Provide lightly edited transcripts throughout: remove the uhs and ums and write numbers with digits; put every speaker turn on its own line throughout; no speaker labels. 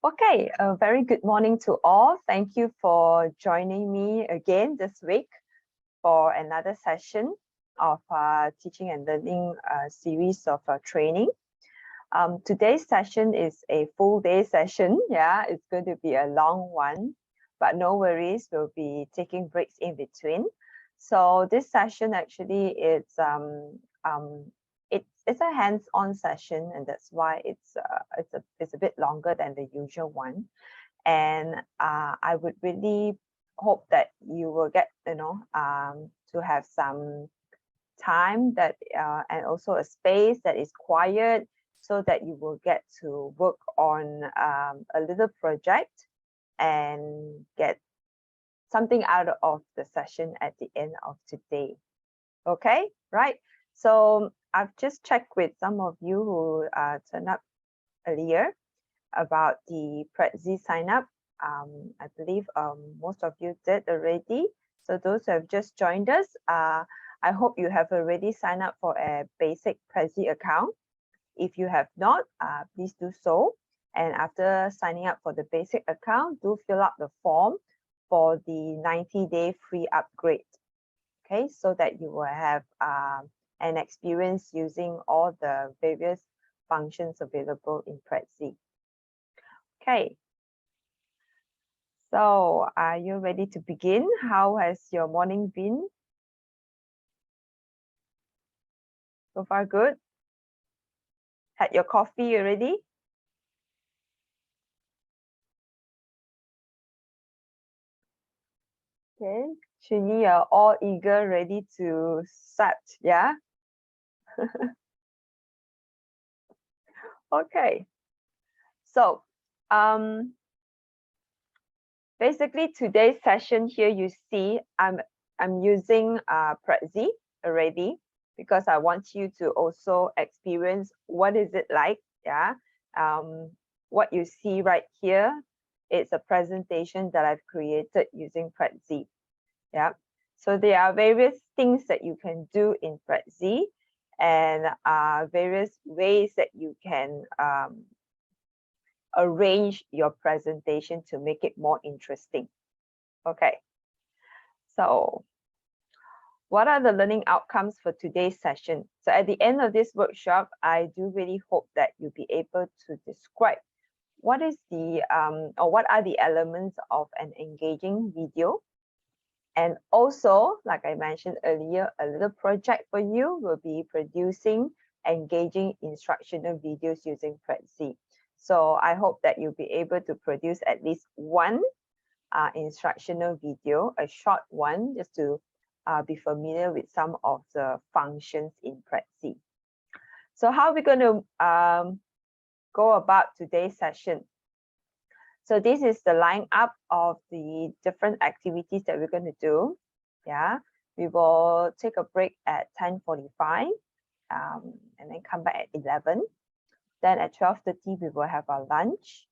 Okay, a very good morning to all. Thank you for joining me again this week for another session of teaching and learning series of training. Today's session is a full day session. Yeah, it's going to be a long one, but no worries, we'll be taking breaks in between. So this session actually it's a hands-on session, and that's why it's a bit longer than the usual one. And I would really hope that you will get to have some time that and also a space that is quiet, so that you will get to work on a little project and get something out of the session at the end of today. Okay, right? So I've just checked with some of you who turned up earlier about the Prezi sign up. I believe most of you did already. So those who have just joined us, I hope you have already signed up for a basic Prezi account. If you have not, please do so. And after signing up for the basic account, do fill out the form for the 90-day free upgrade. Okay, so that you will have an experience using all the various functions available in Prezi. Okay. So are you ready to begin? How has your morning been? So far good? Had your coffee already? Okay, Chini, you're all eager, ready to start, yeah? Okay. So basically today's session here, you see I'm using Prezi already, because I want you to also experience what is it like, yeah. What you see right here, it's a presentation that I've created using Prezi. Yeah, so there are various things that you can do in Prezi, and various ways that you can arrange your presentation to make it more interesting. Okay, so what are the learning outcomes for today's session? So at the end of this workshop, I do really hope that you'll be able to describe what is the or what are the elements of an engaging video. And also, like I mentioned earlier, a little project for you will be producing engaging instructional videos using Prezi. So I hope that you'll be able to produce at least one instructional video, a short one, just to be familiar with some of the functions in Prezi. So how are we going to go about today's session? So this is the lineup of the different activities that we're going to do. Yeah, we will take a break at 10:45 and then come back at 11. Then at 12:30, we will have our lunch.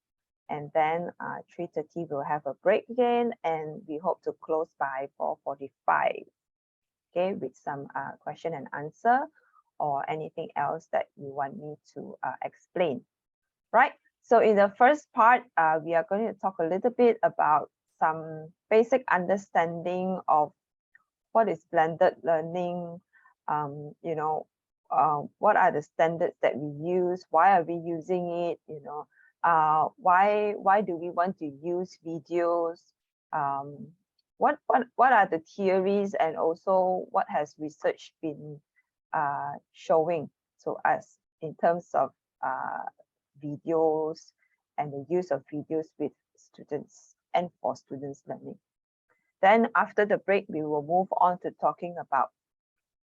And then 3:30, we'll have a break again. And we hope to close by 4:45. Okay, with some question and answer or anything else that you want me to explain. Right? So in the first part, we are going to talk a little bit about some basic understanding of what is blended learning, what are the standards that we use, why are we using it, why do we want to use videos, what are the theories, and also what has research been showing to us in terms of videos and the use of videos with students and for students learning. Then after the break, we will move on to talking about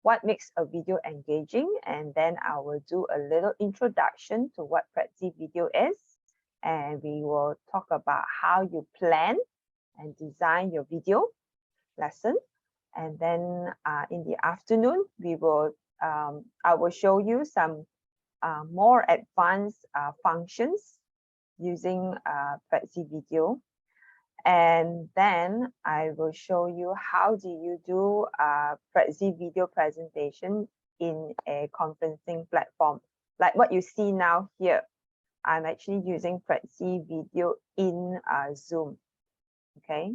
what makes a video engaging, and then I will do a little introduction to what Prezi video is, and we will talk about how you plan and design your video lesson. And then in the afternoon, we will I will show you some more advanced functions using Prezi video. And then I will show you how do you do Prezi video presentation in a conferencing platform, like what you see now here. I'm actually using Prezi video in Zoom. Okay.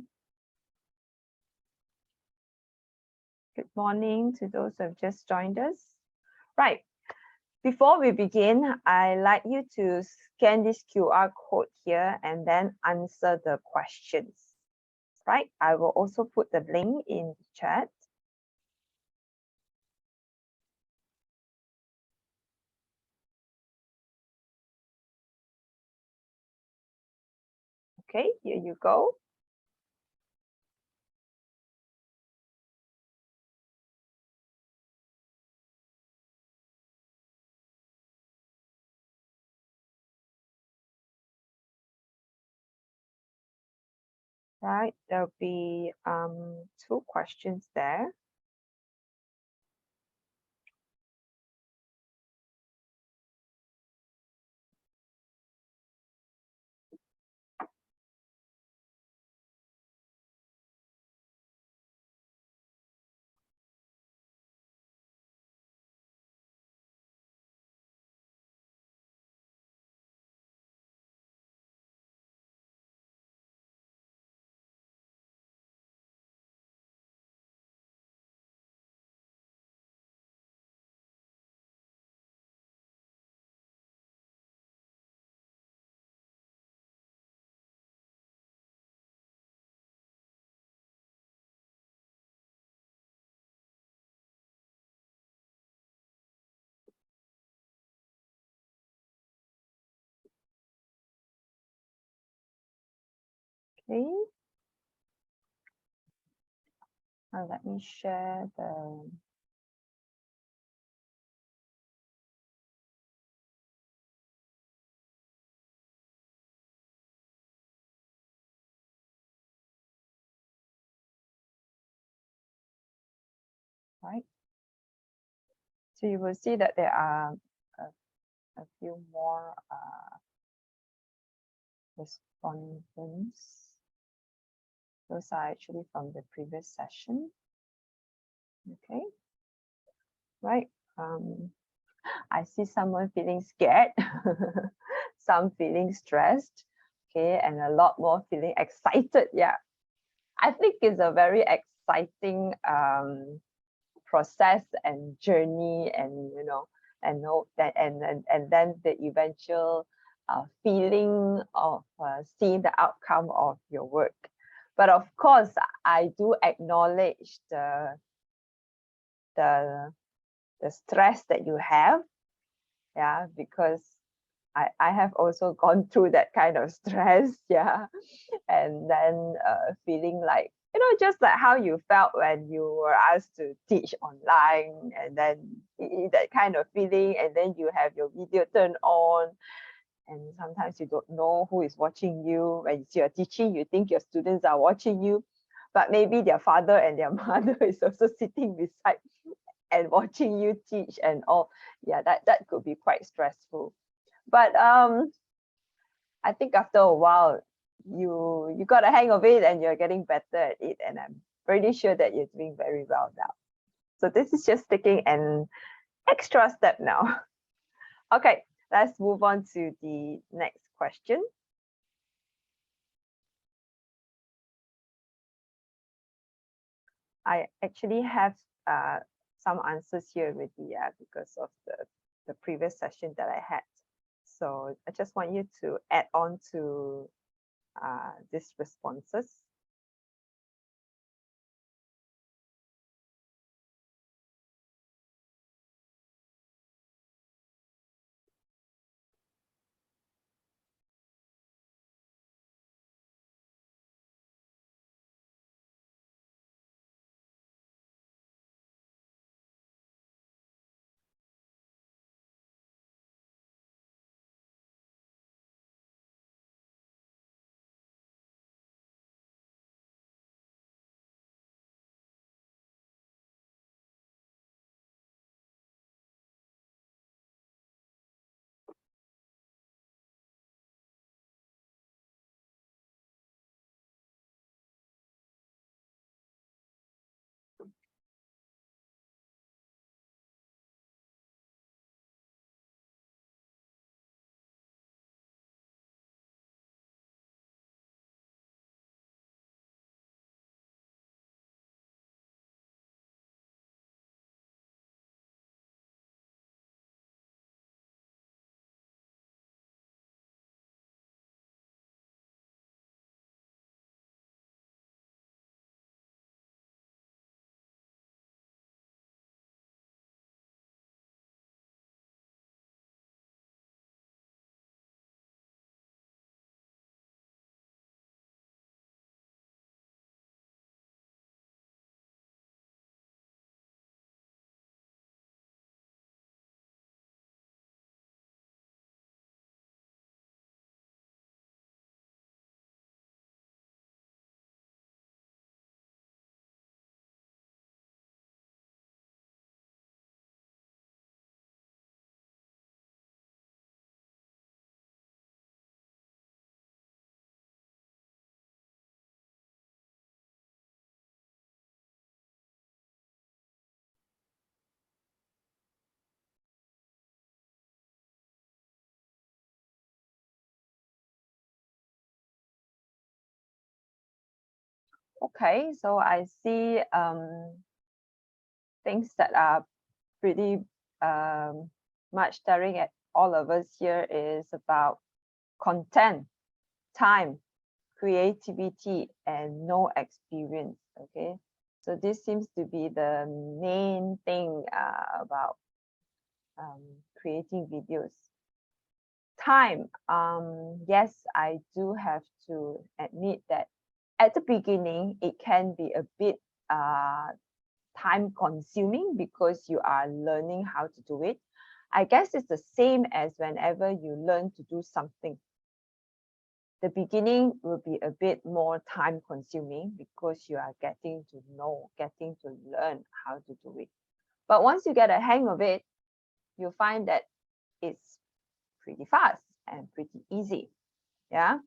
Good morning to those who have just joined us. Right. Before we begin, I'd like you to scan this QR code here and then answer the questions. Right. I will also put the link in the chat. Okay, here you go. Right, there'll be 2 questions there. Okay. Now let me share the right. So you will see that there are a few more respondents. Those are actually from the previous session. Okay. Right. I see someone feeling scared, some feeling stressed, okay, and a lot more feeling excited. Yeah, I think it's a very exciting process and journey, and and know that, and then the eventual feeling of seeing the outcome of your work. But of course, I do acknowledge the stress that you have, yeah, because I have also gone through that kind of stress, yeah, and then feeling like, just like how you felt when you were asked to teach online, and then that kind of feeling, and then you have your video turned on, and sometimes you don't know who is watching you. When you're teaching, you think your students are watching you, but maybe their father and their mother is also sitting beside and watching you teach and all. Yeah, that could be quite stressful. But I think after a while, you got a hang of it and you're getting better at it. And I'm pretty sure that you're doing very well now. So this is just taking an extra step now. Okay, let's move on to the next question. I actually have some answers here already, because of the previous session that I had. So I just want you to add on to these responses. Okay, so I see things that are pretty much staring at all of us here is about content, time, creativity, and no experience. Okay, so this seems to be the main thing about creating videos. Time, yes, I do have to admit that at the beginning it can be a bit time consuming because you are learning how to do it. I guess it's the same as whenever you learn to do something. The beginning will be a bit more time consuming because you are getting to know, getting to learn how to do it. But once you get a hang of it, you'll find that it's pretty fast and pretty easy. Yeah.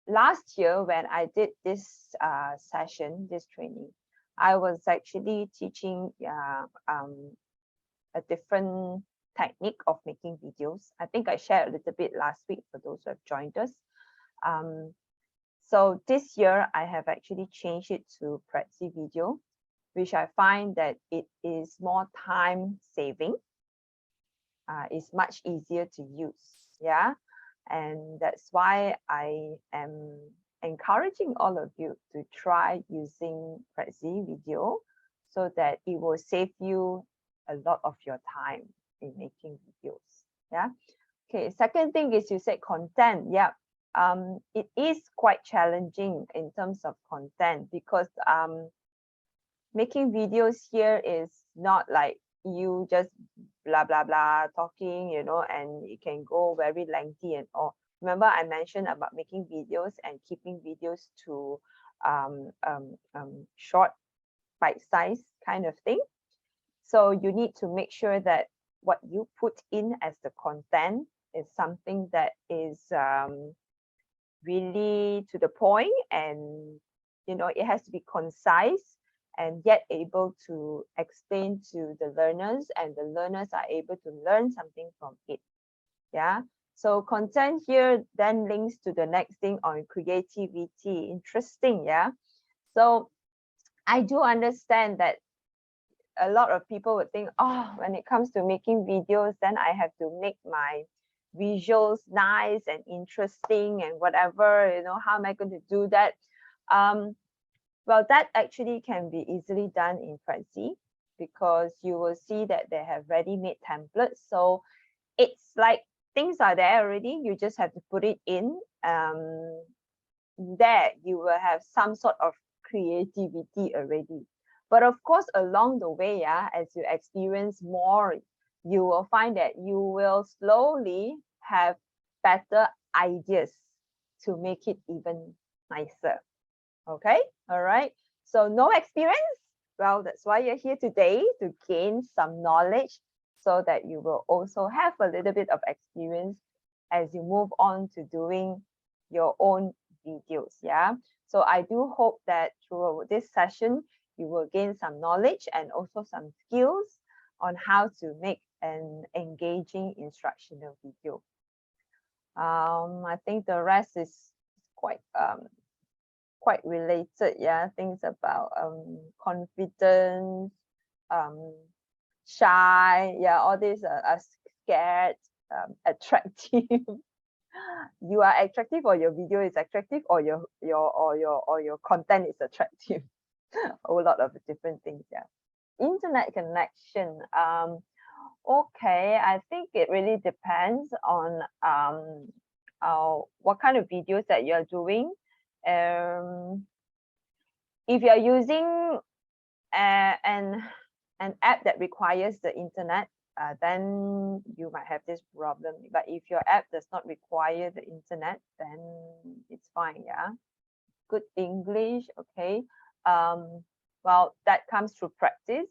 Last year when I did this session, this training, I was actually teaching a different technique of making videos. I think I shared a little bit last week for those who have joined us. So this year I have actually changed it to Prezi video, which I find that it is more time saving. It's much easier to use. Yeah. And that's why I am encouraging all of you to try using Prezi video so that it will save you a lot of your time in making videos. Yeah. Okay. Second thing is you said content. Yeah. It is quite challenging in terms of content because making videos here is not like you just blah blah blah talking, you know, and it can go very lengthy and all. Remember I mentioned about making videos and keeping videos to short bite size kind of thing. So you need to make sure that what you put in as the content is something that is really to the point, and you know it has to be concise and yet able to explain to the learners, and the learners are able to learn something from it. Yeah. So content here then links to the next thing on creativity. Interesting. Yeah. So I do understand that a lot of people would think, oh, when it comes to making videos, then I have to make my visuals nice and interesting and whatever, you know, how am I going to do that? Well, that actually can be easily done in Prezi because you will see that they have ready-made templates. So it's like things are there already. You just have to put it in. There you will have some sort of creativity already. But of course, along the way, yeah, as you experience more, you will find that you will slowly have better ideas to make it even nicer. Okay, all right. So no experience? Well, that's why you're here today, to gain some knowledge so that you will also have a little bit of experience as you move on to doing your own videos. Yeah. So I do hope that through this session, you will gain some knowledge and also some skills on how to make an engaging instructional video. I think the rest is quite related. Yeah, things about confidence, shy, yeah, all these are scared, attractive. You are attractive, or your video is attractive, or your content is attractive. A whole lot of different things. Yeah. Internet connection. Okay, I think it really depends on what kind of videos that you're doing. If you're using an app that requires the internet, then you might have this problem. But if your app does not require the internet, then it's fine. Yeah. Good English. Okay. Well, that comes through practice.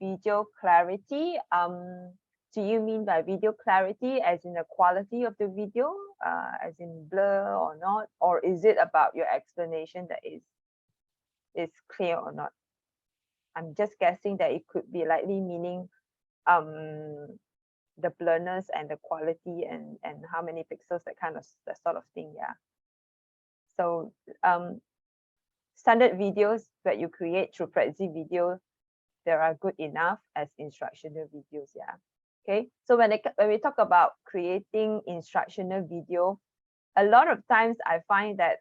Video clarity. Do you mean by video clarity as in the quality of the video, as in blur or not, or is it about your explanation that is clear or not? I'm just guessing that it could be likely meaning the blurriness and the quality and how many pixels, that sort of thing. Yeah. So standard videos that you create through Prezi video, they are good enough as instructional videos. Yeah. Okay. So when we talk about creating instructional video, a lot of times I find that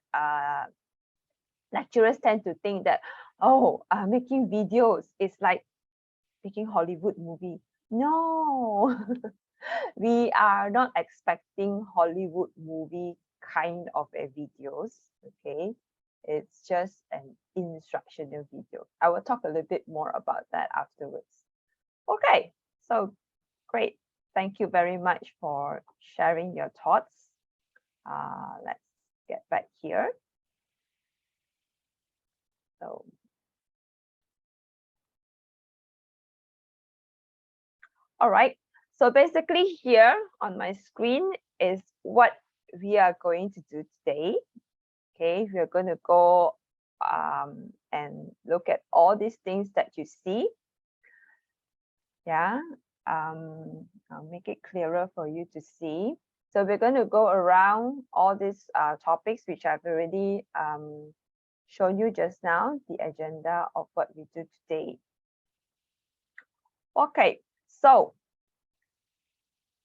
lecturers tend to think that, oh, making videos is like making Hollywood movie. No, we are not expecting Hollywood movie kind of a videos. Okay, it's just an instructional video. I will talk a little bit more about that afterwards. Okay, so great. Thank you very much for sharing your thoughts. Let's get back here. So, all right. So basically here on my screen is what we are going to do today. Okay, we are going to go and look at all these things that you see. Yeah, I'll make it clearer for you to see. So we're going to go around all these topics which I've already shown you just now, the agenda of what we do today. Okay, so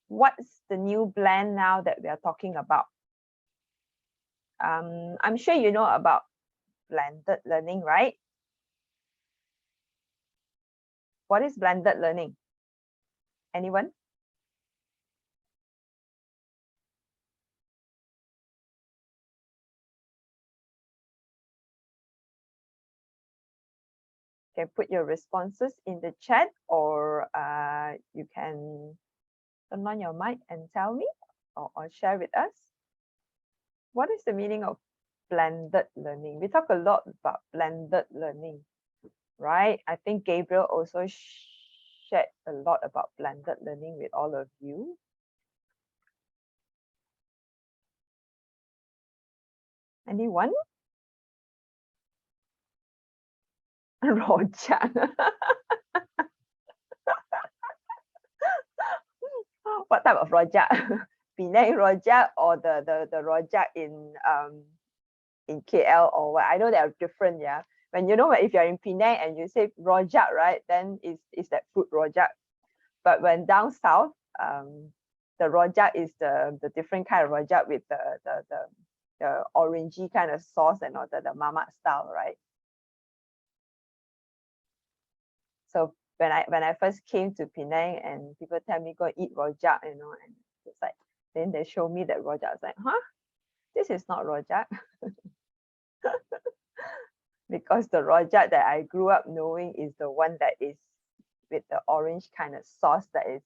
what's the new blend now that we are talking about? I'm sure you know about blended learning, right? What is blended learning? Anyone? Can put your responses in the chat, or you can turn on your mic and tell me, or share with us. What is the meaning of blended learning? We talk a lot about blended learning, right? I think Gabriel also shared a lot about blended learning with all of you. Anyone? Rojak. What type of rojak? Penang rojak or the rojak in KL or what? I know they are different, yeah. When you know, if you're in Penang and you say rojak, right, then it's that fruit rojak. But when down south, the rojak is the different kind of rojak with the orangey kind of sauce and all the mamak style, right? So when I first came to Penang and people tell me go eat rojak, you know, and it's like, then they show me that rojak. I was like, huh? This is not rojak. Because the rojak that I grew up knowing is the one that is with the orange kind of sauce that is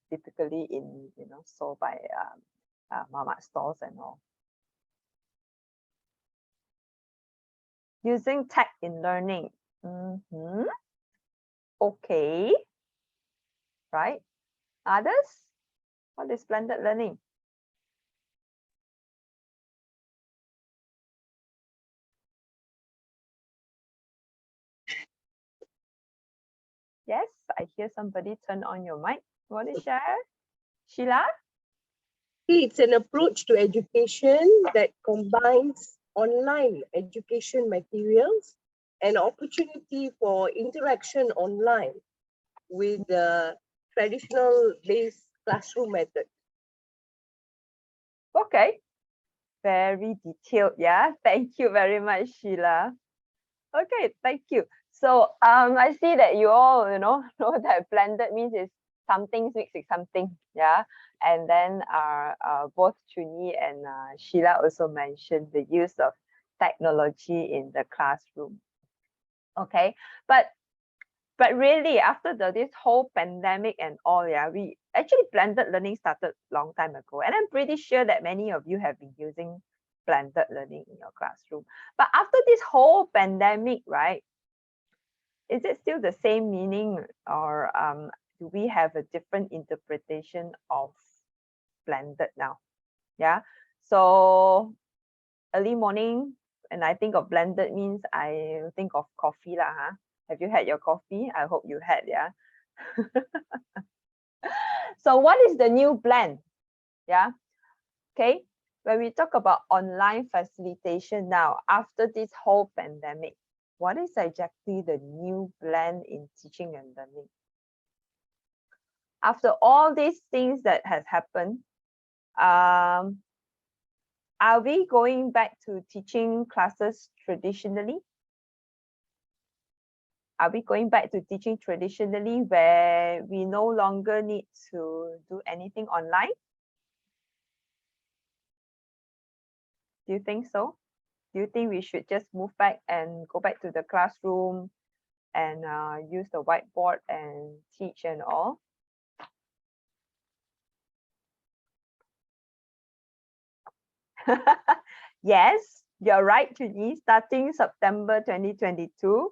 typically in, you know, sold by mamak stalls and all. Using tech in learning. Okay. Right. Others? What is blended learning? Yes, I hear somebody turn on your mic. Want to share? Sheila?
It's an approach to education that combines online education materials and opportunity for interaction online with the traditional based classroom method.
Okay. Very detailed. Yeah. Thank you very much, Sheila. Okay, thank you. So I see that you all, you know that blended means is something mixed with something. Yeah. And then both Chuni and Sheila also mentioned the use of technology in the classroom. Okay. But really, after this whole pandemic and all, yeah, we actually blended learning started long time ago. And I'm pretty sure that many of you have been using blended learning in your classroom. But after this whole pandemic, right, is it still the same meaning, or do we have a different interpretation of blended now? Yeah. So early morning, and I think of blended means I think of coffee lah, huh? Have you had your coffee? I hope you had, yeah. So what is the new blend? Yeah. Okay. when we talk about online facilitation now, after this whole pandemic, what is exactly the new blend in teaching and learning? After all these things that has happened, are we going back to teaching classes traditionally? Are we going back to teaching traditionally where we no longer need to do anything online? Do you think so? Do you think we should just move back and go back to the classroom and use the whiteboard and teach and all? Yes, you're right, Judy. Starting September 2022,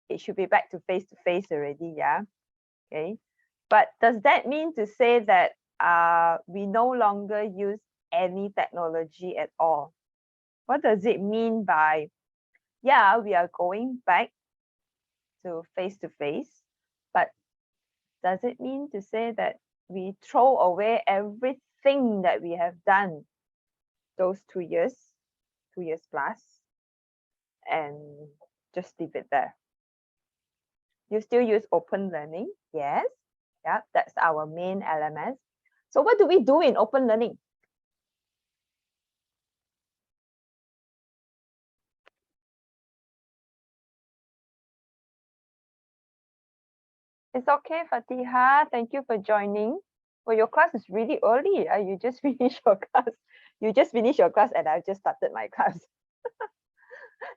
it should be back to face already, yeah. Okay. But does that mean to say that we no longer use any technology at all? What does it mean by, yeah, we are going back to face, but does it mean to say that we throw away everything that we have done those 2 years plus, and just leave it there? You still use open learning? Yes. Yeah, that's our main LMS. So what do we do in open learning? It's okay, Fatiha. Thank you for joining. Well, your class is really early. You just finished your class. You just finished your class and I've just started my class.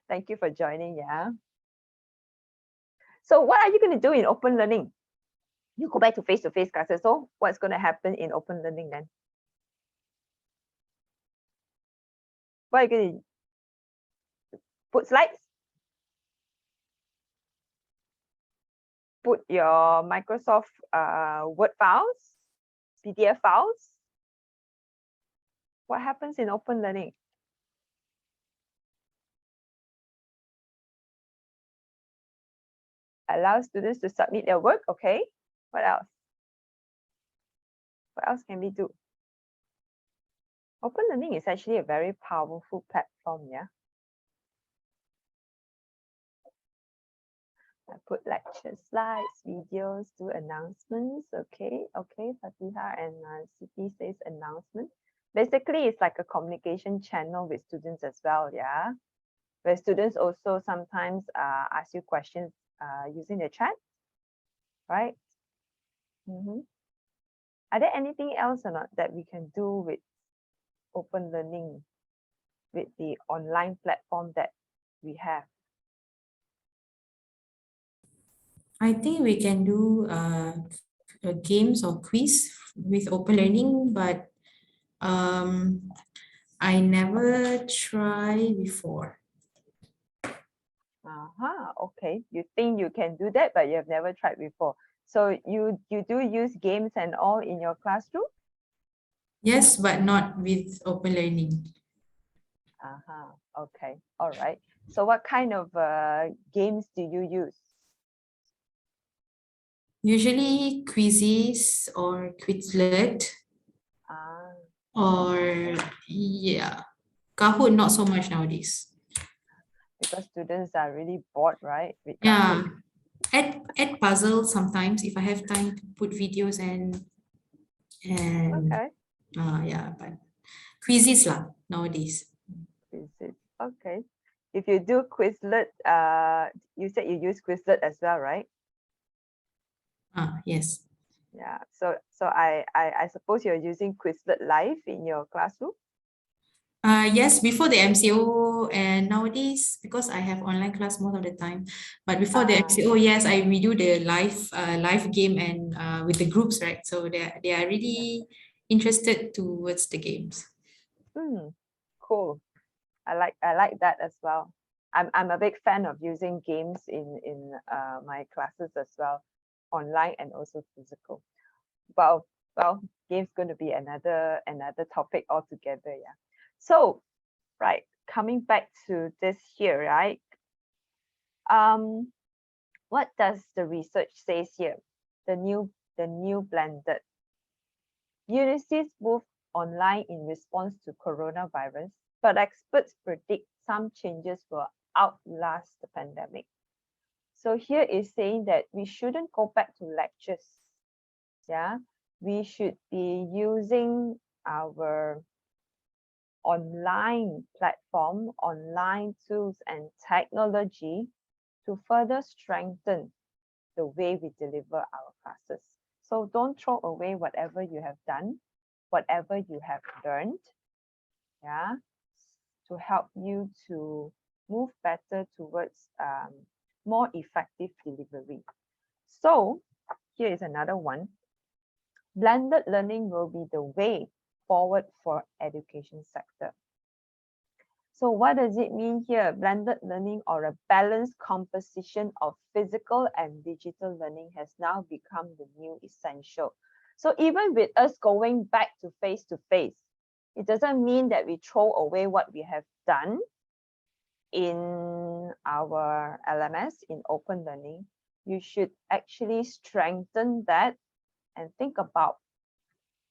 Thank you for joining, yeah. So what are you going to do in open learning? You go back to face classes. So what's going to happen in open learning then? What are you going to put slides? Put your Microsoft Word files, PDF files? What happens in open learning? Allow students to submit their work. Okay. What else? What else can we do? Open learning is actually a very powerful platform, yeah. I put lecture slides, videos, do announcements. Okay, Fatiha and Siti says announcement. Basically, it's like a communication channel with students as well, yeah. Where students also sometimes ask you questions using the chat, right? Are there anything else or not that we can do with open learning, with the online platform that we have?
I think we can do games or quiz with open learning, but I never try before.
Okay. You think you can do that, but you have never tried before. So you do use games and all in your classroom?
Yes, but not with open learning.
Okay. All right. So what kind of games do you use?
Usually quizzes or Quizlet, or yeah, Kahoot not so much nowadays.
Because students are really bored, right? With
Yeah,
Kahoot.
add puzzles sometimes if I have time to put videos and
Okay.
yeah, but quizzes lah nowadays.
Quizlet. Okay. If you do Quizlet, you said you use Quizlet as well, right?
Yes.
Yeah. So I suppose you're using Quizlet Live in your classroom?
Yes, before the MCO, and nowadays because I have online class most of the time, but before the MCO, yes, we do the live game and with the groups, right? So they are really interested towards the games.
Cool. I like that as well. I'm a big fan of using games in my classes as well, online and also physical. Well, games going to be another topic altogether, yeah. So, right, coming back to this here, right? What does the research says here? The new blended. Universities move online in response to coronavirus, but experts predict some changes will outlast the pandemic. So here is saying that we shouldn't go back to lectures. Yeah, we should be using our online platform, online tools and technology to further strengthen the way we deliver our classes. So don't throw away whatever you have done, whatever you have learned, yeah, to help you to move better towards more effective delivery. So here is another one. Blended learning will be the way forward for education sector. So what does it mean here? Blended learning, or a balanced composition of physical and digital learning, has now become the new essential. So even with us going back to face, it doesn't mean that we throw away what we have done in our LMS, in open learning. You should actually strengthen that and think about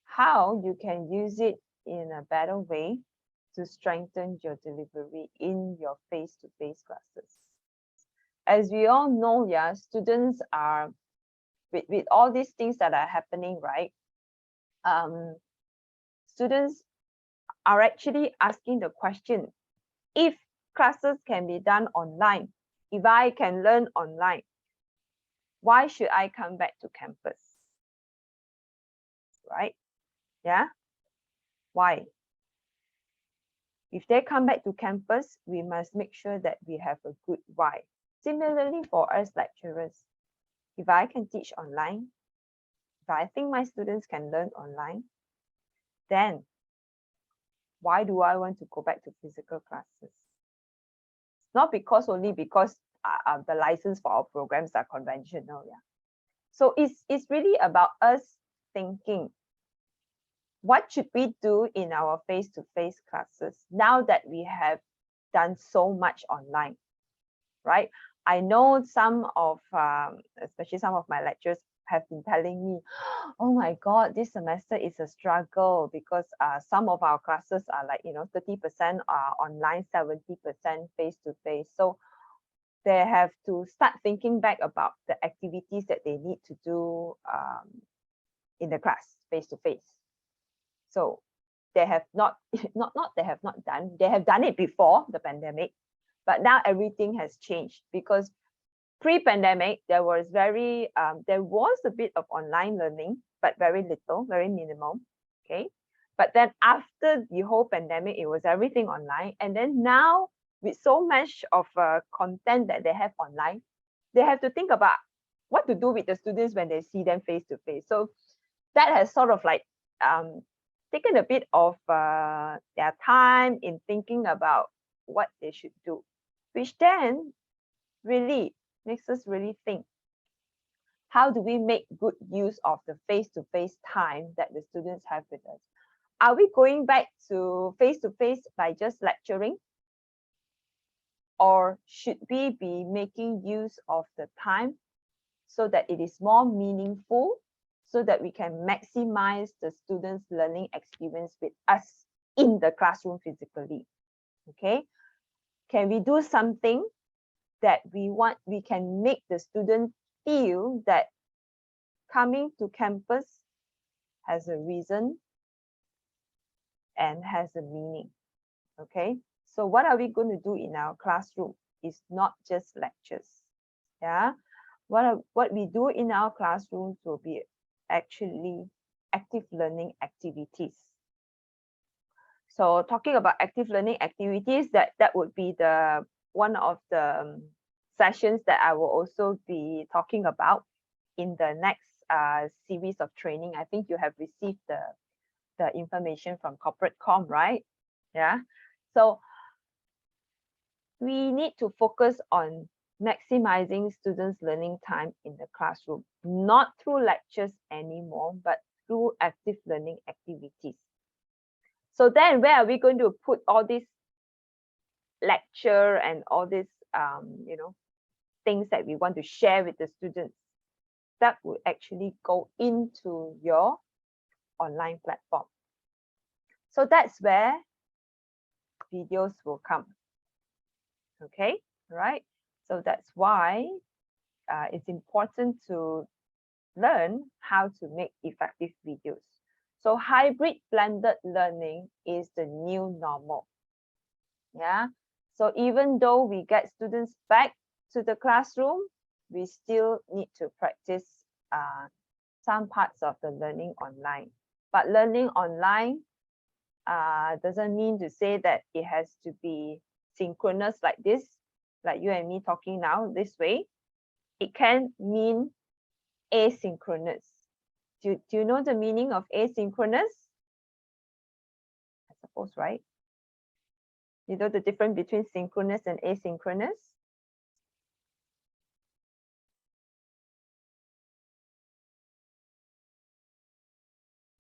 how you can use it in a better way to strengthen your delivery in your face-to-face classes. As we all know, yeah, students are, with all these things that are happening, right? Students are actually asking the question, if classes can be done online, if I can learn online, why should I come back to campus? Right? Yeah? Why? If they come back to campus, we must make sure that we have a good why. Similarly, for us lecturers, if I can teach online, if I think my students can learn online, then why do I want to go back to physical classes? Not only because the license for our programs are conventional, yeah. So it's really about us thinking, what should we do in our face-to-face classes now that we have done so much online, right? I know some of, especially some of my lecturers have been telling me, oh my God, this semester is a struggle because some of our classes are like, 30% are online, 70% face-to-face. So they have to start thinking back about the activities that they need to do in the class face-to-face. So they have they have done it before the pandemic, but now everything has changed, because pre-pandemic there was a bit of online learning, but very little, very minimal. Okay. But then after the whole pandemic, it was everything online. And then now, with so much of content that they have online, they have to think about what to do with the students when they see them face to face. So that has sort of like taken a bit of their time in thinking about what they should do, which then really makes us really think, how do we make good use of the face-to-face time that the students have with us? Are we going back to face-to-face by just lecturing? Or should we be making use of the time so that it is more meaningful, so that we can maximize the students' learning experience with us in the classroom physically? Okay, can we do something that we can make the student feel that coming to campus has a reason and has a meaning? Okay, so what are we going to do in our classroom is not just lectures. Yeah, what we do in our classrooms will be actually active learning activities. So talking about active learning activities, that would be the one of the sessions that I will also be talking about in the next series of training. I think you have received the information from Corporate Com, right? Yeah. So we need to focus on maximizing students' learning time in the classroom, not through lectures anymore, but through active learning activities. So then where are we going to put all this lecture and all these things that we want to share with the students? That will actually go into your online platform. So that's where videos will come. Okay, right? So that's why it's important to learn how to make effective videos. So hybrid blended learning is the new normal. Yeah. So even though we get students back to the classroom, we still need to practice some parts of the learning online. But learning online doesn't mean to say that it has to be synchronous like this, like you and me talking now this way. It can mean asynchronous. Do you know the meaning of asynchronous? I suppose, right? You know the difference between synchronous and asynchronous?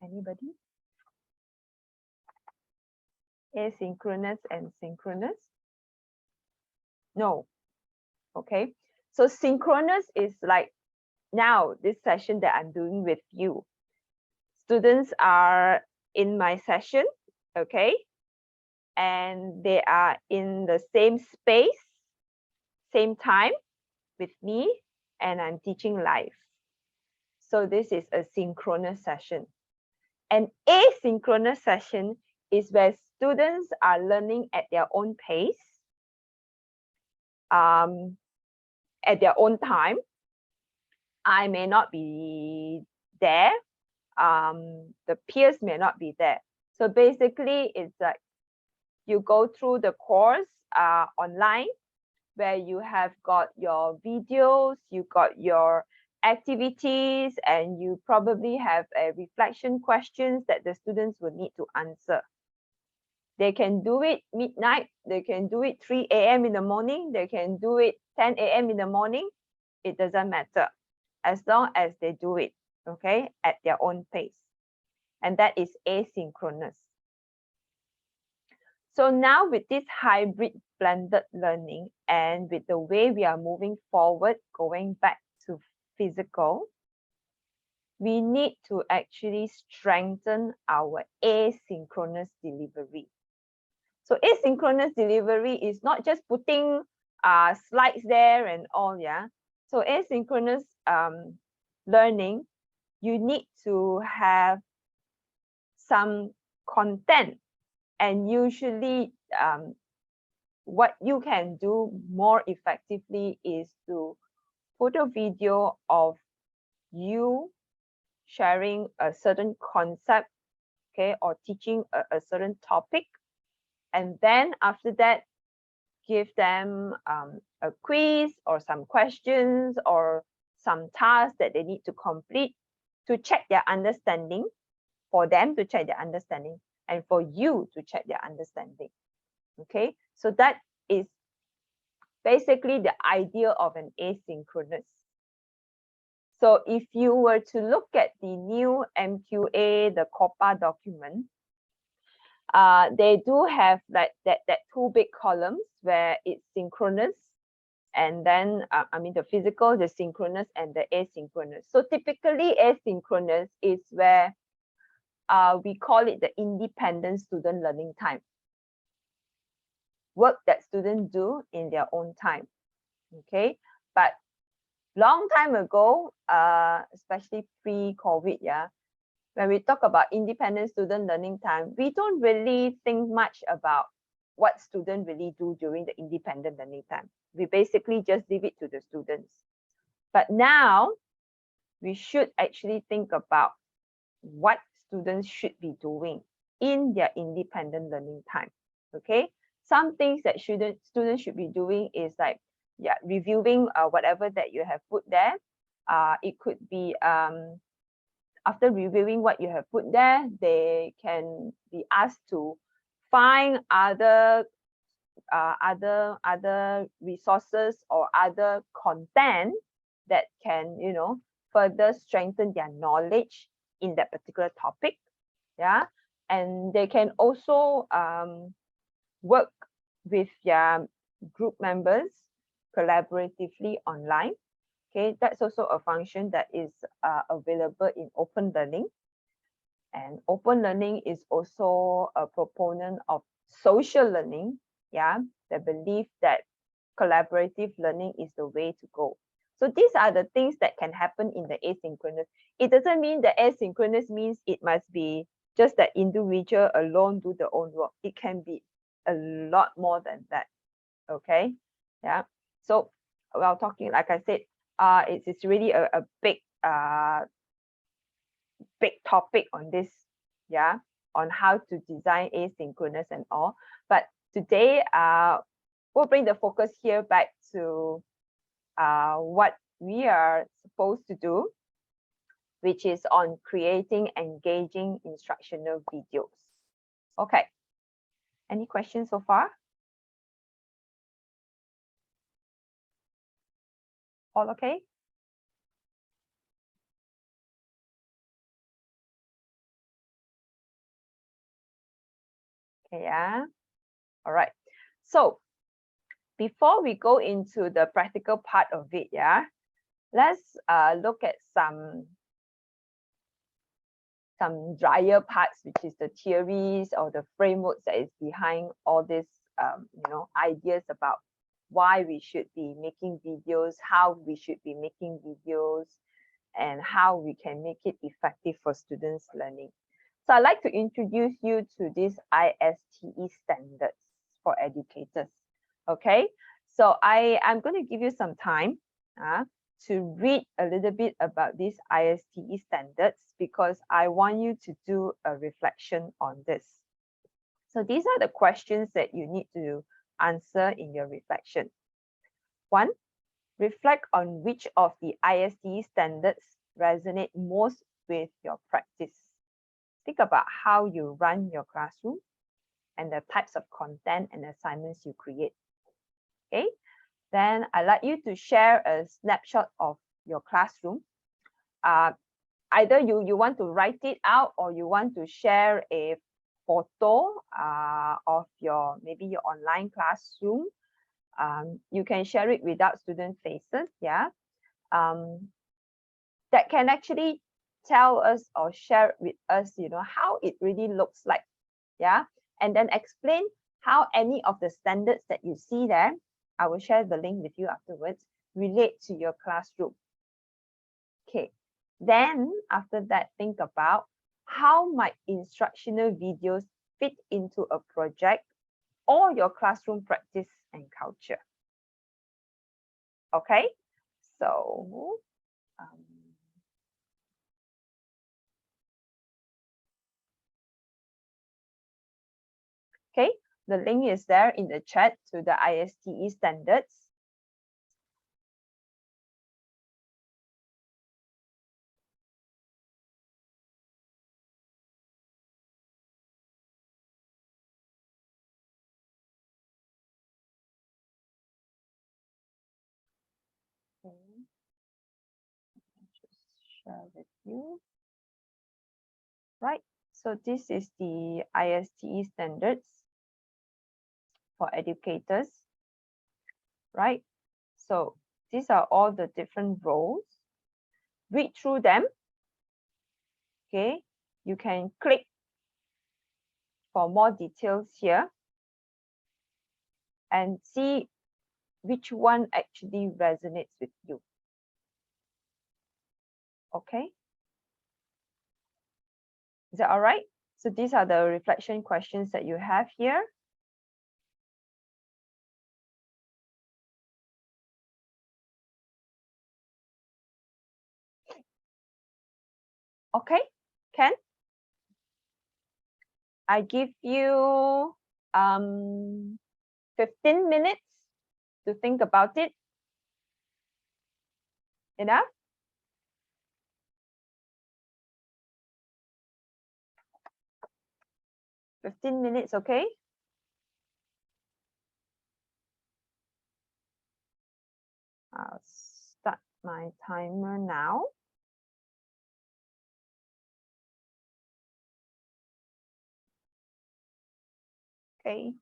Anybody? Asynchronous and synchronous? No. Okay. So synchronous is like now this session that I'm doing with you. Students are in my session, okay? And they are in the same space, same time with me, and I'm teaching live. So this is a synchronous session. An asynchronous session is where students are learning at their own pace, at their own time. I may not be there. The peers may not be there. So basically, it's like you go through the course online, where you have got your videos, you got your activities, and you probably have a reflection questions that the students will need to answer. They can do it midnight, they can do it 3 a.m. in the morning, they can do it 10 a.m. in the morning. It doesn't matter as long as they do it, okay, at their own pace. And that is asynchronous. So now with this hybrid blended learning and with the way we are moving forward, going back to physical, we need to actually strengthen our asynchronous delivery. So asynchronous delivery is not just putting slides there and all, yeah. So asynchronous learning, you need to have some content, and usually what you can do more effectively is to put a video of you sharing a certain concept, okay, or teaching a certain topic, and then after that give them a quiz or some questions or some tasks that they need to complete to check their understanding, for them to check their understanding, and for you to check their understanding. Okay, so that is basically the idea of an asynchronous. So if you were to look at the new MQA, the COPPA document, they do have like that two big columns where it's synchronous, and then I mean the physical, the synchronous, and the asynchronous. So typically asynchronous is where we call it the independent student learning time. Work that students do in their own time. Okay, but long time ago, especially pre-COVID, yeah, when we talk about independent student learning time, we don't really think much about what students really do during the independent learning time. We basically just leave it to the students. But now we should actually think about what students should be doing in their independent learning time. Okay, some things that students should be doing is like, yeah, reviewing whatever that you have put there. It could be after reviewing what you have put there, they can be asked to find other resources or other content that can, you know, further strengthen their knowledge in that particular topic. Yeah, and they can also work with their group members collaboratively online. Okay, that's also a function that is available in open learning. And open learning is also a proponent of social learning, yeah, the belief that collaborative learning is the way to go. So these are the things that can happen in the asynchronous. It doesn't mean that asynchronous means it must be just that individual alone do the own work. It can be a lot more than that. Okay, yeah. So while talking, like I said, it's really a big big topic on this, yeah, on how to design asynchronous and all. But today, we'll bring the focus here back to what we are supposed to do, which is on creating engaging instructional videos. Okay, any questions so far? All okay? Okay, yeah. All right. So before we go into the practical part of it, yeah, let's look at some drier parts, which is the theories or the frameworks that is behind all these ideas about why we should be making videos, how we should be making videos, and how we can make it effective for students learning. So I'd like to introduce you to these ISTE standards for educators. Okay, so I'm going to give you some time to read a little bit about these ISTE standards because I want you to do a reflection on this. So these are the questions that you need to answer in your reflection. 1, reflect on which of the ISTE standards resonate most with your practice. Think about how you run your classroom and the types of content and assignments you create. Okay, then I'd like you to share a snapshot of your classroom. Either you want to write it out or you want to share a photo of maybe your online classroom. You can share it without student faces, yeah. That can actually tell us or share with us, how it really looks like, yeah. And then explain how any of the standards that you see there, I will share the link with you afterwards, relate to your classroom. Okay, then after that, think about how might instructional videos fit into a project or your classroom practice and culture. Okay, so okay, the link is there in the chat to the ISTE standards. Okay. Just share with you. Right, so this is the ISTE standards for educators, right? So these are all the different roles. Read through them. Okay, you can click for more details here and see which one actually resonates with you. Okay, is that all right? So these are the reflection questions that you have here. Okay, Ken, I give you 15 minutes to think about it. Enough? 15 minutes, okay? I'll start my timer now. Okay.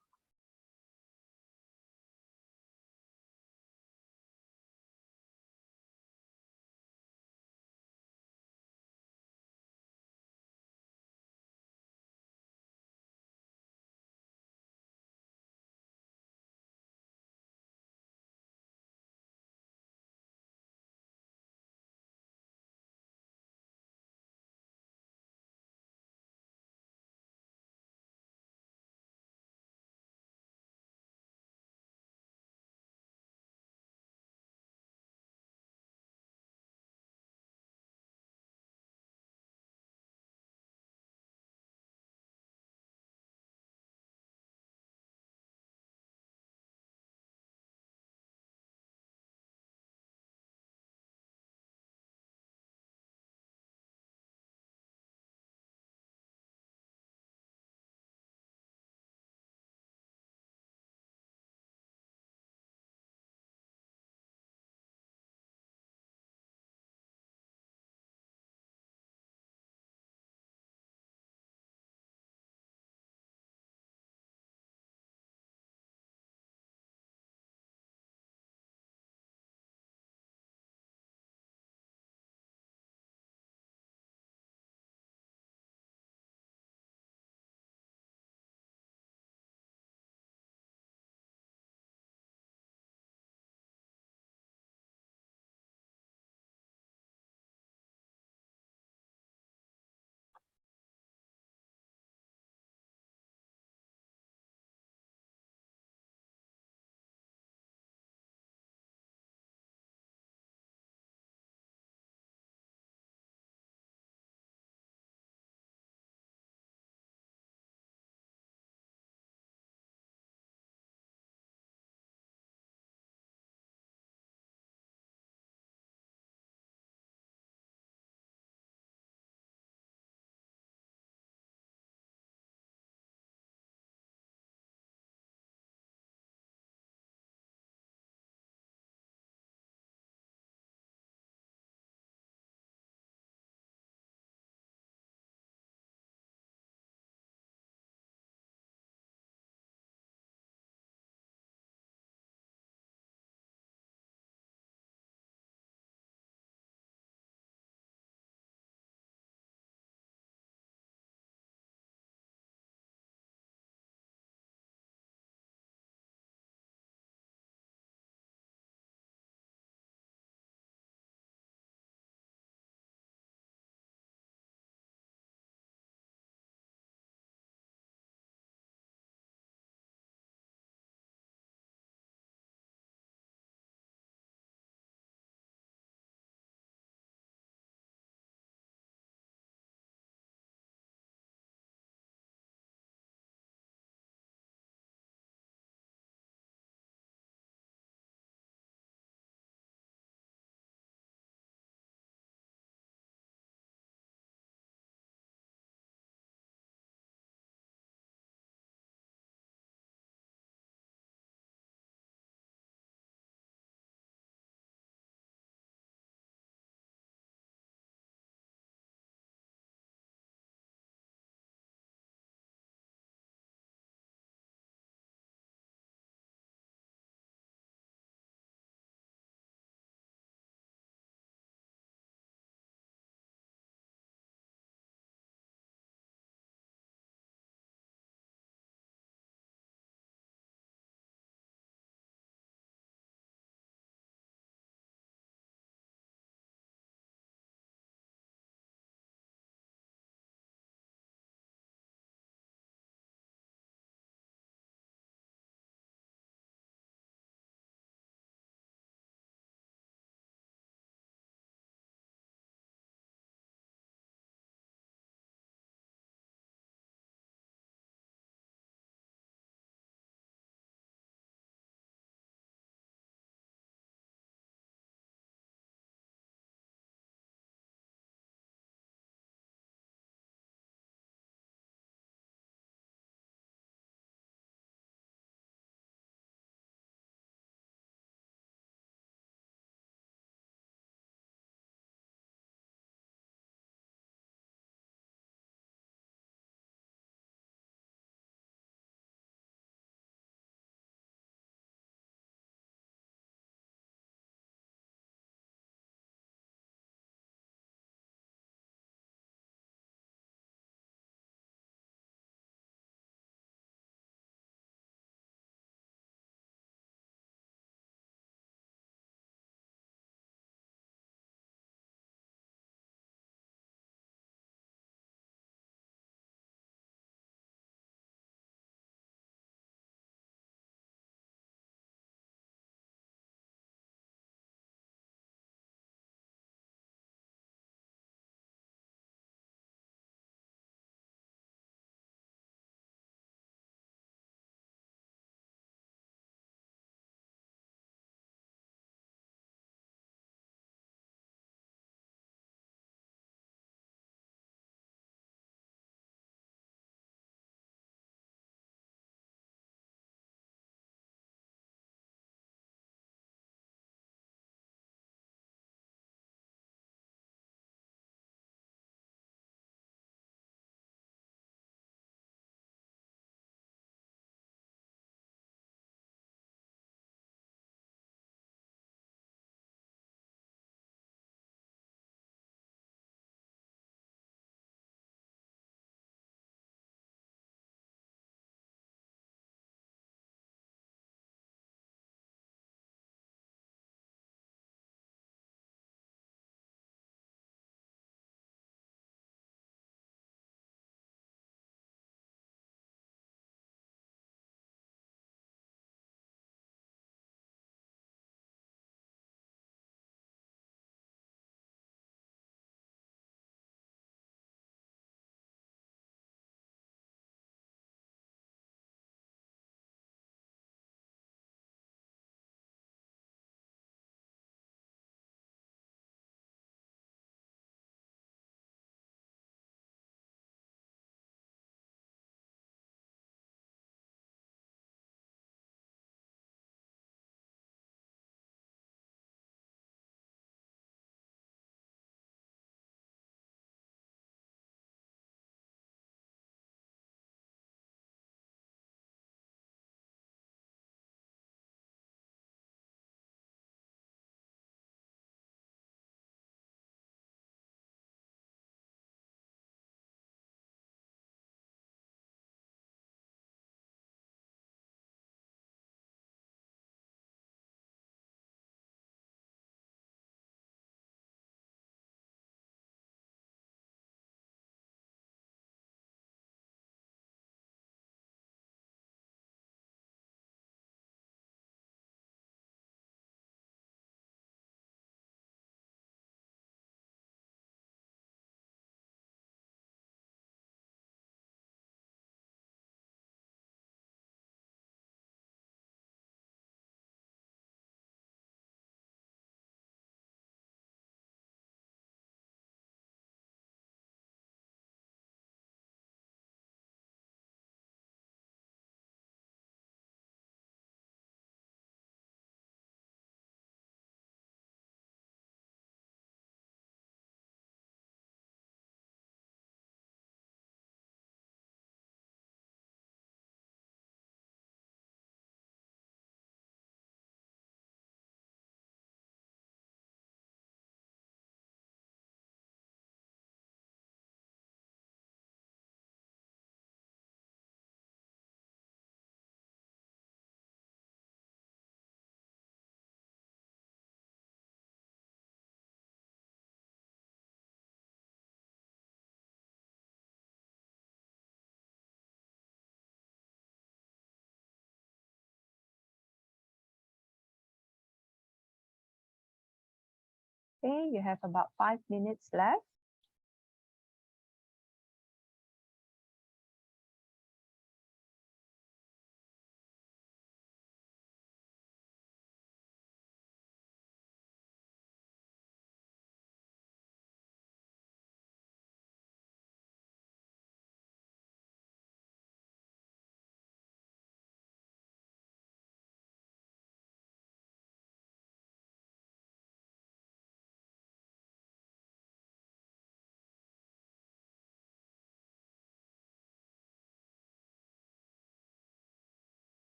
Okay, you have about 5 minutes left.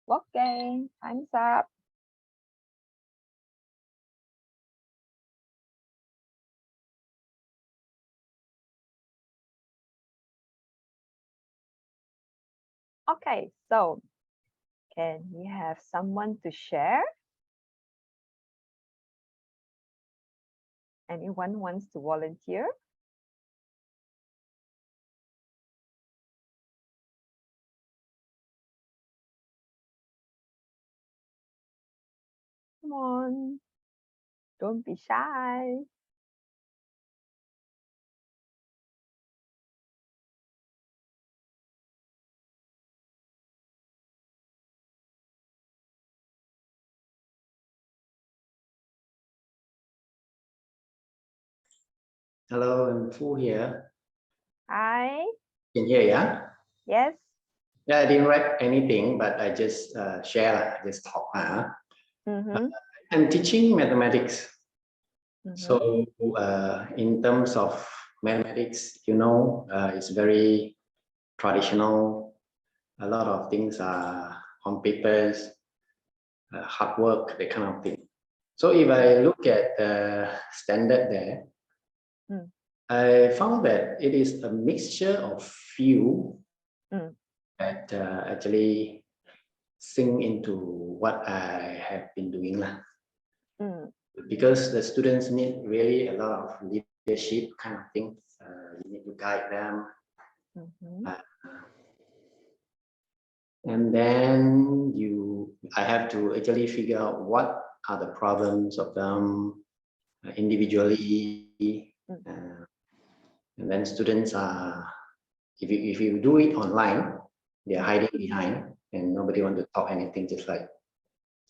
Okay, time's up. Okay, so can we have someone to share? Anyone wants to volunteer? Come on, don't be shy.
Hello, I'm Fu here.
Hi,
Can hear ya?
yes.
Yeah, I didn't write anything, but I just share, just talk.
Mm-hmm.
I'm teaching mathematics.
Mm-hmm.
So in terms of mathematics, it's very traditional. A lot of things are on papers, hard work, that kind of thing. So if I look at the standard there,
Mm.
I found that it is a mixture of few that actually sink into what I have been doing lah. Because the students need really a lot of leadership kind of things. You need to guide them. And then I have to actually figure out what are the problems of them individually. And then students are, if you do it online, they're hiding behind and nobody want to talk anything, just like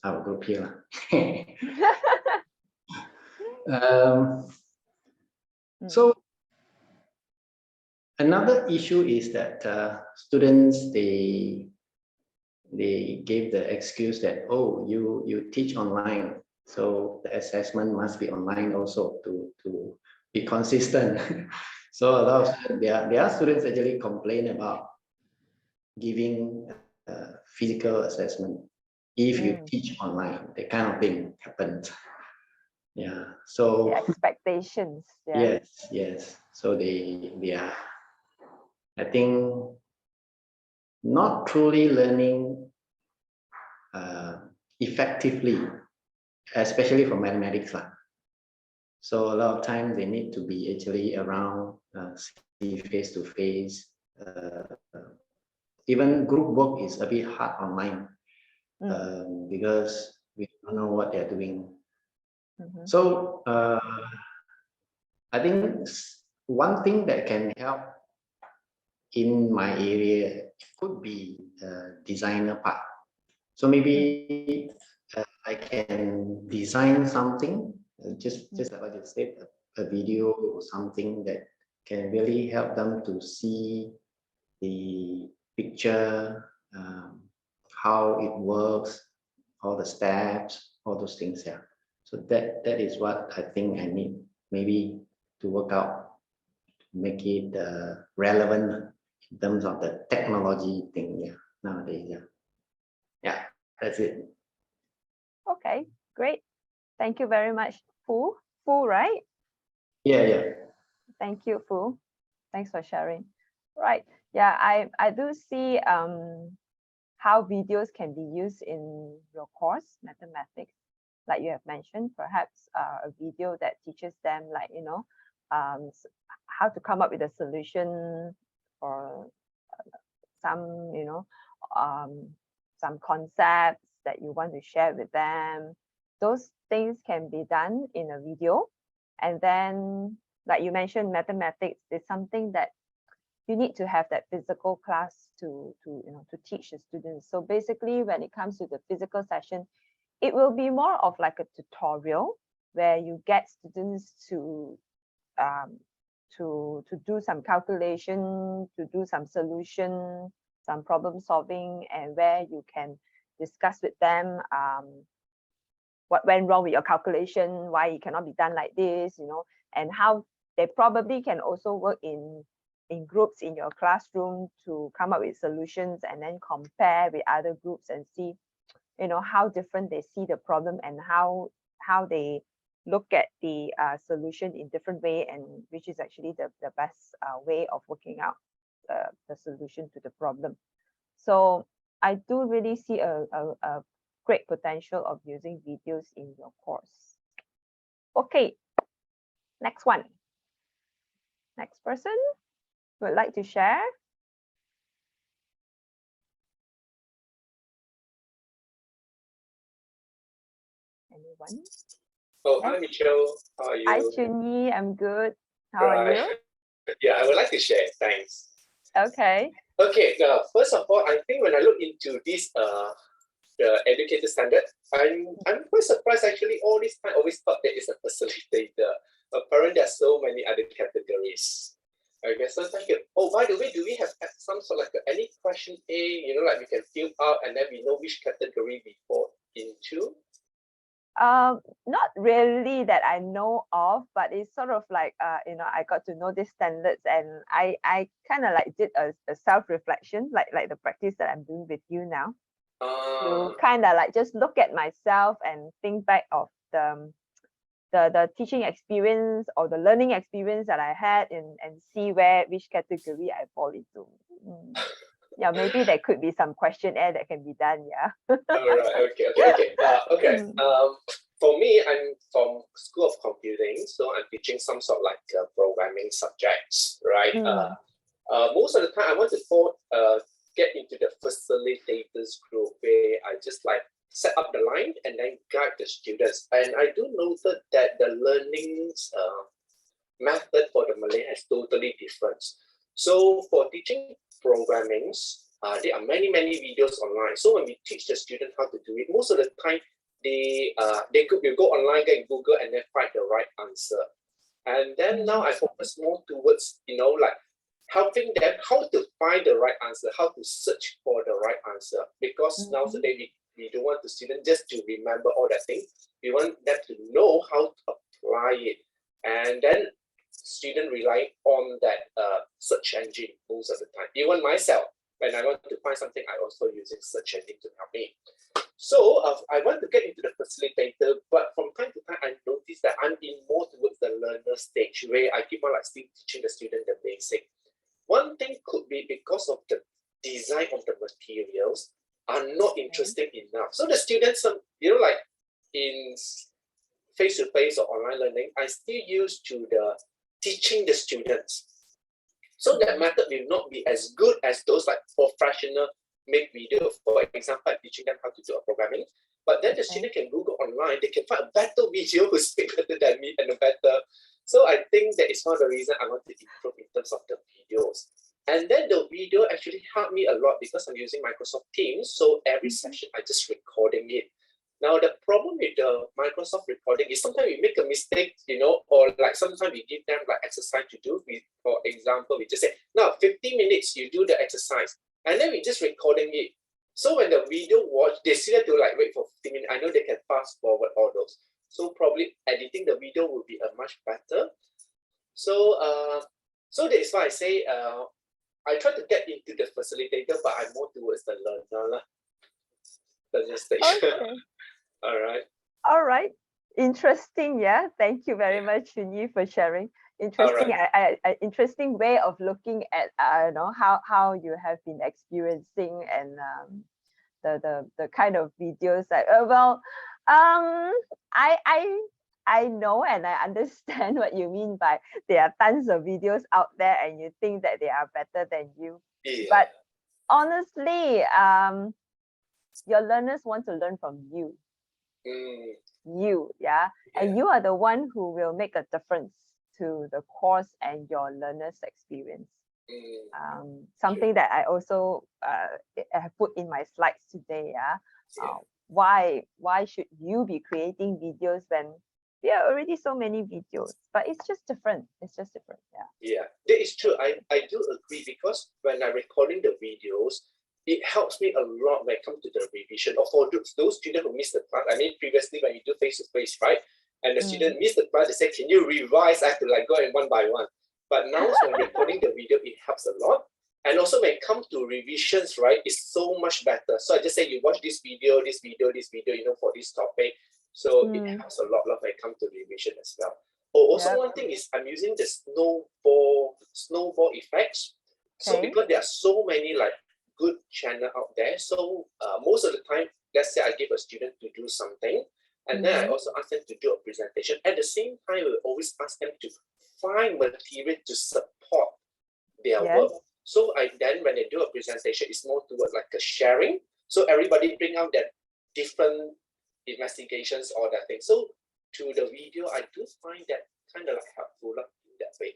our group here. So another issue is that students, they gave the excuse that, oh, you teach online, so the assessment must be online also to be consistent. So a lot of there are students actually complain about giving physical assessment if you teach online. That kind of thing happens. Yeah. So
The expectations. Yeah.
yes. So they are, I think, not truly learning effectively, especially for mathematics. So a lot of times they need to be actually around, see face to face. Even group work is a bit hard online because we don't know what they're doing. So I think one thing that can help in my area could be designer part. So maybe I can design something, just like what you said, a video or something that can really help them to see the picture, how it works, all the steps, all those things. Yeah. So that is what I think I need maybe to work out, make it relevant in terms of the technology thing. Yeah, nowadays. Yeah, that's it.
Okay, great. Thank you very much, Fu. Fu, right?
Yeah.
Thank you, Fu. Thanks for sharing. Right. Yeah, I do see how videos can be used in your course, mathematics, like you have mentioned, perhaps a video that teaches them, like, how to come up with a solution or some, some concepts that you want to share with them. Those things can be done in a video. And then, like you mentioned, mathematics is something that you need to have that physical class to teach the students. So basically, when it comes to the physical session, it will be more of like a tutorial where you get students to do some calculation, to do some solution, some problem solving, and where you can discuss with them what went wrong with your calculation, why it cannot be done like this, and how they probably can also work in in groups in your classroom to come up with solutions and then compare with other groups and see, how different they see the problem and how they look at the solution in different way, and which is actually the best way of working out the solution to the problem. So I do really see a great potential of using videos in your course. Okay, next one. Next person would like to share. Anyone?
Oh, hi, Michelle. How are you?
Hi, Chunyi. I'm good. How are you?
Yeah, I would like to share. Thanks.
Okay.
Okay. First of all, I think when I look into this, the educator standard, I'm quite surprised actually. All this time, I always thought there is a facilitator. Apparently, there are so many other categories. Okay, so thank you. Oh, by the way, do we have some sort of like any question A? Like we can fill out and then we know which category we fall into.
Not really that I know of, but it's sort of like I got to know these standards, and I kind of like did a self-reflection, like the practice that I'm doing with you now. To kind of like just look at myself and think back of the teaching experience or the learning experience that I had, and see which category I fall into. Yeah, maybe there could be some questionnaire that can be done. Yeah.
All right. Okay. For me, I'm from School of Computing, so I'm teaching some sort of like programming subjects, right? Most of the time, I want to get into the facilitators group where I just like set up the line and then guide the students. And I do note that the learning method for the Malay has totally different. So for teaching programming, there are many videos online. So when we teach the student how to do it, most of the time they could go online, get Google, and then find the right answer. And then now I focus more towards like helping them how to find the right answer, how to search for the right answer. Because now today we don't want the student just to remember all that things. We want them to know how to apply it. And then student rely on that search engine most of the time. Even myself, when I want to find something, I also using search engine to help me. So I want to get into the facilitator, but from time to time, I notice that I'm in more towards the learner stage where I keep on like still teaching the student the basic. One thing could be because of the design of the materials are not interesting enough. So the students, like in face-to-face or online learning, I still use to the teaching the students. So that method will not be as good as those like professional make video. For example, I'm teaching them how to do a programming, but then the student can Google online, they can find a better video who speaks better than me and a better. So I think that is one of the reasons I want to improve in terms of the videos. And then the video actually helped me a lot because I'm using Microsoft Teams. So every session I just recording it. Now the problem with the Microsoft recording is sometimes we make a mistake, or like sometimes we give them like exercise to do. For example, we just say, now 15 minutes you do the exercise, and then we just recording it. So when the video watch, they still have to like wait for 15 minutes. I know they can fast forward all those. So probably editing the video will be a much better. So so that is why I say I try to get into the facilitator, but I'm more towards the learner.
Okay. All right. Interesting. Yeah. Thank you very much, Chunyi, for sharing. Interesting. Interesting way of looking at how you have been experiencing, and the kind of videos that I know and I understand what you mean by there are tons of videos out there and you think that they are better than you.
Yeah.
But honestly, your learners want to learn from you. And you are the one who will make a difference to the course and your learners' experience. Something that I also have put in my slides today. Why should you be creating videos when there are already so many videos? But it's just different.
Yeah, that is true. I do agree, because when I'm recording the videos, it helps me a lot when it comes to the revision. Or for those students who missed the class, I mean, previously when you do face-to-face, right? And the student missed the class, they say, can you revise? I have to like go in one by one. But now when recording the video, it helps a lot. And also when it comes to revisions, right, it's so much better. So I just say you watch this video, for this topic. So it helps a lot when it comes to revision as well. Oh, also one thing is I'm using the snowball effects. So because there are so many like good channel out there, so most of the time, let's say I give a student to do something, and then I also ask them to do a presentation. At the same time, we always ask them to find material to support their work. So then when they do a presentation, it's more towards like a sharing. So everybody bring out their different investigations or that thing. So to the video, I do find that kind of like helpful in that way.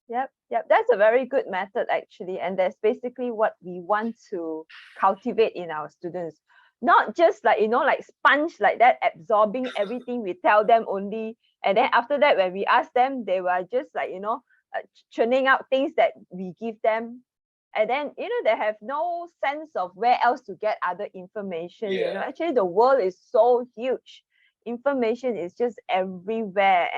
Yep. That's a very good method actually. And that's basically what we want to cultivate in our students. Not just like, like sponge like that, absorbing everything we tell them only. And then after that, when we ask them, they were just like, churning out things that we give them. And then, they have no sense of where else to get other information. Actually, the world is so huge. Information is just everywhere.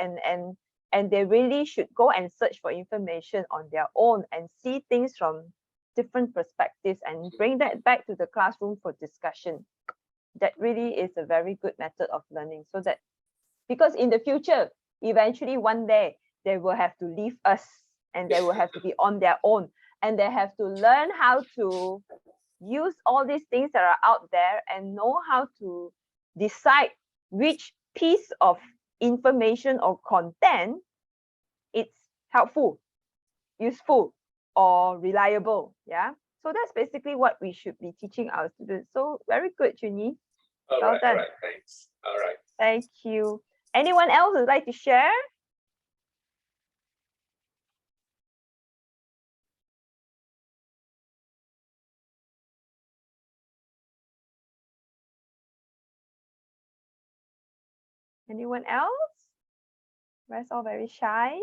And they really should go and search for information on their own and see things from different perspectives and bring that back to the classroom for discussion. That really is a very good method of learning. So that, because in the future, eventually one day, they will have to leave us and they will have to be on their own. And they have to learn how to use all these things that are out there and know how to decide which piece of information or content it's helpful, useful, or reliable. So that's basically what we should be teaching our students. So very good, Junyi.
All right, thanks. All right.
Thank you. Anyone else would like to share? Anyone else? Rest all very shy.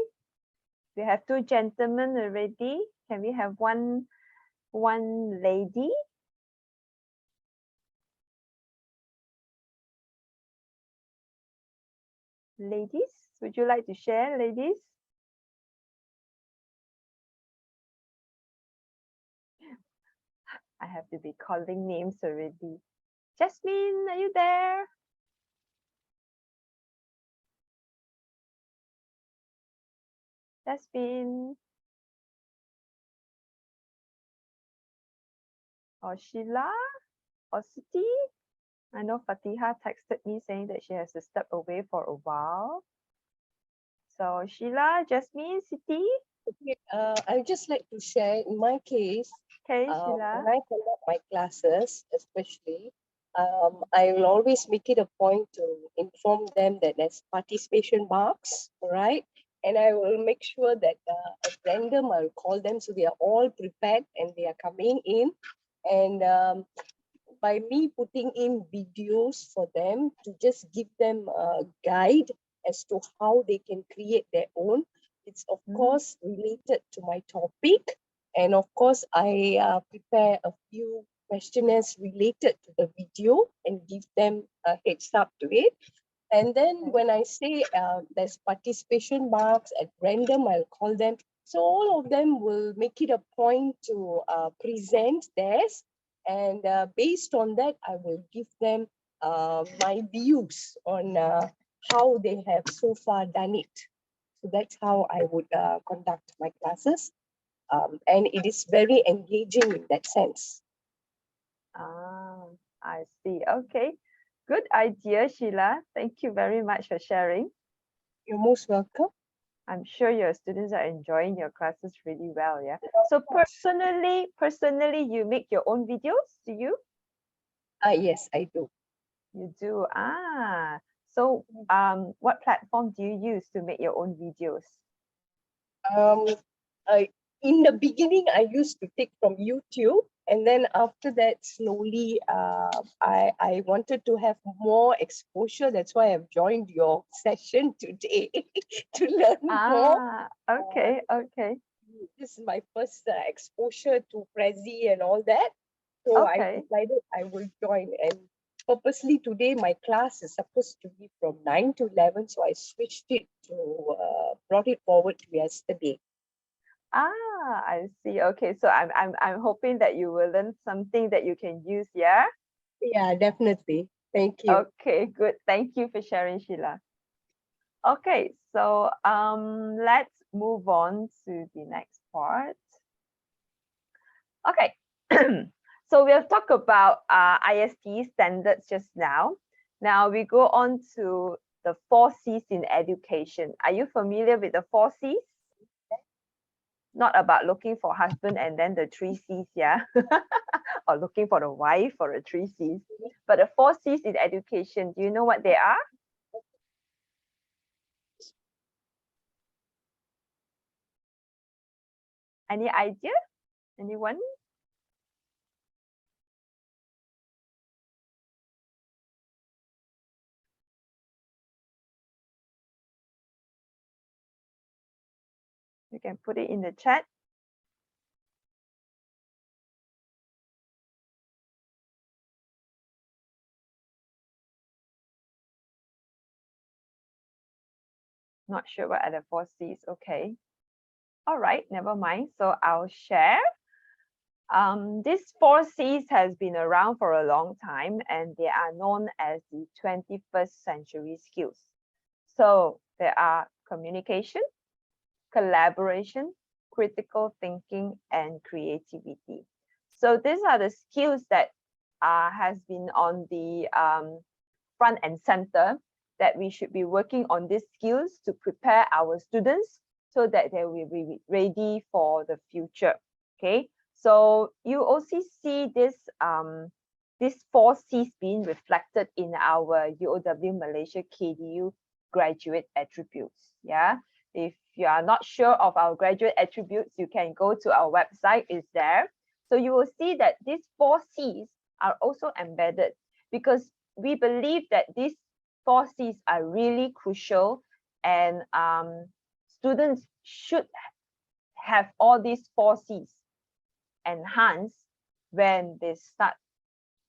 We have two gentlemen already. Can we have one lady? Ladies, would you like to share, ladies? I have to be calling names already. Jasmine, are you there? Jasmine. Or Sheila? Or Siti? I know Fatiha texted me saying that she has to step away for a while. So Sheila, Jasmine, Siti?
Okay, I would just like to share in my case,
Sheila.
when I conduct my classes, especially, I will always make it a point to inform them that there's participation marks, right? And I will make sure that at random I'll call them so they are all prepared and they are coming in. And by me putting in videos for them to just give them a guide as to how they can create their own. It's of course related to my topic. And of course, I prepare a few questionnaires related to the video and give them a heads up to it. And then when I say there's participation marks at random, I'll call them. So all of them will make it a point to present theirs. And based on that, I will give them my views on how they have so far done it. So that's how I would conduct my classes. And it is very engaging in that sense.
I see. Okay. Good idea, Sheila. Thank you very much for sharing.
You're most welcome.
I'm sure your students are enjoying your classes really well, yeah? So personally, you make your own videos, do you?
Yes, I do.
You do? So what platform do you use to make your own videos?
In the beginning, I used to take from YouTube. And then after that, slowly, I wanted to have more exposure. That's why I've joined your session today to learn more.
Okay.
This is my first exposure to Prezi and all that. So I decided I will join. And purposely today, my class is supposed to be from 9 to 11. So I switched it to, brought it forward to yesterday.
I see. Okay, so I'm hoping that you will learn something that you can use, yeah?
Yeah, definitely. Thank you.
Okay, good. Thank you for sharing, Sheila. Okay, so let's move on to the next part. Okay, so we'll talk about IST standards just now. Now we go on to the 4 C's in education. Are you familiar with the 4 C's? Not about looking for husband and then the 3 C's, yeah? Or looking for the wife or the 3 C's. But the 4 C's in education, do you know what they are? Any idea? Anyone? You can put it in the chat. Not sure what are the 4 C's. Okay. All right, never mind. So I'll share. These 4 C's has been around for a long time and they are known as the 21st century skills. So there are communication, collaboration, critical thinking, and creativity. So these are the skills that has been on the front and center, that we should be working on these skills to prepare our students so that they will be ready for the future. Okay, so you also see this these 4 C's being reflected in our UOW Malaysia KDU graduate attributes. Yeah, if you are not sure of our graduate attributes, you can go to our website, it's there. So you will see that these 4 C's are also embedded because we believe that these 4 C's are really crucial, and students should have all these 4 C's enhanced when they start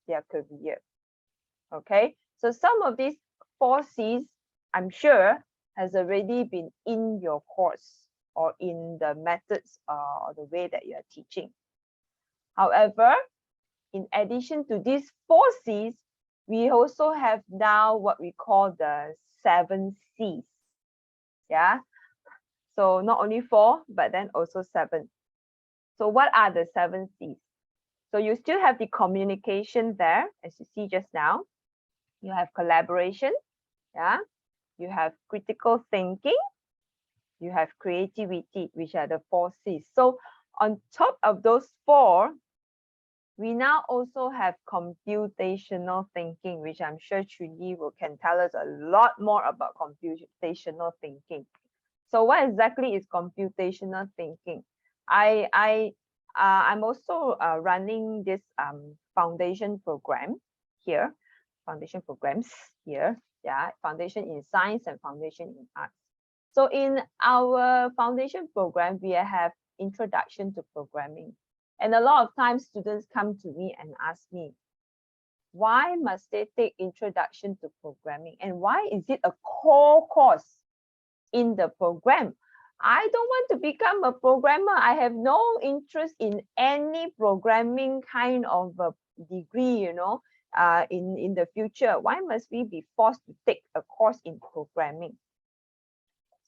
their career. Okay, so some of these 4 C's, I'm sure, has already been in your course or in the methods or the way that you are teaching. However, in addition to these 4 C's, we also have now what we call the 7 C's. Yeah, so not only 4, but then also 7. So what are the 7 C's? So you still have the communication there, as you see just now. You have collaboration, yeah. You have critical thinking. You have creativity, which are the 4 C's. So on top of those 4, we now also have computational thinking, which I'm sure Chuyi can tell us a lot more about computational thinking. So what exactly is computational thinking? I'm also running this foundation program here, foundation programs here, yeah, foundation in science and foundation in arts. So in our foundation program, we have introduction to programming. And a lot of times students come to me and ask me, why must they take introduction to programming? And why is it a core course in the program? I don't want to become a programmer. I have no interest in any programming kind of a degree, you know, in the future. Why must we be forced to take a course in programming?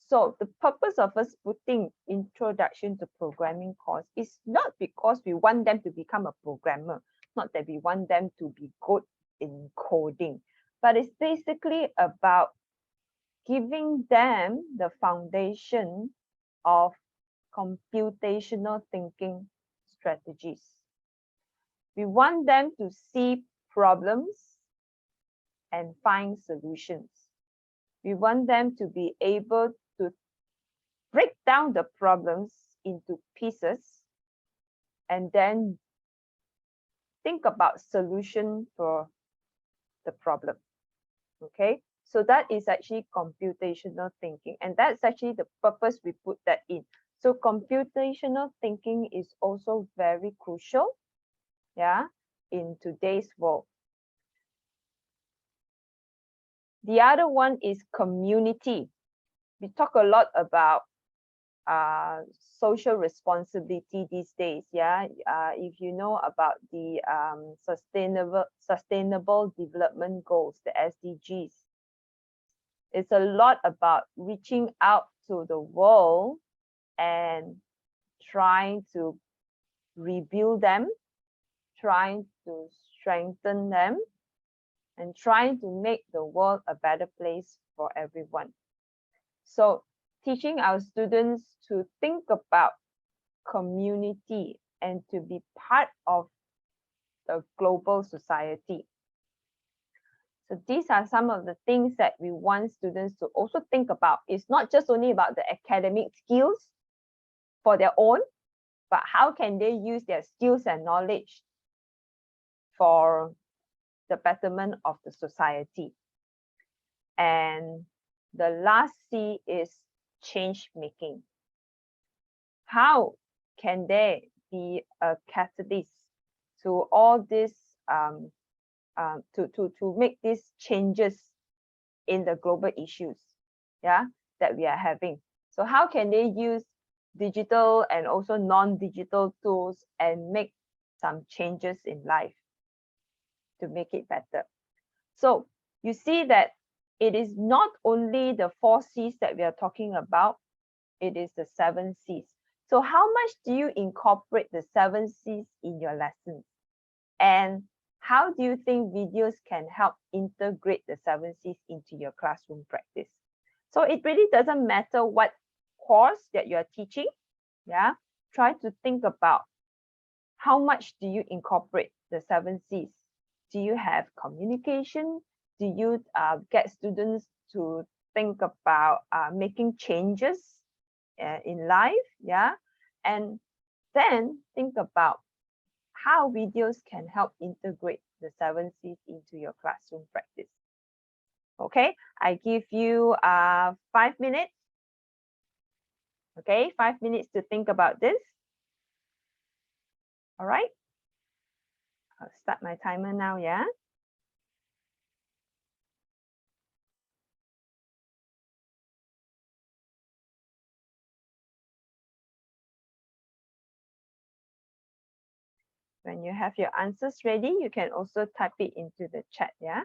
So the purpose of us putting introduction to programming course is not because we want them to become a programmer, not that we want them to be good in coding, but it's basically about giving them the foundation of computational thinking strategies. We want them to see problems and find solutions. We want them to be able to break down the problems into pieces and then think about solution for the problem. Okay, so that is actually computational thinking, and that's actually the purpose we put that in. So computational thinking is also very crucial, yeah, in today's world. The other one is community. We talk a lot about social responsibility these days. Yeah, if you know about the sustainable development goals, the SDGs, it's a lot about reaching out to the world and trying to rebuild them, trying to strengthen them, and trying to make the world a better place for everyone. So teaching our students to think about community and to be part of the global society. So these are some of the things that we want students to also think about. It's not just only about the academic skills for their own, but how can they use their skills and knowledge for the betterment of the society. And the last C is change making. How can there be a catalyst to all this, to make these changes in the global issues, yeah, that we are having? So how can they use digital and also non-digital tools and make some changes in life to make it better? So you see that it is not only the 4 C's that we are talking about, it is the 7 C's. So how much do you incorporate the 7 C's in your lessons? And how do you think videos can help integrate the 7 C's into your classroom practice? So it really doesn't matter what course that you are teaching. Yeah, try to think about how much do you incorporate the 7 C's? Do you have communication? Do you get students to think about making changes in life? Yeah, and then think about how videos can help integrate the 7 C's into your classroom practice. Okay, I give you 5 minutes. Okay, 5 minutes to think about this. All right, I'll start my timer now. Yeah. When you have your answers ready, you can also type it into the chat, yeah?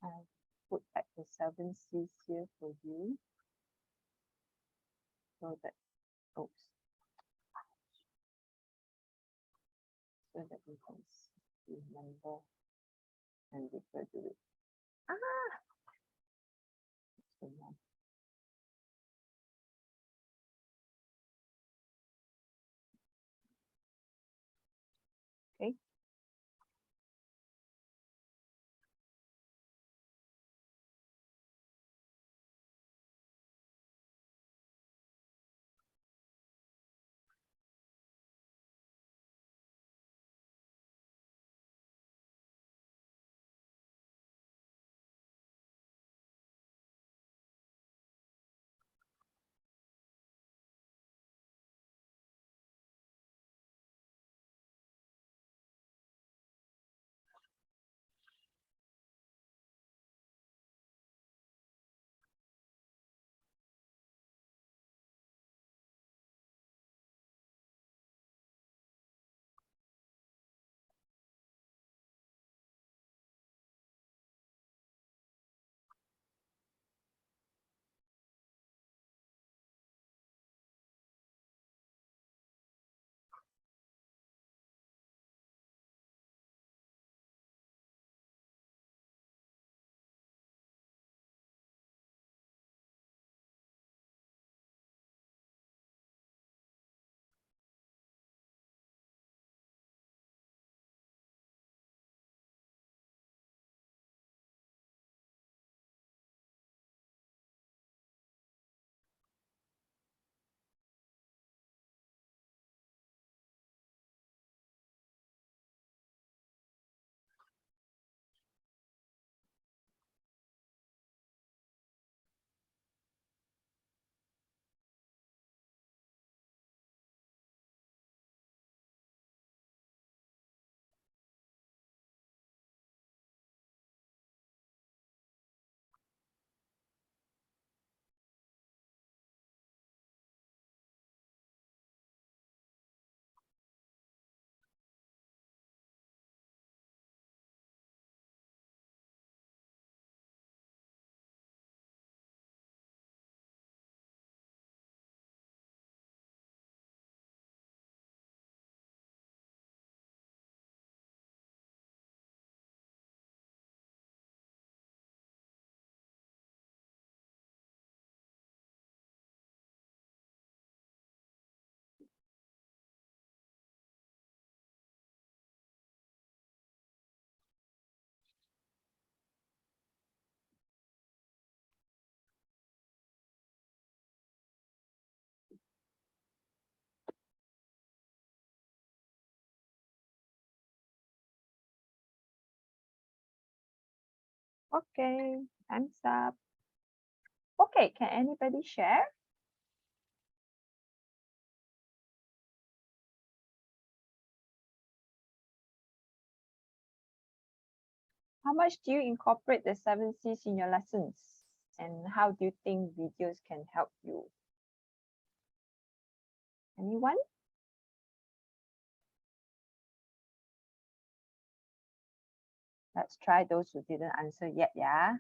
I'll put back the 7 C's here for you. So that, oops. So that you can remember and refer to it. So now, okay. Okay, time's up. Okay, can anybody share? How much do you incorporate the 7 C's in your lessons? And how do you think videos can help you? Anyone? Let's try those who didn't answer yet, yeah?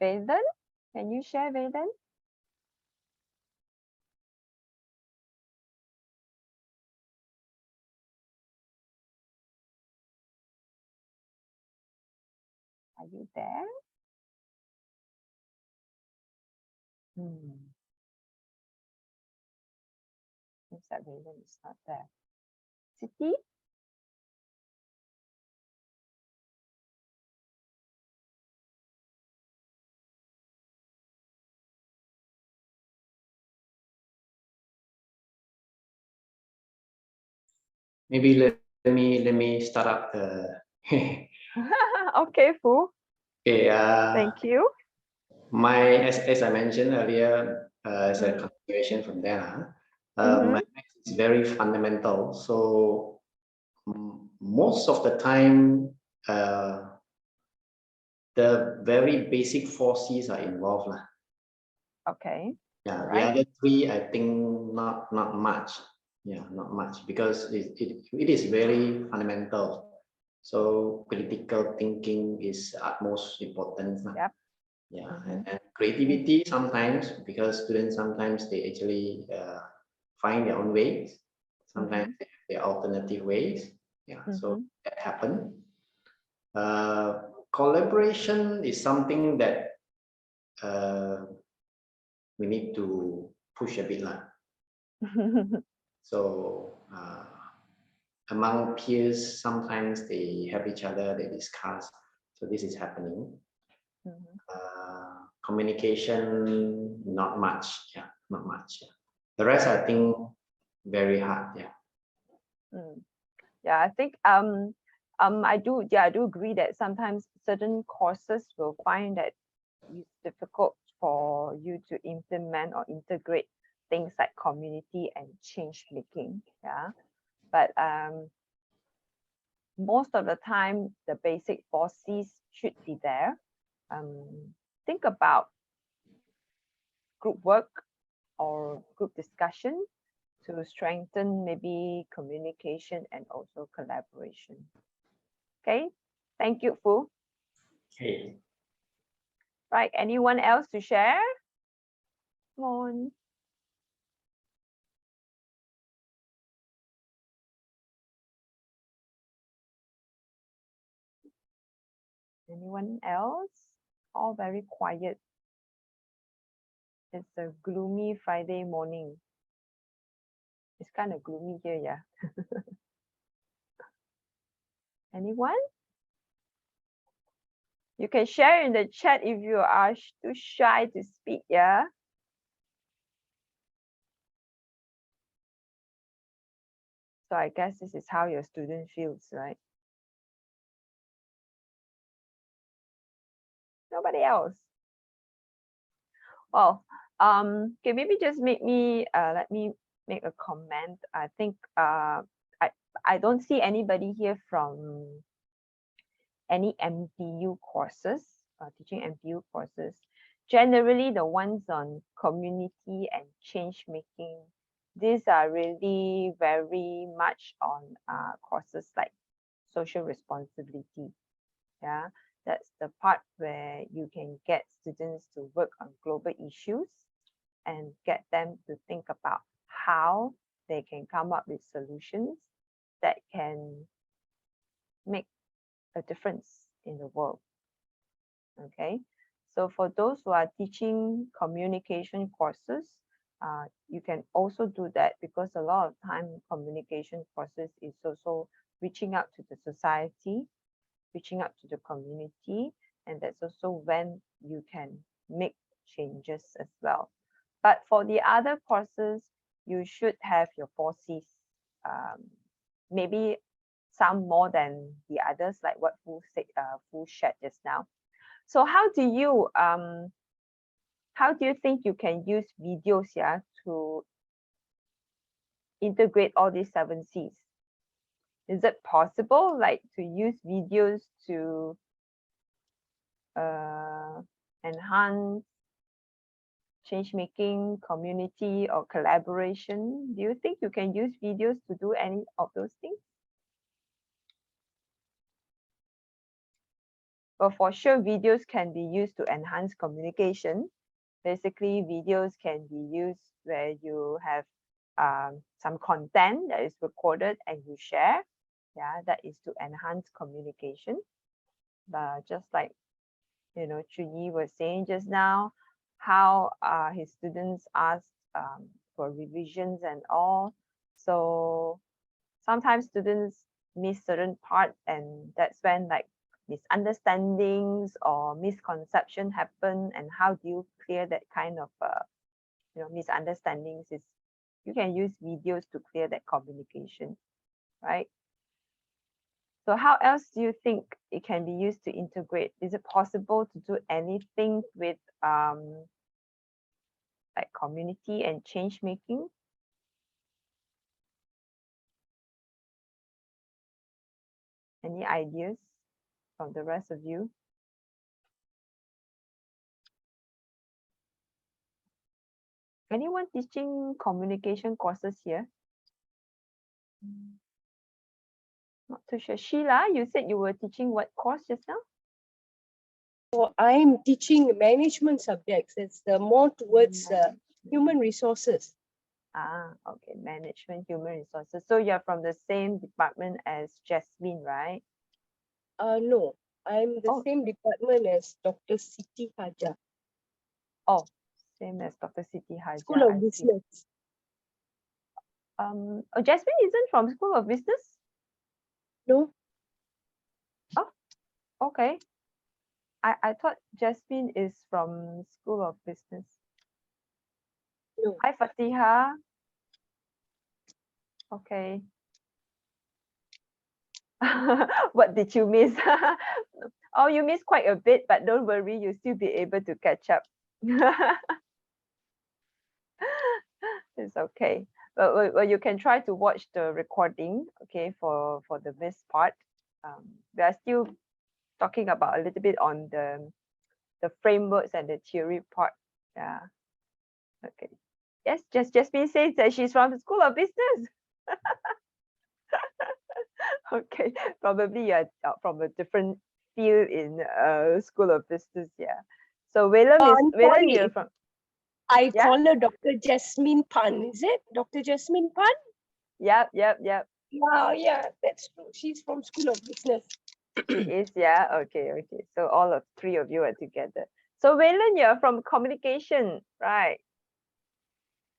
Valen, can you share, Valen? Are you there? Seems that Valen is not there. Siti?
Maybe let me start up the
Okay, Fu.
okay,
Thank you.
as I mentioned earlier, as a continuation from there, my math is very fundamental. So most of the time, the very basic 4 C's are involved.
Okay.
Yeah, the
Alright.
other 3, I think not much. Yeah, not much, because it is very fundamental. So critical thinking is utmost important.
Yep.
Yeah, and creativity sometimes, because students sometimes they actually find their own ways. Sometimes they have their alternative ways. Yeah, so that happen. Collaboration is something that we need to push a bit lah. So among peers, sometimes they help each other, they discuss. So this is happening. Communication, not much. Yeah, not much. Yeah. The rest, I think, very hard. Yeah.
Yeah, I think I do agree that sometimes certain courses will find that it's difficult for you to implement or integrate things like community and change making. Yeah, but most of the time the basic 4 C's should be there. Think about group work or group discussion to strengthen maybe communication and also collaboration. Okay, thank you, Fu.
Okay.
Right, anyone else to share? Come on. Anyone else? All very quiet. It's a gloomy Friday morning. It's kind of gloomy here, yeah. Anyone? You can share in the chat if you are too shy to speak, yeah? So I guess this is how your student feels, right? Nobody else. Well, okay, maybe just let me make a comment. I think I don't see anybody here from any MPU courses, teaching MPU courses. Generally, the ones on community and change making, these are really very much on courses like social responsibility. Yeah, that's the part where you can get students to work on global issues and get them to think about how they can come up with solutions that can make a difference in the world. Okay, so for those who are teaching communication courses, you can also do that, because a lot of time communication courses is also reaching out to the society, reaching out to the community, and that's also when you can make changes as well. But for the other courses, you should have your 4 C's, maybe some more than the others, like what Fu said, Fu shared just now. So how do you think you can use videos, yeah, to integrate all these 7 C's? Is it possible, like, to use videos to enhance change making, community, or collaboration? Do you think you can use videos to do any of those things? Well, for sure, videos can be used to enhance communication. Basically, videos can be used where you have some content that is recorded and you share. Yeah, that is to enhance communication. But just like, you know, Chunyi was saying just now, how his students asked for revisions and all. So sometimes students miss certain part, and that's when like misunderstandings or misconception happen. And how do you clear that kind of misunderstandings? Is you can use videos to clear that communication, right? So how else do you think it can be used to integrate? Is it possible to do anything with like community and change making? Any ideas from the rest of you? Anyone teaching communication courses here? Not too sure. Sheila, you said you were teaching what course just now?
So I'm teaching management subjects. It's more towards human resources.
Okay, management, human resources. So you're from the same department as Jasmine, right?
No, I'm the same department as Dr. Siti Haja.
Oh, same as Dr. Siti Haja.
School of Business.
Jasmine isn't from School of Business?
No.
Oh, okay. I thought Jasmine is from School of Business.
No.
Hi, Fatiha. Okay. What did you miss? Oh, you missed quite a bit, but don't worry, you'll still be able to catch up. It's okay. Well, you can try to watch the recording, okay, for the missed part. We are still talking about a little bit on the frameworks and the theory part. Yeah. Okay. Yes, Jasmine says that she's from the School of Business. Okay, probably you're from a different field in School of Business. Yeah. So Wayland, you're from.
I call her Dr. Jasmine Pan. Is it Dr. Jasmine Pan?
Yep.
Wow, yeah, that's true. She's from School of Business.
She is, yeah. Okay. So all of 3 of you are together. So Wayland, you're from communication, right?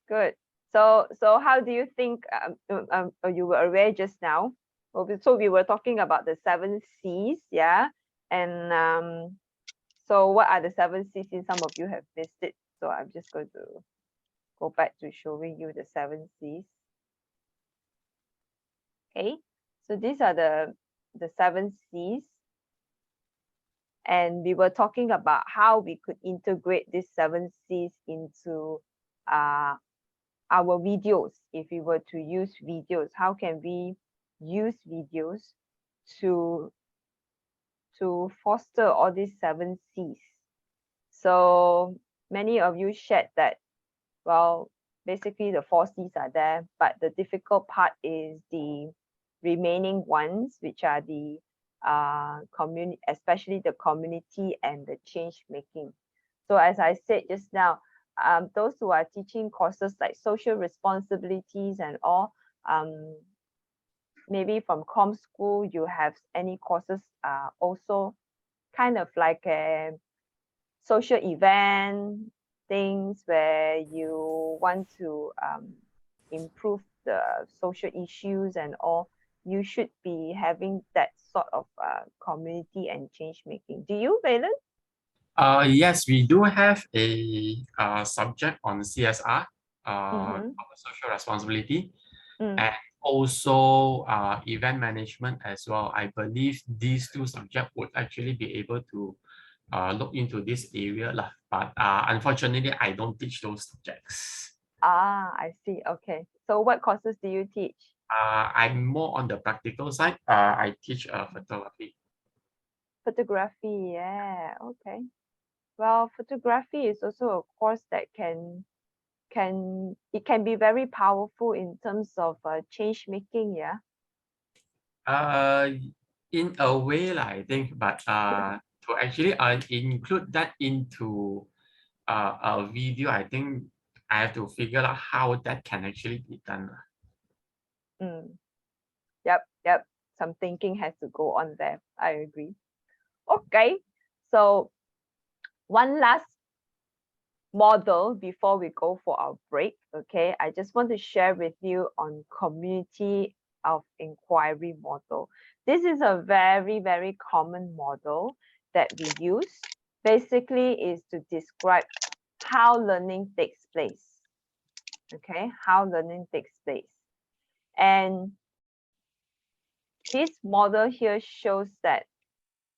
Good. So how do you think you were aware just now? So we were talking about the 7 C's, yeah. And so what are the 7 C's? Some of you have missed it. So I'm just going to go back to showing you the 7 C's. Okay. So these are the 7 C's. And we were talking about how we could integrate these 7 C's into our videos. If we were to use videos, how can we use videos to foster all these 7 C's? So many of you shared that, well, basically the 4 C's are there, but the difficult part is the remaining ones, which are the community, especially the community and the change making. So as I said just now, those who are teaching courses like social responsibilities and all, maybe from com school, you have any courses also kind of like a social event things where you want to improve the social issues and all. You should be having that sort of community and change making. Do you, Valen?
Yes, we do have a subject on CSR, on social responsibility, and also event management as well. I believe these 2 subjects would actually be able to look into this area lah. But unfortunately, I don't teach those subjects.
I see. Okay. So what courses do you teach?
I'm more on the practical side. I teach photography.
Photography, yeah. Okay. Well, photography is also a course that can be very powerful in terms of change making, yeah.
In a way, I think, but to actually include that into a video, I think I have to figure out how that can actually be done.
Yep. Some thinking has to go on there. I agree. Okay. So one last model before we go for our break. Okay. I just want to share with you on community of inquiry model. This is a very, very common model that we use. Basically is to describe how learning takes place. Okay, how learning takes place. And this model here shows that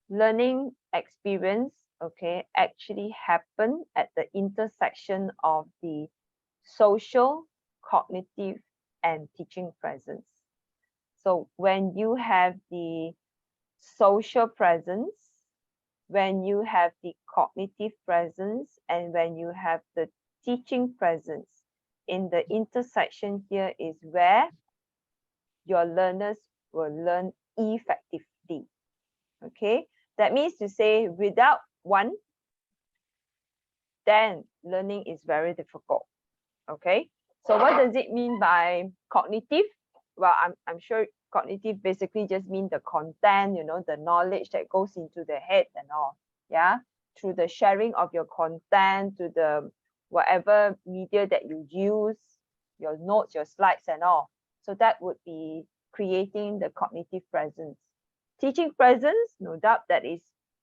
learning experience, okay, actually happen at the intersection of the social, cognitive, and teaching presence. So when you have the social presence, when you have the cognitive presence, and when you have the teaching presence, in the intersection here is where your learners will learn effectively. Okay, that means to say without one, then learning is very difficult. Okay, so what does it mean by cognitive? Well, I'm sure cognitive basically just means the content, the knowledge that goes into the head and all. Yeah, through the sharing of your content to the whatever media that you use, your notes, your slides and all. So that would be creating the cognitive presence. Teaching presence, no doubt that is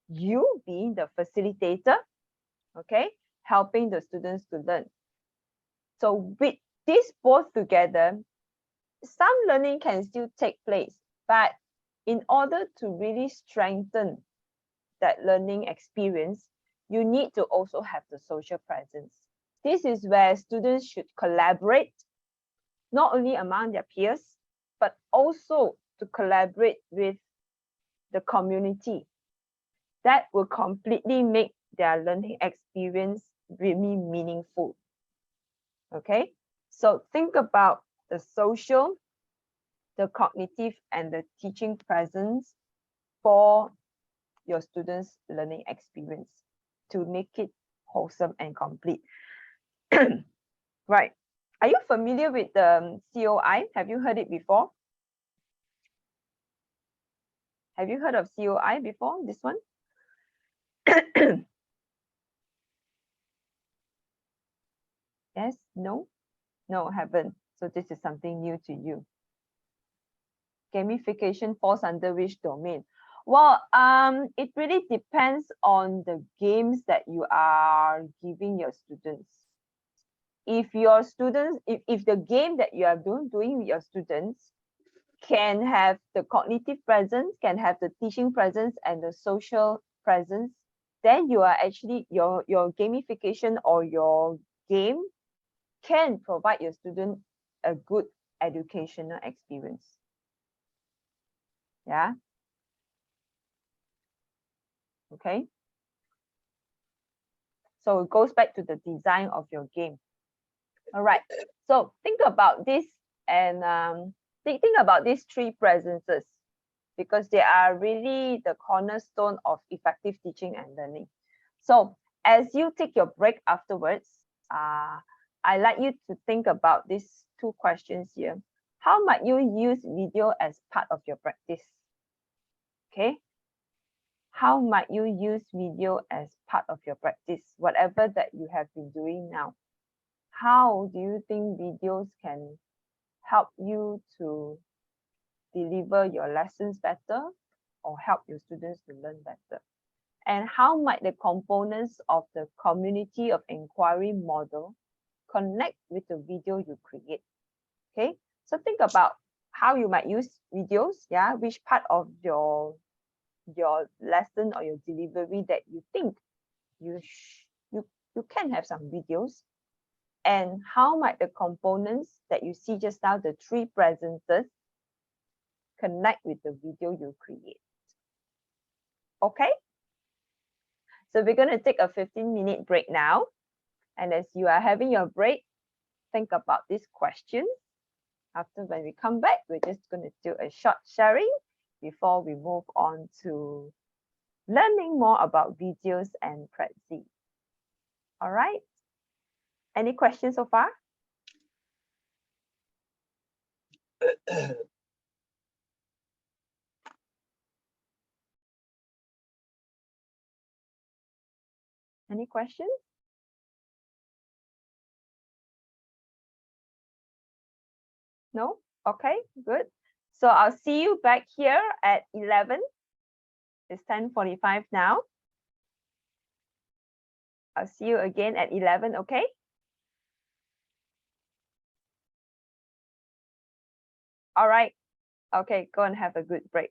you being the facilitator, okay, helping the students to learn. So with these both together, some learning can still take place, but in order to really strengthen that learning experience, you need to also have the social presence. This is where students should collaborate, not only among their peers, but also to collaborate with the community. That will completely make their learning experience really meaningful. Okay, so think about the social, the cognitive, and the teaching presence for your students' learning experience to make it wholesome and complete. Right. Are you familiar with the COI? Have you heard it before? Have you heard of COI before, this one? Yes, no? No, haven't. So this is something new to you. Gamification falls under which domain? Well, it really depends on the games that you are giving your students. If your students, if the game that you are doing with your students can have the cognitive presence, can have the teaching presence and the social presence, then you are actually, your gamification or your game can provide your student a good educational experience. Yeah. Okay. So it goes back to the design of your game. All right. So think about this and think about these three presences because they are really the cornerstone of effective teaching and learning. So as you take your break afterwards, I'd like you to think about these two questions here. How might you use video as part of your practice? Okay. How might you use video as part of your practice, whatever that you have been doing now? How do you think videos can help you to deliver your lessons better or help your students to learn better? And how might the components of the community of inquiry model connect with the video you create? Okay, so think about how you might use videos, yeah, which part of your your lesson or your delivery that you think you can have some videos, and how might the components that you see just now, the 3 presences, connect with the video you create. Okay, so we're going to take a 15-minute break now, and as you are having your break, think about this question. After, when we come back, we're just going to do a short sharing before we move on to learning more about videos and Prezi. All right. Any questions so far? Any questions? No? Okay, good. So I'll see you back here at 11. It's 10:45 now. I'll see you again at 11, okay? All right. Okay, go and have a good break.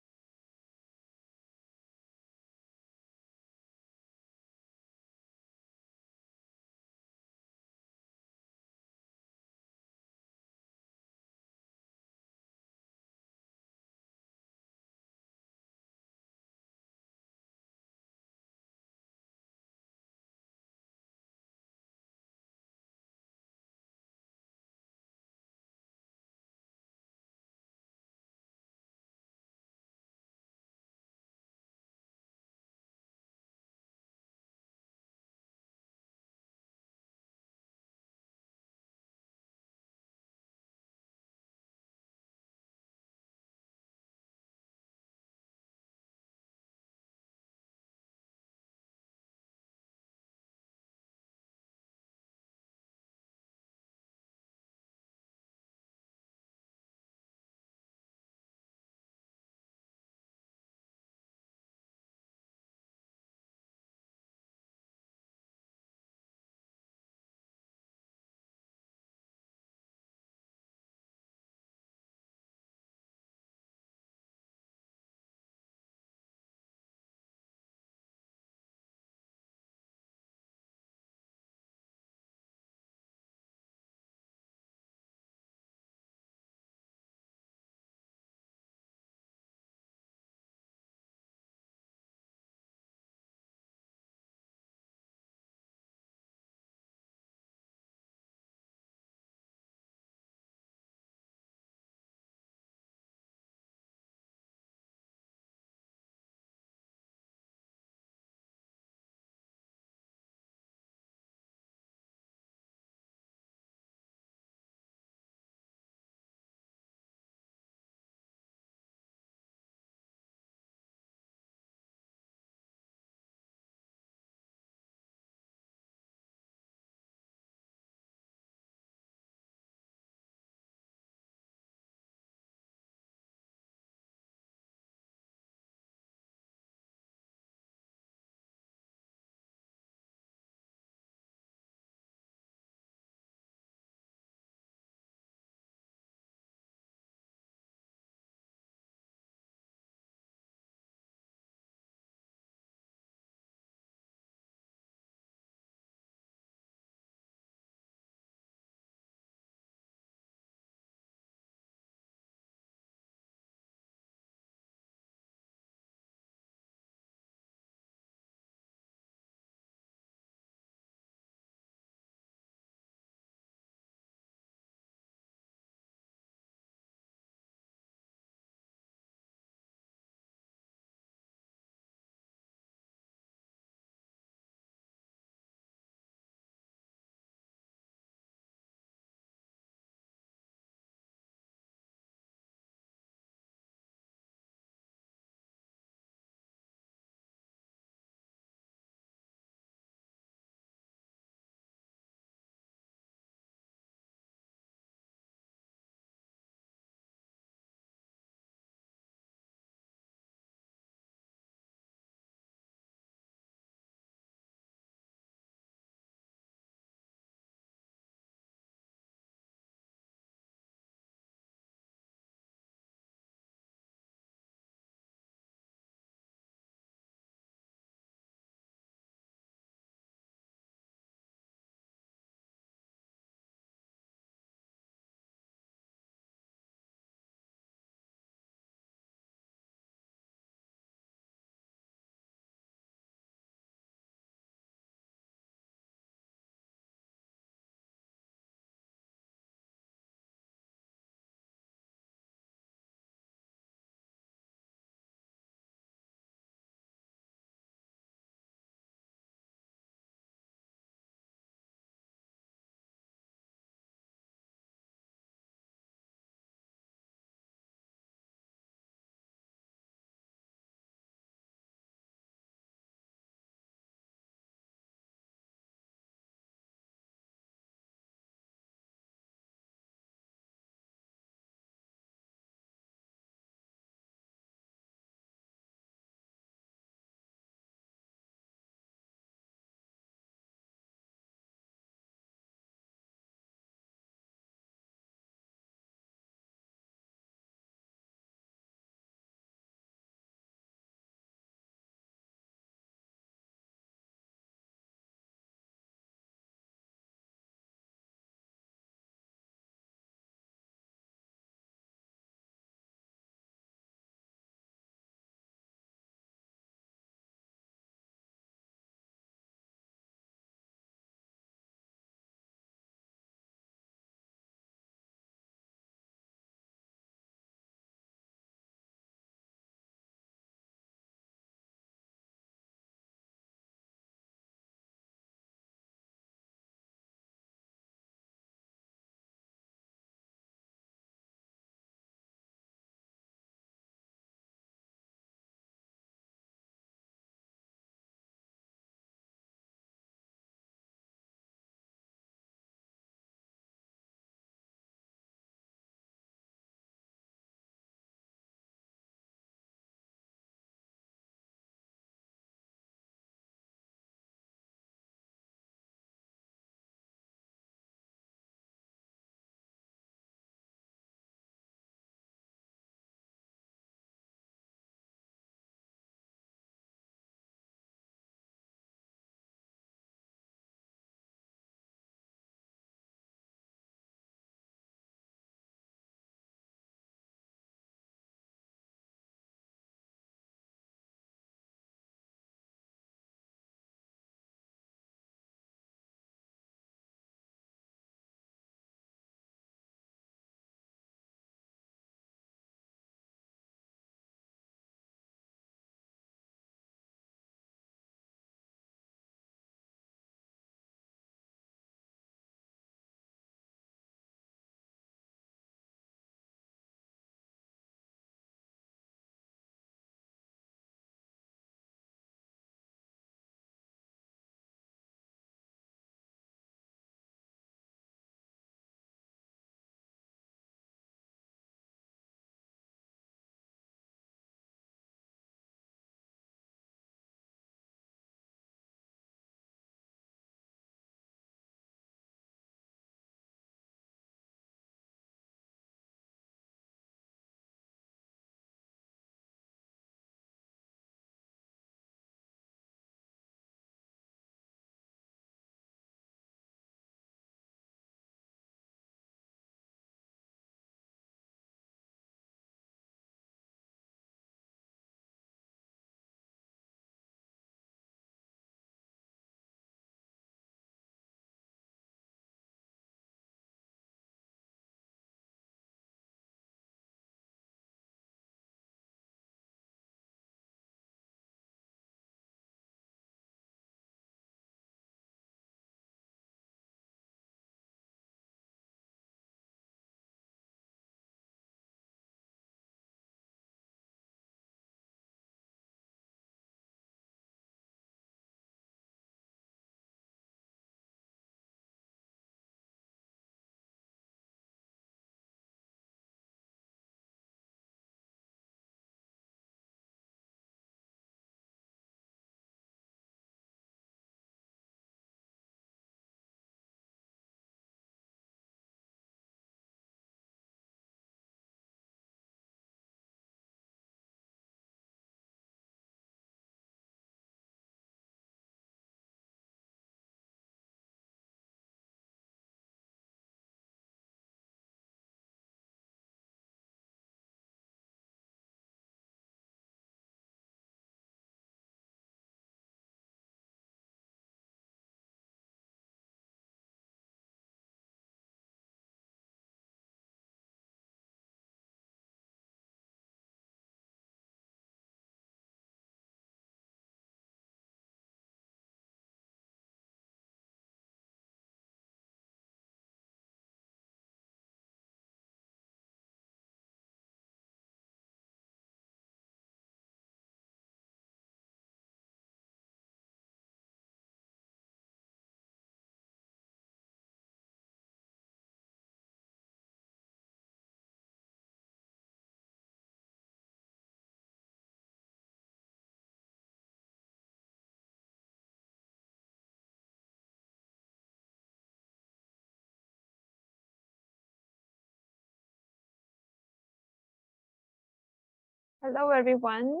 Hello, everyone.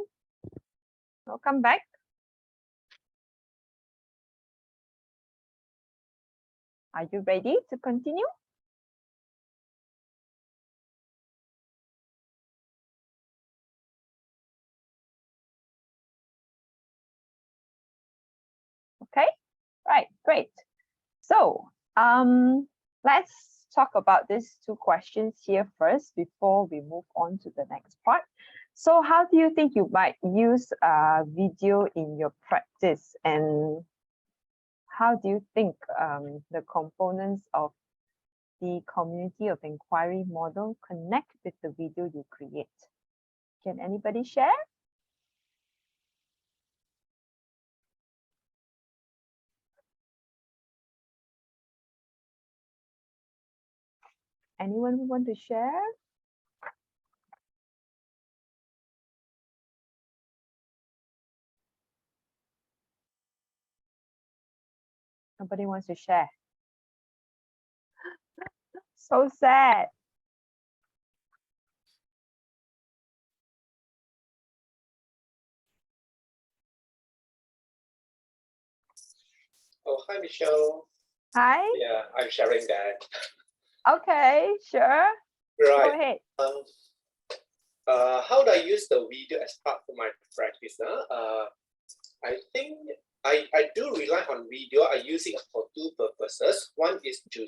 Welcome back. Are you ready to continue? Okay, right, great. So let's talk about these two questions here first before we move on to the next part. So how do you think you might use video in your practice, and how do you think the components of the community of inquiry model connect with the video you create? Can anybody share? Anyone who want to share? Nobody wants to share. So sad.
Oh, hi, Michelle.
Hi.
Yeah, I'm sharing that.
Okay, sure. Go
Right.
ahead.
How do I use the video as part of my practice? I think I do rely on video. I use it for two purposes. One is to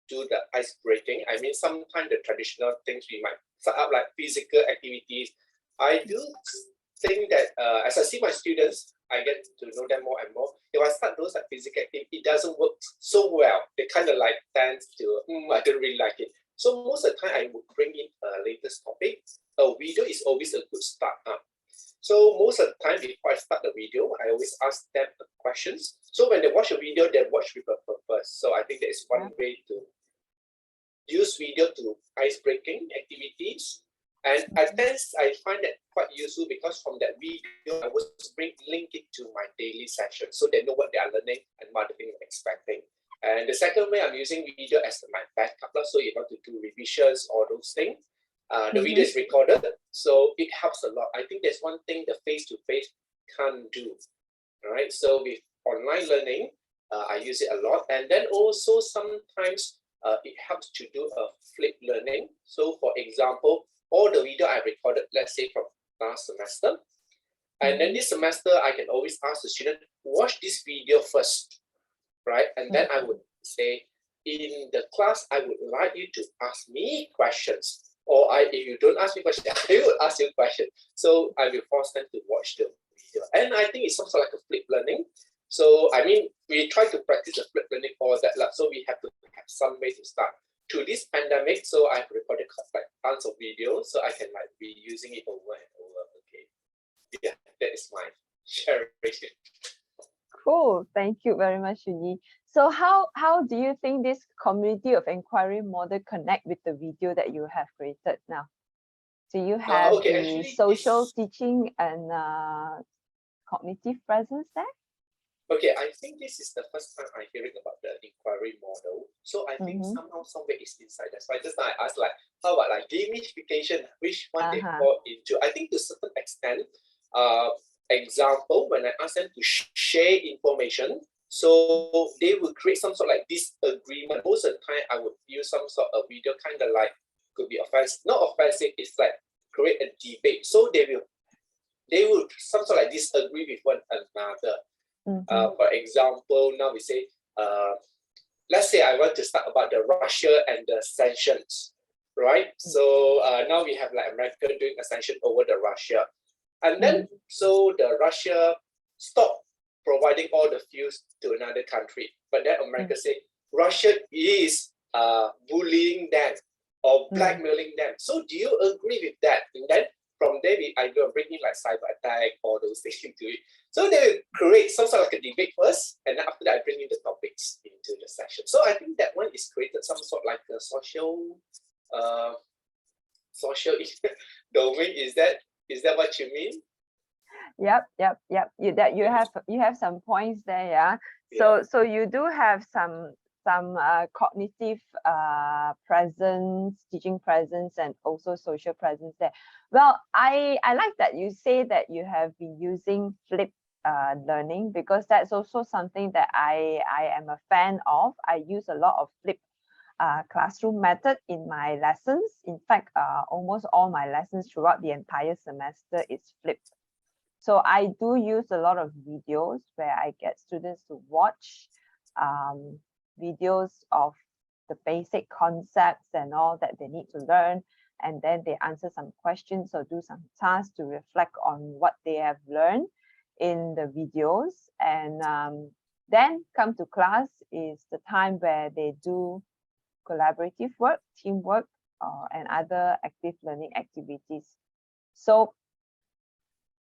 do the ice breaking. I mean, sometimes the traditional things we might set up like physical activities. I do think that as I see my students, I get to know them more and more. If I start those like physical activity, it doesn't work so well. They kind of like tend to, I don't really like it. So most of the time I would bring in a latest topic. A video is always a good start up. So most of the time before I start the video, I always ask them the questions. So when they watch a video, they watch with a purpose. So I think that is one way to use video to ice-breaking activities. And at times I find that quite useful because from that video, I was link it to my daily session so they know what they are learning and what they're expecting. And the second way, I'm using video as my backup. So if you want to do revisions or those things, the video is recorded, so it helps a lot. I think there's one thing the face-to-face can't do. All right, so with online learning, I use it a lot. And then also sometimes it helps to do a flip learning. So for example, all the video I recorded, let's say from last semester, and then this semester, I can always ask the student, watch this video first, right? And then I would say, in the class, I would like you to ask me questions. Or if you don't ask me questions, I will ask you questions. So I will force them to watch the video. And I think it's also like a flip learning. So, I mean, we try to practice the flip learning all that. So we have to have some way to start. Through this pandemic, so I've recorded like tons of videos, so I can like be using it over and over. Okay. Yeah, that is my sharing.
Cool. Thank you very much, Yuni. So how do you think this community of inquiry model connect with the video that you have created now? Do you have the social teaching and cognitive presence there?
Okay, I think this is the first time I'm hearing about the inquiry model. So I think somehow, somewhere it's inside. That's why just now I asked like, how about like gamification? Which one they fall into? I think to a certain extent, example, when I ask them to share information, so they will create some sort of like disagreement. Most of the time, I would use some sort of video, kind of like could be offensive, not offensive. It's like create a debate. So they will some sort of like disagree with one another. For example, now we say, let's say I want to start about the Russia and the sanctions, right? So now we have like America doing a sanction over the Russia. And then, so the Russia stopped providing all the fuels to another country. But then America say, Russia is bullying them or blackmailing them. So do you agree with that? And then from there, I will bring in like cyber attack, all those things into it. So they will create some sort of like a debate first, and then after that, I bring in the topics into the session. So I think that one is created some sort of like a social domain. Is that what you mean?
Yep. You have some points there, yeah. So you do have some some cognitive presence, teaching presence, and also social presence there. Well, I like that you say that you have been using flipped learning, because that's also something that I am a fan of. I use a lot of flipped classroom method in my lessons. In fact, almost all my lessons throughout the entire semester is flipped. So I do use a lot of videos where I get students to watch videos of the basic concepts and all that they need to learn, and then they answer some questions or do some tasks to reflect on what they have learned in the videos. And then come to class is the time where they do collaborative work, teamwork, and other active learning activities. So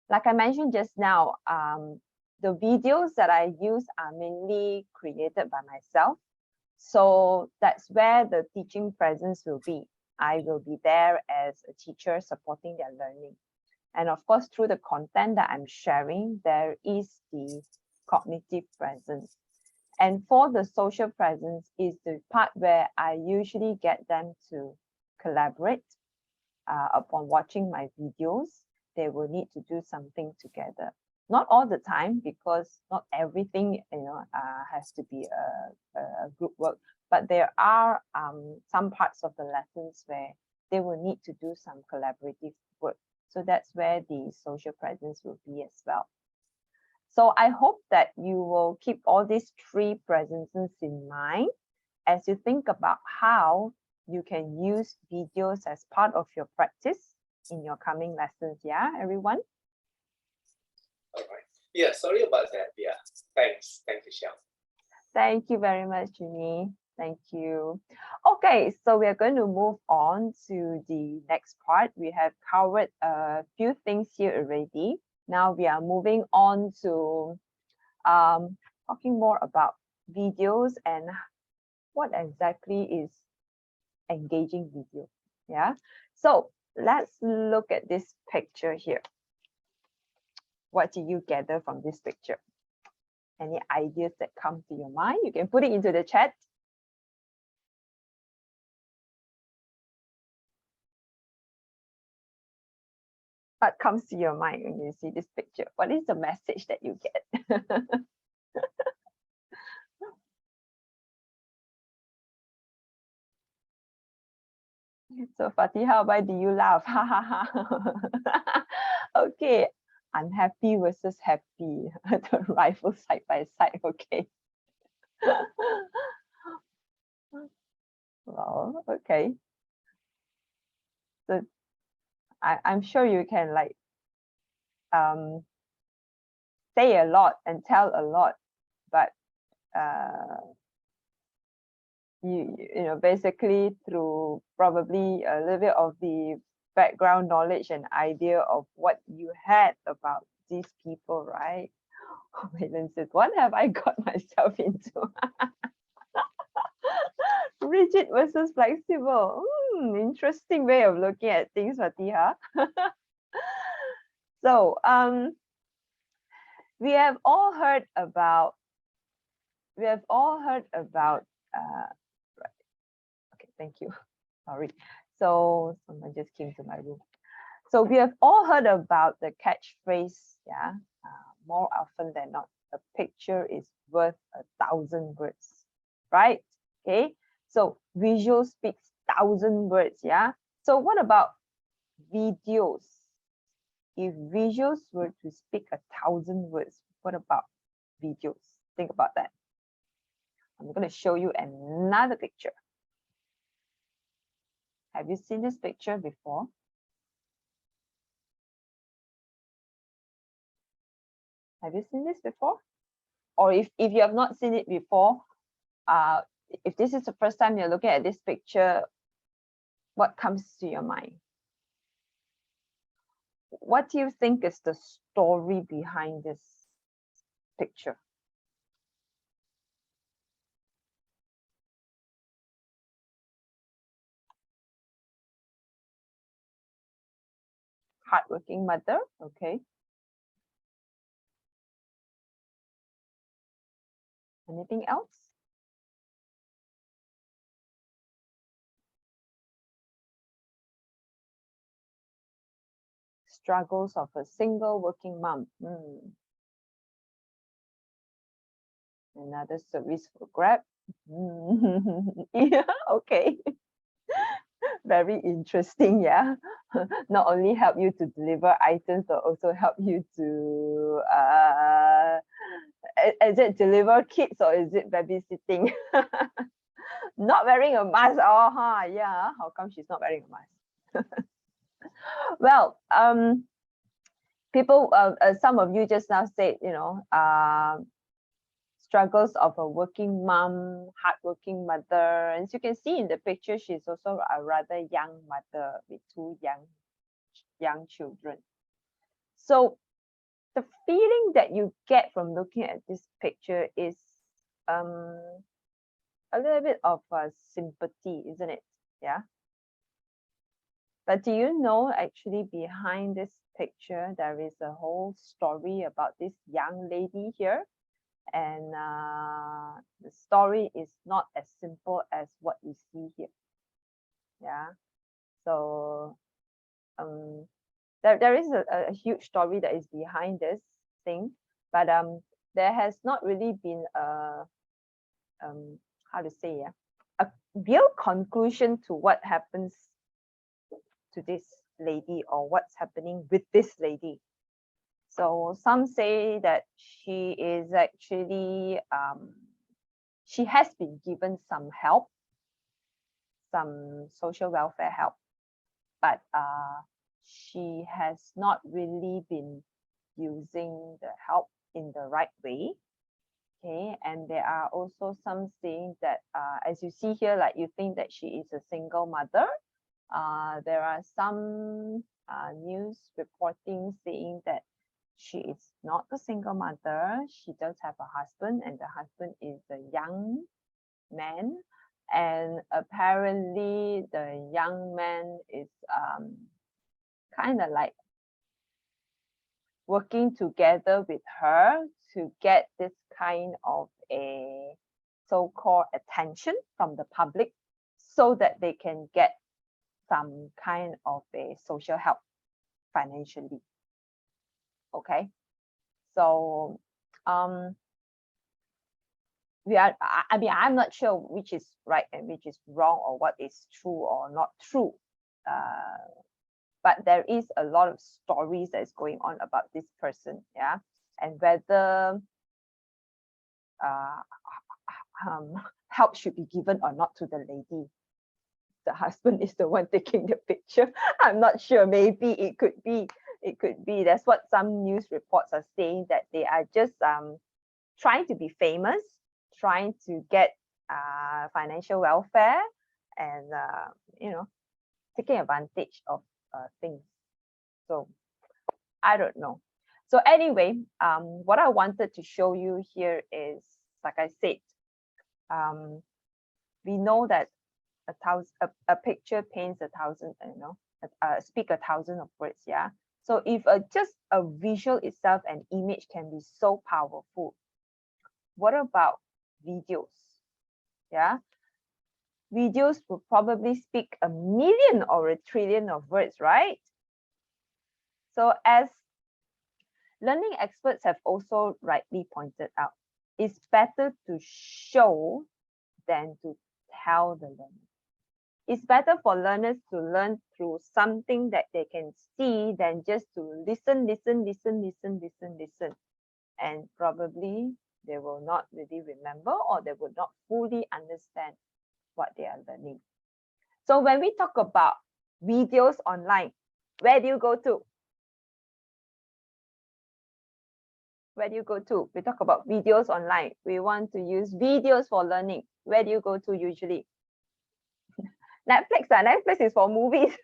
like I mentioned just now, the videos that I use are mainly created by myself. So that's where the teaching presence will be. I will be there as a teacher supporting their learning. And of course, through the content that I'm sharing, there is the cognitive presence. And for the social presence is the part where I usually get them to collaborate. Upon watching my videos, they will need to do something together. Not all the time, because not everything has to be a group work, but there are some parts of the lessons where they will need to do some collaborative work. So that's where the social presence will be as well. So I hope that you will keep all these three presences in mind as you think about how you can use videos as part of your practice in your coming lessons. Yeah, everyone?
All right. Yeah, sorry about that. Yeah, thanks. Thank you, Xiao.
Thank you very much, Jimmy. Thank you. Okay, so we are going to move on to the next part. We have covered a few things here already. Now we are moving on to talking more about videos and what exactly is engaging video. Yeah, so let's look at this picture here. What do you gather from this picture? Any ideas that come to your mind? You can put it into the chat. What comes to your mind when you see this picture? What is the message that you get? So Fatiha, why do you laugh? Okay, unhappy versus happy. The rival side by side. Okay. Well, okay. So I'm sure you can like say a lot and tell a lot, but you know, basically through probably a little bit of the background knowledge and idea of what you had about these people, right? Wayland says, what have I got myself into? Rigid versus flexible. Interesting way of looking at things, Fatiha. So we have all heard about right. Okay, thank you. Sorry. So someone just came to my room. So we have all heard about the catchphrase, yeah. More often than not, a picture is worth 1,000 words, right? Okay. So visual speaks 1,000 words, yeah. So what about videos? If visuals were to speak 1,000 words, what about videos? Think about that. I'm going to show you another picture. Have you seen this picture before? Have you seen this before? Or if you have not seen it before, if this is the first time you're looking at this picture, what comes to your mind? What do you think is the story behind this picture? Hardworking mother, okay. Anything else? Struggles of a single working mom. Another service for Grab. Yeah, okay. Very interesting, yeah. Not only help you to deliver items, but also help you to is it deliver kids or is it babysitting? Not wearing a mask. Oh, yeah. How come she's not wearing a mask? Well, people, some of you just now said, struggles of a working mom, hardworking mother. As you can see in the picture, she's also a rather young mother with two young children. So the feeling that you get from looking at this picture is a little bit of sympathy, isn't it? Yeah. But do you know actually behind this picture, there is a whole story about this young lady here? And the story is not as simple as what you see here. Yeah. So there is a huge story that is behind this thing, but there has not really been a how to say, a real conclusion to what happens to this lady or what's happening with this lady. So some say that she is actually she has been given some help, some social welfare help, but she has not really been using the help in the right way. Okay, and there are also some saying that as you see here, like you think that she is a single mother. There are some news reporting saying that she is not a single mother. She does have a husband, and the husband is a young man. And apparently the young man is kind of like working together with her to get this kind of a so-called attention from the public so that they can get some kind of a social help financially. Okay, so I'm not sure which is right and which is wrong or what is true or not true, but there is a lot of stories that is going on about this person, yeah, and whether help should be given or not to the lady. The husband is the one taking the picture. I'm not sure. Maybe it could be. It could be. That's what some news reports are saying, that they are just trying to be famous, trying to get financial welfare, and taking advantage of things. So I don't know. So anyway, what I wanted to show you here is, like I said, we know that a picture paints a thousand, speak a thousand of words. Yeah. So if just a visual itself, an image can be so powerful, what about videos? Yeah. Videos will probably speak a million or a trillion of words, right? So as learning experts have also rightly pointed out, it's better to show than to tell the learner. It's better for learners to learn through something that they can see than just to listen. And probably they will not really remember, or they will not fully understand what they are learning. So when we talk about videos online, where do you go to? Where do you go to? We talk about videos online. We want to use videos for learning. Where do you go to usually? Netflix. Netflix is for movies.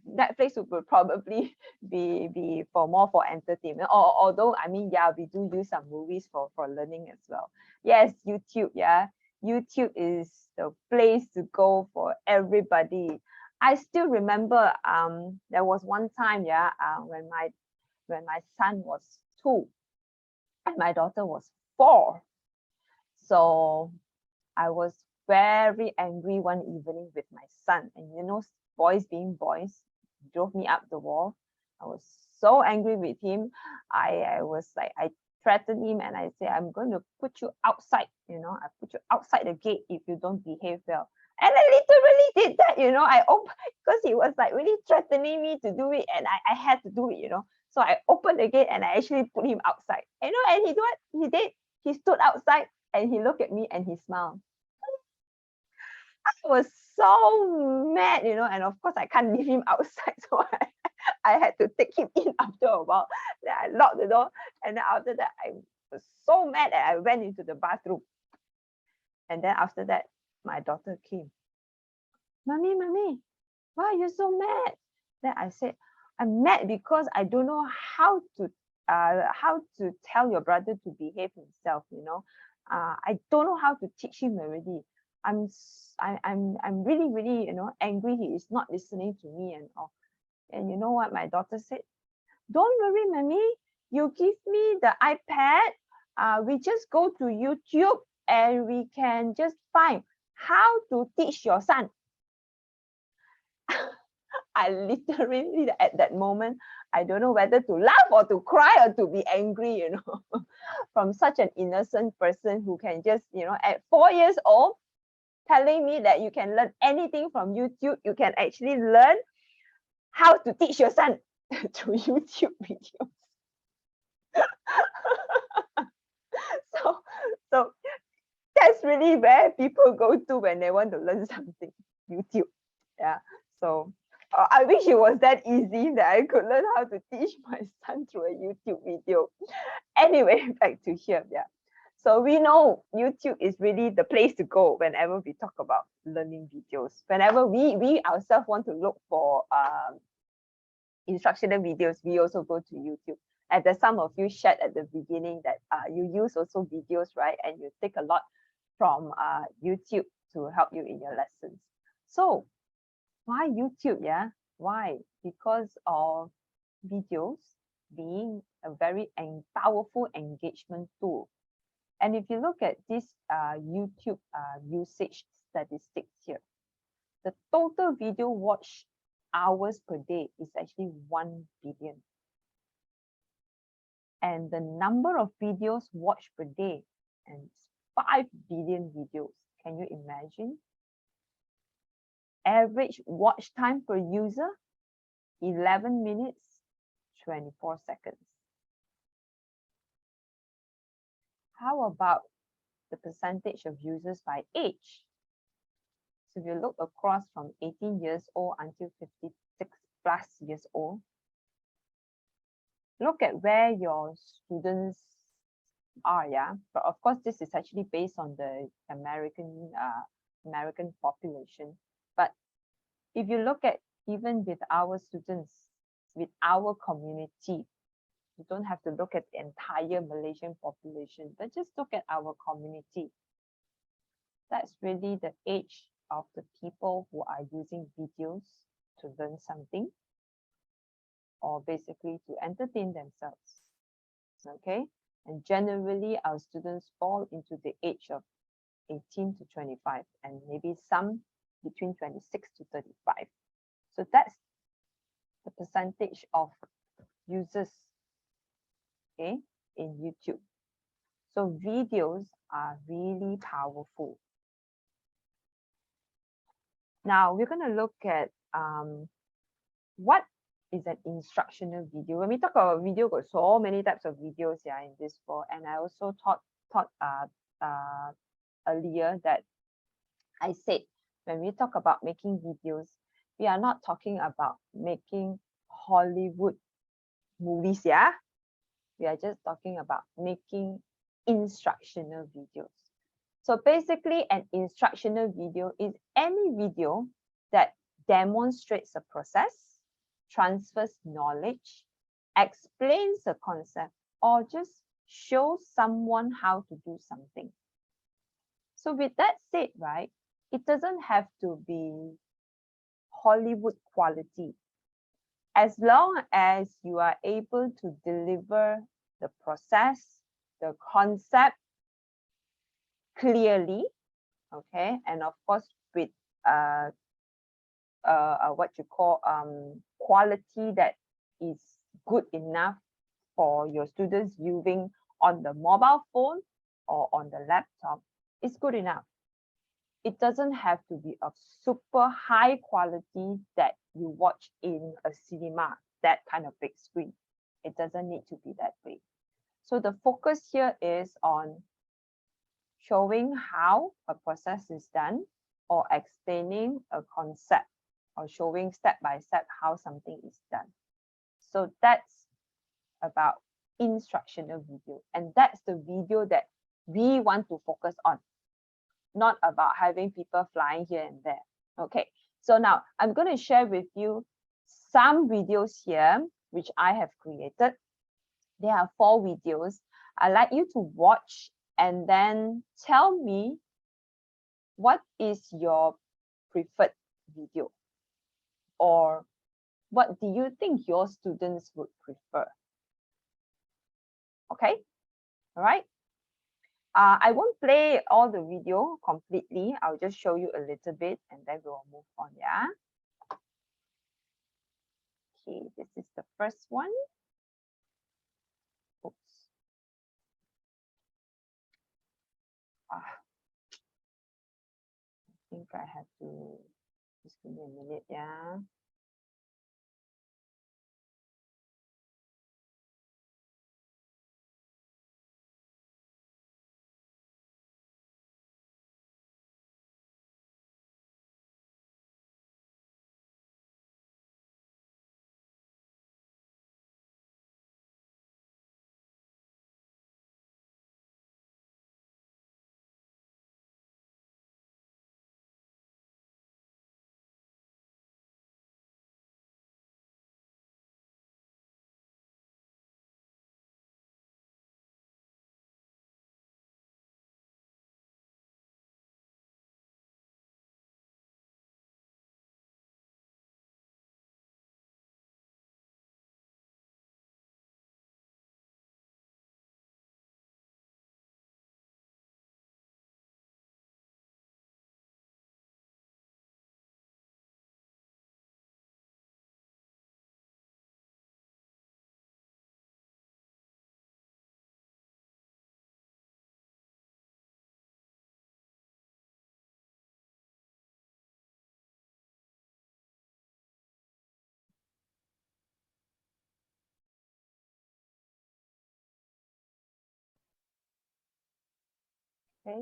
Netflix would probably be for entertainment. Or although I mean, yeah, we do use some movies for learning as well. Yes, YouTube. Yeah, YouTube is the place to go for everybody. I still remember there was one time, yeah, when my son was 2 and my daughter was 4. So I was very angry one evening with my son, and boys being boys, drove me up the wall. I was so angry with him. I was like, I threatened him and I said, I'm going to put you outside, I put you outside the gate if you don't behave well. And I literally did that, I opened, because he was like really threatening me to do it, and I had to do it, So I opened the gate and I actually put him outside, and he did what he did. He stood outside and he looked at me and he smiled. I was so mad, and of course I can't leave him outside, so I had to take him in after a while. Then I locked the door, and then after that I was so mad that I went into the bathroom. And then after that, my daughter came. Mommy, why are you so mad? Then I said, I'm mad because I don't know how to tell your brother to behave himself. I don't know how to teach him already. I'm really angry. He is not listening to me and all. And you know what my daughter said? Don't worry, mommy. You give me the iPad. We just go to YouTube and we can just find how to teach your son. I literally at that moment, I don't know whether to laugh or to cry or to be angry, from such an innocent person who can just, at 4 years old, telling me that you can learn anything from YouTube. You can actually learn how to teach your son through YouTube videos. So that's really where people go to when they want to learn something, YouTube. Yeah. So I wish it was that easy that I could learn how to teach my son through a YouTube video. Anyway, back to here. Yeah. So we know YouTube is really the place to go whenever we talk about learning videos. Whenever we ourselves want to look for instructional videos, we also go to YouTube. And there's some of you shared at the beginning that you use also videos, right? And you take a lot from YouTube to help you in your lessons. So why YouTube? Yeah, why? Because of videos being a very powerful engagement tool. And if you look at this YouTube usage statistics here, the total video watch hours per day is actually 1 billion. And the number of videos watched per day and 5 billion videos. Can you imagine? Average watch time per user, 11 minutes, 24 seconds. How about the percentage of users by age? So if you look across from 18 years old until 56 plus years old, look at where your students are, yeah. But of course, this is actually based on the American population. But if you look at even with our students, with our community, you don't have to look at the entire Malaysian population, but just look at our community. That's really the age of the people who are using videos to learn something, or basically to entertain themselves. Okay, and generally our students fall into the age of 18 to 25, and maybe some between 26 to 35. So that's the percentage of users, okay, in YouTube. So videos are really powerful. Now we're going to look at what is an instructional video. When we talk about video, got so many types of videos here in this book, and I also taught earlier that I said when we talk about making videos, we are not talking about making Hollywood movies, yeah. We are just talking about making instructional videos. So basically, an instructional video is any video that demonstrates a process, transfers knowledge, explains a concept, or just shows someone how to do something. So with that said, right, it doesn't have to be Hollywood quality. As long as you are able to deliver the process, the concept clearly, okay, and of course with what you call quality that is good enough for your students viewing on the mobile phone or on the laptop, is good enough. It doesn't have to be of super high quality that you watch in a cinema, that kind of big screen. It doesn't need to be that way. So the focus here is on showing how a process is done, or explaining a concept, or showing step by step how something is done. So that's about instructional video. And that's the video that we want to focus on, not about having people flying here and there. Okay, so now I'm going to share with you some videos here, which I have created. There are 4 videos. I'd like you to watch and then tell me what is your preferred video, or what do you think your students would prefer? Okay, all right. I won't play all the video completely. I'll just show you a little bit and then we'll move on, yeah? Okay, this is the first one. Oops. I think I have to, just give me a minute, yeah? Okay.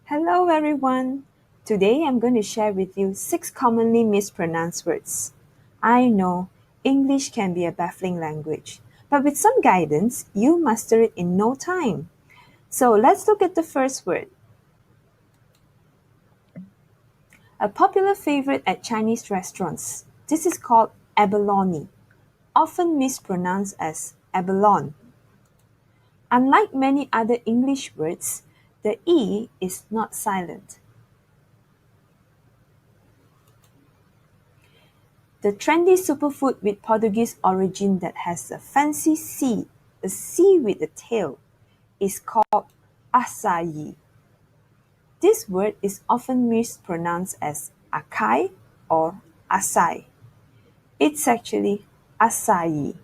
Hello everyone. Today I'm going to share with you 6 commonly mispronounced words. I know English can be a baffling language, but with some guidance, you master it in no time. So let's look at the first word. A popular favorite at Chinese restaurants. This is called abalone, often mispronounced as abalone. Unlike many other English words, the E is not silent. The trendy superfood with Portuguese origin that has a fancy C, a C with a tail, is called açaí. This word is often mispronounced as acai or açaí. It's actually açaí.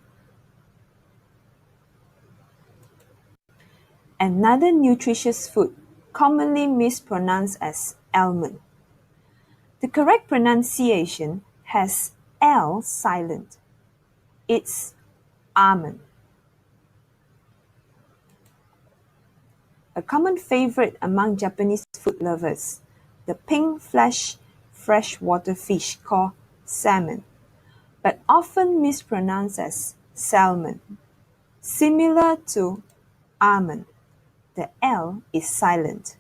Another nutritious food, commonly mispronounced as almond. The correct pronunciation has L silent. It's almond. A common favorite among Japanese food lovers, the pink flesh freshwater fish called salmon, but often mispronounced as salmon. Similar to almond, the L is silent.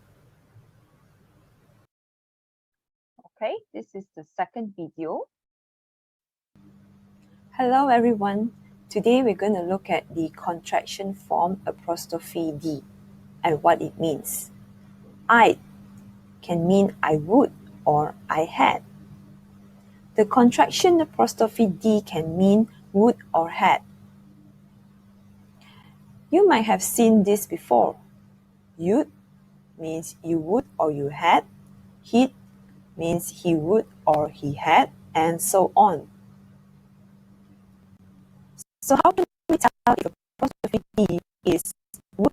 Okay, this is the second video. Hello everyone. Today we're going to look at the contraction form apostrophe D and what it means. I can mean I would or I had. The contraction apostrophe D can mean would or had. You might have seen this before. You'd means you would or you had. He'd means he would or he had, and so on. So how can we tell if apostrophe E is would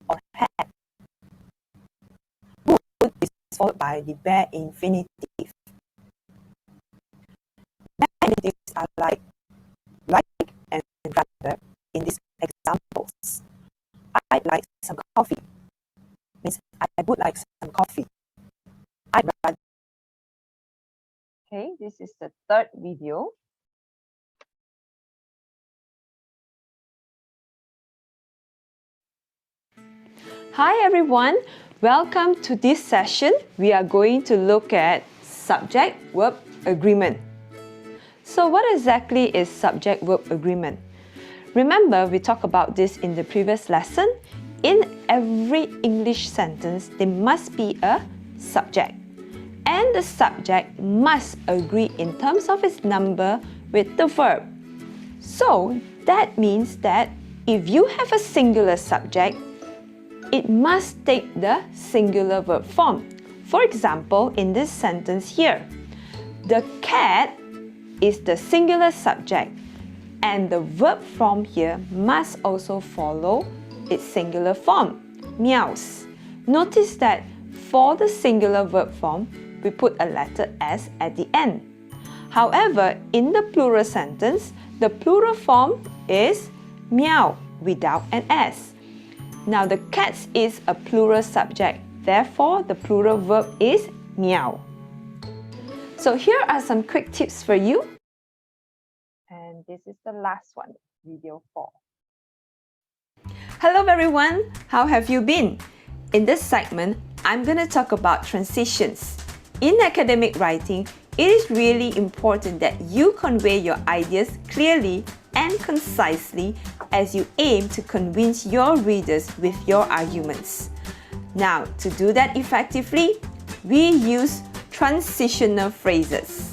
or had? Would is followed by the bare infinitive. Bare infinitives are like and rather in these examples. I'd like some coffee means I would like some coffee. I'd rather. Okay, this is the third video. Hi everyone, welcome to this session. We are going to look at subject-verb agreement. So what exactly is subject-verb agreement? Remember, we talked about this in the previous lesson. In every English sentence, there must be a subject. And the subject must agree in terms of its number with the verb. So that means that if you have a singular subject, it must take the singular verb form. For example, in this sentence here, the cat is the singular subject and the verb form here must also follow its singular form, meows. Notice that for the singular verb form, we put a letter S at the end. However, in the plural sentence, the plural form is meow without an S. Now the cats is a plural subject, therefore the plural verb is meow. So here are some quick tips for you. And this is the last one, video 4. Hello everyone, how have you been? In this segment, I'm going to talk about transitions. In academic writing, it is really important that you convey your ideas clearly and concisely as you aim to convince your readers with your arguments. Now, to do that effectively, we use transitional phrases.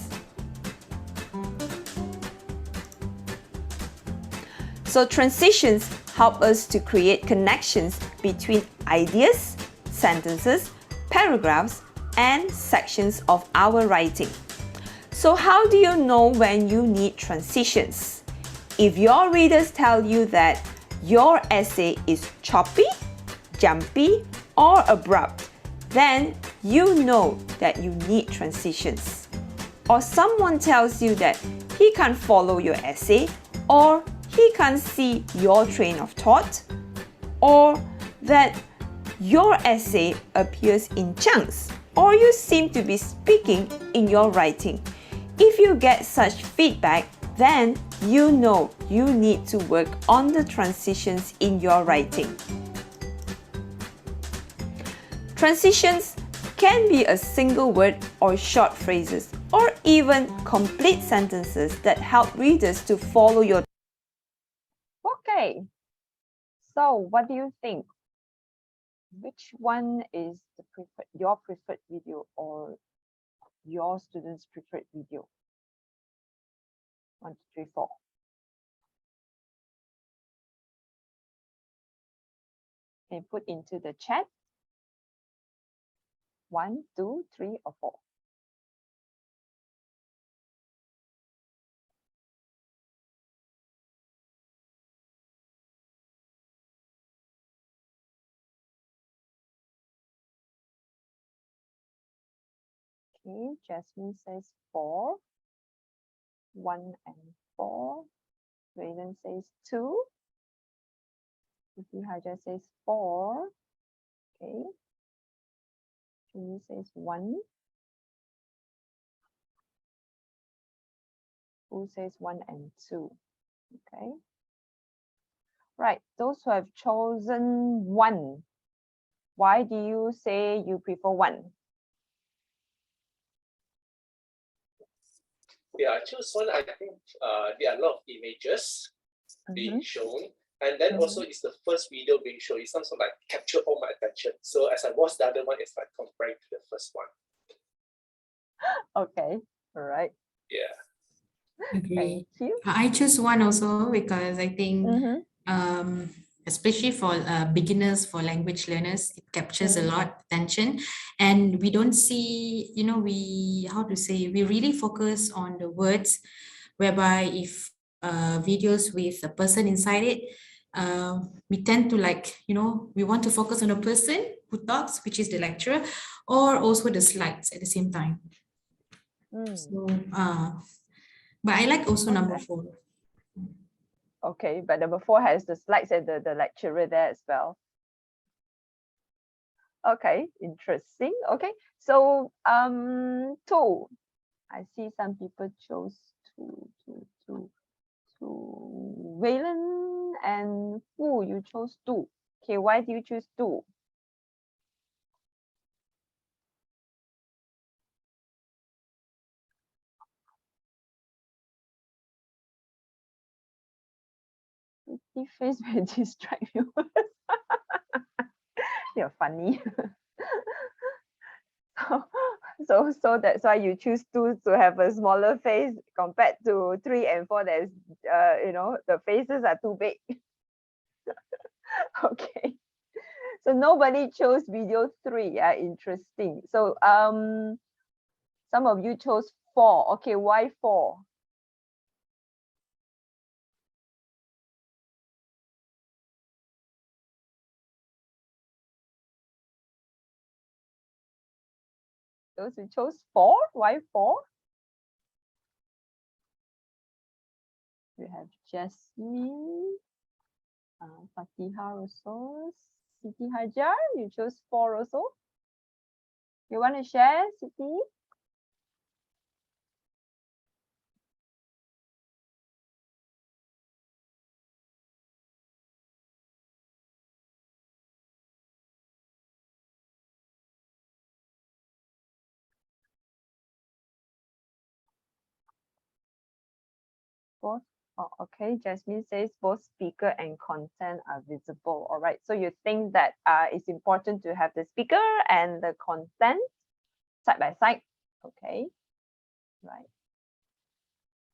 So transitions help us to create connections between ideas, sentences, paragraphs, and sections of our writing. So how do you know when you need transitions? If your readers tell you that your essay is choppy, jumpy, or abrupt, then you know that you need transitions. Or someone tells you that he can't follow your essay, or he can't see your train of thought, or that your essay appears in chunks, or you seem to be speaking in your writing. If you get such feedback, then you know you need to work on the transitions in your writing. Transitions can be a single word or short phrases, or even complete sentences that help readers to follow your. Okay, so what do you think? Which one is your preferred video or your students' preferred video? 1, 2, 3, 4. And put into the chat. 1, 2, 3, or 4. Okay, Jasmine says 4. 1 and 4. Raven says 2. Hajar says 4. Okay. She says 1. Who says 1 and 2? Okay. Right. Those who have chosen 1. Why do you say you prefer 1?
Yeah, I choose one. I think there are a lot of images being shown. And then also it's the first video being shown. It's something like capture all my attention. So as I watch the other one, it's like comparing to the first one.
Okay. All right.
Yeah.
Agree.
Thank you.
I choose 1 also because I think especially for beginners, for language learners. It captures a lot attention, and we don't see, you know, we really focus on the words, whereby if videos with a person inside it, we tend to, like, you know, we want to focus on a person who talks, which is the lecturer, or also the slides at the same time. So but I like also number 4.
Okay, but number 4 has the slides and the lecturer there as well. Okay, interesting. Okay, so 2. I see some people chose 2. Wayland and Fu, you chose 2. Okay, why do you choose 2? The face will distract you. You're funny. So that's why you choose 2 to have a smaller face compared to 3 and 4. There's you know, the faces are too big. Okay, so nobody chose video 3. Yeah, interesting. So some of you chose 4. Okay, why 4? Those who chose 4, why 4? We have Jasmine, Fatiha also, Siti Hajar, you chose 4 also. You want to share, Siti? Both. Oh, okay, Jasmine says both speaker and content are visible. All right, so you think that it's important to have the speaker and the content side by side. Okay, right.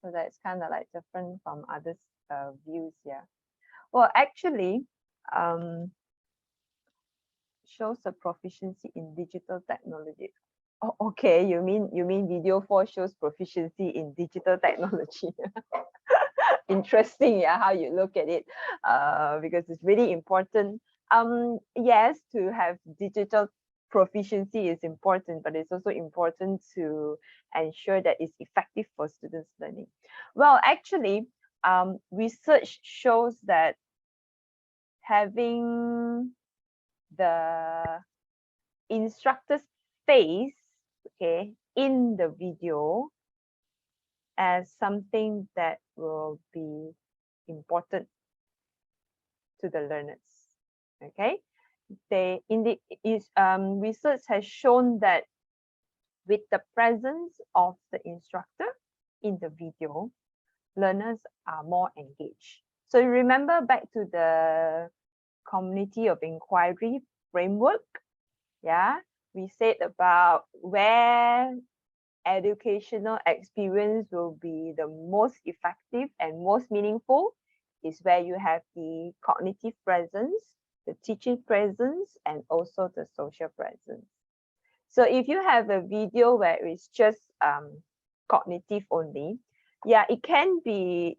So that's kind of like different from others' views here. Well, actually, shows the proficiency in digital technology. Oh, okay, you mean video 4 shows proficiency in digital technology. Interesting, yeah, how you look at it, because it's really important. Yes, to have digital proficiency is important, but it's also important to ensure that it's effective for students learning. Well, actually, research shows that having the instructor's face, okay, in the video as something that will be important to the learners. Okay, research has shown that with the presence of the instructor in the video, learners are more engaged. So you remember back to the community of inquiry framework, yeah, we said about where educational experience will be the most effective and most meaningful is where you have the cognitive presence, the teaching presence, and also the social presence. So if you have a video where it's just cognitive only, yeah, it can be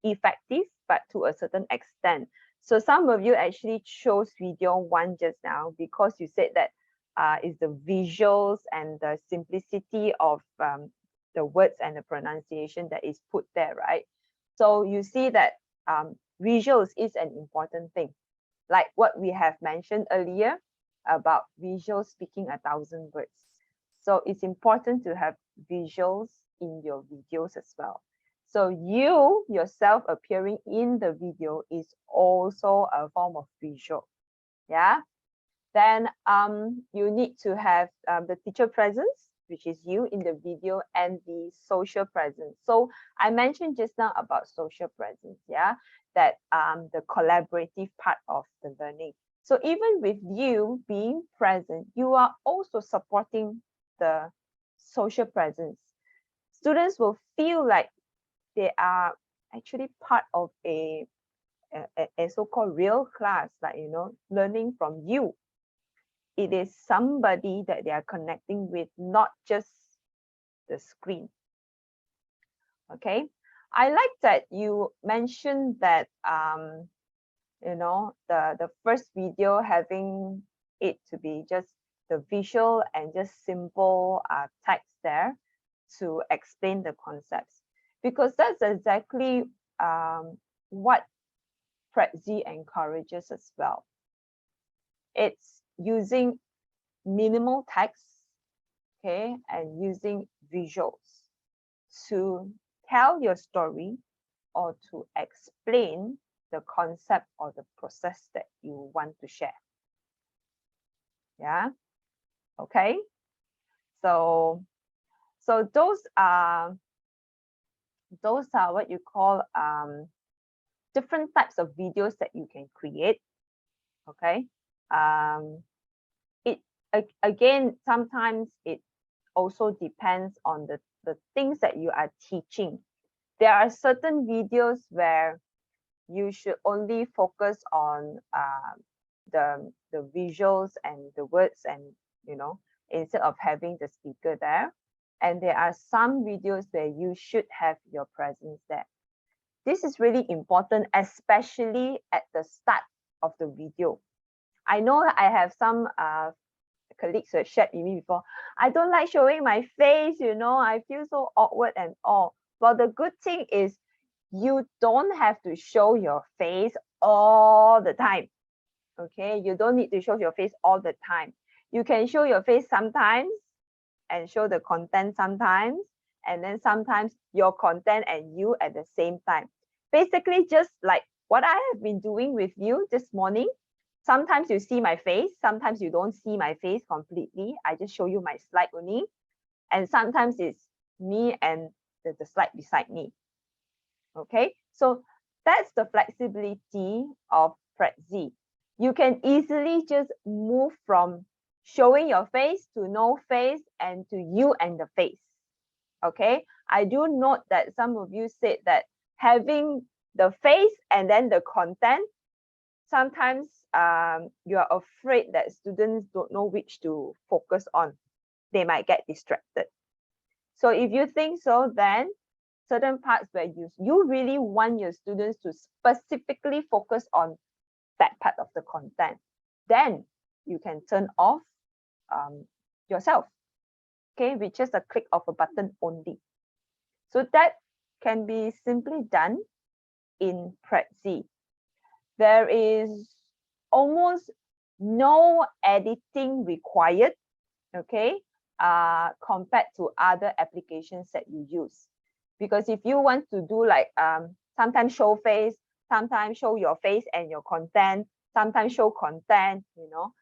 effective, but to a certain extent. So some of you actually chose video 1 just now because you said that is the visuals and the simplicity of the words and the pronunciation that is put there, right? So you see that visuals is an important thing, like what we have mentioned earlier about visuals speaking 1,000 words. So it's important to have visuals in your videos as well. So you yourself appearing in the video is also a form of visual. Yeah. Then you need to have the teacher presence, which is you in the video, and the social presence. So I mentioned just now about social presence, yeah, that the collaborative part of the learning. So even with you being present, you are also supporting the social presence. Students will feel like they are actually part of a a so-called real class, like, you know, learning from you. It is somebody that they are connecting with, not just the screen. Okay, I like that you mentioned that you know, the first video having it to be just the visual and just simple text there to explain the concepts, because that's exactly what Prezi encourages as well. It's using minimal text, okay, and using visuals to tell your story or to explain the concept or the process that you want to share. Yeah, okay. So those are what you call different types of videos that you can create. Okay, it again, sometimes it also depends on the things that you are teaching. There are certain videos where you should only focus on the visuals and the words, and you know, instead of having the speaker there. And there are some videos where you should have your presence there. This is really important, especially at the start of the video. I know I have some colleagues who have shared with me before, I don't like showing my face, you know, I feel so awkward and all. Well, the good thing is you don't have to show your face all the time. Okay, you don't need to show your face all the time. You can show your face sometimes and show the content sometimes, and then sometimes your content and you at the same time. Basically, just like what I have been doing with you this morning. Sometimes you see my face, sometimes you don't see my face completely. I just show you my slide only. And sometimes it's me and the slide beside me. Okay, so that's the flexibility of Prezi. You can easily just move from showing your face to no face and to you and the face. Okay, I do note that some of you said that having the face and then the content, sometimes you are afraid that students don't know which to focus on. They might get distracted. So if you think so, then certain parts where you really want your students to specifically focus on that part of the content, then you can turn off yourself, okay, with just a click of a button only. So that can be simply done in Prezi. There is almost no editing required, okay, compared to other applications that you use. Because if you want to do like sometimes show face, sometimes show your face and your content, sometimes show content, you know,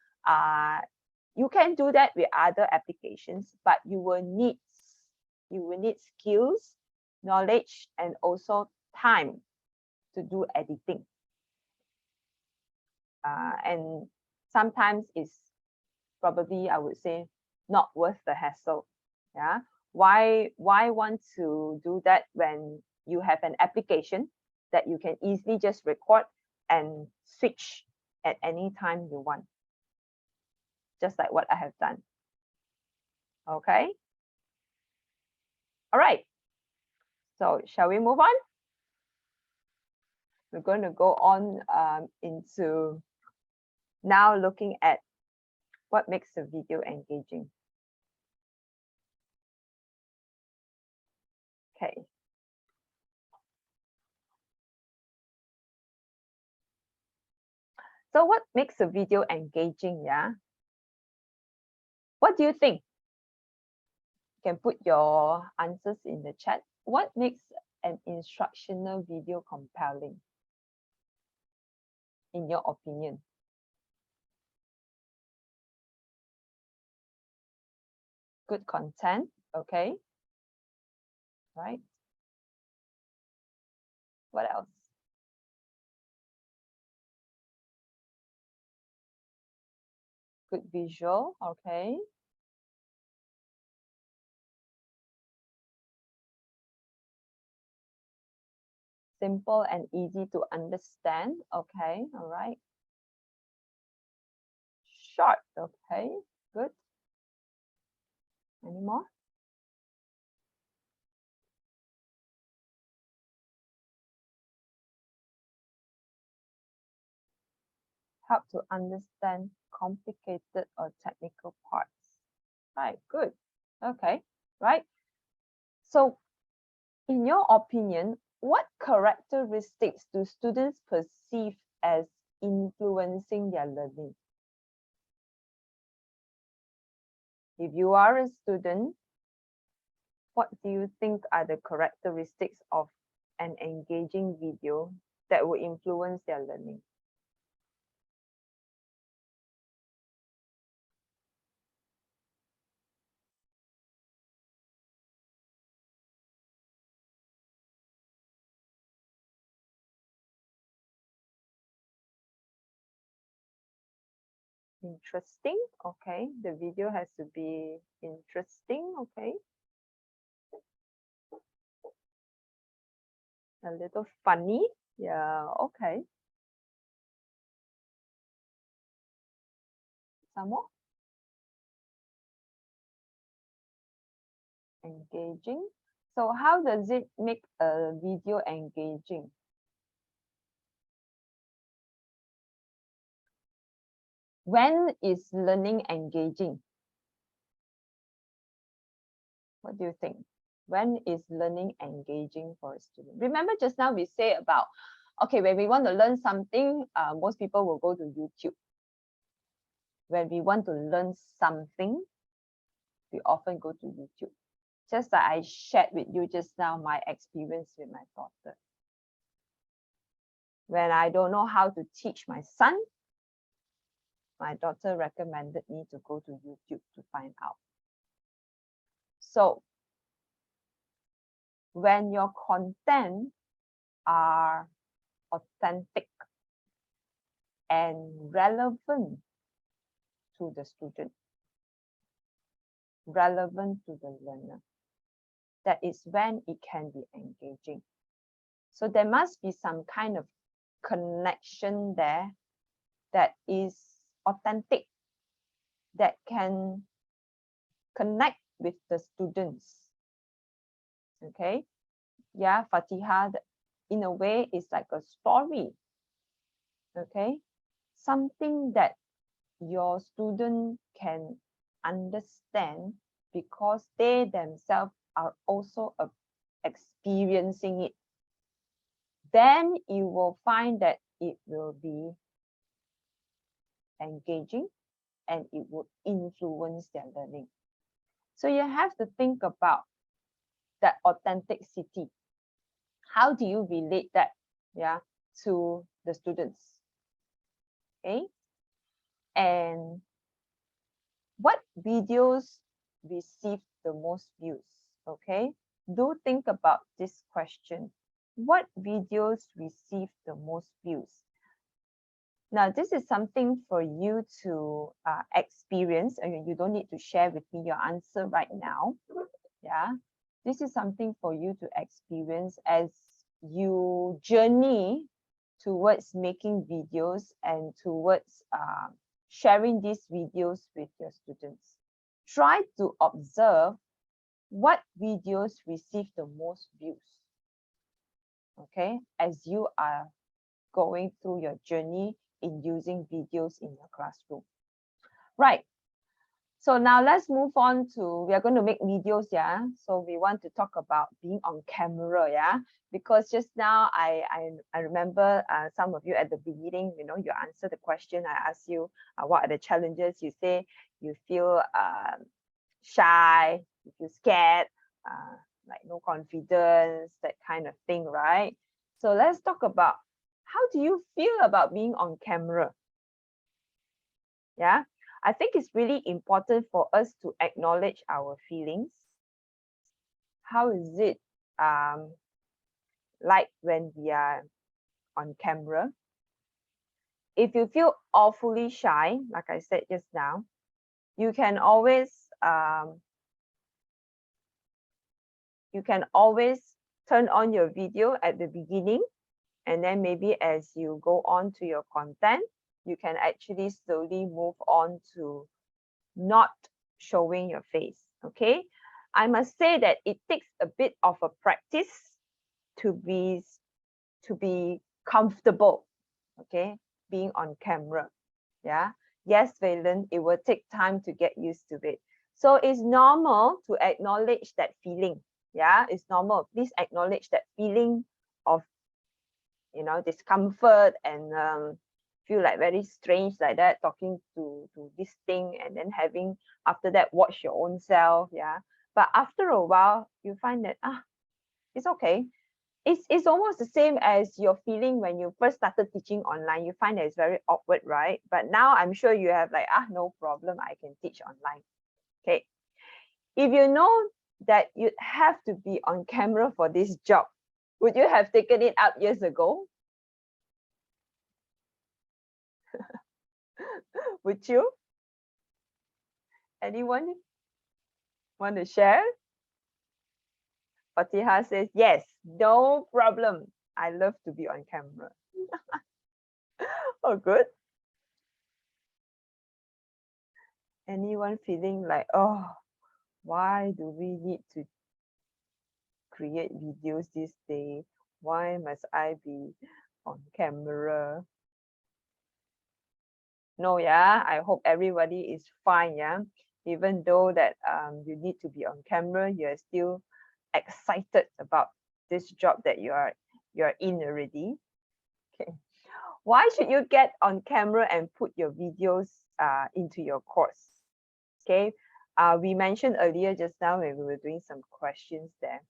you can do that with other applications, but you will need skills, knowledge, and also time to do editing. And sometimes it's probably, I would say, not worth the hassle. Yeah, why want to do that when you have an application that you can easily just record and switch at any time you want, just like what I have done. Okay, all right, so shall we move on? We're going to go on into now looking at what makes the video engaging. Okay. So what makes a video engaging, yeah? What do you think? You can put your answers in the chat. What makes an instructional video compelling, in your opinion? Good content, okay. Right. What else? Good visual, okay. Simple and easy to understand. Okay, all right. Short, okay, good. Any more? Help to understand complicated or technical parts. Right, good. Okay, right. So, in your opinion, what characteristics do students perceive as influencing their learning? If you are a student, what do you think are the characteristics of an engaging video that will influence their learning? Interesting, okay. The video has to be interesting, okay. A little funny, yeah, okay. Some more? Engaging. So how does it make a video engaging? When is learning engaging? What do you think? When is learning engaging for a student? Remember just now we say about, okay, when we want to learn something, most people will go to YouTube. When we want to learn something, we often go to YouTube. Just like I shared with you just now, my experience with my daughter. When I don't know how to teach my son, my daughter recommended me to go to YouTube to find out. So when your content are authentic and relevant to the student, relevant to the learner, that is when it can be engaging. So there must be some kind of connection there that is authentic, that can connect with the students. Okay, yeah, Fatiha, in a way, is like a story. Okay, something that your student can understand because they themselves are also experiencing it. Then you will find that it will be engaging and it will influence their learning. So you have to think about that authenticity. How do you relate that, yeah, to the students? Okay, and what videos receive the most views? Okay, do think about this question. What videos receive the most views? Now, this is something for you to experience. You don't need to share with me your answer right now. Yeah, this is something for you to experience as you journey towards making videos and towards sharing these videos with your students. Try to observe what videos receive the most views, okay, as you are going through your journey in using videos in your classroom. Right. So now let's move on to, we are going to make videos, yeah. So we want to talk about being on camera, yeah. Because just now I remember some of you at the beginning, you know, you answered the question. I asked you what are the challenges. You say you feel shy, you feel scared, like no confidence, that kind of thing, right? So let's talk about how do you feel about being on camera? Yeah. I think it's really important for us to acknowledge our feelings. How is it like when we are on camera? If you feel awfully shy, like I said just now, you can always turn on your video at the beginning, and then maybe as you go on to your content, you can actually slowly move on to not showing your face. Okay, I must say that it takes a bit of a practice to be comfortable, okay, being on camera. Yeah, yes, Valen, it will take time to get used to it. So it's normal to acknowledge that feeling. Yeah, it's normal. Please acknowledge that feeling of, you know, discomfort and feel like very strange like that, talking to this thing, and then having after that watch your own self. Yeah, but after a while you find that it's okay. It's almost the same as your feeling when you first started teaching online. You find that it's very awkward, right? But now I'm sure you have like, no problem, I can teach online. Okay, if you know that you have to be on camera for this job, would you have taken it up years ago? Would you? Anyone want to share? Fatiha says, yes, no problem. I love to be on camera. Oh, good. Anyone feeling like, oh, why do we need to create videos this day? Why must I be on camera? No, yeah, I hope everybody is fine, yeah. Even though that you need to be on camera, you're still excited about this job that you're in already. Okay. Why should you get on camera and put your videos into your course? Okay. We mentioned earlier just now when we were doing some questions there.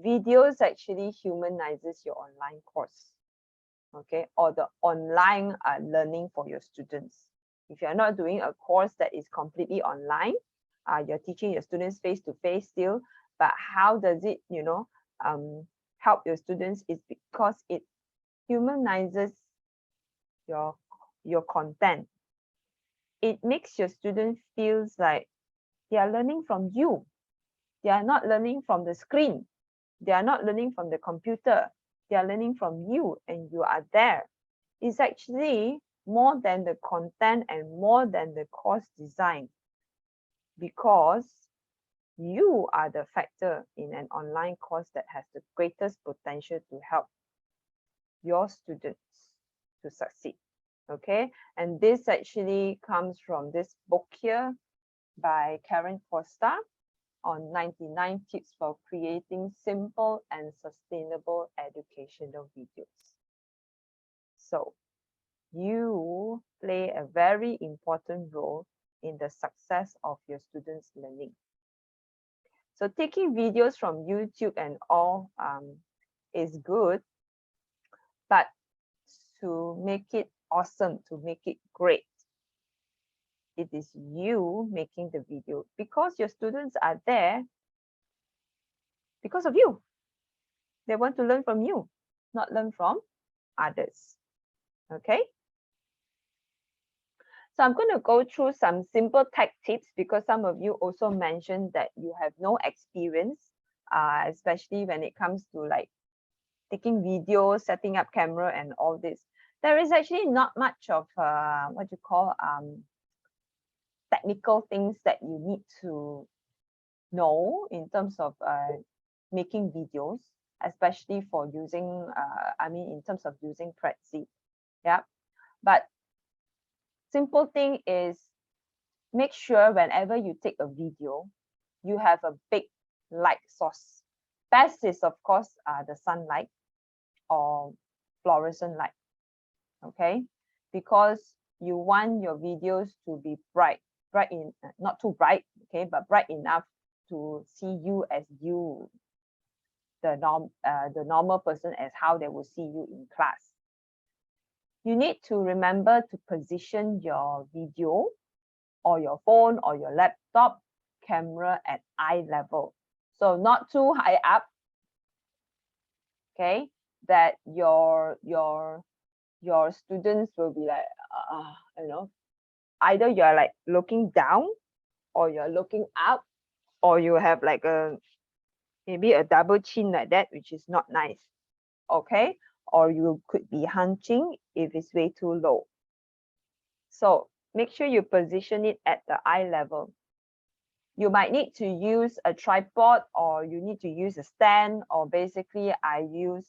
Videos actually humanizes your online course, okay, or the online learning for your students. If you're not doing a course that is completely online, you're teaching your students face to face still, but how does it, you know, help your students is because it humanizes your content. It makes your student feels like they are learning from you. They are not learning from the screen. They are not learning from the computer. They are learning from you, and you are there. It's actually more than the content and more than the course design, because you are the factor in an online course that has the greatest potential to help your students to succeed. Okay, and this actually comes from this book here by Karen Costa on 99 tips for creating simple and sustainable educational videos. So you play a very important role in the success of your students' learning. So taking videos from YouTube and all is good, but to make it awesome, to make it great, it is you making the video, because your students are there because of you. They want to learn from you, not learn from others. Okay. So I'm going to go through some simple tech tips, because some of you also mentioned that you have no experience, especially when it comes to like taking videos, setting up camera and all this. There is actually not much of what you call technical things that you need to know in terms of making videos, especially for using, in terms of using Prezi. Yeah, but simple thing is, make sure whenever you take a video, you have a big light source. Best is, of course, the sunlight or fluorescent light, okay? Because you want your videos to be bright in, not too bright, okay, but bright enough to see you as you, the normal person, as how they will see you in class. You need to remember to position your video or your phone or your laptop camera at eye level. So not too high up, okay, that your students will be like, either you're like looking down or you're looking up, or you have like a, maybe a double chin like that, which is not nice. Okay, or you could be hunching if it's way too low. So make sure you position it at the eye level. You might need to use a tripod, or you need to use a stand, or basically I use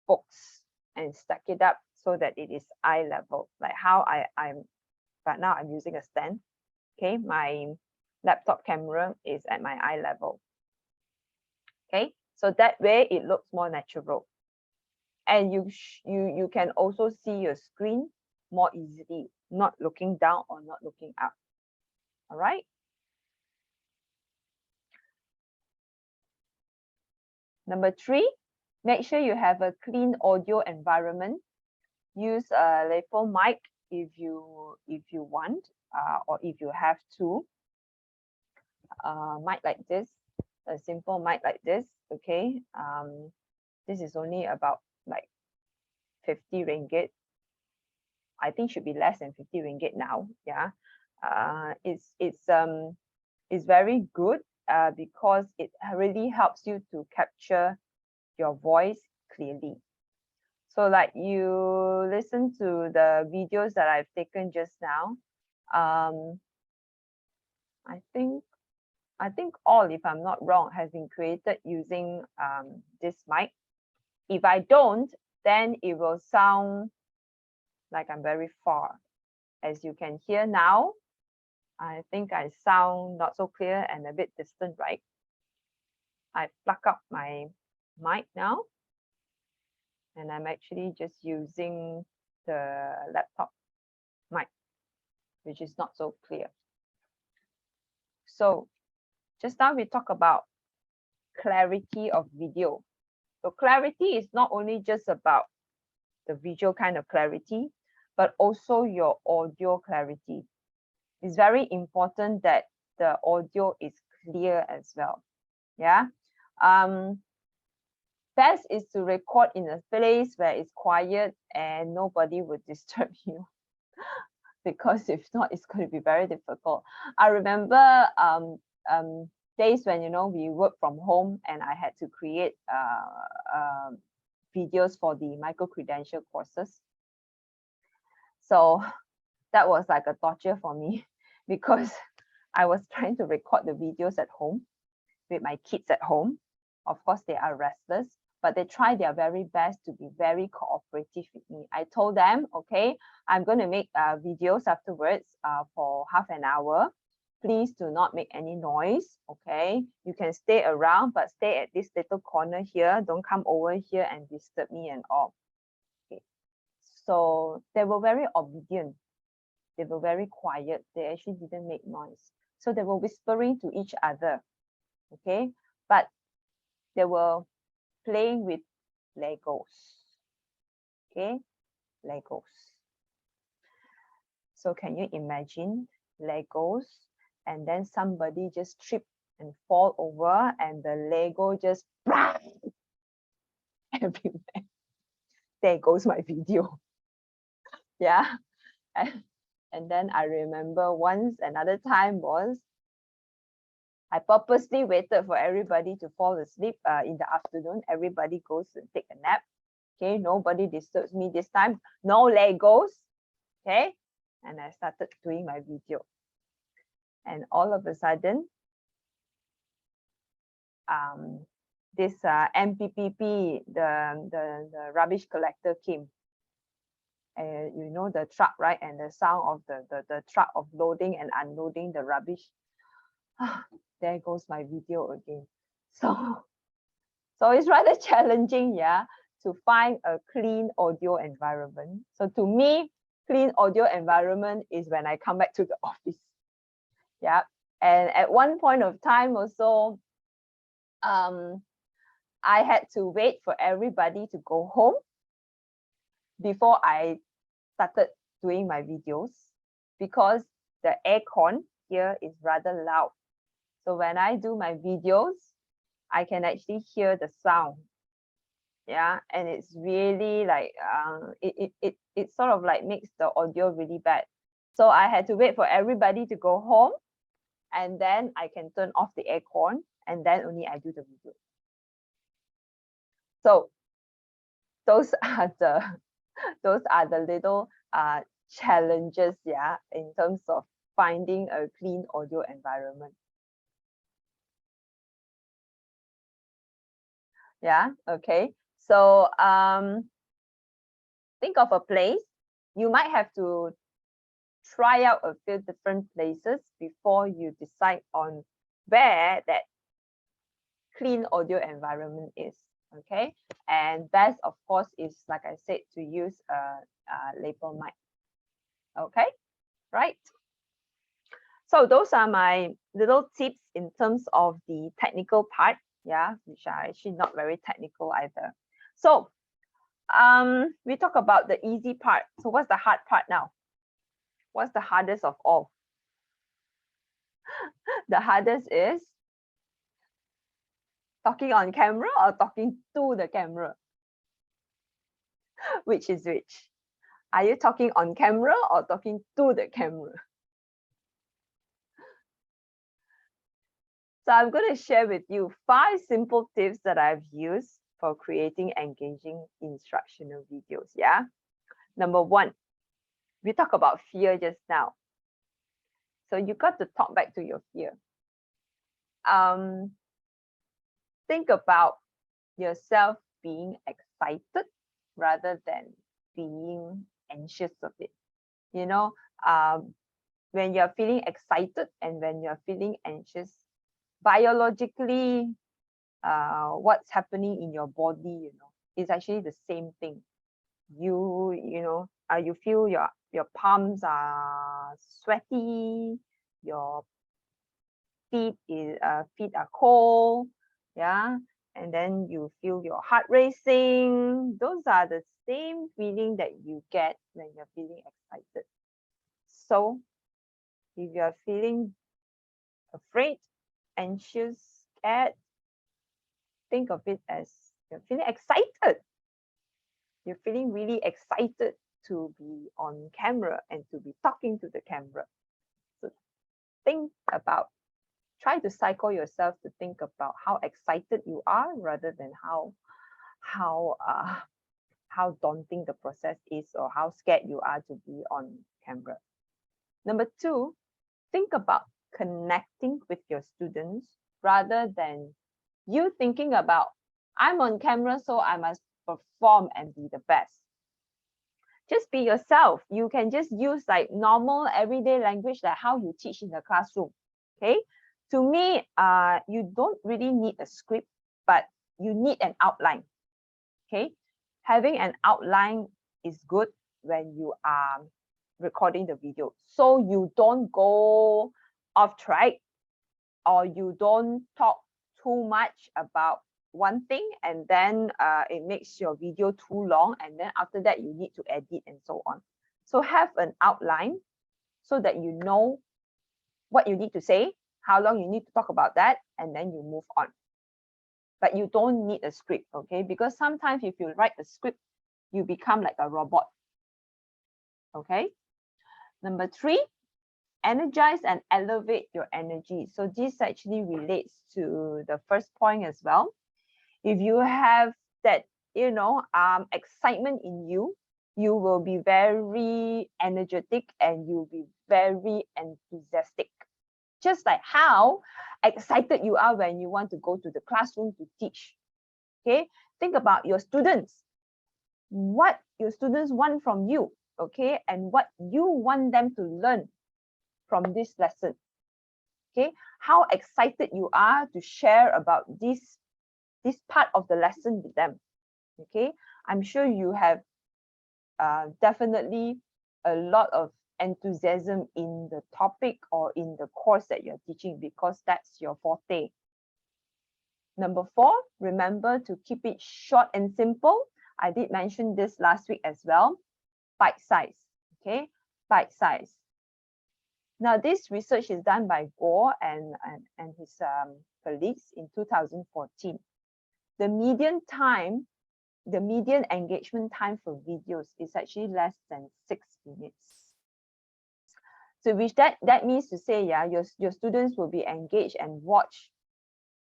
books and stack it up so that it is eye level, like how but now I'm using a stand. Okay, my laptop camera is at my eye level. Okay, so that way it looks more natural. And you can also see your screen more easily, not looking down or not looking up. All right. Number 3, make sure you have a clean audio environment. Use a lapel mic if you want, or if you have to. Mic like this, a simple mic like this. Okay. This is only about like 50 ringgit. I think should be less than 50 ringgit now. Yeah. It's very good because it really helps you to capture your voice clearly. So like you listen to the videos that I've taken just now. I think all, if I'm not wrong, has been created using this mic. If I don't, then it will sound like I'm very far. As you can hear now, I think I sound not so clear and a bit distant, right? I plug up my mic now, and I'm actually just using the laptop mic, which is not so clear. So just now we talk about clarity of video. So clarity is not only just about the visual kind of clarity, but also your audio clarity. It's very important that the audio is clear as well. Yeah. Best is to record in a place where it's quiet and nobody would disturb you. Because if not, it's going to be very difficult. I remember days when we work from home and I had to create videos for the micro-credential courses. So that was like a torture for me because I was trying to record the videos at home with my kids at home. Of course, they are restless, but they try their very best to be very cooperative with me. I told them, okay, I'm going to make videos afterwards for half an hour. Please do not make any noise, okay? You can stay around, but stay at this little corner here. Don't come over here and disturb me and all. Okay. So they were very obedient. They were very quiet. They actually didn't make noise. So they were whispering to each other, okay? But they were playing with Legos, okay? Legos. So can you imagine Legos and then somebody just trip and fall over and the Lego just everywhere. There goes my video. Yeah. And then I remember once, another time was, I purposely waited for everybody to fall asleep in the afternoon. Everybody goes to take a nap. Okay, nobody disturbs me this time. No Legos. Okay, and I started doing my video. And all of a sudden, this MPPP, the rubbish collector came. You know the truck, right? And the sound of the truck of loading and unloading the rubbish. There goes my video again. So it's rather challenging, yeah, to find a clean audio environment. So to me, clean audio environment is when I come back to the office. Yeah. And at one point of time also, I had to wait for everybody to go home before I started doing my videos, because the aircon here is rather loud. So when I do my videos, I can actually hear the sound. Yeah, and it's really like it sort of like makes the audio really bad. So I had to wait for everybody to go home, and then I can turn off the aircon and then only I do the video. So those are the little challenges, yeah, in terms of finding a clean audio environment. Yeah, okay. So think of a place. You might have to try out a few different places before you decide on where that clean audio environment is. Okay, and best of course is, like I said, to use a lapel mic. Okay, right? So those are my little tips in terms of the technical part, yeah, which are actually not very technical either. So we talk about the easy part. So what's the hard part now? What's the hardest of all? The hardest is talking on camera or talking to the camera? Which is which? Are you talking on camera or talking to the camera? So I'm going to share with you 5 simple tips that I've used for creating engaging instructional videos. Yeah. Number 1, we talk about fear just now. So you got to talk back to your fear. Think about yourself being excited rather than being anxious of it. You know, when you're feeling excited and when you're feeling anxious, biologically, what's happening in your body, is actually the same thing. You feel your palms are sweaty, your feet are cold, yeah, and then you feel your heart racing. Those are the same feeling that you get when you're feeling excited. So if you're feeling afraid, anxious, scared, think of it as you're feeling excited. You're feeling really excited to be on camera and to be talking to the camera. So try to cycle yourself to think about how excited you are rather than how daunting the process is or how scared you are to be on camera. Number 2, think about connecting with your students rather than you thinking about, I'm on camera, so I must perform and be the best. Just be yourself. You can just use like normal everyday language, like how you teach in the classroom. Okay. To me, you don't really need a script, but you need an outline. Okay. Having an outline is good when you are recording the video, so you don't go off track or you don't talk too much about one thing and then it makes your video too long, and then after that you need to edit and so on. So have an outline so that you know what you need to say, how long you need to talk about that, and then you move on. But you don't need a script, okay? Because sometimes if you write a script, you become like a robot. Okay. Number 3, energize and elevate your energy. So this actually relates to the first point as well. If you have that, excitement in you, you will be very energetic and you'll be very enthusiastic. Just like how excited you are when you want to go to the classroom to teach. Okay, think about your students, what your students want from you, okay, and what you want them to learn from this lesson. Okay, how excited you are to share about this part of the lesson with them. Okay, I'm sure you have definitely a lot of enthusiasm in the topic or in the course that you're teaching because that's your forte. Number 4, remember to keep it short and simple. I did mention this last week as well. Bite size. Okay, bite size. Now, this research is done by Gore and his colleagues in 2014. The median engagement time for videos is actually less than 6 minutes. So which that means to say, yeah, your students will be engaged and watch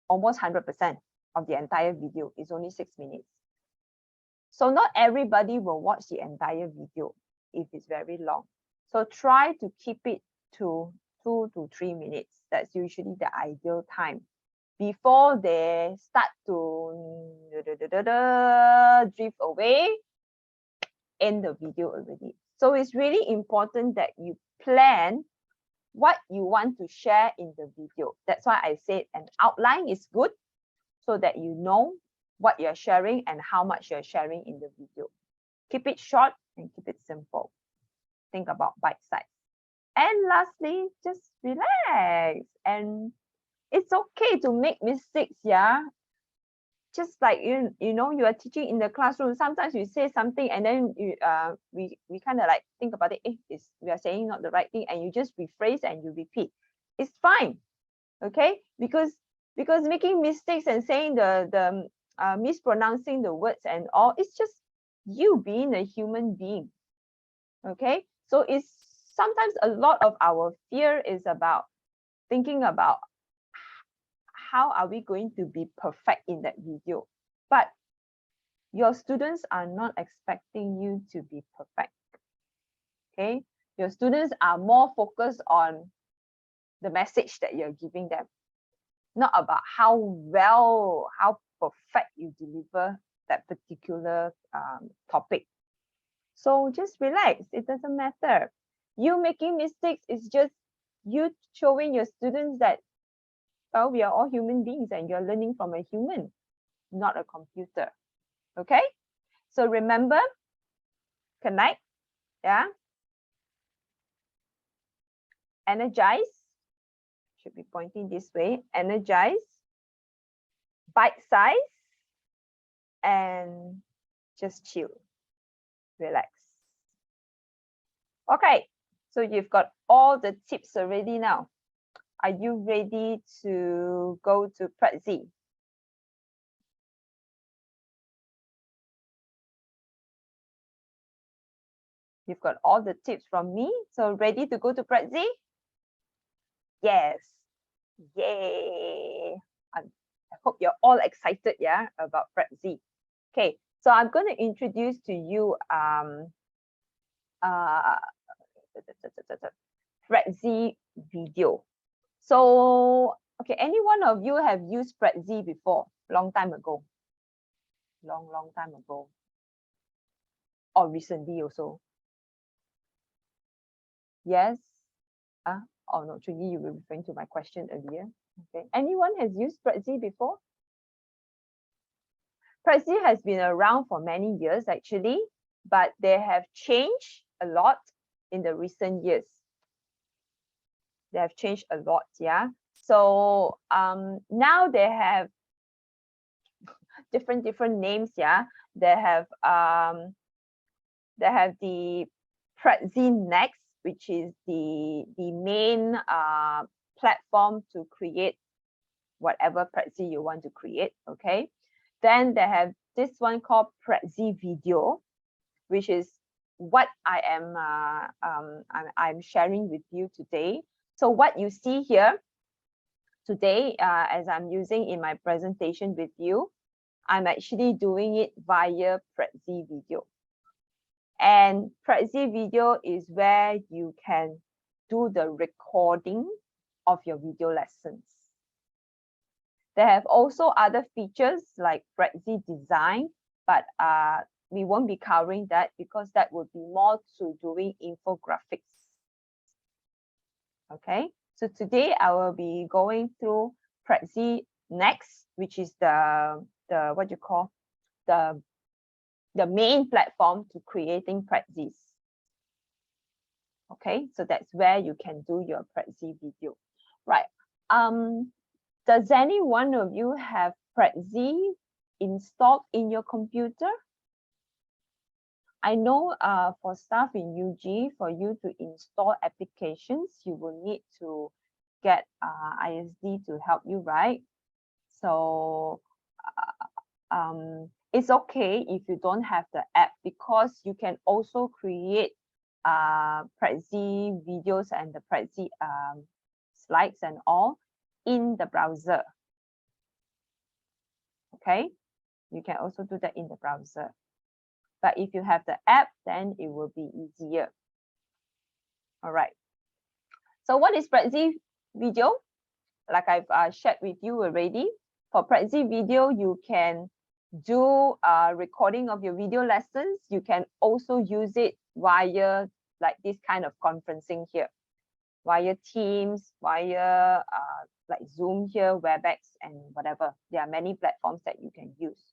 almost 100% of the entire video. It's only 6 minutes. So not everybody will watch the entire video if it's very long. So try to keep it to 2 to 3 minutes. That's usually the ideal time before they start to drift away, end the video already. So it's really important that you plan what you want to share in the video. That's why I said an outline is good, so that you know what you're sharing and how much you're sharing in the video. Keep it short and keep it simple. Think about bite size. And lastly, just relax. And it's okay to make mistakes, yeah. Just like you know, you are teaching in the classroom. Sometimes you say something and then we kind of like think about it. We are saying not the right thing, and you just rephrase and you repeat. It's fine, okay? Because making mistakes and saying the mispronouncing the words and all, it's just you being a human being, okay? So it's sometimes a lot of our fear is about thinking about how are we going to be perfect in that video. But your students are not expecting you to be perfect, okay? Your students are more focused on the message that you're giving them, not about how well, how perfect you deliver that particular topic. So just relax, it doesn't matter. You making mistakes is just you showing your students that, well, we are all human beings and you're learning from a human, not a computer. Okay? So remember, connect, yeah? Energize, should be pointing this way, energize, bite size, and just chill, relax. Okay, so you've got all the tips already now. Are you ready to go to Prezi? You've got all the tips from me, so ready to go to Prezi? Yes, yay! I hope you're all excited, yeah, about Prezi. Okay, so I'm going to introduce to you Prezi video. So, okay, any one of you have used Prezi before? Long time ago. Long time ago. Or recently also. Yes? Oh no, Chunyi, you were referring to my question earlier. Okay. Anyone has used Prezi before? Prezi has been around for many years actually, but they have changed a lot in the recent years. They have changed a lot, yeah. So now they have different names, yeah. They have the Prezi Next, which is the main platform to create whatever Prezi you want to create, okay? Then they have this one called Prezi Video, which is what I am I'm sharing with you today. So what you see here today, as I'm using in my presentation with you, I'm actually doing it via Prezi Video. And Prezi Video is where you can do the recording of your video lessons. They have also other features like Prezi Design, but we won't be covering that because that would be more to doing infographics. Okay, so today I will be going through Prezi Next, which is the what you call the main platform to creating Prezis. Okay, so that's where you can do your Prezi video. Right. Does any one of you have Prezi installed in your computer? I know for staff in UG, for you to install applications, you will need to get ISD to help you, right? So it's okay if you don't have the app, because you can also create Prezi videos and the Prezi slides and all in the browser. Okay, you can also do that in the browser. But if you have the app, then it will be easier. All right. So what is Prezi video? Like I've shared with you already. For Prezi video, you can do a recording of your video lessons. You can also use it via like this kind of conferencing here, via Teams, via like Zoom here, WebEx, and whatever. There are many platforms that you can use.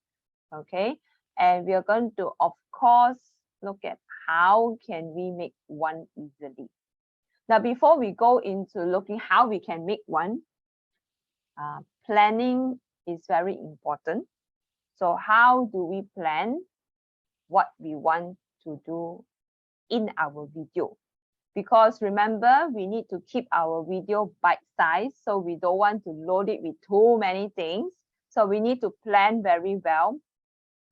Okay, and we are going to, of course, look at how can we make one easily. Now, before we go into looking how we can make one, planning is very important. So how do we plan what we want to do in our video? Because remember, we need to keep our video bite-sized, so we don't want to load it with too many things. So we need to plan very well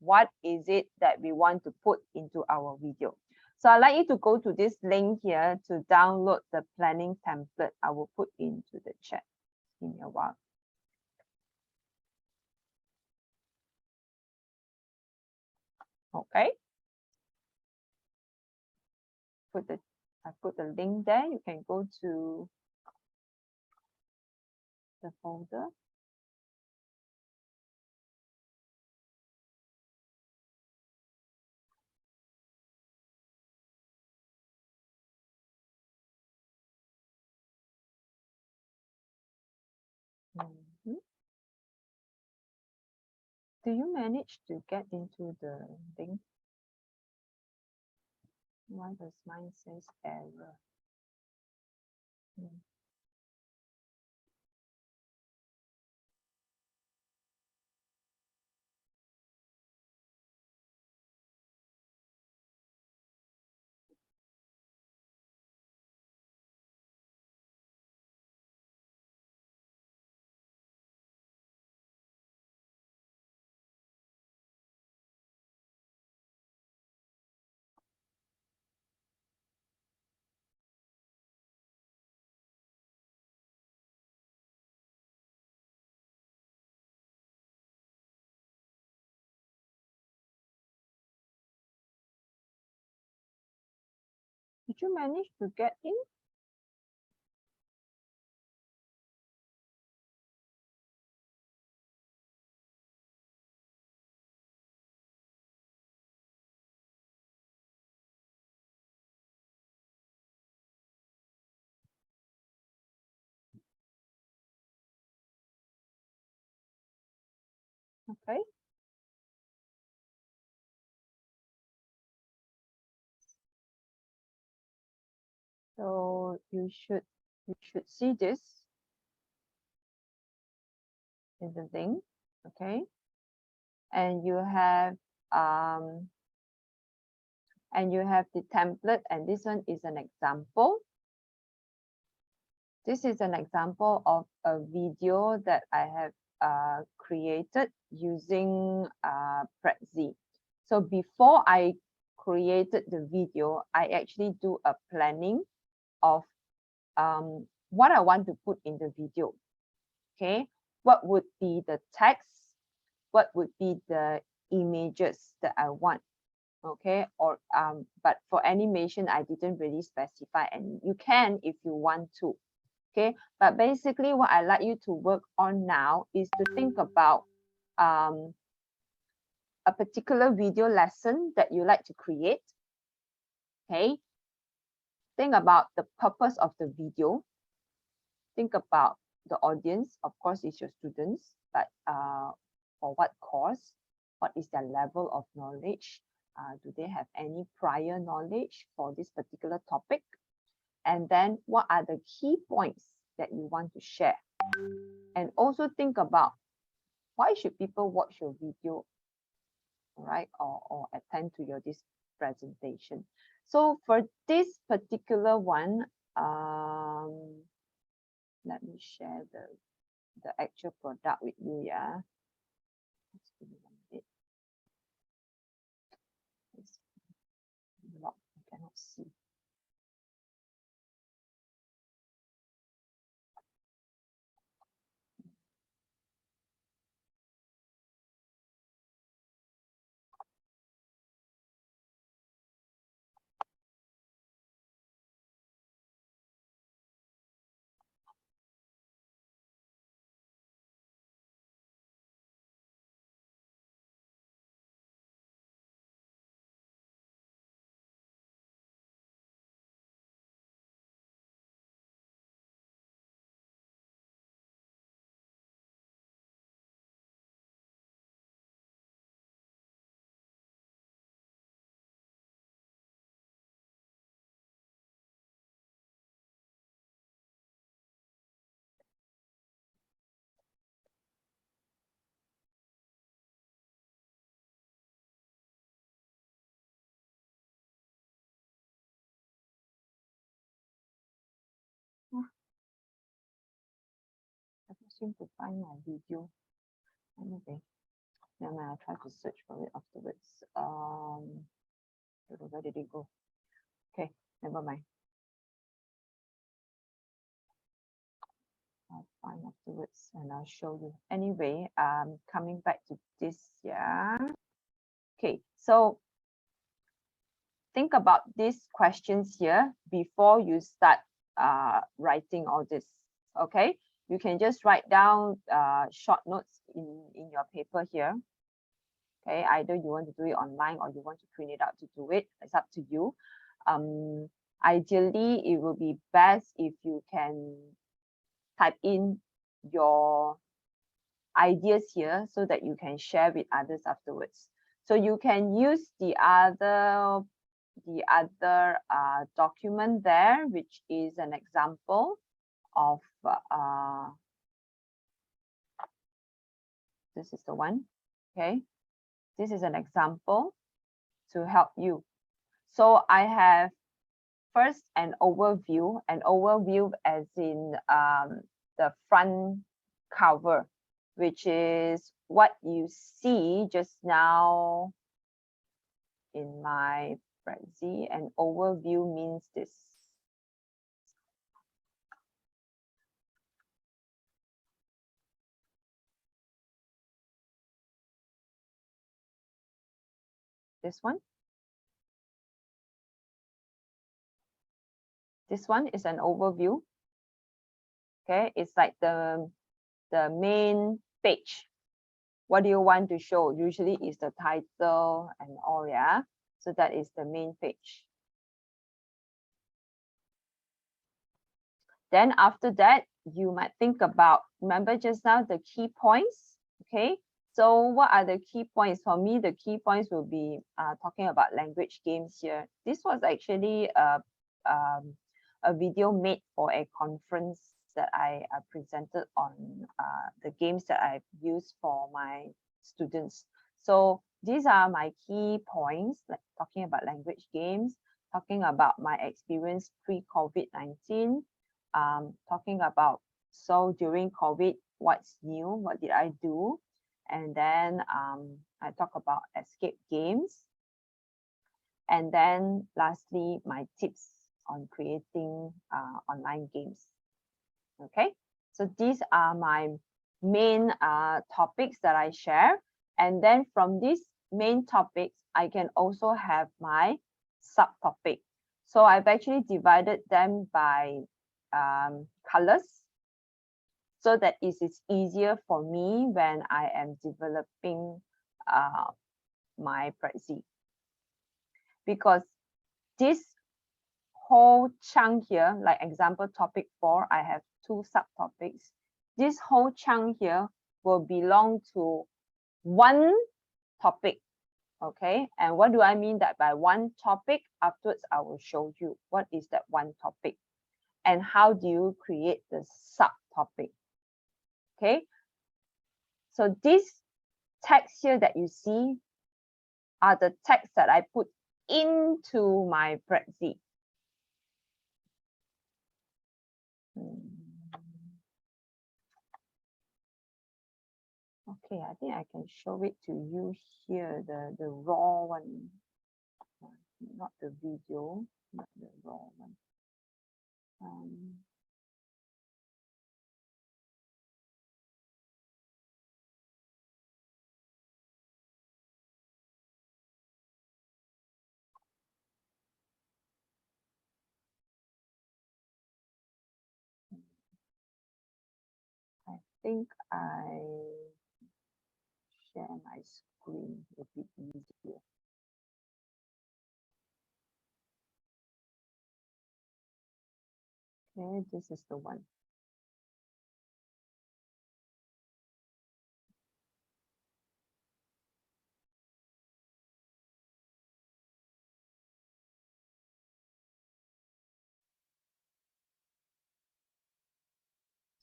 what is it that we want to put into our video. So I'd like you to go to this link here to download the planning template. I will put into the chat. Give me a while. Okay. I put the link there. You can go to the folder. Do you manage to get into the link? Why does mine says error? Did you manage to get in? Okay. So you should see this in the link, okay? And you have the template, and this one is an example. This is an example of a video that I have created using Prezi. So before I created the video, I actually do a planning of what I want to put in the video. Okay, what would be the text? What would be the images that I want? Okay, or but for animation, I didn't really specify, and you can if you want to. Okay, but basically what I like you to work on now is to think about a particular video lesson that you like to create. Okay, think about the purpose of the video. Think about the audience. Of course, it's your students, but for what course? What is their level of knowledge? Do they have any prior knowledge for this particular topic? And then what are the key points that you want to share? And also think about why should people watch your video, right? Or attend to this presentation. So for this particular one, let me share the actual product with you. Yeah. Just give me 1 minute. It's locked. I cannot see. seem to find my video. Anyway, then I'll try to search for it afterwards. Where did it go? Okay, never mind. I'll find afterwards and I'll show you. Anyway, coming back to this, yeah. Okay, so think about these questions here before you start writing all this. Okay, you can just write down short notes in your paper here. Okay, either you want to do it online or you want to print it out to do it. It's up to you. Ideally, it will be best if you can type in your ideas here so that you can share with others afterwards. So you can use the other document there, which is an example of this is the one. Okay, this is an example to help you. So I have first an overview as in the front cover, which is what you see just now in my Prezi. An overview means this. This one. This one is an overview. Okay, it's like the main page. What do you want to show? Usually is the title and all, yeah. So that is the main page. Then after that, you might think about, remember just now the key points, okay? So what are the key points? For me, the key points will be talking about language games here. This was actually a video made for a conference that I presented on the games that I've used for my students. So these are my key points, like talking about language games, talking about my experience pre-COVID-19, talking about, so during COVID, what's new, what did I do? And then I talk about escape games. And then lastly, my tips on creating online games. Okay, so these are my main topics that I share. And then from these main topics, I can also have my subtopic. So I've actually divided them by colors so that it is easier for me when I am developing my Prezi. Because this whole chunk here, like example topic 4, I have 2 subtopics. This whole chunk here will belong to one topic. Okay, and what do I mean that by one topic? Afterwards, I will show you what is that one topic and how do you create the subtopic. Okay, so this text here that you see are the text that I put into my Prezi. Okay, I think I can show it to you here, the raw one, not the video, not the raw one. I think I share my screen a bit easier. Okay, this is the one.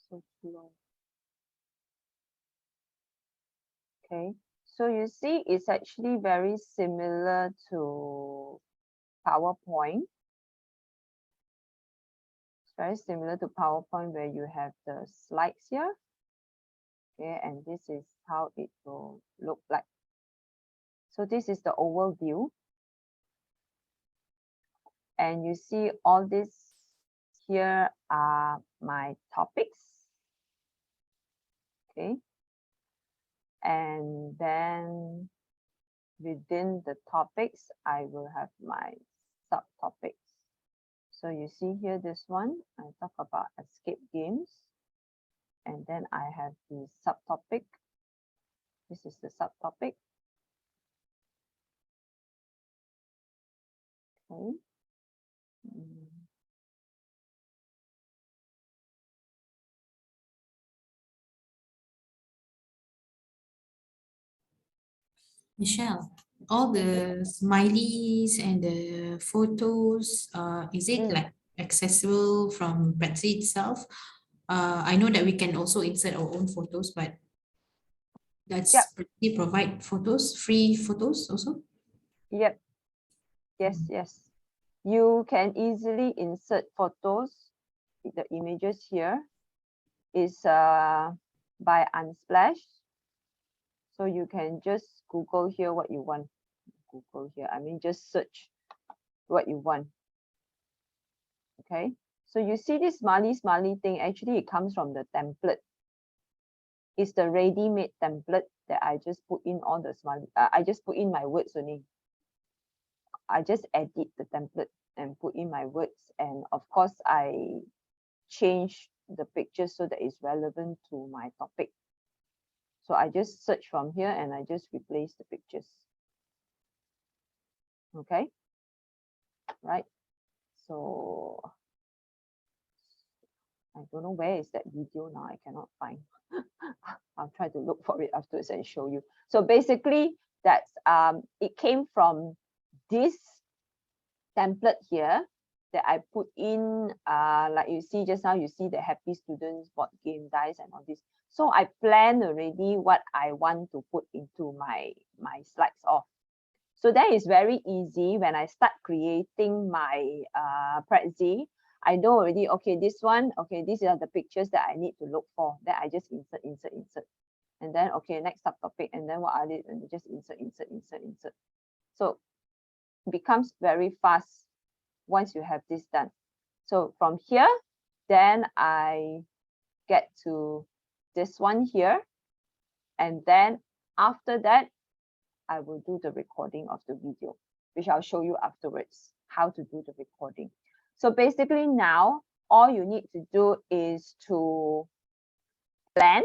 So slow. Okay, so you see it's actually very similar to PowerPoint. It's very similar to PowerPoint where you have the slides here. Okay, and this is how it will look like. So this is the overview. And you see all this here are my topics. Okay. And then within the topics, I will have my subtopics. So you see here, this one, I talk about escape games. And then I have the subtopic. This is the subtopic. Okay.
Michelle, all the smileys and the photos, is it like accessible from Prezi itself? I know that we can also insert our own photos, but does Prezi provide photos, free photos also?
Yep. Yes, yes. You can easily insert photos. The images here is by Unsplash. So you can just Google here what you want. Google here, I mean, just search what you want. Okay, so you see this smiley thing, actually it comes from the template. It's the ready-made template that I just put in all the smiley. I just put in my words only. I just edit the template and put in my words, and of course I change the picture so that it's relevant to my topic. So I just search from here and I just replace the pictures. Okay, right? So I don't know where is that video now. I cannot find. I'll try to look for it afterwards and show you. So basically, that's it came from this template here that I put in. Like you see just now, you see the happy students board game dice and all this. So I plan already what I want to put into my slides off. So that is very easy. When I start creating my Prezi, I know already, okay, this one, okay, these are the pictures that I need to look for. Then I just insert. And then, okay, next subtopic. And then what are they? And just insert. So it becomes very fast once you have this done. So from here, then I get to this one here. And then after that, I will do the recording of the video, which I'll show you afterwards, how to do the recording. So basically now, all you need to do is to plan.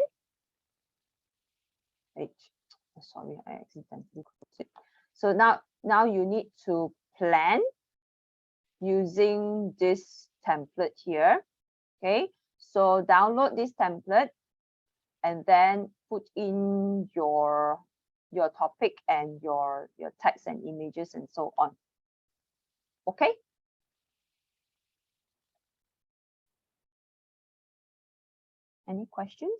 Sorry, I accidentally closed it. So now you need to plan using this template here. Okay, so download this template and then put in your topic and your text and images and so on. Okay. Any questions?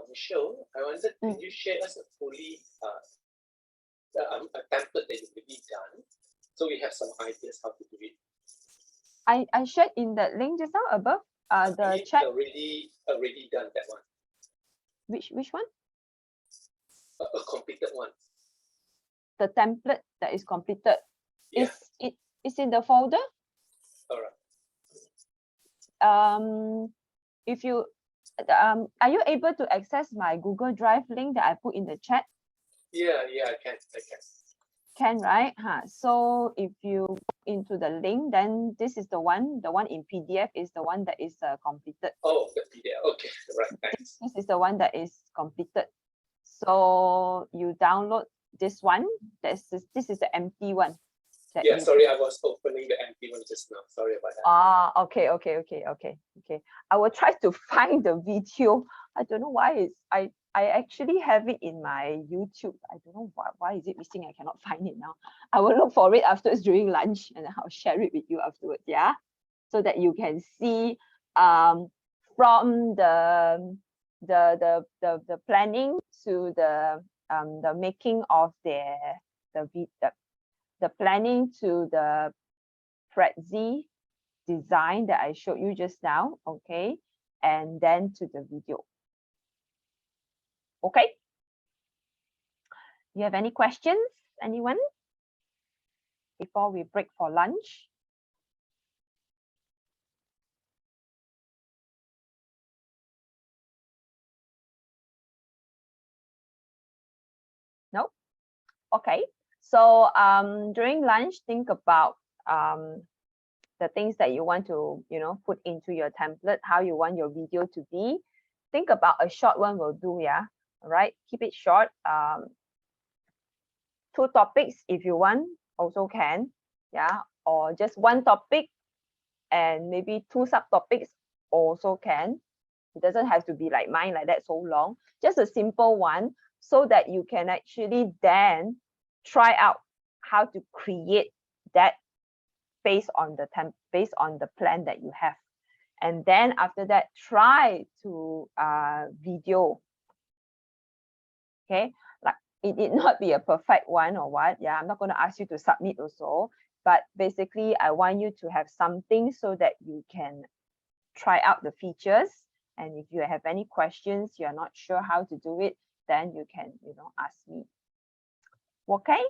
Michelle, I wondered, can you share us a fully a template that you've already done, so we have some ideas how to do it?
I shared in the link just now above the chat.
Already done that one.
Which one?
A completed one.
The template that is completed.
Yeah.
Is in the folder.
All right.
If you are you able to access my Google Drive link that I put in the chat?
Yeah, I can.
Can, right? So if you go into the link, then this is the one in PDF is the one that is completed.
Oh, the PDF. Okay, right. Thanks.
This is the one that is completed. So you download this one. This is the empty one.
Yeah, sorry, I was opening the empty one just now. Sorry about that.
Okay. I will try to find the video. I don't know why I actually have it in my YouTube. I don't know why is it missing. I cannot find it now. I will look for it afterwards during lunch and I'll share it with you afterwards. Yeah, so that you can see from the planning to the making of the planning to the Prezi design that I showed you just now. Okay, and then to the video. Okay? You have any questions, anyone? Before we break for lunch? No? Okay. So during lunch, think about the things that you want to, put into your template, how you want your video to be. Think about a short one will do, yeah. All right, keep it short. 2 topics if you want, also can, yeah, or just 1 topic and maybe 2 subtopics also can. It doesn't have to be like mine like that so long, just a simple one, so that you can actually then try out how to create that based on the plan that you have. And then after that, try to video. Okay, like it did not be a perfect one or what. Yeah, I'm not going to ask you to submit also, but basically I want you to have something so that you can try out the features. And if you have any questions, you're not sure how to do it, then you can, ask me. Okay.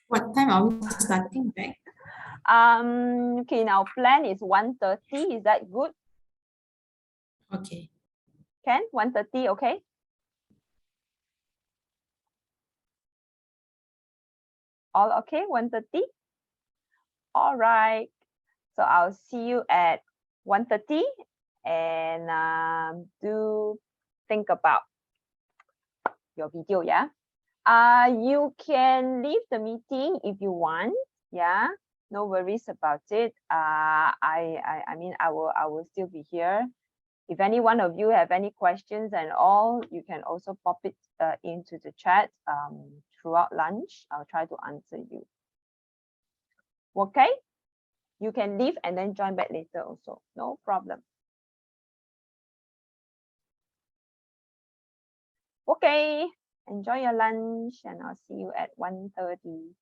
What time are we starting back?
Okay, now plan is 1:30. Is that good?
Okay.
Can 1:30, okay? All okay, 1:30? All right. So I'll see you at 1:30, and do think about your video, yeah? You can leave the meeting if you want, yeah? No worries about it. I mean, I will still be here. If any one of you have any questions and all, you can also pop it into the chat throughout lunch. I'll try to answer you. Okay? You can leave and then join back later also. No problem. Okay. Enjoy your lunch and I'll see you at 1:30.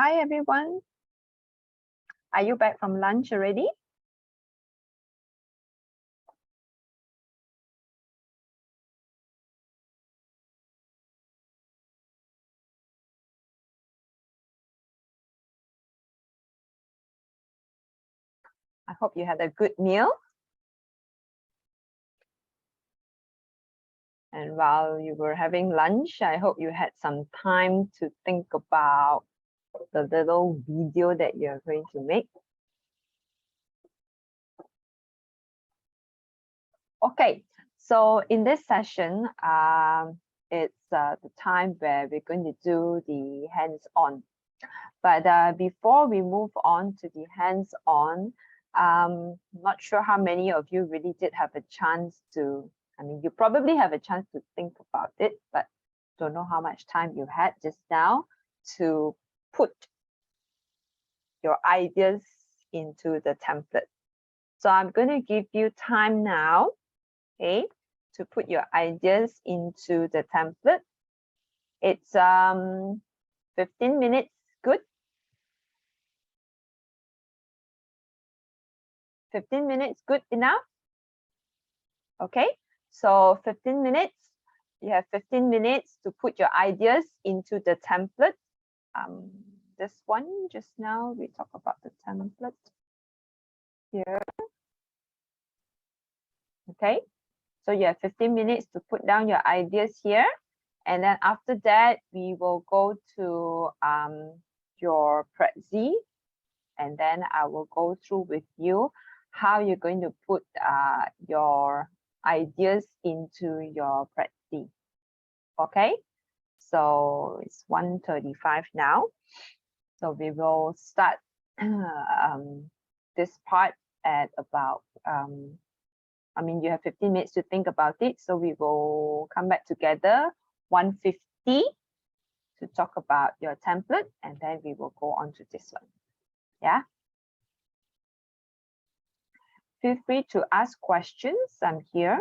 Hi, everyone. Are you back from lunch already? I hope you had a good meal. And while you were having lunch, I hope you had some time to think about the little video that you're going to make. Okay, so in this session, it's the time where we're going to do the hands-on. But before we move on to the hands-on, not sure how many of you really did have a chance to, I mean, you probably have a chance to think about it, but don't know how much time you had just now to put your ideas into the template. So I'm going to give you time now, okay, to put your ideas into the template. It's 15 minutes, good? 15 minutes, good enough? Okay, so 15 minutes, you have 15 minutes to put your ideas into the template. This one, just now, we talk about the template here. Okay, so you have 15 minutes to put down your ideas here. And then after that, we will go to your Prezi. And then I will go through with you how you're going to put your ideas into your Prezi. Okay, so it's 1:35 now. So we will start this part at about, I mean, you have 15 minutes to think about it. So we will come back together 1:50 to talk about your template, and then we will go on to this one. Yeah. Feel free to ask questions. I'm here.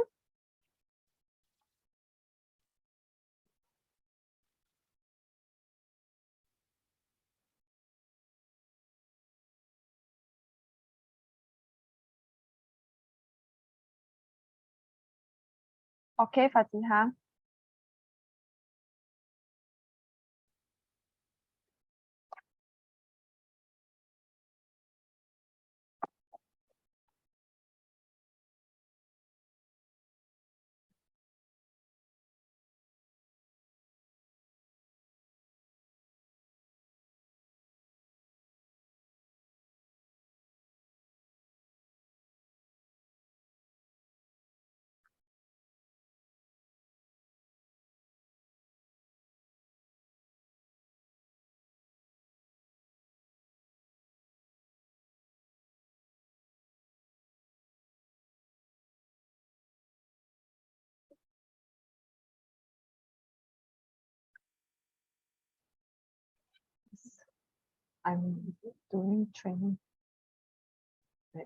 Okay, Fatiha. I'm doing training. Wait,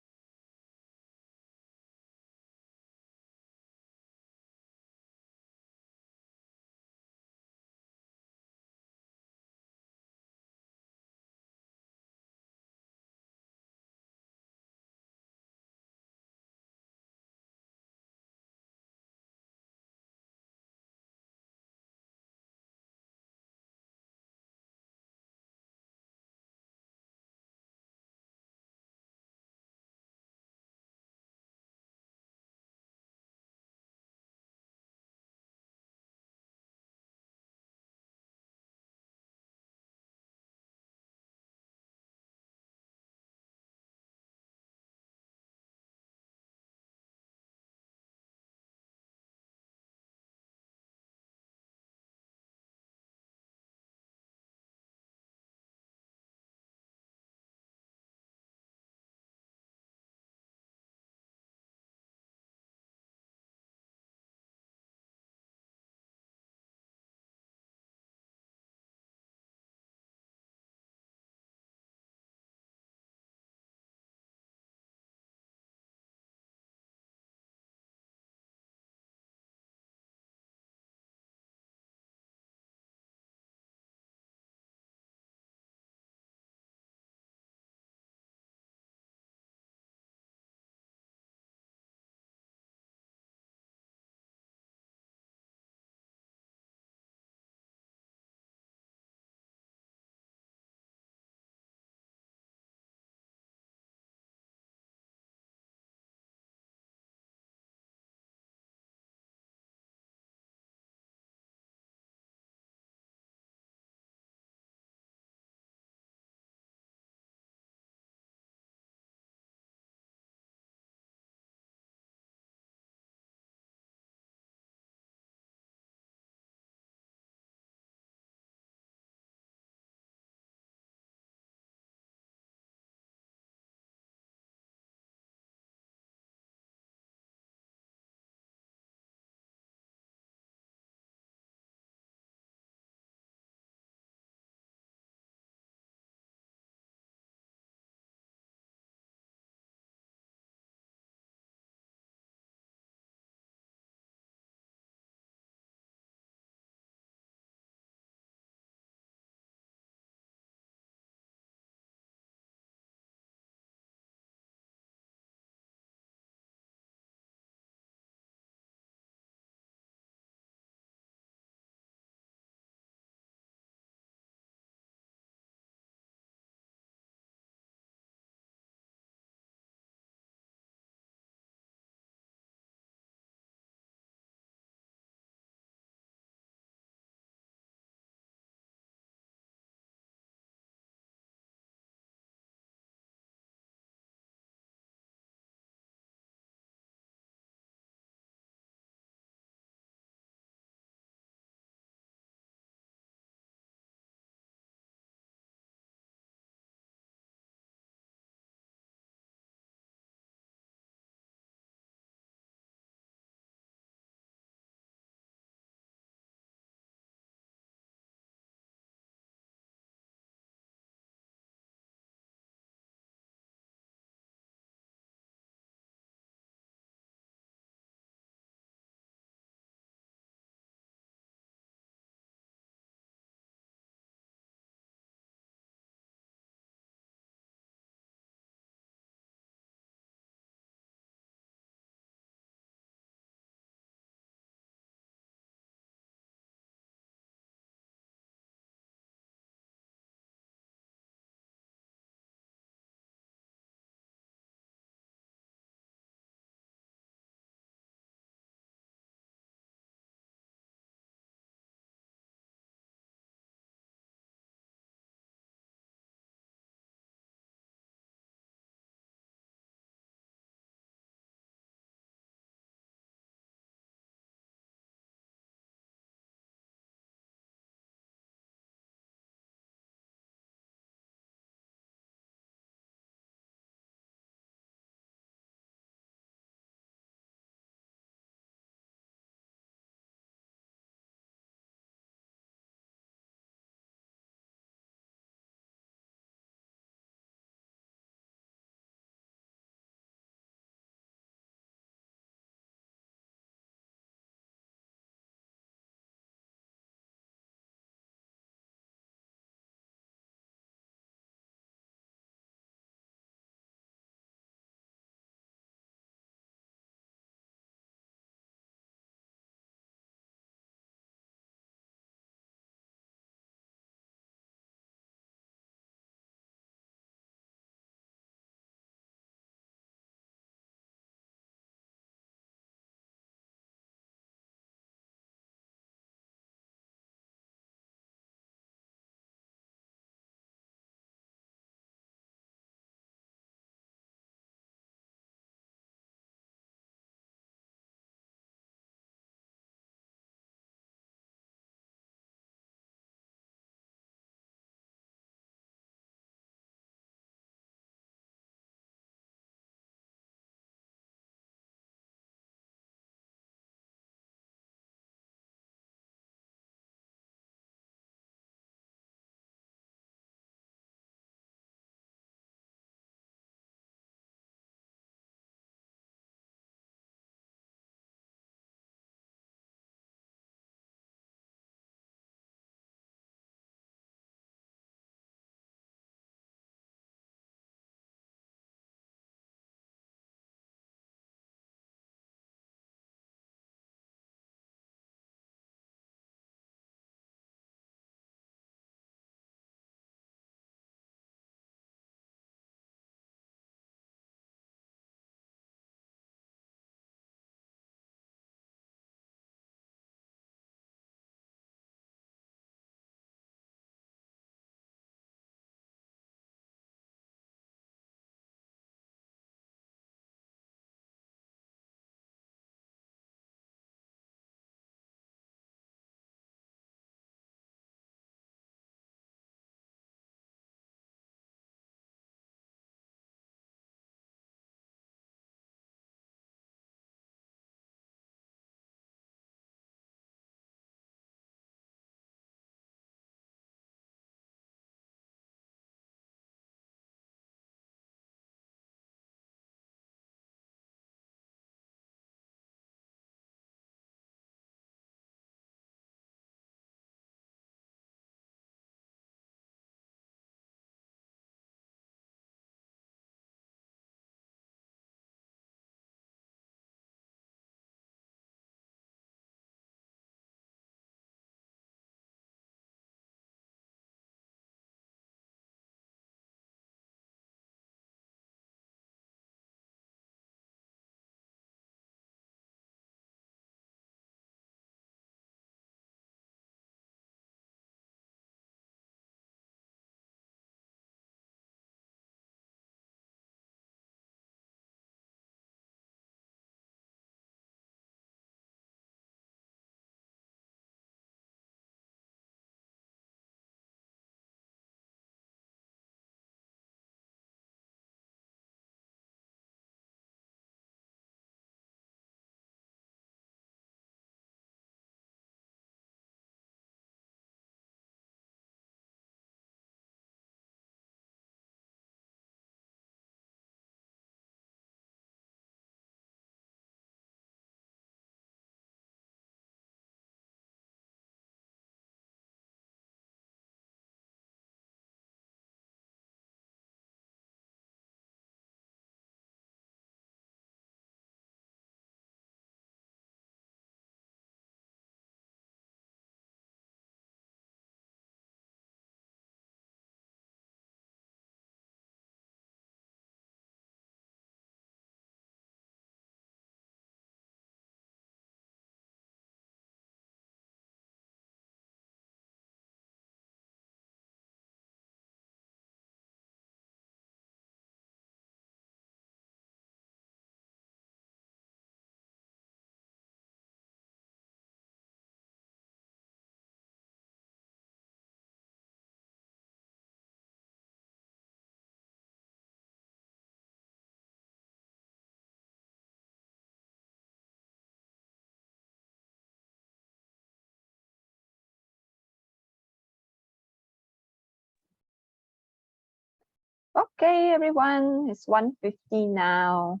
Okay, everyone, it's 1:50 now.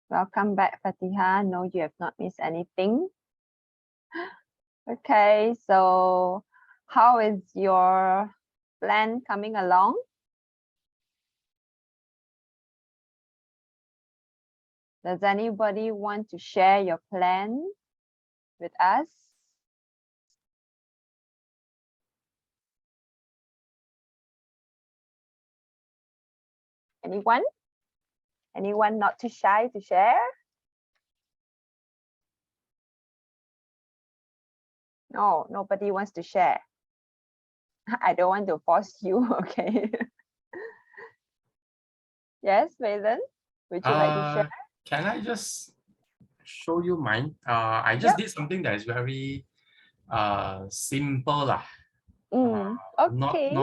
Welcome back, Fatiha. No, you have not missed anything. Okay, so how is your plan coming along? Does anybody want to share your plan with us? Anyone? Anyone not too shy to share? No, nobody wants to share. I don't want to force you, okay? Yes, Valen, would you like to share?
Can I just show you mine? I just did something that is very simple lah.
Okay.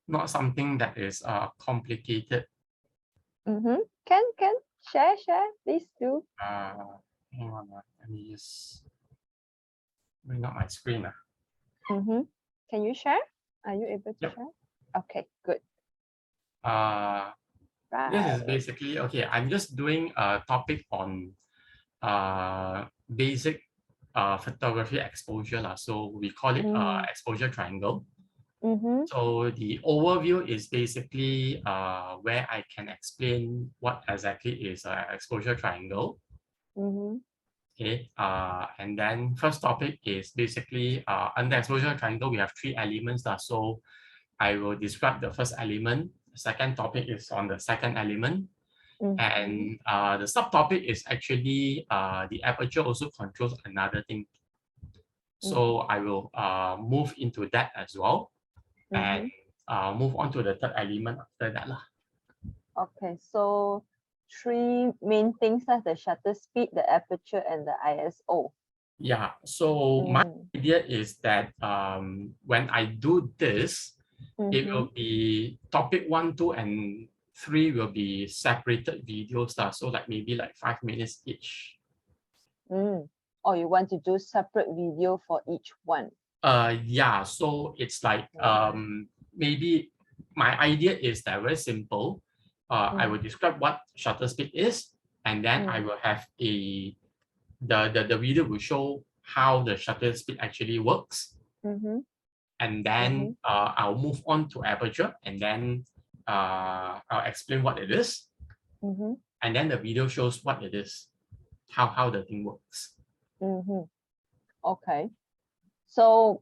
Not something that is complicated.
Can share, please do.
Hang on, let me just bring up my screen.
Can you share? Are you able to
Yep.
share? Okay, good.
This is
Right.
basically, okay, I'm just doing a topic on basic photography exposure lah. So we call it exposure triangle. So the overview is basically where I can explain what exactly is an exposure triangle. Okay, and then first topic is basically under exposure triangle we have 3 elements lah. So I will describe the first element. The second topic is on the second element. And the subtopic is actually the aperture also controls another thing. So I will move into that as well and move on to the third element after that lah.
Okay, so 3 main things are the shutter speed, the aperture, and the ISO.
Yeah, so my idea is that when I do this, it will be topic 1, 2, and 3 will be separated videos lah. So like maybe like 5 minutes each.
Or you want to do separate video for each one?
Yeah, so it's like maybe my idea is that very simple. I will describe what shutter speed is, and then I will have the video will show how the shutter speed actually works. And then I'll move on to aperture, and then I'll explain what it is. And then the video shows what it is, how the thing works.
Okay. So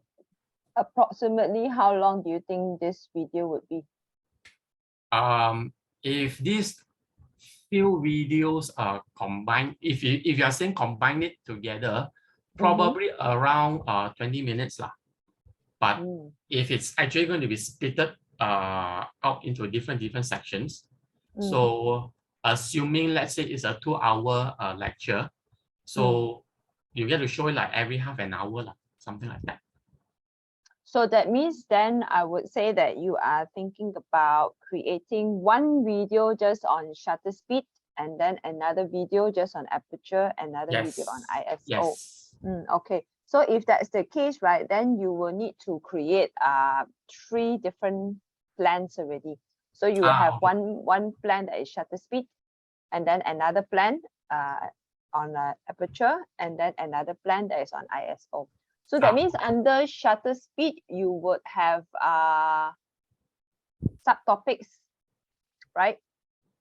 approximately how long do you think this video would be?
If these few videos are combined, if you are saying combine it together, probably around 20 minutes lah. But if it's actually going to be split out into different sections, so assuming let's say it's a 2-hour lecture, so you get to show it like every half an hour lah, something like that.
So that means then I would say that you are thinking about creating one video just on shutter speed, and then another video just on aperture, another video on ISO.
Yes.
Okay. So if that's the case, right, then you will need to create 3 different plans already. So you will have one plan that is shutter speed, and then another plan on aperture, and then another plan that is on ISO. So that means under shutter speed, you would have subtopics, right?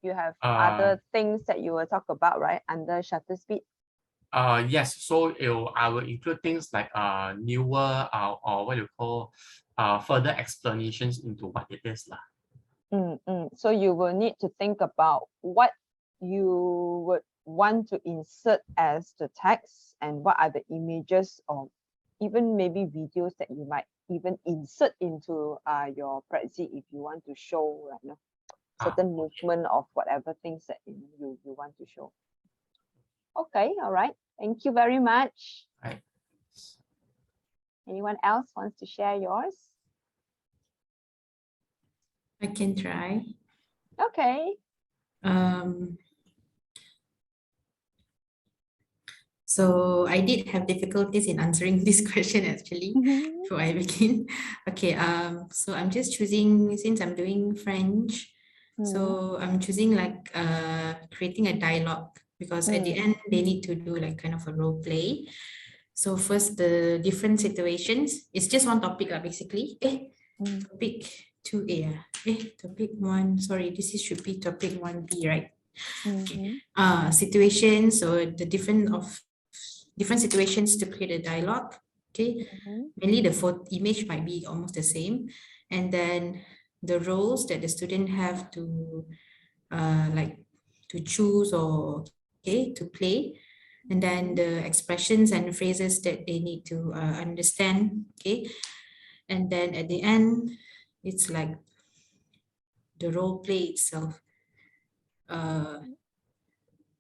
You have other things that you will talk about, right? Under shutter speed.
Yes, so I will include things like newer or what you call further explanations into what it is lah.
So you will need to think about what you would want to insert as the text, and what are the images or even maybe videos that you might even insert into your Prezi if you want to show, you know, certain movement of whatever things that you want to show. Okay, all right. Thank you very much.
Right.
Anyone else wants to share yours?
I can try.
Okay.
So I did have difficulties in answering this question actually before I begin. Okay, so I'm just choosing, since I'm doing French, so I'm choosing like creating a dialogue, because at the end they need to do like kind of a role play. So first, the different situations. It's just one topic basically. Topic 2A. Topic 1. Sorry, this should be topic 1B, right? Situations, or the different situations to create a dialogue. Okay. Mainly the photo image might be almost the same, and then the roles that the student have to like to choose, or to play, and then the expressions and phrases that they need to understand. Okay, and then at the end, it's like the role play itself.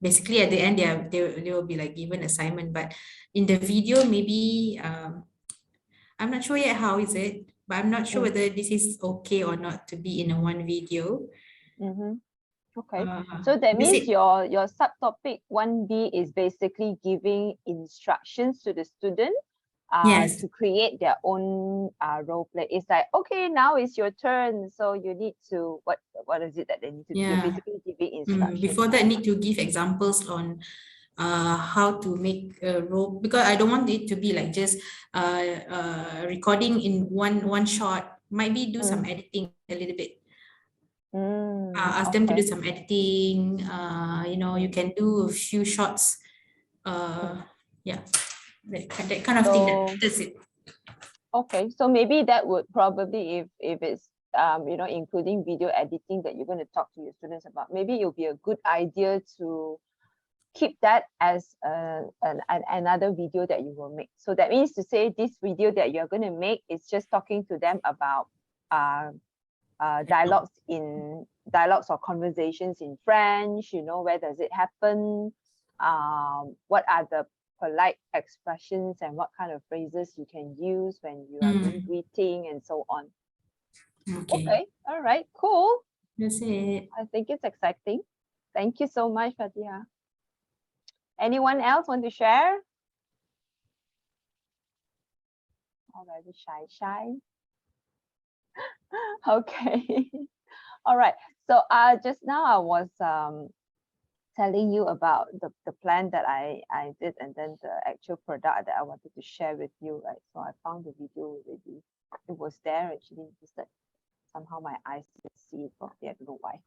Basically at the end they will be like given assignment, but in the video maybe I'm not sure yet how is it, but I'm not sure whether this is okay or not to be in a one video.
Okay, so that means
basic-
your subtopic 1B is basically giving instructions to the student
Yes.
to create their own role play. It's like, okay, now it's your turn, so you need to what is it that they need to do? You're
Yeah.
basically giving instructions.
Before that, I need to give examples on how to make a role, because I don't want it to be like just recording in one shot. Might be do some editing a little bit. Ask them to do some editing. You know, you can do a few shots. Yeah, that kind of thing. That's it.
Okay, so maybe that would probably, if it's you know, including video editing that you're going to talk to your students about, maybe it'll be a good idea to keep that as another video that you will make. So that means to say this video that you're going to make is just talking to them about dialogues or conversations in French. You know, where does it happen? What are the polite expressions and what kind of phrases you can use when you are doing greeting and so on. Okay, all right, cool.
That's it.
I think it's exciting. Thank you so much, Fatia. Anyone else want to share? Already shy. Okay. All right. So just now I was telling you about the plan that I did, and then the actual product that I wanted to share with you, right? So I found the video already. It was there actually, just that somehow my eyes didn't see it properly. I don't know why.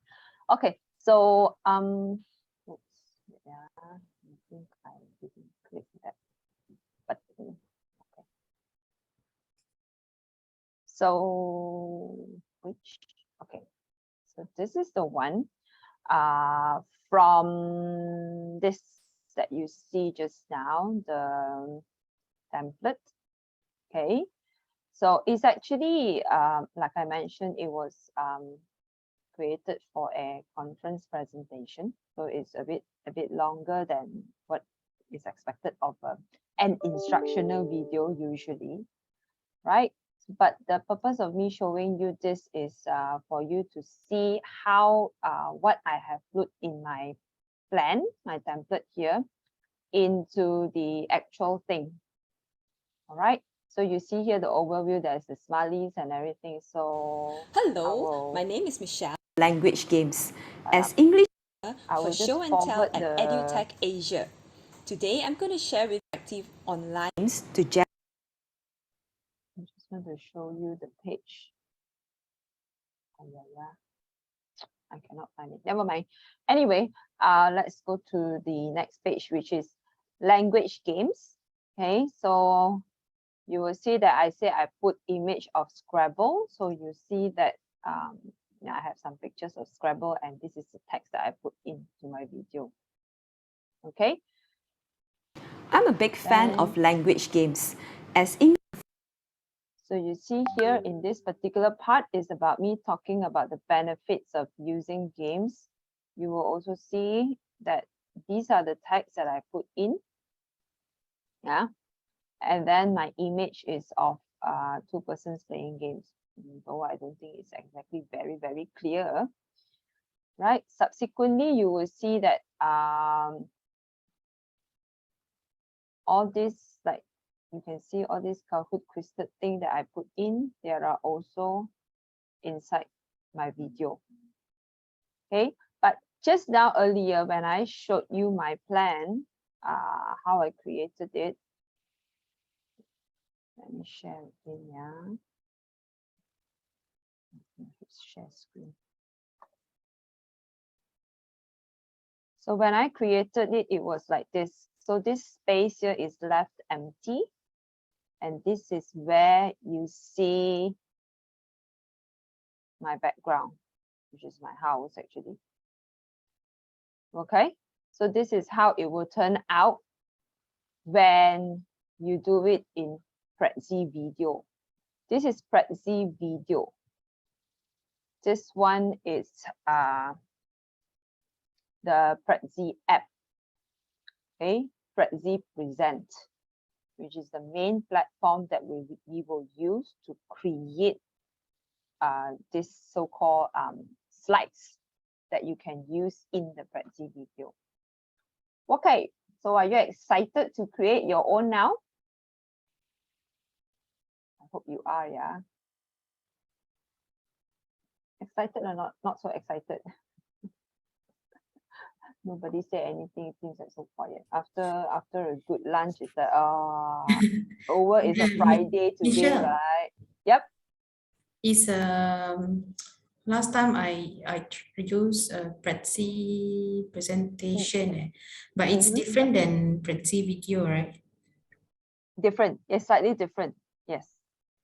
Okay, so oops, yeah, I think I didn't click that button. Okay. So okay, so this is the one from this that you see just now, the template. Okay, so it's actually like I mentioned, it was created for a conference presentation, so it's a bit longer than what is expected of an instructional video usually, right? But the purpose of me showing you this is for you to see how what I have put in my plan, my template here, into the actual thing. All right, so you see here the overview, there's the smileys and everything. So
hello, my name is Michelle.
Language games as English
For Show and Tell and EduTech Asia. Today I'm going to share with active online
games to jam.
I just want to show you the page. Oh, yeah. I cannot find it. Never mind. Anyway, let's go to the next page, which is language games. Okay, so you will see that I say I put image of Scrabble. So you see that I have some pictures of Scrabble, and this is the text that I put into my video. Okay.
I'm a big fan of language games as English.
So you see here in this particular part is about me talking about the benefits of using games. You will also see that these are the tags that I put in. Yeah. And then my image is of two persons playing games. Though I don't think it's exactly very, very clear. Right. Subsequently, you will see that all this, like you can see all this Kahoot Crystal thing that I put in, there are also inside my video. Okay, but just now earlier when I showed you my plan, how I created it, let me share it in, yeah. Share screen. So when I created it, it was like this. So this space here is left empty. And this is where you see my background, which is my house actually. Okay, so this is how it will turn out when you do it in Prezi video. This is Prezi video. This one is the Prezi app. Okay, Prezi Present, which is the main platform that we will use to create this so-called slides that you can use in the Prezi video. Okay, so are you excited to create your own now? I hope you are, yeah. Excited or not? Not so excited. Nobody say anything. It seems like so quiet. After a good lunch, it's like over. It's a Friday today,
Michelle,
right? Yep.
Is last time I used a Prezi presentation, but it's different than Prezi video, right?
Different. It's slightly different. Yes.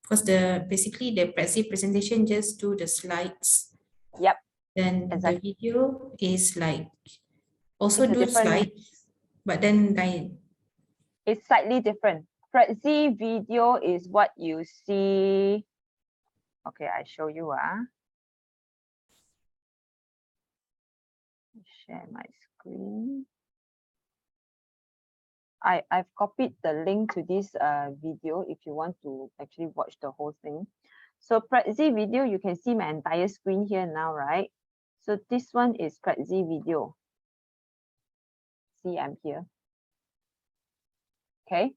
Because basically the Prezi presentation just do the slides.
Yep.
Then
exactly.
the video is like also
It's a
do slides, but then
it's slightly different. Prezi video is what you see. Okay, I show you. Share my screen. I've copied the link to this video if you want to actually watch the whole thing. So Prezi video, you can see my entire screen here now, right? So this one is Prezi video. See, I'm here. Okay,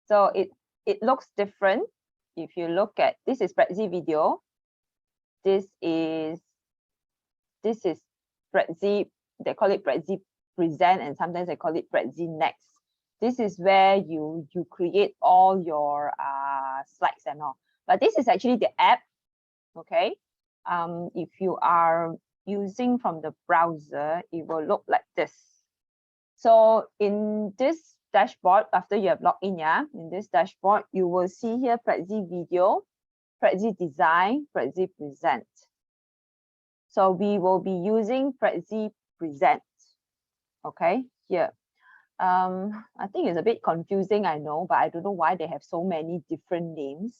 so it looks different. If you look at, this is Prezi video. This is Prezi, they call it Prezi Present, and sometimes they call it Prezi Next. This is where you create all your slides and all. But this is actually the app, okay? If you are using from the browser, it will look like this. So in this dashboard, after you have logged in, yeah, in this dashboard, you will see here Prezi Video, Prezi Design, Prezi Present. So we will be using Prezi Present, okay, here. I think it's a bit confusing, I know, but I don't know why they have so many different names.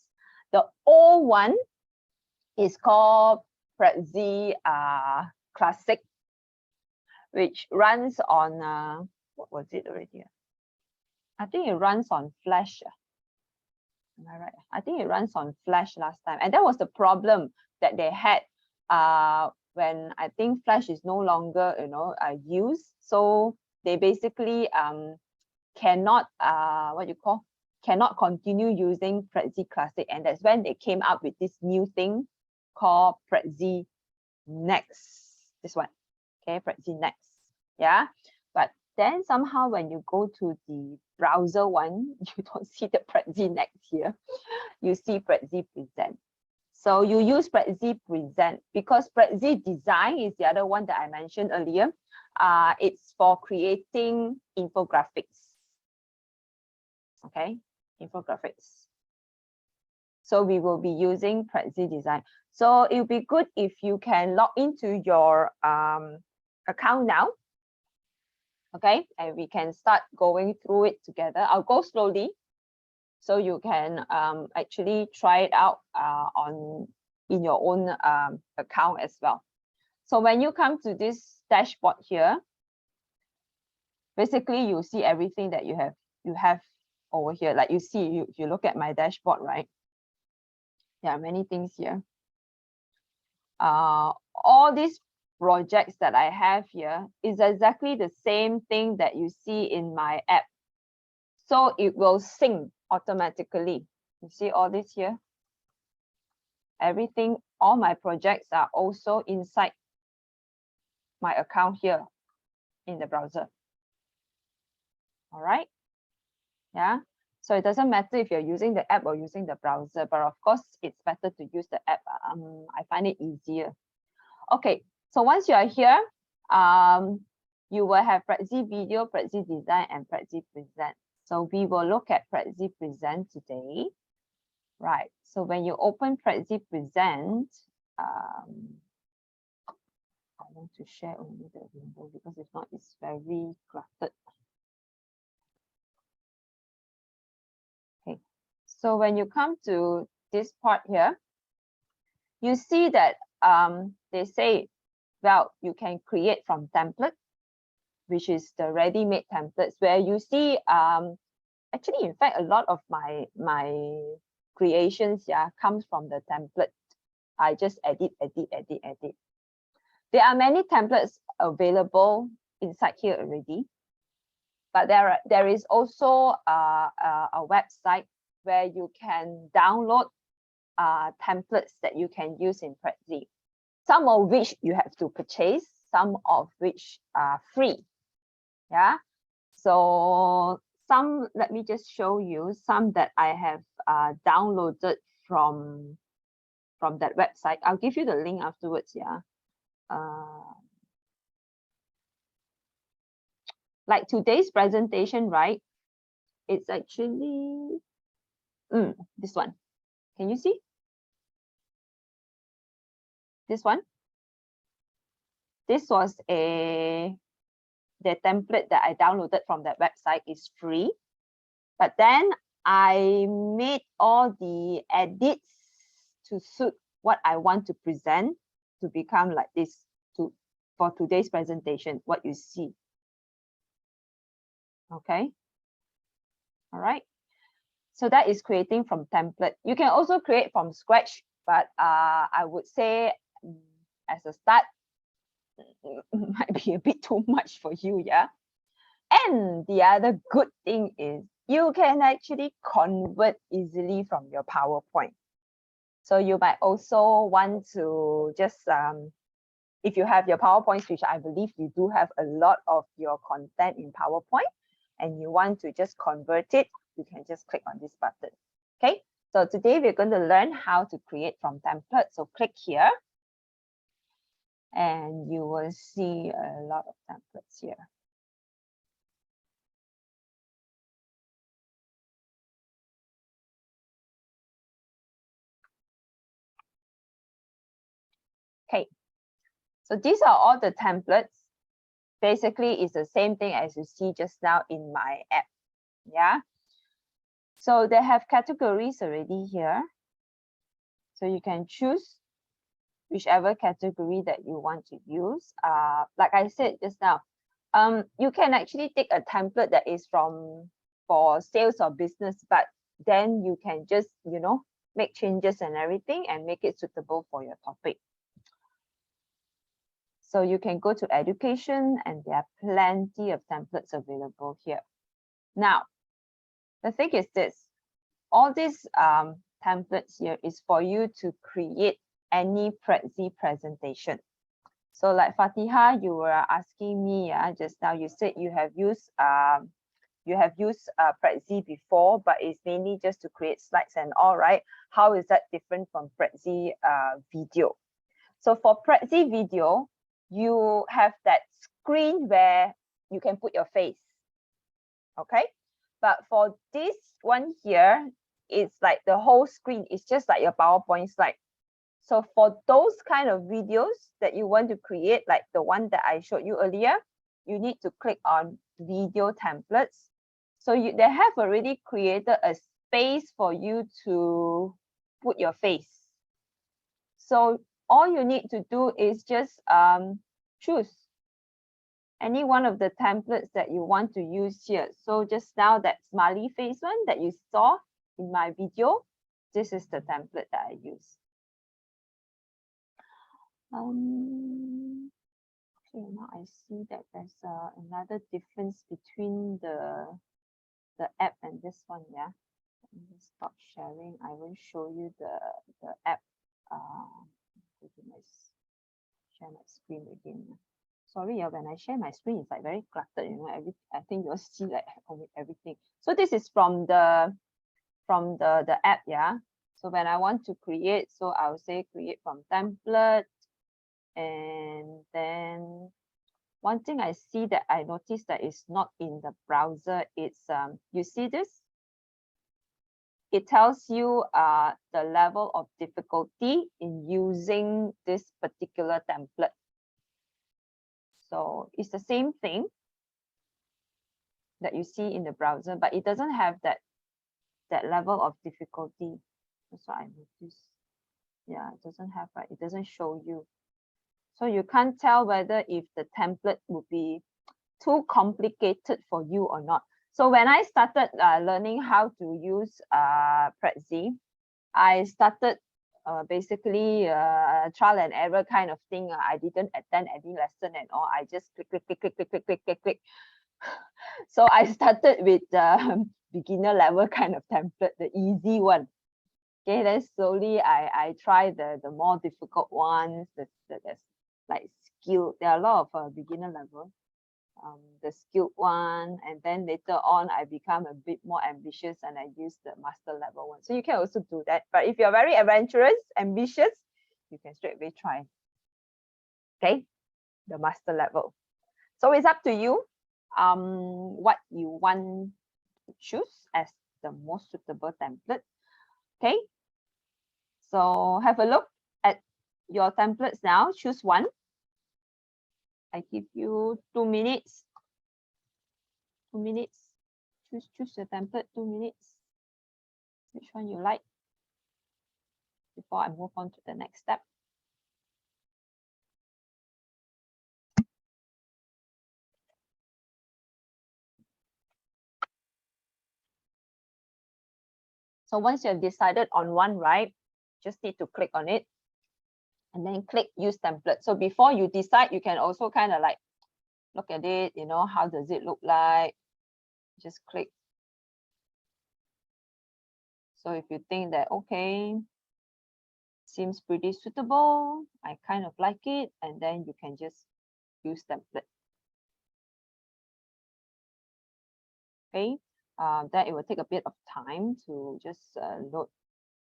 The old one is called Prezi Classic, which runs on, what was it already? I think it runs on Flash. Am I right? I think it runs on Flash last time. And that was the problem that they had when I think Flash is no longer, used. So they basically cannot cannot continue using Prezi Classic, and that's when they came up with this new thing called Prezi Next. This one, okay, Prezi Next, yeah. But then somehow when you go to the browser one, you don't see the Prezi Next here. You see Prezi Present. So you use Prezi Present because Prezi Design is the other one that I mentioned earlier. It's for creating infographics. Okay, infographics. So we will be using Prezi Design. So it will be good if you can log into your account now. Okay, and we can start going through it together. I'll go slowly, so you can actually try it out in your own account as well. So when you come to this dashboard here, basically you see everything that you have over here. Like you see, if you look at my dashboard, right? There are many things here. All these projects that I have here is exactly the same thing that you see in my app. So it will sync automatically. You see all this here? Everything, all my projects are also inside my account here in the browser. All right. Yeah. So it doesn't matter if you're using the app or using the browser, but of course it's better to use the app. I find it easier. Okay. So once you are here, you will have Prezi Video, Prezi Design, and Prezi Present. So we will look at Prezi Present today. Right. So when you open Prezi Present, I want to share only the window because if not, it's very cluttered. Okay. So when you come to this part here, you see that they say, well, you can create from template, which is the ready-made templates where you see actually, in fact, a lot of my creations, yeah, comes from the template. I just edit. There are many templates available inside here already, but there is also a website where you can download templates that you can use in Prezi. Some of which you have to purchase, some of which are free. Yeah. So some, let me just show you some that I have downloaded from that website. I'll give you the link afterwards. Yeah. Like today's presentation, right? It's actually this one. Can you see? This one. This was the template that I downloaded from that website is free. But then I made all the edits to suit what I want to present to become like this for today's presentation, what you see. Okay. All right. So that is creating from template. You can also create from scratch, but I would say as a start, might be a bit too much for you, yeah. And the other good thing is you can actually convert easily from your PowerPoint. So you might also want to just, if you have your PowerPoint, which I believe you do have a lot of your content in PowerPoint, and you want to just convert it, you can just click on this button. Okay, so today we're going to learn how to create from templates. So click here, and you will see a lot of templates here. Okay, so these are all the templates. Basically, it's the same thing as you see just now in my app. Yeah. So they have categories already here. So you can choose whichever category that you want to use. Like I said just now, you can actually take a template that is for sales or business, but then you can just, make changes and everything and make it suitable for your topic. So you can go to education and there are plenty of templates available here. Now, the thing is this, all these templates here is for you to create any Prezi presentation. So like Fatiha, you were asking me just now, you said you have used Prezi before, but it's mainly just to create slides and all, right? How is that different from Prezi video? So for Prezi video, you have that screen where you can put your face. Okay, but for this one here, it's like the whole screen is just like your PowerPoint slide. So for those kind of videos that you want to create, like the one that I showed you earlier, you need to click on video templates. So they have already created a space for you to put your face. So all you need to do is just choose any one of the templates that you want to use here. So just now that smiley face one that you saw in my video, this is the template that I use. Okay, now I see that there's another difference between the the app and this one, yeah. Let me just stop sharing. I will show you the app. Share my screen again. Sorry, when I share my screen, it's like very cluttered, you know. I think you'll see like everything. So this is from the app, yeah. So when I want to create, so I'll say create from template, and then one thing I see that I noticed that is not in the browser, it's you see this? It tells you the level of difficulty in using this particular template. So it's the same thing that you see in the browser, but it doesn't have that level of difficulty. That's what I noticed. Yeah, it doesn't have, right? It doesn't show you. So you can't tell whether if the template would be too complicated for you or not. So when I started learning how to use Prezi, I started basically trial and error kind of thing. I didn't attend any lesson and all. I just click. So I started with the beginner level kind of template, the easy one. Okay, then slowly I try the more difficult ones. There's like skill. There are a lot of beginner level. The skilled one, and then later on I become a bit more ambitious and I use the master level one. So you can also do that. But if you're very adventurous, ambitious, you can straight away try. Okay, the master level. So it's up to you what you want to choose as the most suitable template. Okay, so have a look at your templates now. Choose one. I give you 2 minutes. 2 minutes. Choose the template. 2 minutes. Which one you like? Before I move on to the next step. So once you have decided on one, right, just need to click on it and then click use template. So before you decide, you can also kind of like look at it, you know, how does it look like? Just click. So if you think that, okay, seems pretty suitable, I kind of like it, and then you can just use template. Okay, then it will take a bit of time to just load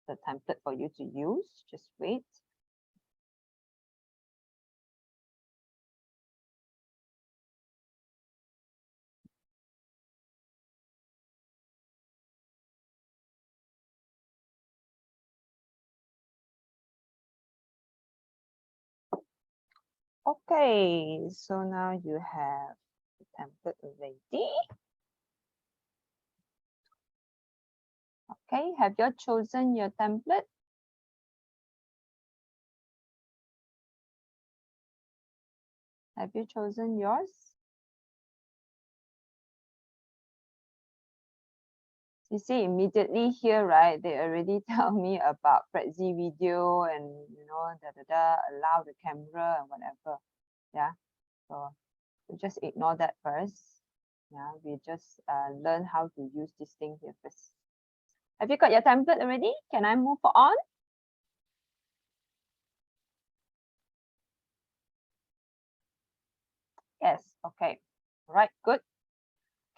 the template for you to use. Just wait. Okay, so now you have the template already. Okay, have you chosen your template? Have you chosen yours? You see immediately here, right? They already tell me about Prezi video and, you know, allow the camera and whatever. Yeah, so we just ignore that first. Yeah, we just learn how to use this thing here first. Have you got your template already? Can I move on? Yes, okay. All right, good.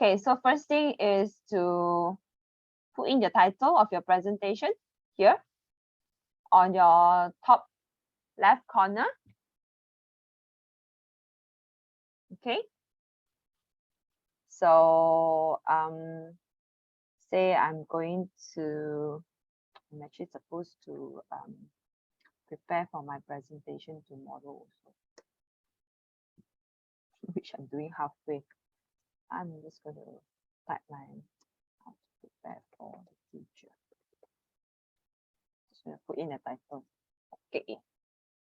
Okay, so first thing is to put in the title of your presentation here on your top left corner. Okay. So say I'm actually supposed to prepare for my presentation tomorrow also, which I'm doing halfway. I'm just going to type my how to prepare for the future. Just going to put in a title. Okay.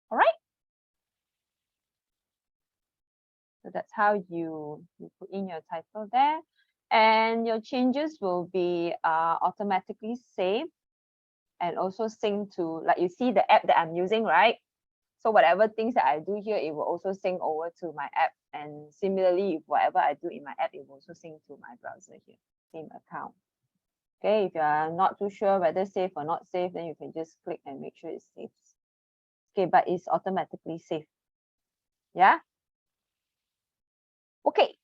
All right. So that's how you put in your title there, and your changes will be automatically saved and also sync to, like you see the app that I'm using, right? So whatever things that I do here, it will also sync over to my app, and similarly, if whatever I do in my app, it will also sync to my browser here. same account. Okay, if you are not too sure whether save or not save, then you can just click and make sure it saves. Okay, but it's automatically saved. Yeah. Okay.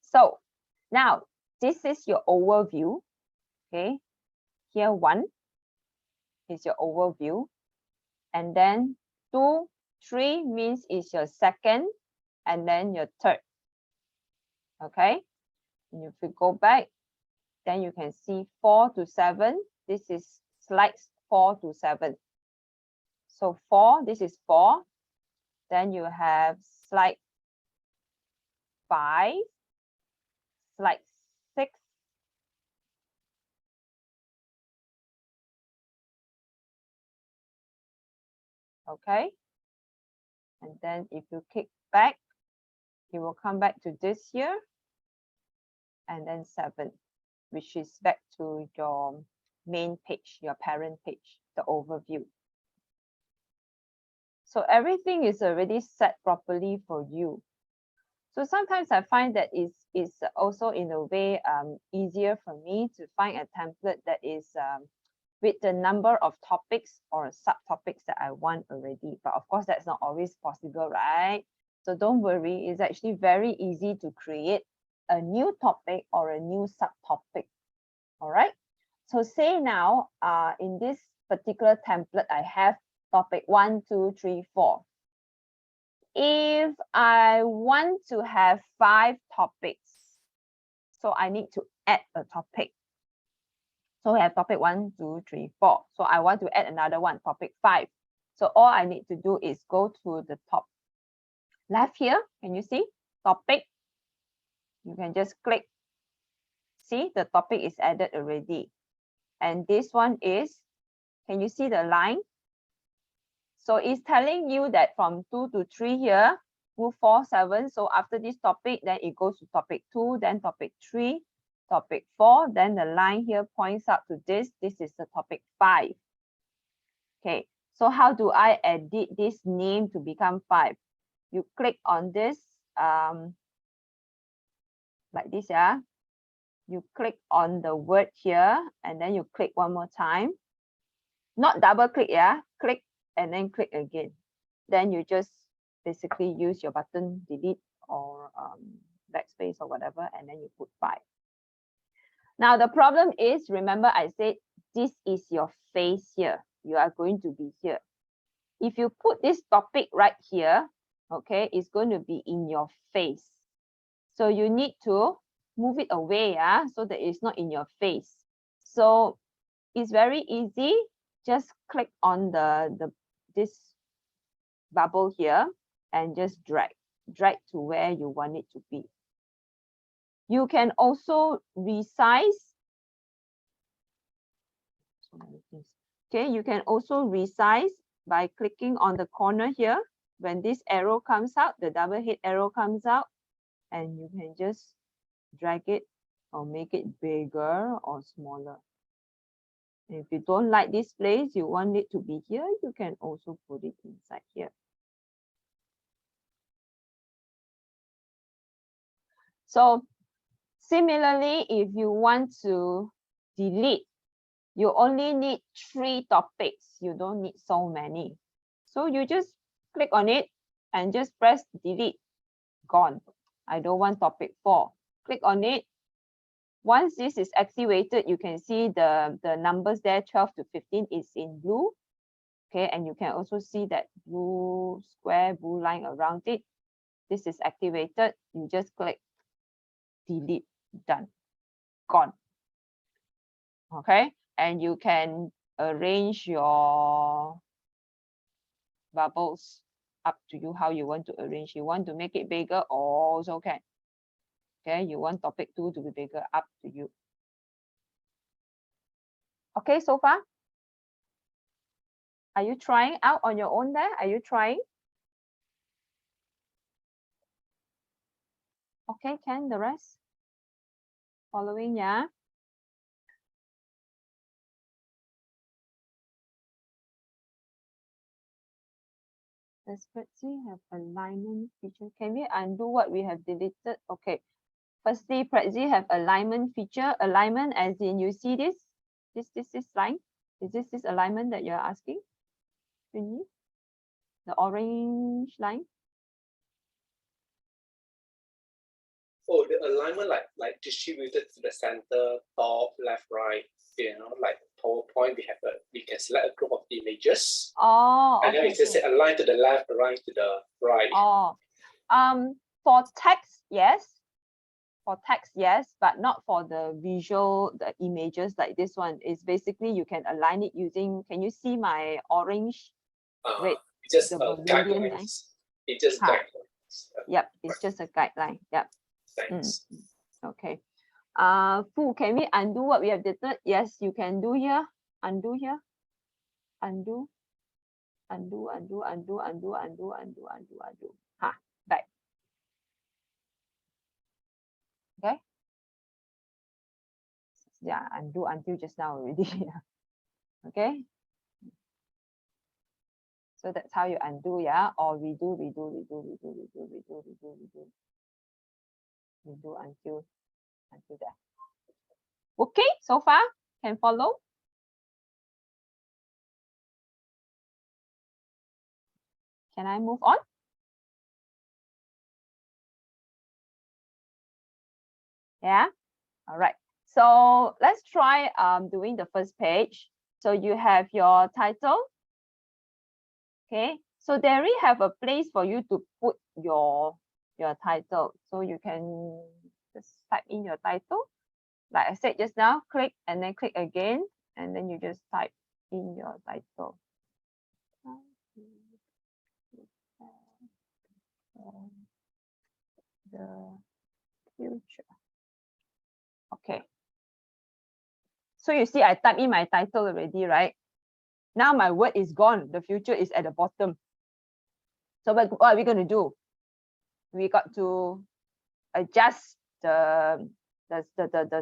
So now this is your overview. Okay. Here 1 is your overview. And then 2, 3 means is your second and then your third. Okay. And if you go back, then you can see 4 to 7. This is slides 4 to 7. So 4, this is 4. Then you have slide 5, slide 6, okay. And then if you kick back, you will come back to this here, and then 7, which is back to your main page, your parent page, the overview. So everything is already set properly for you. So sometimes I find that it's also in a way easier for me to find a template that is with the number of topics or subtopics that I want already. But of course, that's not always possible, right? So don't worry, it's actually very easy to create a new topic or a new subtopic. All right. So say now, in this particular template, I have topic 1, 2, 3, 4. If I want to have 5 topics, so I need to add a topic. So we have topic 1, 2, 3, 4. So I want to add another one, topic 5. So all I need to do is go to the top left here. Can you see topic? You can just click. See, the topic is added already. And this one is, can you see the line? So it's telling you that from 2 to 3 here, move 4, 7. So after this topic, then it goes to topic 2, then topic 3, topic 4. Then the line here points out to this. This is the topic 5. Okay, so how do I edit this name to become 5? You click on this, like this, yeah. You click on the word here, and then you click one more time. Not double click, yeah. Click and then click again. Then you just basically use your button delete or backspace or whatever, and then you put 5. Now the problem is, remember I said this is your face here. You are going to be here. If you put this topic right here, okay, it's going to be in your face. So you need to move it away, yeah, so that it's not in your face. So it's very easy. Just click on this bubble here and just drag to where you want it to be. You can also resize. So many things. Okay, you can also resize by clicking on the corner here. When this arrow comes out, the double head arrow comes out, and you can just drag it or make it bigger or smaller. If you don't like this place, you want it to be here, you can also put it inside here. So similarly, if you want to delete, you only need 3 topics. You don't need so many. So you just click on it and just press delete. Gone. I don't want topic 4. Click on it. Once this is activated, you can see the numbers there, 12 to 15 is in blue. Okay, and you can also see that blue square, blue line around it. This is activated. You just click delete, done, gone. Okay, and you can arrange your bubbles up to you how you want to arrange. You want to make it bigger, also can. Okay, you want topic 2 to be bigger, up to you. Okay, so far? Are you trying out on your own there? Are you trying? Okay, can the rest? Following, yeah? Does Prezi have alignment feature? Can we undo what we have deleted? Okay. Firstly, Prezi have alignment feature. Alignment as in you see this line. Is this alignment that you're asking? Really? The orange line?
Oh, the alignment like distributed to the center, top, left, right. You know, like PowerPoint, we can select a group of images.
Oh,
and then
okay,
it just say align to the left, align to the right.
Oh, for text, yes. For text, yes, but not for the visual, the images like this one. Is basically you can align it using. Can you see my orange, red,
Just
the Bermudian line?
guidelines. It just
Ha.
guidelines.
Yep, it's just a guideline. Yep.
Thanks.
Okay. Fu, can we undo what we have done? Yes, you can do here. Undo here. Undo. Undo. Ha. Back. Okay. Yeah, undo until just now already. Okay. So that's how you undo, yeah, or redo until there. Okay, so far can follow. Can I move on? Yeah. All right. So let's try doing the first page. So you have your title. Okay. So there we have a place for you to put your title. So you can just type in your title. Like I said just now, click and then click again, and then you just type in your title. The future. Okay. So you see, I type in my title already, right? Now my word is gone. The future is at the bottom. So what are we going to do? We got to adjust the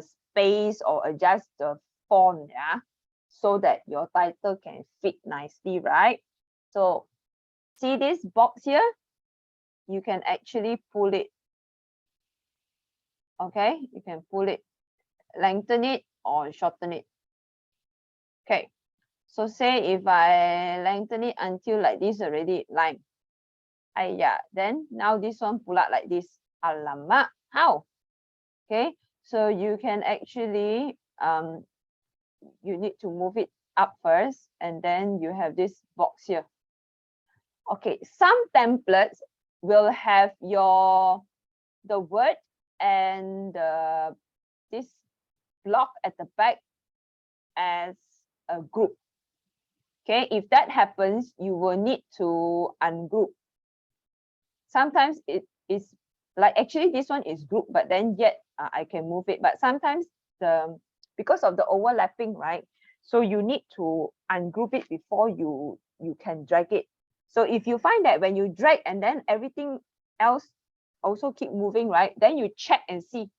space or adjust the font, yeah, so that your title can fit nicely, right? So see this box here? You can actually pull it. Okay, you can pull it, lengthen it or shorten it. Okay, so say if I lengthen it until like this already, line. Yeah, then now this one pull out like this. Alamak, how? Okay, so you can actually you need to move it up first, and then you have this box here. Okay, some templates will have the word and this block at the back as a group. Okay, if that happens, you will need to ungroup. Sometimes it is like actually this one is group, but then yet I can move it. But sometimes because of the overlapping, right? So you need to ungroup it before you can drag it. So if you find that when you drag and then everything else also keep moving, right? Then you check and see.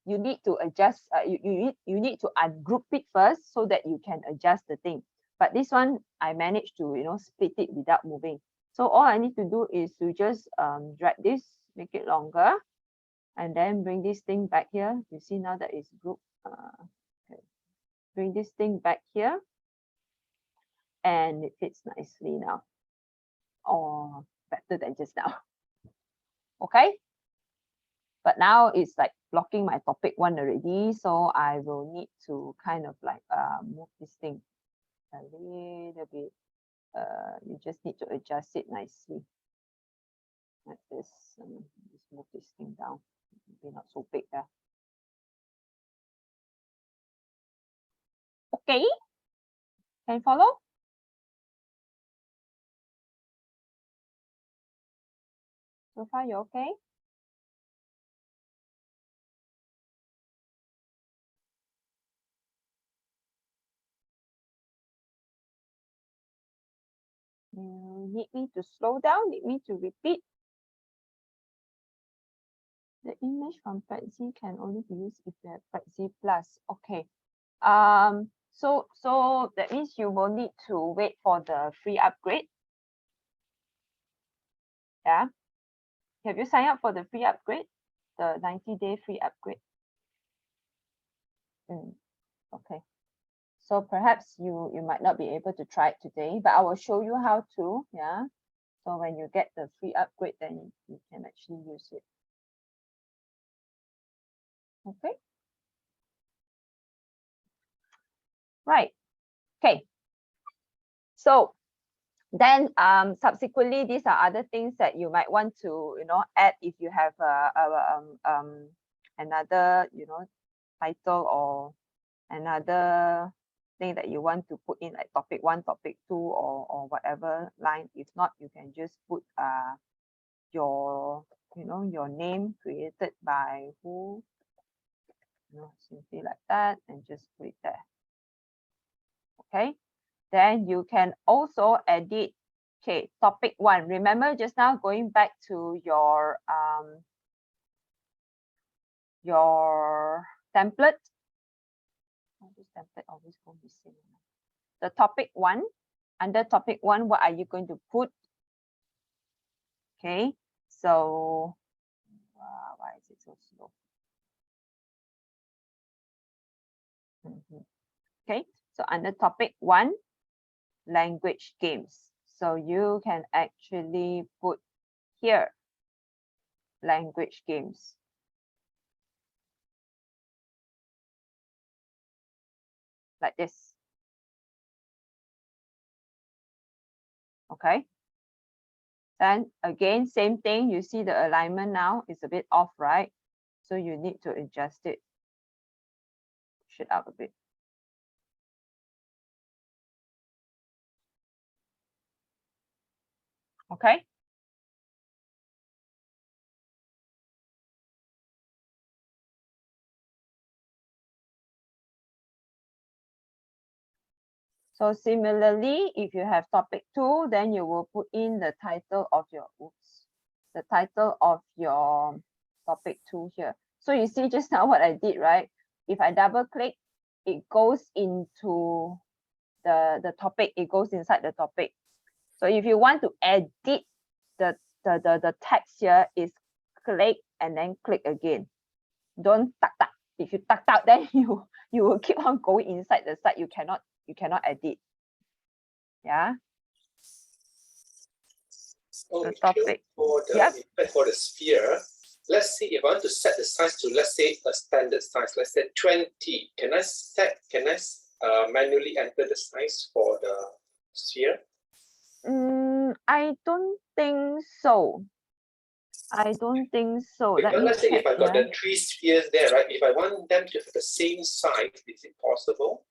You need to adjust. You need to ungroup it first so that you can adjust the thing. But this one I managed to split it without moving. So all I need to do is to just drag this, make it longer, and then bring this thing back here. You see now that it's grouped. Okay. Bring this thing back here, and it fits nicely now, or better than just now. Okay. But now it's like blocking my topic one already, so I will need to kind of like move this thing a little bit. You just need to adjust it nicely like this. Just move this thing down, maybe not so big there. Okay, can you follow? So far you okay? You need me to slow down, need me to repeat. The image from Prezi can only be used if you have Prezi Plus. Okay. So that means you will need to wait for the free upgrade. Yeah. Have you signed up for the free upgrade? the 90-day free upgrade? Okay. So perhaps you might not be able to try it today, but I will show you how to, yeah. So when you get the free upgrade, then you can actually use it. Okay. Right. Okay. So then subsequently, these are other things that you might want to, add if you have another, title or another thing that you want to put in, like topic 1, topic 2, or whatever line. If not, you can just put your your name created by who, simply like that, and just put it there. Okay, then you can also edit. Okay, topic 1. Remember just now, going back to your template. This template always go missing. The topic 1, under topic 1, what are you going to put? Okay, so why is it so slow? Okay, so under topic 1, language games. So you can actually put here language games. Like this. Okay. Then again, same thing. You see the alignment now is a bit off, right? So you need to adjust it. Push it up a bit. Okay. So similarly, if you have topic 2, then you will put in the title of your topic 2 here. So you see just now what I did, right? If I double click, it goes into the topic, it goes inside the topic. So if you want to edit the text here, is click and then click again. Don't tuck. If you tuck out, then you will keep on going inside the site. You cannot edit. Yeah.
Okay.
The topic.
For the sphere, let's see if I want to set the size to, let's say, a standard size, let's say 20. Can I manually enter the size for the sphere?
I don't think so.
Because let's say if I got the 3 spheres there, right? If I want them to have the same size, is it possible?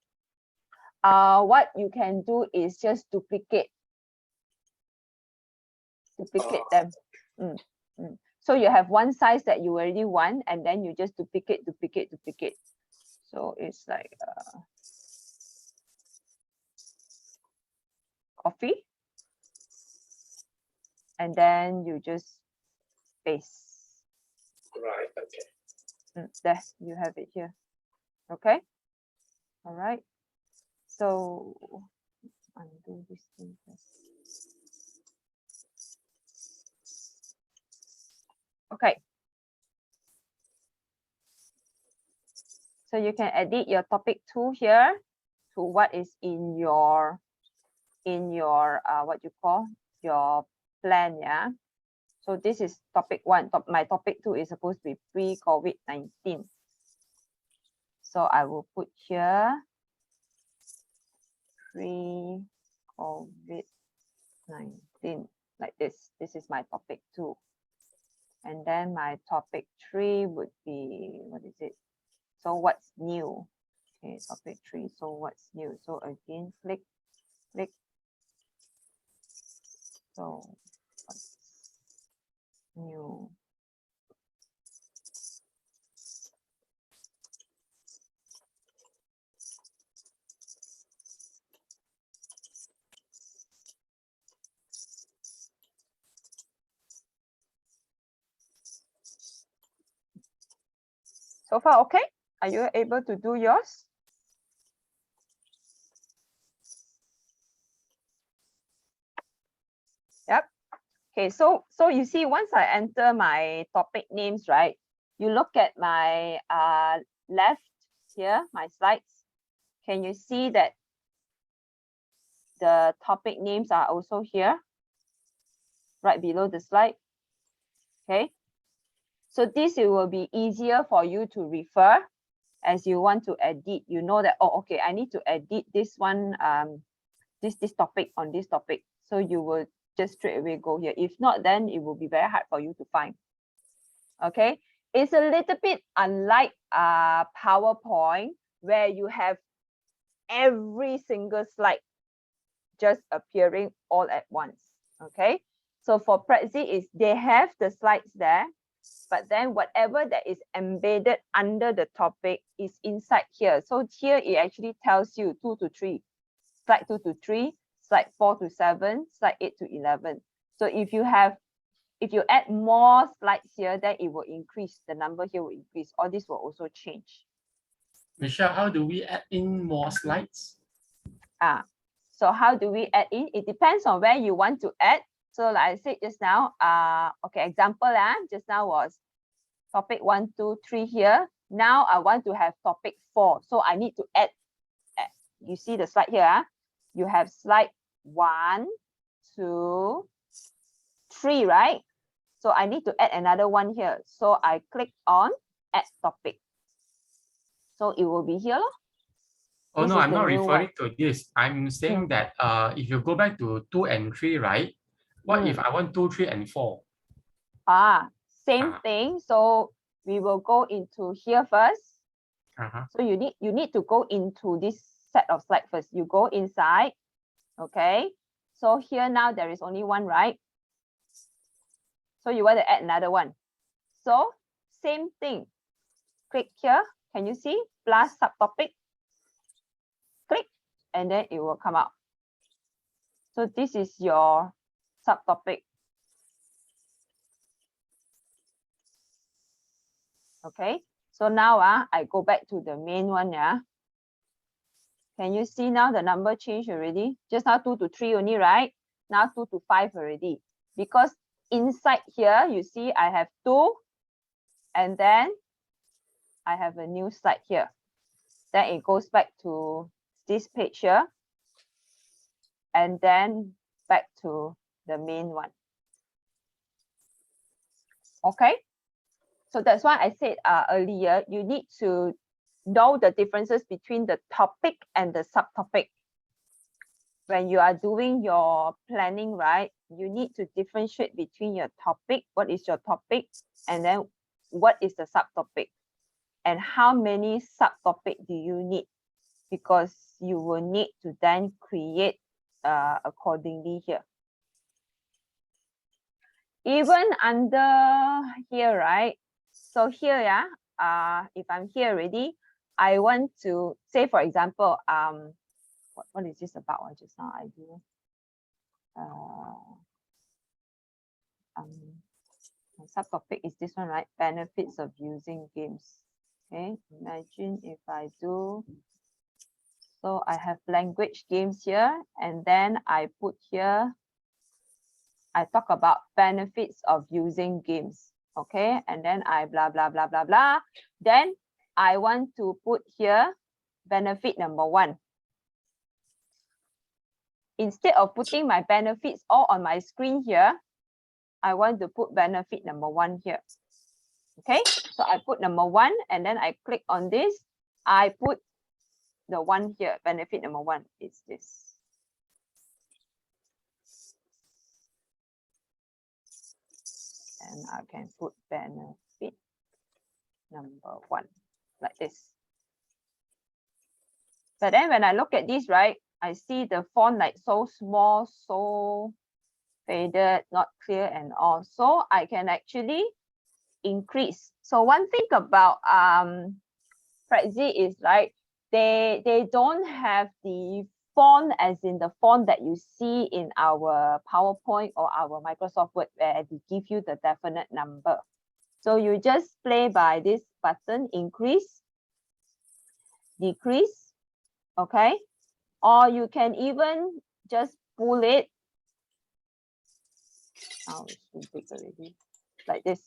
What you can do is just duplicate them. So you have one size that you already want, and then you just duplicate. So it's like coffee, and then you just paste.
Right. Okay.
There, you have it here. Okay. All right. So undo this thing first. Okay. So you can edit your topic 2 here to what is in your what you call your plan, yeah. So this is topic 1. My topic 2 is supposed to be pre-COVID-19. So I will put here pre-COVID-19 like this. This is my topic 2. And then my topic 3 would be, what is it? So what's new? Okay, topic 3. So what's new? So again, click. So what's new? So far, okay? Are you able to do yours? Yep. Okay, so you see, once I enter my topic names, right? you look at my left here, my slides, can you see that the topic names are also here, right below the slide? Okay, so this it will be easier for you to refer as you want to edit. You know that, oh, okay, I need to edit this one, this topic on this topic. So you will just straight away go here. If not, then it will be very hard for you to find. Okay, it's a little bit unlike PowerPoint, where you have every single slide just appearing all at once. Okay, so for Prezi is they have the slides there, but then whatever that is embedded under the topic is inside here. So here it actually tells you 2 to 3, slide 2 to 3, slide 4 to 7, slide 8 to 11. So if you add more slides here, then it will increase. The number here will increase. All this will also change.
Michelle, how do we add in more slides?
So how do we add in? It depends on where you want to add. So like I said just now, okay, example, just now was topic 1, 2, 3 here. Now I want to have topic 4. So I need to add, you see the slide here, you have slide 1, 2, 3, right? So I need to add another one here. So I click on add topic. So it will be here.
Oh,
This
no,
is
I'm
the
not
new
referring
one.
to this. I'm saying that if you go back to 2 and 3, right? What if I want 2, 3, and 4?
Same thing. So we will go into here first. So you need to go into this set of slides first. You go inside. Okay. So here now there is only one, right? So you want to add another one. So same thing. Click here. Can you see? Plus subtopic. Click, and then it will come out. So this is your subtopic. Okay. So now I go back to the main one. Can you see now the number changed already? Just now 2 to 3 only, right? Now 2 to 5 already. Because inside here, you see I have 2, and then I have a new slide here. Then it goes back to this page here, and then back to the main one. Okay. So that's why I said earlier, you need to know the differences between the topic and the subtopic. When you are doing your planning, right, you need to differentiate between your topic, what is your topic, and then what is the subtopic, and how many subtopic do you need, because you will need to then create accordingly here. Even under here, right? So here, if I'm here already, I want to say, for example, what is this about? Just now I do. My subtopic is this one, right? Benefits of using games. Okay, imagine if I do. So I have language games here, and then I put here, I talk about benefits of using games. Okay, and then I blah, blah, blah, blah, blah. Then I want to put here benefit number 1. Instead of putting my benefits all on my screen here, I want to put benefit number 1 here. Okay, so I put number 1, and then I click on this. I put the 1 here, benefit number 1 is this. And I can put benefit number 1 like this. But then when I look at this, right, I see the font like so small, so faded, not clear and all. So I can actually increase. So one thing about Prezi is like they don't have the font as in the font that you see in our PowerPoint or our Microsoft Word, where they give you the definite number. So you just play by this button, increase, decrease, okay? Or you can even just pull it. Oh, it's too big already. Like this.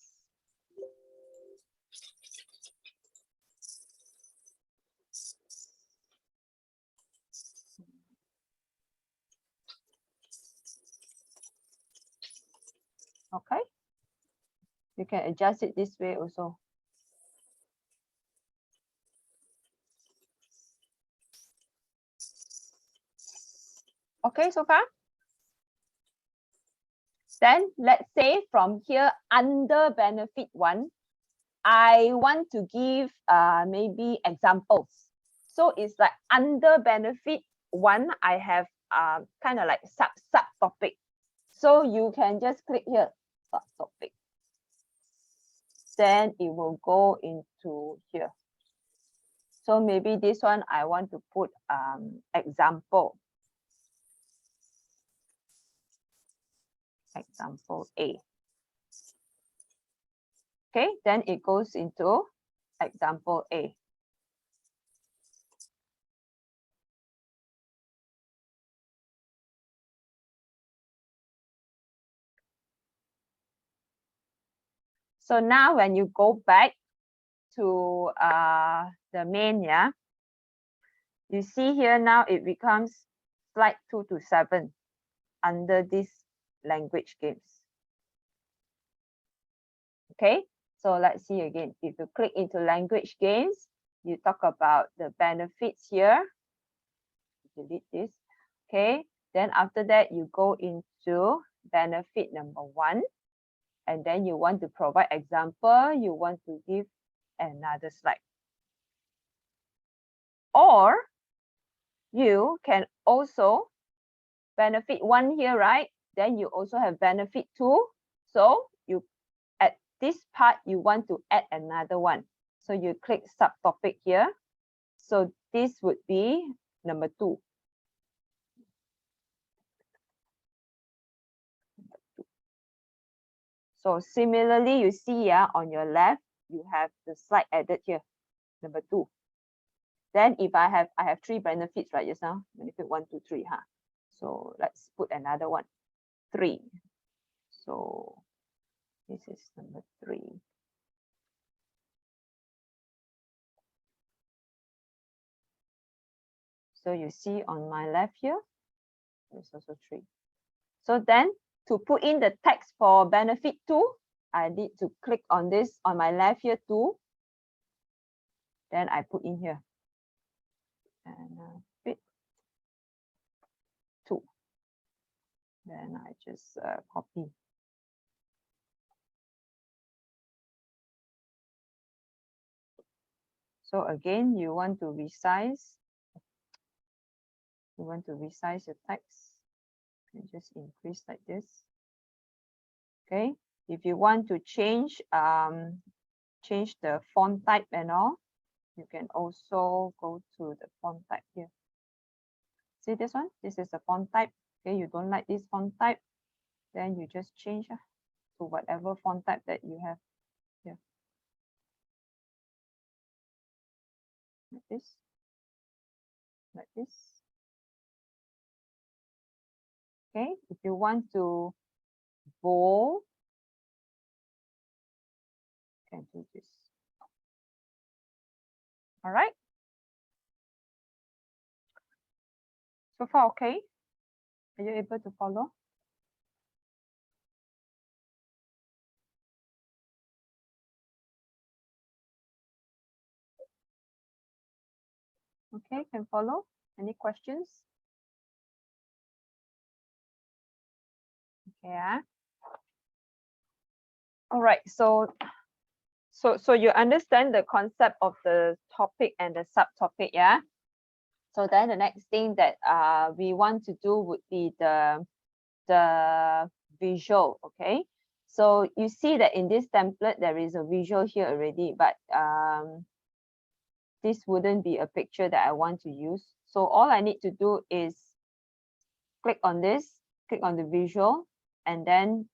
Okay. You can adjust it this way also. Okay, so far? Then let's say from here under benefit 1, I want to give maybe examples. So it's like under benefit 1, I have kind of like subtopic. So you can just click here, subtopic. Then it will go into here. So maybe this one I want to put example. Example A. Okay, then it goes into example A. So now when you go back to the main, yeah, you see here now it becomes slide 2 to 7 under this language games. Okay, so let's see again. If you click into language games, you talk about the benefits here. Delete this. Okay, then after that you go into benefit number 1, and then you want to provide example, you want to give another slide. Or you can also benefit 1 here, right? Then you also have benefit 2. So you at this part you want to add another one. So you click subtopic here. So this would be number 2. So similarly, you see on your left, you have the slide added here, number 2. Then if I have 3 benefits right just now, benefit 1, 2, 3, huh? So let's put another one, 3. So this is number 3. So you see on my left here, there's also 3. So then to put in the text for benefit 2, I need to click on this on my left here 2. Then I put in here. And fit 2. Then I just copy. So again, you want to resize. You want to resize the text. You just increase like this. Okay. If you want to change the font type and all, you can also go to the font type here. See this one? This is the font type. Okay, you don't like this font type, then you just change to whatever font type that you have here. Like this. Like this. Okay, if you want to bold, you can do this. All right. So far, okay? Are you able to follow? Okay, can follow. Any questions? Okay. All right. So you understand the concept of the topic and the subtopic, yeah? So then the next thing that we want to do would be the visual, okay? So you see that in this template there is a visual here already, but this wouldn't be a picture that I want to use. So all I need to do is click on this, click on the visual, and then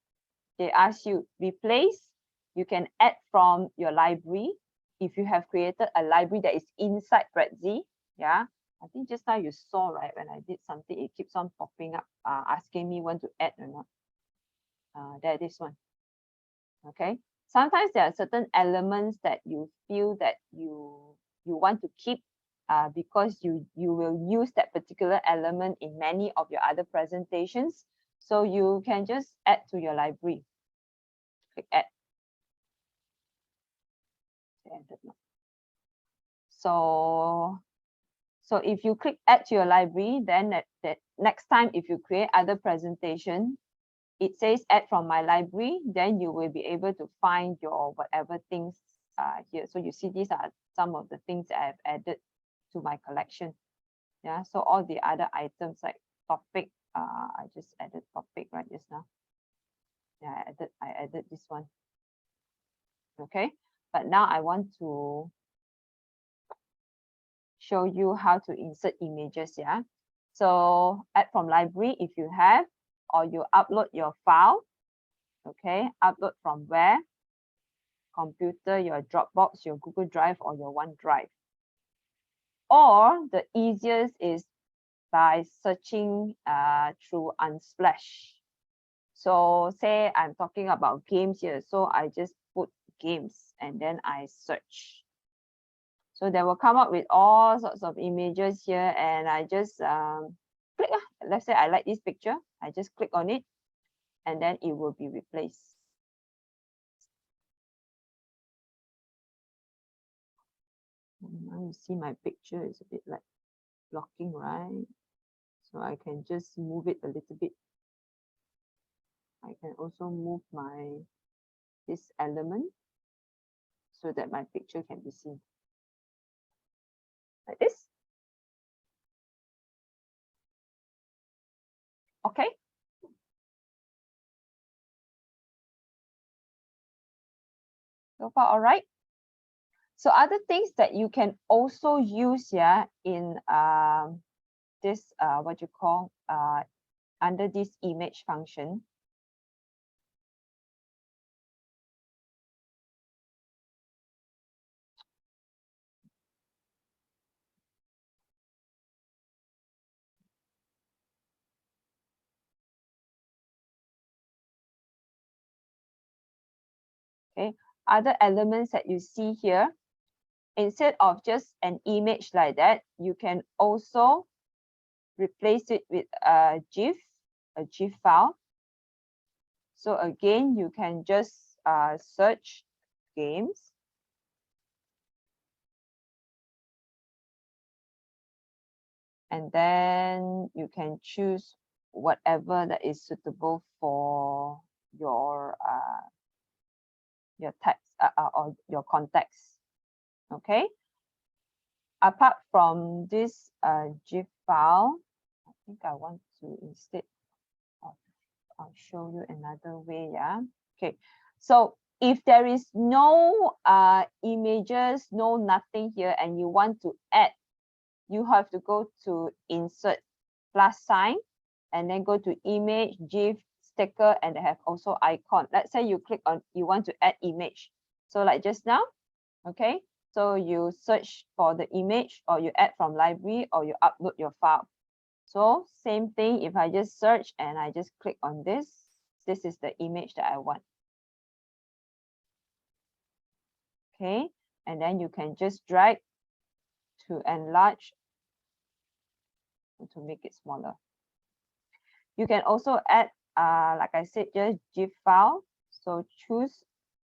they ask you replace. You can add from your library if you have created a library that is inside Prezi. Yeah, I think just now you saw, right, when I did something, it keeps on popping up, asking me when to add or not. There, this one. Okay. Sometimes there are certain elements that you feel that you want to keep because you will use that particular element in many of your other presentations. So you can just add to your library. Click add. Added now. So if you click add to your library, then that next time if you create other presentation, it says add from my library, then you will be able to find your whatever things here. So you see these are some of the things I have added to my collection. Yeah, so all the other items like topic, I just added topic right just now. Yeah, I added this one. Okay, but now I want to show you how to insert images. Yeah, so add from library if you have, or you upload your file. Okay, upload from where? Computer, your Dropbox, your Google Drive, or your OneDrive. Or the easiest is by searching through Unsplash. So say I'm talking about games here, so I just put games and then I search. So they will come up with all sorts of images here, and I just click. Let's say I like this picture, I just click on it, and then it will be replaced. Now you see my picture is a bit like blocking, right? So I can just move it a little bit. I can also move this element so that my picture can be seen. Like this. Okay. So far, all right. So other things that you can also use here in this what you call under this image function. Okay, other elements that you see here, instead of just an image like that, you can also replace it with a GIF file. So again, you can just search games. And then you can choose whatever that is suitable for your text or your context. Okay. Apart from this GIF file, I think I want to instead of, I'll show you another way. Yeah. Okay. So if there is no images, no nothing here, and you want to add, you have to go to insert plus sign and then go to image, GIF, sticker, and they have also icon. Let's say you click on, you want to add image. So like just now, okay, so you search for the image, or you add from library, or you upload your file. So same thing, if I just search and I just click on this is the image that I want. Okay, and then you can just drag to enlarge to make it smaller. You can also add, like I said, just GIF file. So choose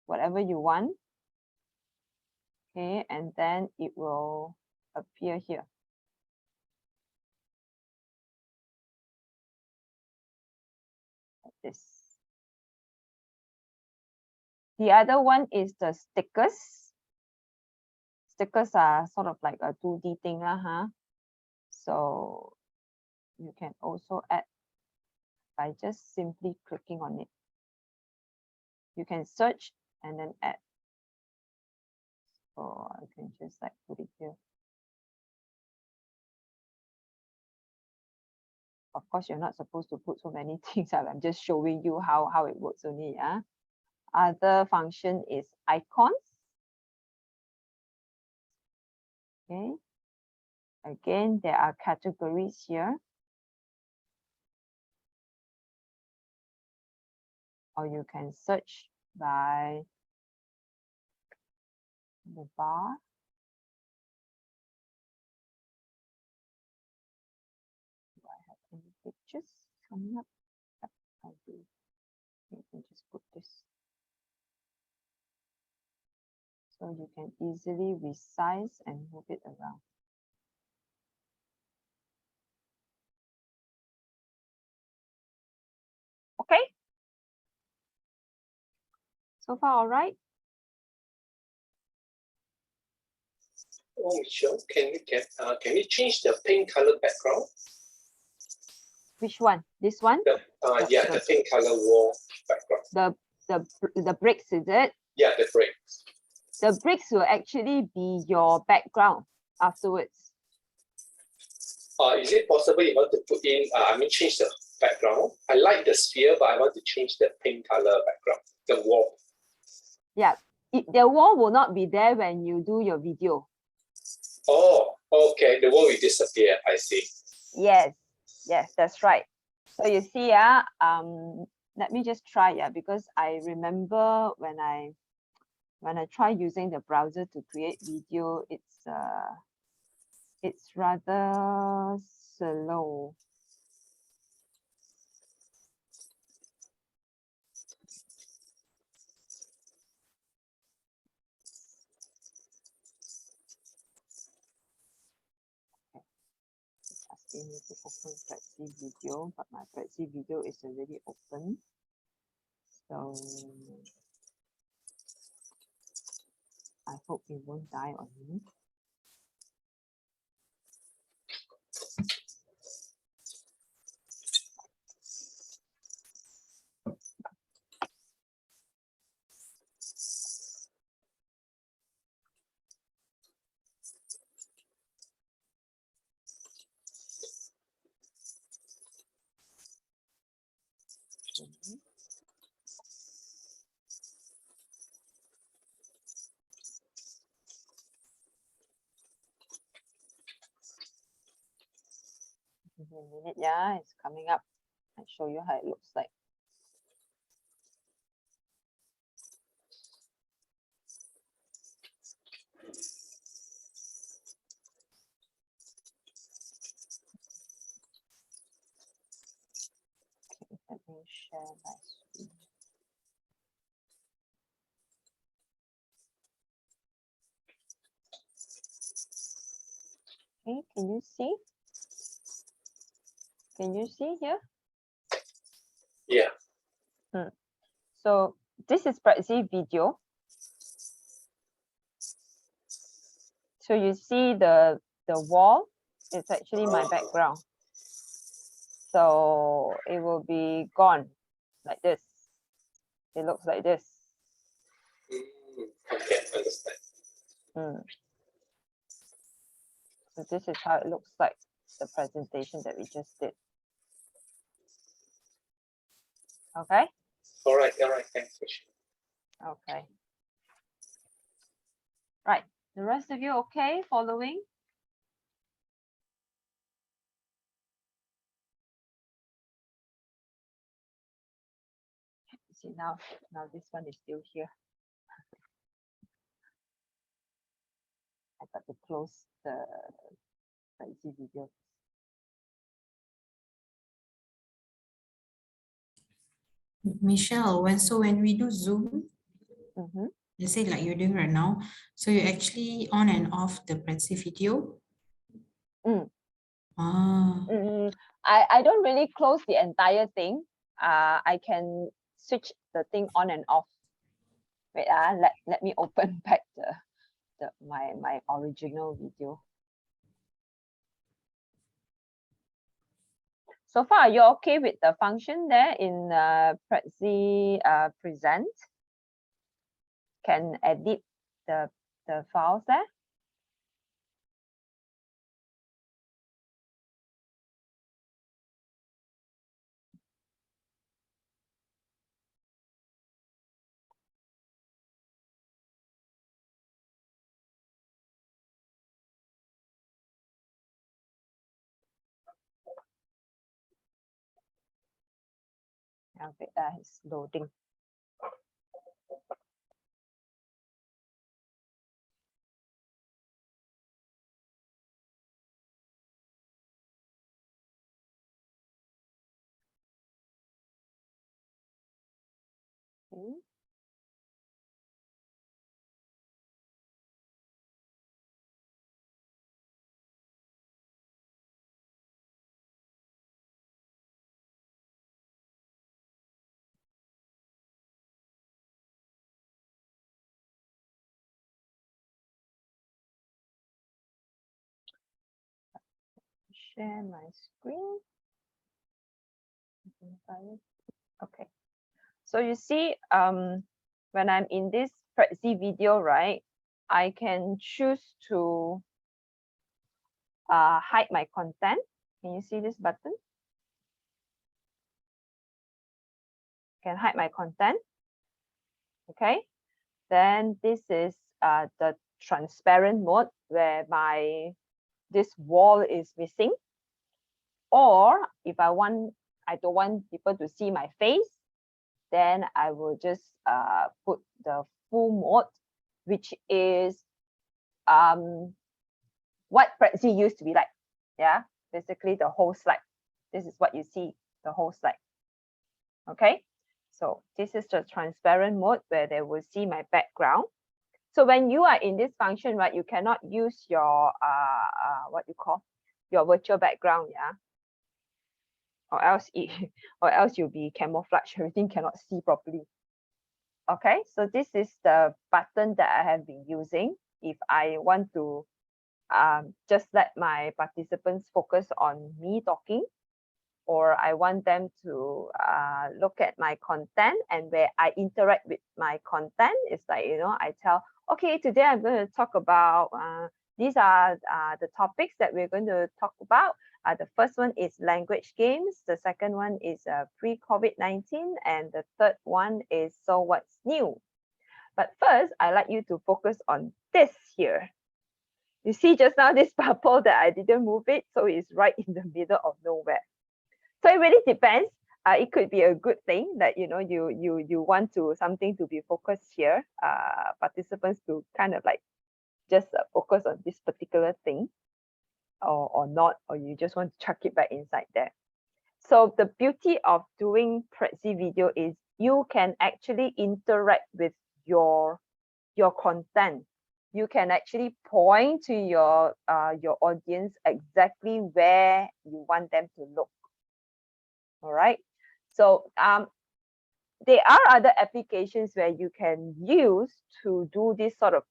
whatever you want. Okay, and then it will appear here. Like this. The other one is the stickers. Stickers are sort of like a 2D thing, huh? So you can also add by just simply clicking on it. You can search and then add. So I can just like put it here. Of course, you're not supposed to put so many things. I'm just showing you how it works only. Yeah. Other function is icons. Okay. Again, there are categories here. Or you can search by the bar. Do I have any pictures coming up? Yep, I do. You can just put this. So you can easily resize and move it around. Okay. So far, all right.
Oh, Michelle, can you change the pink color background?
Which one? This one?
Yeah, the pink color wall background.
The bricks, is it?
Yeah, the bricks.
The bricks will actually be your background afterwards.
Is it possible you want to put in, change the background? I like the sphere, but I want to change the pink color background, the wall.
Yeah, the wall will not be there when you do your video.
Oh, okay, the wall will disappear, I see.
Yes, that's right. So you see, let me just try, because I remember when I try using the browser to create video, it's rather slow. It's asking me to open Prezi video, but my Prezi video is already open. So I hope it won't die on me. Give me a minute, yeah, it's coming up. I'll show you how it looks like. Okay, let me share my screen. Okay, can you see? Can you see here?
Yeah.
So this is Prezi video. So you see the wall, it's actually my background. So it will be gone like this. It looks like this.
Okay, understand.
So this is how it looks like, the presentation that we just did. Okay?
All right, thanks, Michelle.
Okay. Right, the rest of you okay following? See, now this one is still here. I got to close the Prezi video.
Michelle, when we do Zoom, let's say like you're doing right now, so you actually on and off the Prezi video?
I don't really close the entire thing. I can switch the thing on and off. Wait, let me open back my original video. So far, you're okay with the function there in Prezi present? Can edit the files there? Okay, it's loading. Okay. share my screen. Okay. So you see, when I'm in this Prezi video, right, I can choose to hide my content. Can you see this button? Can hide my content. Okay. Then this is the transparent mode where this wall is missing. Or if I don't want people to see my face, then I will just put the full mode, which is what Prezi used to be like. Yeah, basically the whole slide. This is what you see, the whole slide. Okay, so this is the transparent mode where they will see my background. So when you are in this function, right, you cannot use your what you call your virtual background, yeah, or else you'll be camouflage. Everything cannot see properly. Okay, so this is the button that I have been using if I want to just let my participants focus on me talking, or I want them to look at my content, and where I interact with my content. It's like, I tell, okay, today I'm going to talk about, these are the topics that we're going to talk about. The first one is language games. The second one is pre-COVID-19. And the third one is so what's new. But first, I like you to focus on this here. You see just now this purple that I didn't move it, so it's right in the middle of nowhere. So it really depends. It could be a good thing that you want something to be focused here. Participants to kind of like just focus on this particular thing, or not, or you just want to chuck it back inside there. So the beauty of doing Prezi video is you can actually interact with your content. You can actually point to your audience exactly where you want them to look. All right. So there are other applications where you can use to do this sort of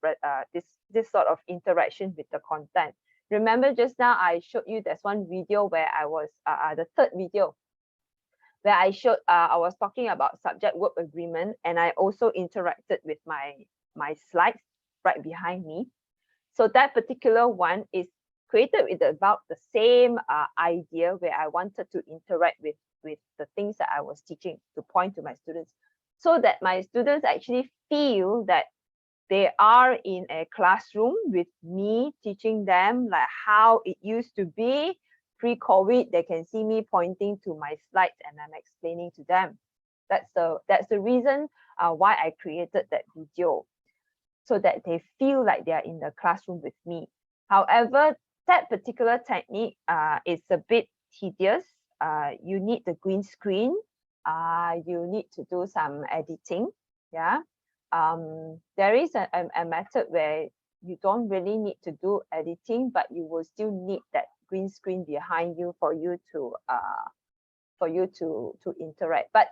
this sort of interaction with the content. Remember just now I showed you there's one video where I was the third video where I showed I was talking about subject-verb agreement, and I also interacted with my slides right behind me. So that particular one is created with about the same idea, where I wanted to interact with the things that I was teaching, to point to my students, so that my students actually feel that they are in a classroom with me teaching them, like how it used to be pre-COVID. They can see me pointing to my slides and I'm explaining to them. That's the reason why I created that video, so that they feel like they are in the classroom with me. However, that particular technique is a bit tedious. You need the green screen. You need to do some editing. Yeah. There is a method where you don't really need to do editing, but you will still need that green screen behind you for you to interact. But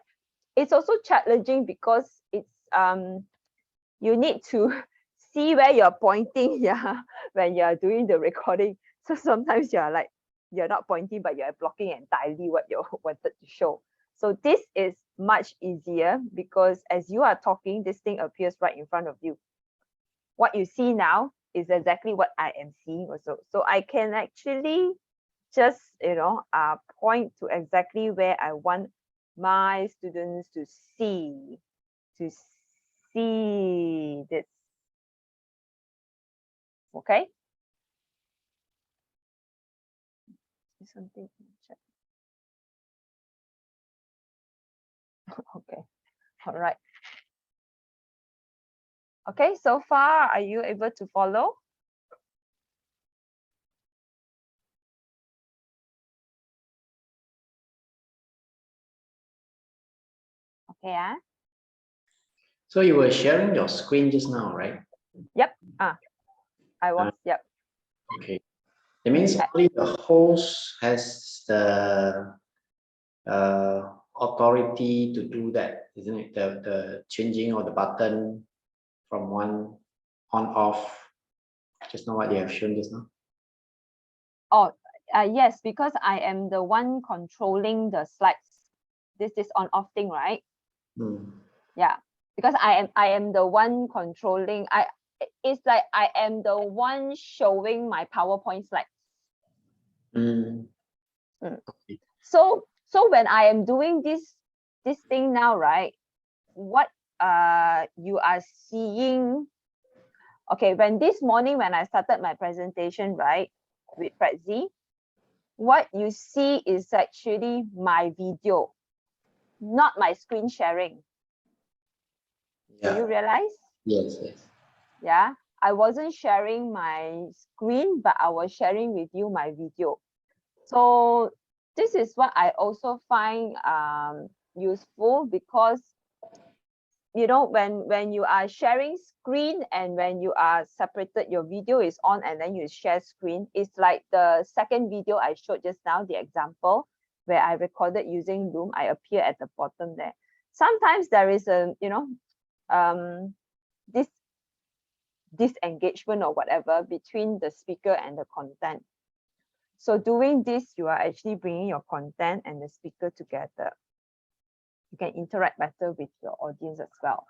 it's also challenging because it's you need to see where you're pointing, yeah, when you're doing the recording. So sometimes you're not pointing, but you're blocking entirely what you wanted to show. So this is much easier because as you are talking, this thing appears right in front of you. What you see now is exactly what I am seeing also. So I can actually just, point to exactly where I want my students to see this. Okay. Something in chat. Okay. All right. Okay, so far, are you able to follow? Okay.
So you were sharing your screen just now, right?
Yep. I was. Yep.
Okay. It means only the host has the authority to do that, isn't it? The changing of the button from one on off, just now what you have shown just now.
Oh, Yes, because I am the one controlling the slides. This is on off thing, right? Yeah, because I am the one controlling. It's like I am the one showing my PowerPoint slides. So when I am doing this thing now, right? What you are seeing? Okay, when this morning when I started my presentation, right, with Prezi, what you see is actually my video, not my screen sharing. Do you realize?
Yes, yes.
Yeah, I wasn't sharing my screen, but I was sharing with you my video. So this is what I also find useful, because you know, when you are sharing screen and when you are separated, your video is on and then you share screen, it's like the second video I showed just now, the example where I recorded using Loom. I appear at the bottom there. Sometimes there is a, you know, this disengagement or whatever between the speaker and the content. So doing this, you are actually bringing your content and the speaker together. You can interact better with your audience as well.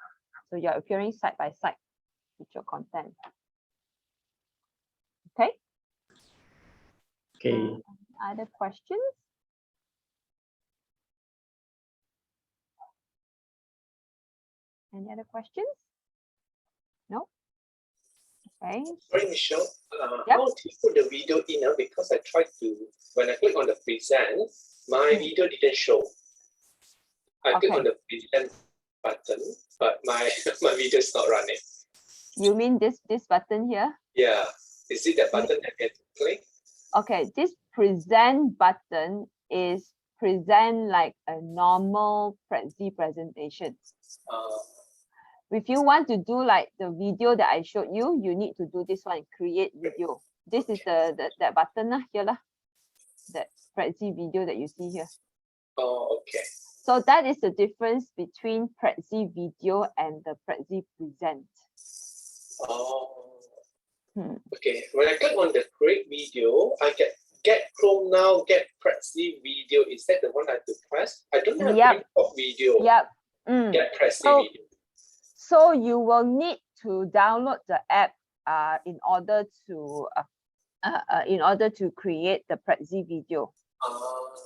So you're appearing side by side with your content. Okay.
Okay.
Other questions? Any other questions? No? Okay.
Sorry, Michelle.
Yep.
How do you put the video in? Because I tried to, when I click on the present, my video didn't show. I click on the present button, but my video is not running.
You mean this button here?
Yeah. Is it that button that I get to click?
Okay, this present button is present like a normal Prezi presentation. If you want to do like the video that I showed you, you need to do this one, create video. This is that button here lah, that Prezi video that you see here.
Oh, okay.
So that is the difference between Prezi video and the Prezi present.
Oh. Okay. When I click on the create video, I get Chrome now, get Prezi video. Is that the one I have to press? I don't have record video.
Yep.
Get Prezi video.
So you will need to download the app in order to create the Prezi video.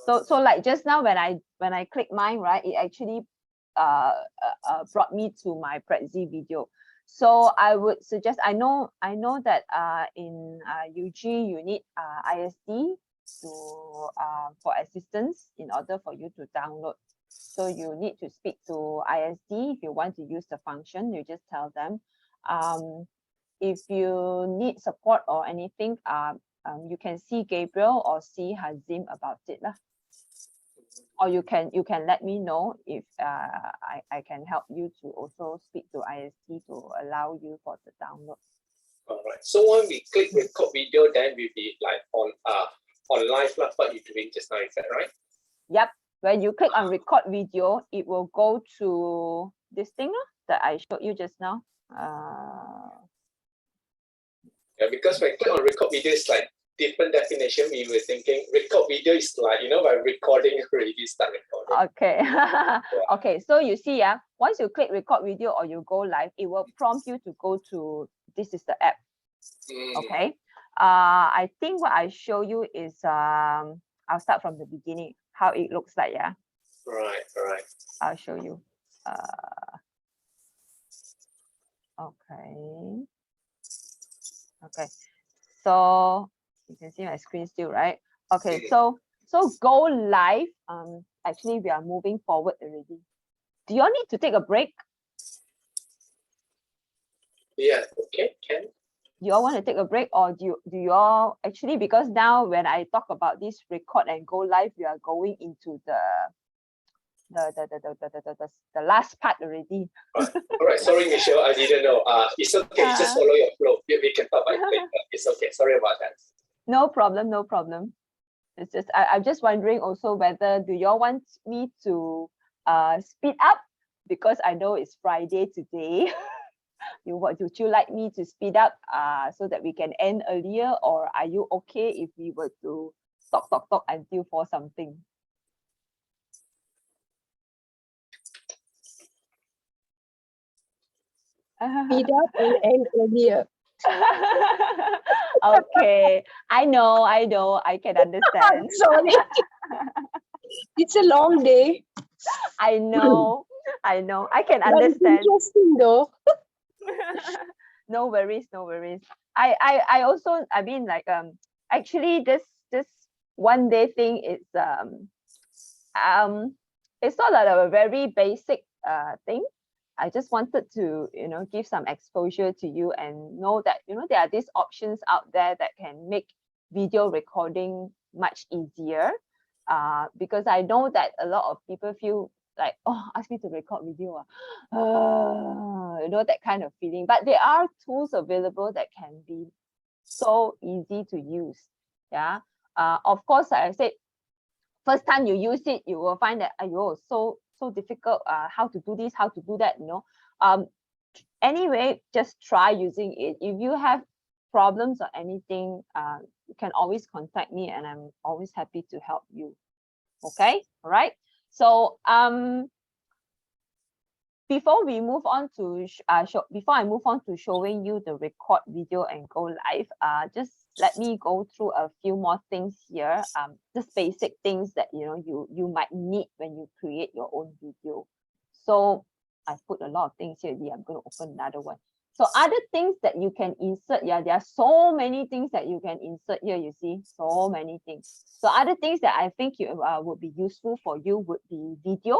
So like just now when I click mine, right, it actually brought me to my Prezi video. So I would suggest, I know that in UG you need ISD for assistance in order for you to download. So you need to speak to ISD if you want to use the function. You just tell them. If you need support or anything, you can see Gabriel or see Hazim about it lah. Or you can let me know if I can help you to also speak to ISD to allow you for the download.
All right. So when we click record video, then we'll be like on live lah. What you're doing just now, is that right?
Yep. When you click on record video, it will go to this thing that I showed you just now.
Yeah, because when I click on record video, it's like different definition. We were thinking record video is like, you know, by recording already start recording.
Okay. Okay. So you see, once you click record video or you go live, it will prompt you to go to, this is the app. Okay. I think what I show you is I'll start from the beginning, how it looks like. Yeah.
Right.
I'll show you. Okay. Okay. So you can see my screen still, right? Okay. So go live. Actually, we are moving forward already. Do you all need to take a break?
Yeah. Okay. Can.
You all want to take a break, or do you all actually, because now when I talk about this record and go live, we are going into the last part already.
All right. Sorry, Michelle, I didn't know. It's okay. Just follow your flow. We can talk about it. It's okay. Sorry about that.
No problem. No problem. It's just I'm just wondering also whether do y'all want me to speed up, because I know it's Friday today. Would you like me to speed up so that we can end earlier, or are you okay if we were to talk until for something.
Speed up and end earlier.
Okay, I know, I can understand.
Sorry. It's a long day.
I know, I can
But it's
understand.
interesting though.
No worries, no worries. I also, I mean, like, actually this one day thing is it's not like a very basic thing. I just wanted to, give some exposure to you and know that, there are these options out there that can make video recording much easier. Because I know that a lot of people feel like, oh, ask me to record video, that kind of feeling. But there are tools available that can be so easy to use. Yeah. Of course, like I said, first time you use it, you will find that, so difficult. How to do this, how to do that, Anyway, just try using it. If you have problems or anything, you can always contact me and I'm always happy to help you. Okay, all right. So before we move on to before I move on to showing you the record video and go live, just let me go through a few more things here. Just basic things that you might need when you create your own video. So I put a lot of things here. I'm going to open another one. So other things that you can insert, there are so many things that you can insert here. You see, so many things. So other things that I think would be useful for you would be video.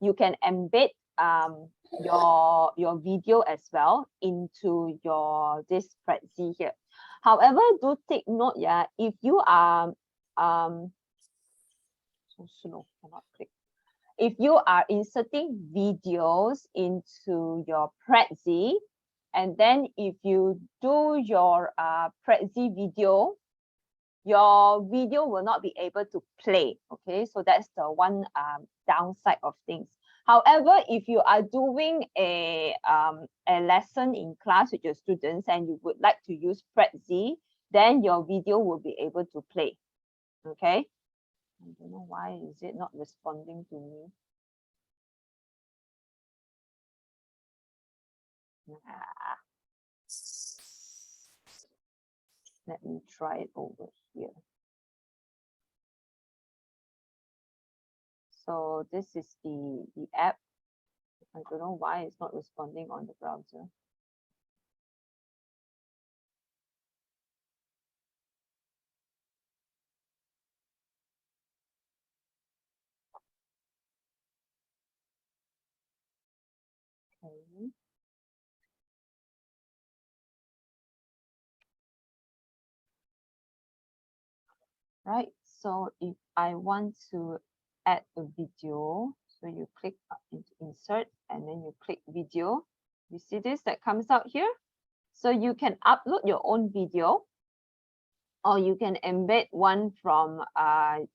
You can embed your video as well into this Prezi here. However, do take note, if you are so slow, cannot click. If you are inserting videos into your Prezi, and then if you do your Prezi video, your video will not be able to play. Okay, so that's the one downside of things. However, if you are doing a lesson in class with your students and you would like to use Prezi, then your video will be able to play. Okay. I don't know why is it not responding to me. Let me try it over here. So this is the app. I don't know why it's not responding on the browser. Okay. Right, so if I want to add a video, so you click into insert and then you click video. You see this that comes out here? So you can upload your own video or you can embed one from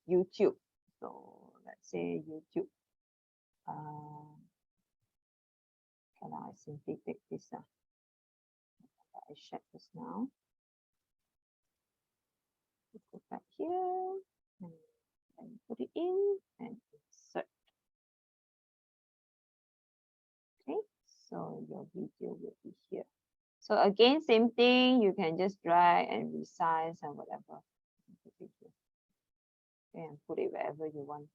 YouTube. So let's say YouTube. Can I simply pick this up? I check this now. Go back here and put it in and insert. Okay, so your video will be here. So again, same thing, you can just drag and resize and whatever. Okay, and put it wherever you want.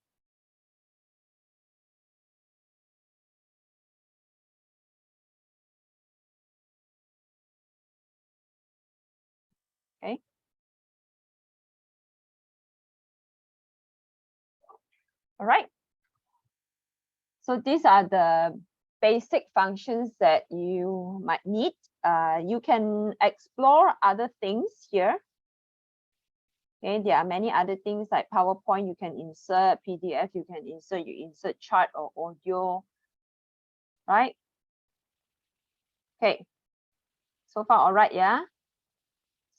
Okay. All right. So these are the basic functions that you might need. You can explore other things here. Okay, there are many other things like PowerPoint, you can insert, PDF, you can insert, you insert chart or audio, right? Okay, so far, all right, yeah?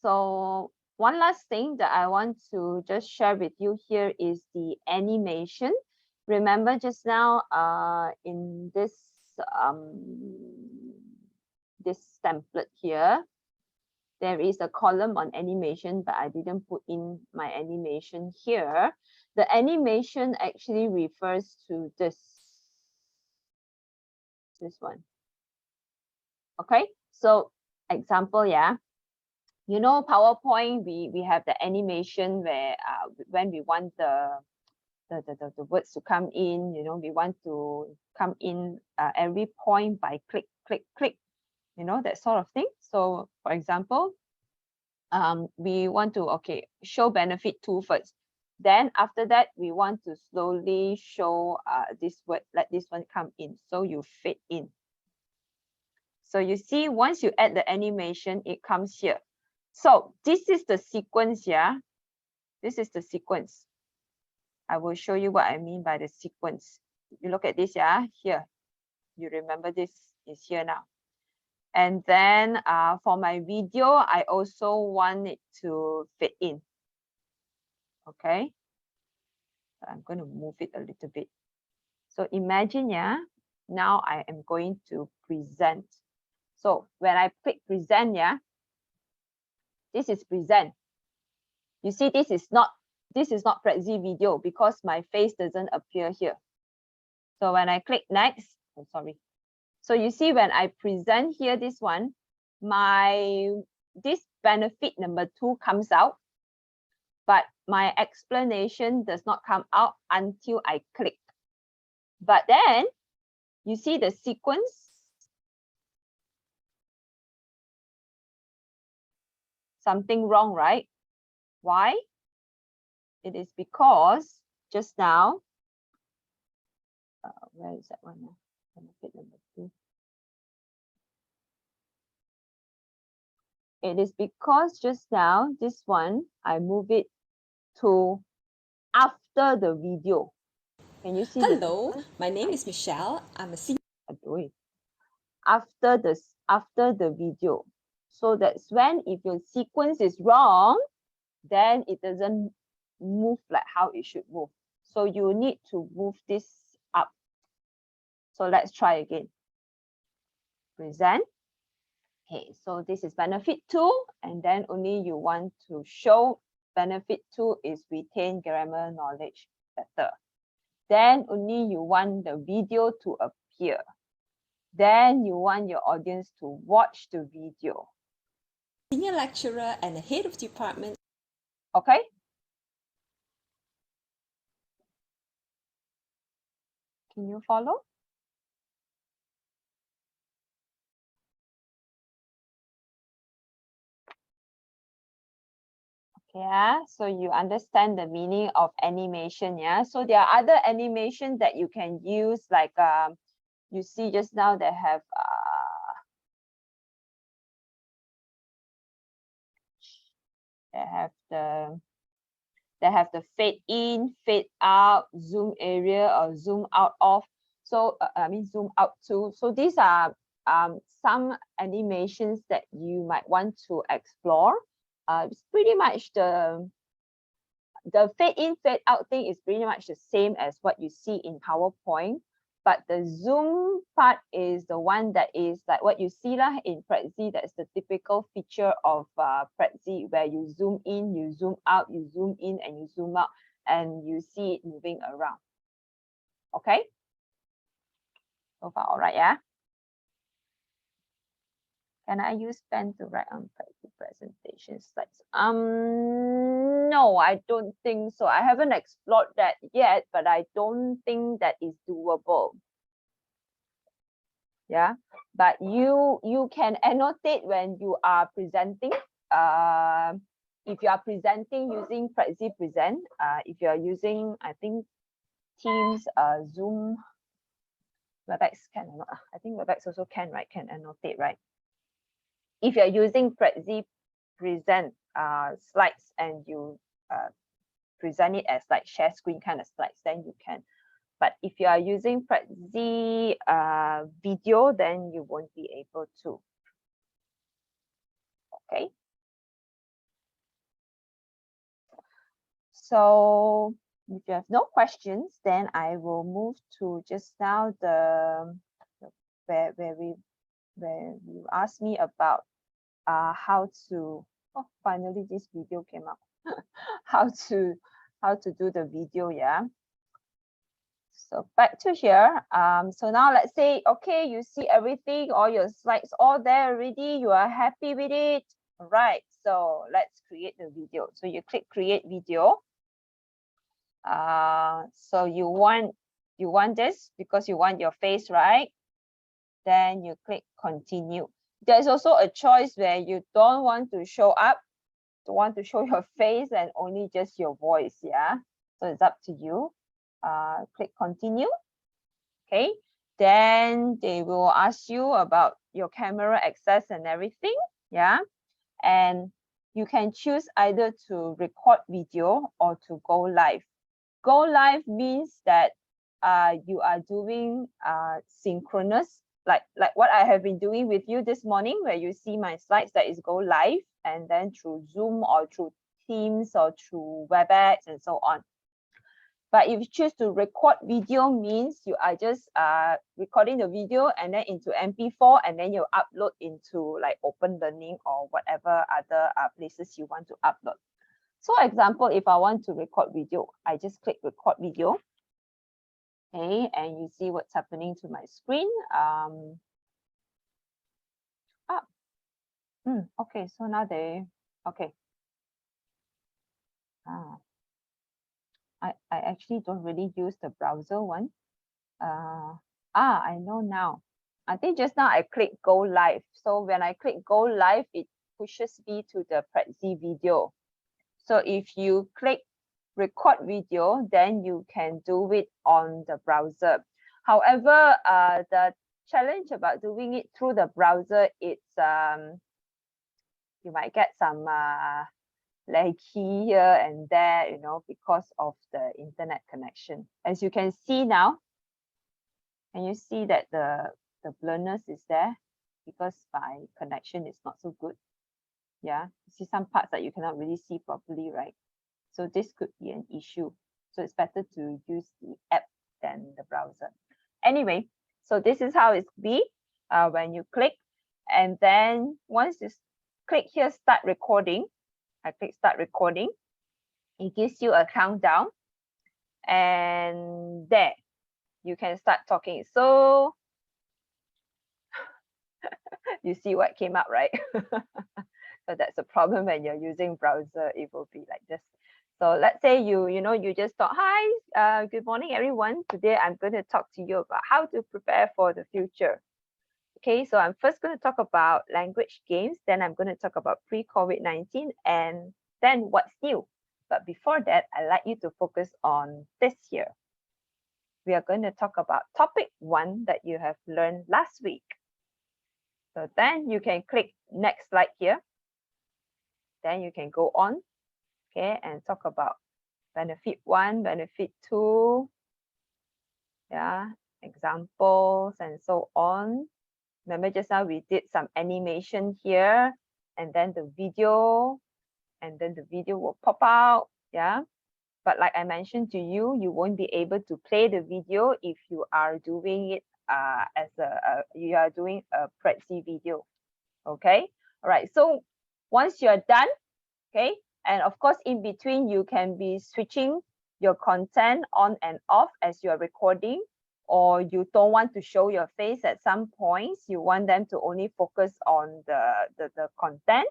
So one last thing that I want to just share with you here is the animation. Remember just now in this template here, there is a column on animation, but I didn't put in my animation here. The animation actually refers to this one. Okay, so example, yeah. You know, PowerPoint, we have the animation where when we want the words to come in, you know, we want to come in every point by click, click, click, you know, that sort of thing. So for example, we want to, okay, show benefit 2 first. Then after that, we want to slowly show this word, let this one come in. So you fit in. So you see, once you add the animation, it comes here. So this is the sequence, yeah. This is the sequence. I will show you what I mean by the sequence. You look at this, yeah, here. You remember this is here now. And then for my video, I also want it to fit in. Okay. So I'm going to move it a little bit. So imagine, yeah, now I am going to present. So when I click present, yeah, this is present. You see, this is not Prezi video because my face doesn't appear here. So when I click next, oh, sorry. So you see, when I present here, this one, this benefit number 2 comes out, but my explanation does not come out until I click. But then you see the sequence. Something wrong, right? Why? It is because just now, where is that one now? Benefit number 2. It is because just now, this one, I move it to after the video. Can you see?
Hello, my name is Michelle. I'm a senior.
After the video. So that's when, if your sequence is wrong, then it doesn't move like how it should move. So you need to move this up. So let's try again. Present. Okay, so this is benefit 2, and then only you want to show benefit 2 is retain grammar knowledge better. Then only you want the video to appear. Then you want your audience to watch the video.
Senior lecturer and the head of department.
Okay. Can you follow? Yeah, so you understand the meaning of animation, yeah? So there are other animation that you can use, like you see just now they have the fade in, fade out, zoom area, or zoom out of. So I mean zoom out to. So these are some animations that you might want to explore. It's pretty much the fade in, fade out thing is pretty much the same as what you see in PowerPoint. But the zoom part is the one that is like what you see lah in Prezi. That's the typical feature of Prezi, where you zoom in, you zoom out, you zoom in, and you zoom out, and you see it moving around. Okay? So far, all right, yeah? Can I use pen to write on Prezi presentation slides? No, I don't think so. I haven't explored that yet, but I don't think that is doable. Yeah, but you can annotate when you are presenting. If you are presenting using Prezi Present, if you are using, I think, Teams, Zoom, Webex can or not? I think Webex also can, right? Can annotate, right? If you're using Prezi Present slides and you present it as like share screen kind of slides, then you can. But if you are using Prezi video, then you won't be able to. Okay. So if you have no questions, then I will move to just now where you asked me about how to, oh, finally this video came up. how to do the video, yeah. So back to here. So now let's say, okay, you see everything, all your slides all there already. You are happy with it. All right. So let's create the video. So you click create video. So you want this because you want your face, right? Then you click continue. There's also a choice where you don't want to show up, don't want to show your face and only just your voice, yeah. So it's up to you. Click continue. Okay, then they will ask you about your camera access and everything, yeah. And you can choose either to record video or to go live. Go live means that you are doing synchronous, like what I have been doing with you this morning, where you see my slides, that is go live, and then through Zoom or through Teams or through WebEx and so on. But if you choose to record video, means you are just recording the video and then into MP4, and then you upload into like Open Learning or whatever other places you want to upload. So example, if I want to record video, I just click record video. Okay, and you see what's happening to my screen. Okay, so now okay. I actually don't really use the browser one. I know now. I think just now I click go live. So when I click go live, it pushes me to the Prezi video. So if you click record video, then you can do it on the browser. However, the challenge about doing it through the browser, it's you might get some laggy here and there, you know, because of the internet connection. As you can see now, can you see that the blurriness is there because my connection is not so good? Yeah, you see some parts that you cannot really see properly, right? So this could be an issue. So it's better to use the app than the browser. Anyway, so this is how it's be when you click, and then once you click here, start recording. I click start recording. It gives you a countdown, and there you can start talking. So you see what came up, right? So that's a problem when you're using browser. It will be like this. So let's say you just thought, hi, good morning, everyone. Today I'm going to talk to you about how to prepare for the future. Okay, so I'm first going to talk about language games, then I'm going to talk about pre-COVID-19, and then what's new. But before that, I'd like you to focus on this here. We are going to talk about topic 1 that you have learned last week. So then you can click next slide here. Then you can go on, okay, and talk about benefit 1, benefit 2, yeah, examples and so on. Remember just now we did some animation here, and then the video, and then the video will pop out, yeah. But like I mentioned to you, you won't be able to play the video if you are doing it as you are doing a Prezi video, okay. All right, so once you're done, okay, and of course in between you can be switching your content on and off as you are recording, or you don't want to show your face at some points, you want them to only focus on the content,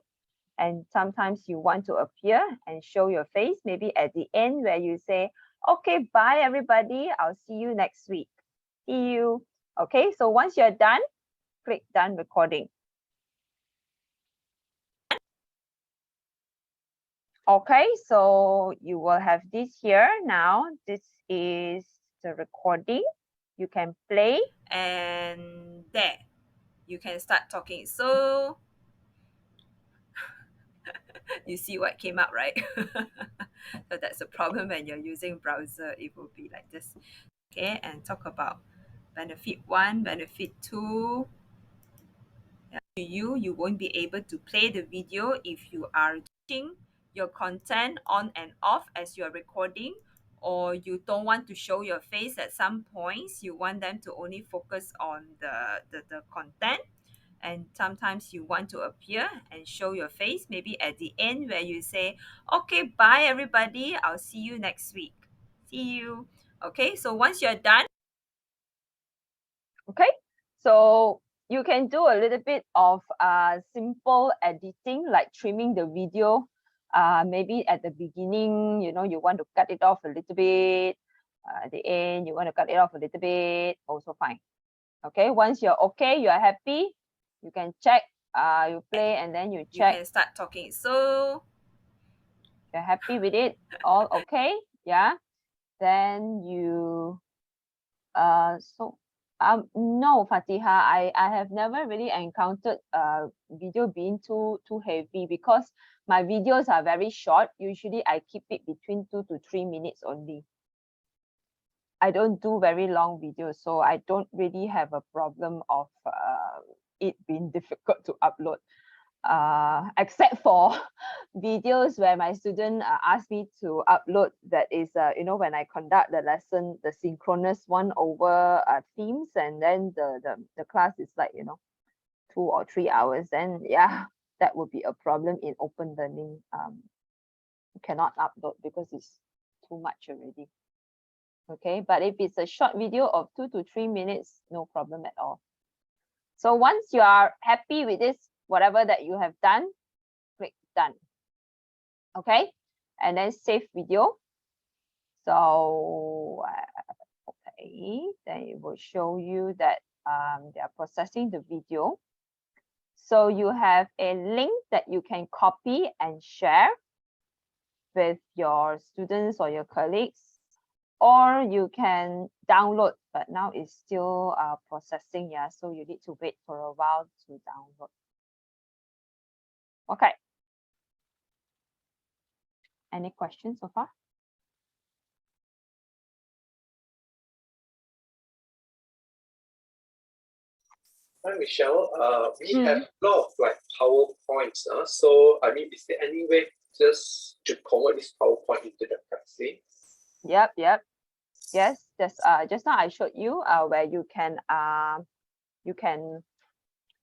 and sometimes you want to appear and show your face maybe at the end where you say, okay, bye everybody, I'll see you next week, see you. Okay, so once you're done, click done recording. Okay, so you will have this here now. This is the recording. You can play, and there you can start talking. So you see what came up, right? So that's a problem when you're using browser. It will be like this. Okay, and talk about benefit 1, benefit 2. You won't be able to play the video if you are switching your content on and off as you're recording, or you don't want to show your face at some points, you want them to only focus on the content,
and sometimes you want to appear and show your face, maybe at the end where you say, okay, bye everybody, I'll see you next week. See you. Okay, so once you're done.
Okay, so you can do a little bit of simple editing, like trimming the video. Maybe at the beginning, you know, you want to cut it off a little bit. At the end, you want to cut it off a little bit, also fine. Okay, once you're okay, you're happy, you can check, you play and then you check.
You can start talking. So
you're happy with it, all okay, yeah. Then you, no, Fatiha, I have never really encountered video being too heavy, because my videos are very short. Usually I keep it between 2 to 3 minutes only. I don't do very long videos, so I don't really have a problem of it being difficult to upload, except for videos where my student asked me to upload, that is, you know, when I conduct the lesson, the synchronous one over Teams, and then the class is like, you know, 2 or 3 hours, then yeah, that would be a problem in open learning. You cannot upload because it's too much already. Okay, but if it's a short video of 2 to 3 minutes, no problem at all. So once you are happy with this, whatever that you have done, click done. Okay, and then save video. So okay, then it will show you that they are processing the video. So you have a link that you can copy and share with your students or your colleagues, or you can download, but now it's still processing, yeah, so you need to wait for a while to download. Okay, any questions so far?
Hi, Michelle. We have a lot of like PowerPoints. So, I mean, is there any way just to convert this PowerPoint into the Prezi?
Yep. Yes, that's just now I showed you where you can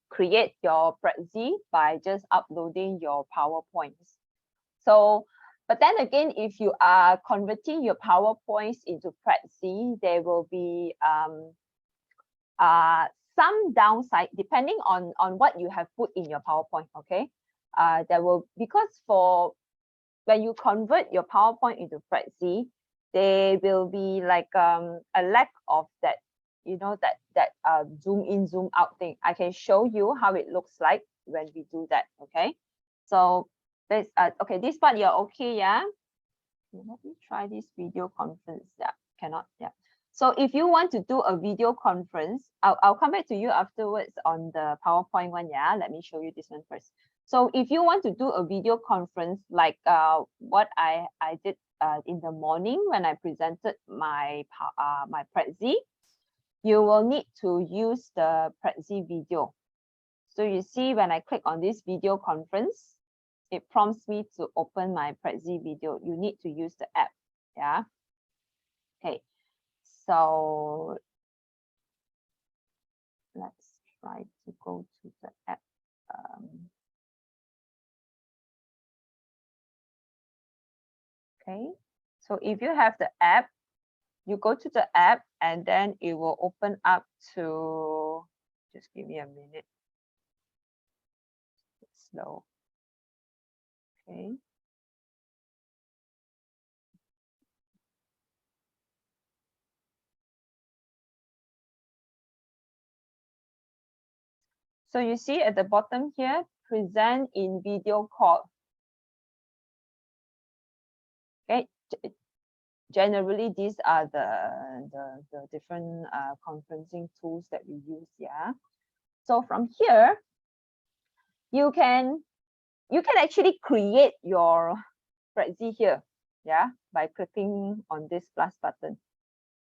create your Prezi by just uploading your PowerPoints. So, but then again, if you are converting your PowerPoints into Prezi, there will be some downside depending on what you have put in your PowerPoint. Okay, there will, because for when you convert your PowerPoint into Prezi, there will be like a lack of that, you know, that zoom in, zoom out thing. I can show you how it looks like when we do that. Okay, so this okay, this part you're okay, yeah. Let me try this video conference. Yeah, cannot, yeah. So if you want to do a video conference, I'll come back to you afterwards on the PowerPoint one. Yeah, let me show you this one first. So if you want to do a video conference like what I did in the morning when I presented my my Prezi, you will need to use the Prezi video. So you see when I click on this video conference, it prompts me to open my Prezi video. You need to use the app. Yeah. Okay. So let's try to go to the app. Okay. So if you have the app, you go to the app and then it will open up to, just give me a minute. It's slow. Okay. So you see at the bottom here, present in video call. Okay. Generally, these are the different conferencing tools that we use. Yeah. So from here, you can actually create your Prezi here. Yeah, by clicking on this plus button,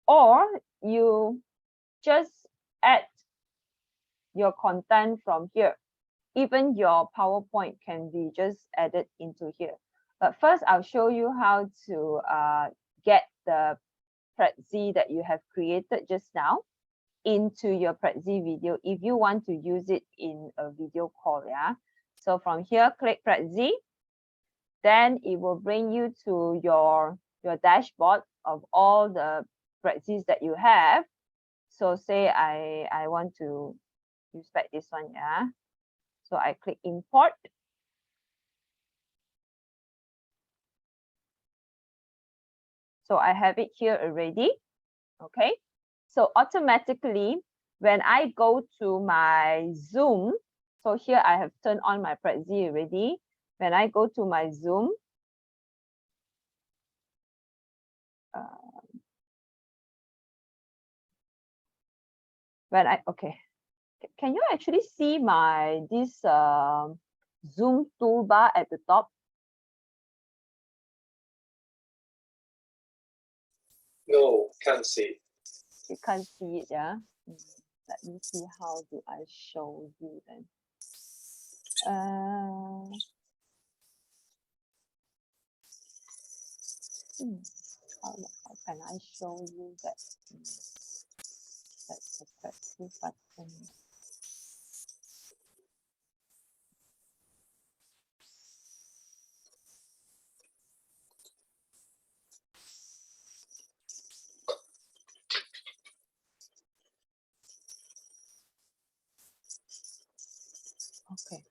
or you just add your content from here. Even your PowerPoint can be just added into here. But first, I'll show you how to get the Prezi that you have created just now. into your Prezi video if you want to use it in a video call. Yeah. So from here, click Prezi. Then it will bring you to your dashboard of all the Prezis that you have. So say I want to use back this one. Yeah. So I click import. So I have it here already. Okay. So automatically, when I go to my Zoom, so here I have turned on my Prezi already. When I go to my Zoom, okay, can you actually see my this Zoom toolbar at the top?
No, can't see.
You can't see it, yeah. Let me see how do I show you then. How can I show you that? That's the Prezi button. Okay.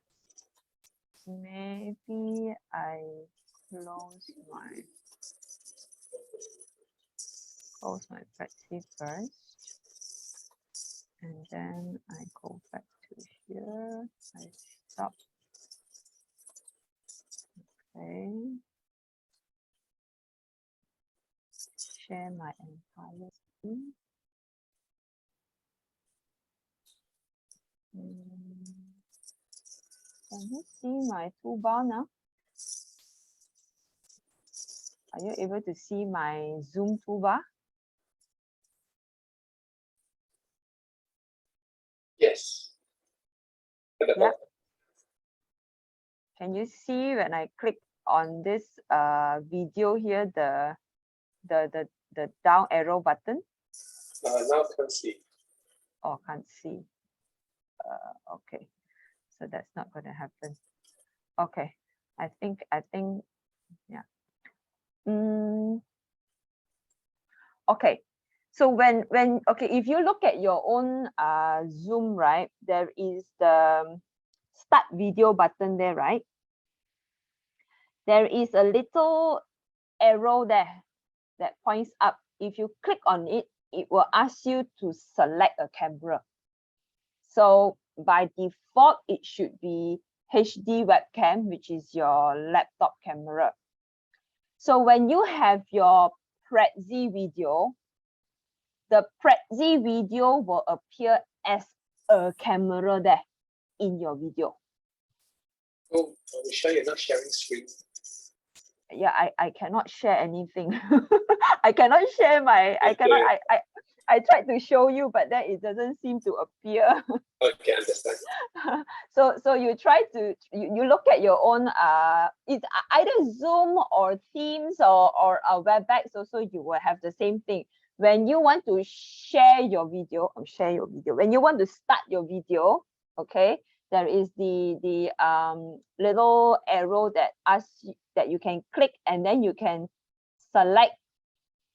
Maybe I close my Prezi first, and then I go back to here. I stop. Okay. Share my entire screen. Can you see my toolbar now? Are you able to see my Zoom toolbar?
Yes.
Yeah. Can you see when I click on this video here, the down arrow button?
Now can't see.
Oh, can't see. Okay, so that's not going to happen. Okay, I think yeah. Okay, so when okay, if you look at your own Zoom, right, there is the start video button there, right? There is a little arrow there that points up. If you click on it, it will ask you to select a camera. So by default, it should be HD webcam, which is your laptop camera. So when you have your Prezi video, the Prezi video will appear as a camera there in your video.
Oh, Michelle, you're not sharing screen.
Yeah, I cannot share anything. I cannot share my, I tried to show you, but then it doesn't seem to appear.
Okay, understand.
So you try to, you look at your own, it's either Zoom or Teams or WebEx, so you will have the same thing. When you want to share your video, when you want to start your video, okay, there is the little arrow that asks that you can click, and then you can select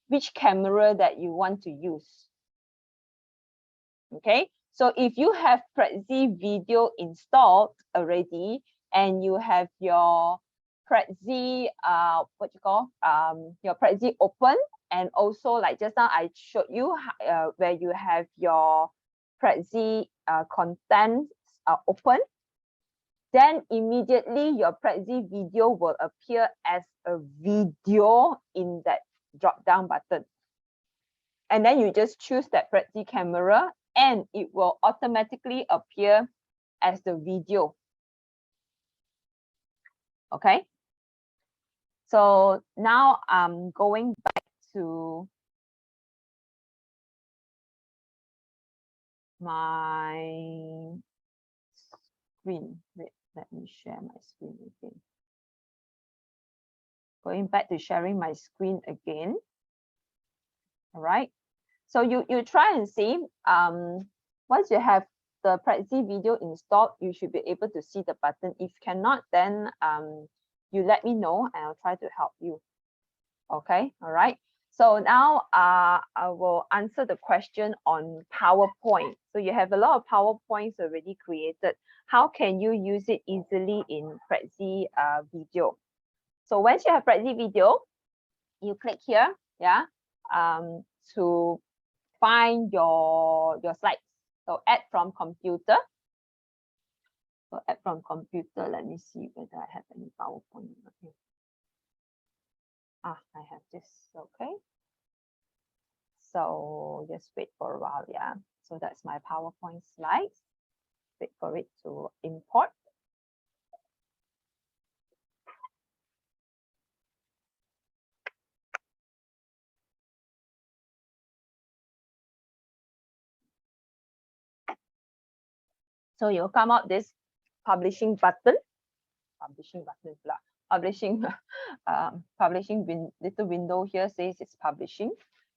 which camera that you want to use. Okay, so if you have Prezi video installed already and you have your Prezi your Prezi open, and also like just now I showed you where you have your Prezi content open, then immediately your Prezi video will appear as a video in that drop down button. And then you just choose that Prezi camera and it will automatically appear as the video. Okay. So now I'm going back to my screen. Wait, let me share my screen again. Going back to sharing my screen again. All right. So you try and see, once you have the Prezi video installed, you should be able to see the button. If cannot, then you let me know and I'll try to help you. Okay, all right. So now I will answer the question on PowerPoint. So you have a lot of PowerPoints already created. How can you use it easily in Prezi video? So once you have Prezi video, you click here, yeah, to find your slides. So add from computer. So add from computer. Let me see whether I have any PowerPoint. Okay. I have this. Okay. So just wait for a while, yeah. So that's my PowerPoint slides. Wait for it to import. So you'll come out this publishing button, publishing little window here says it's publishing.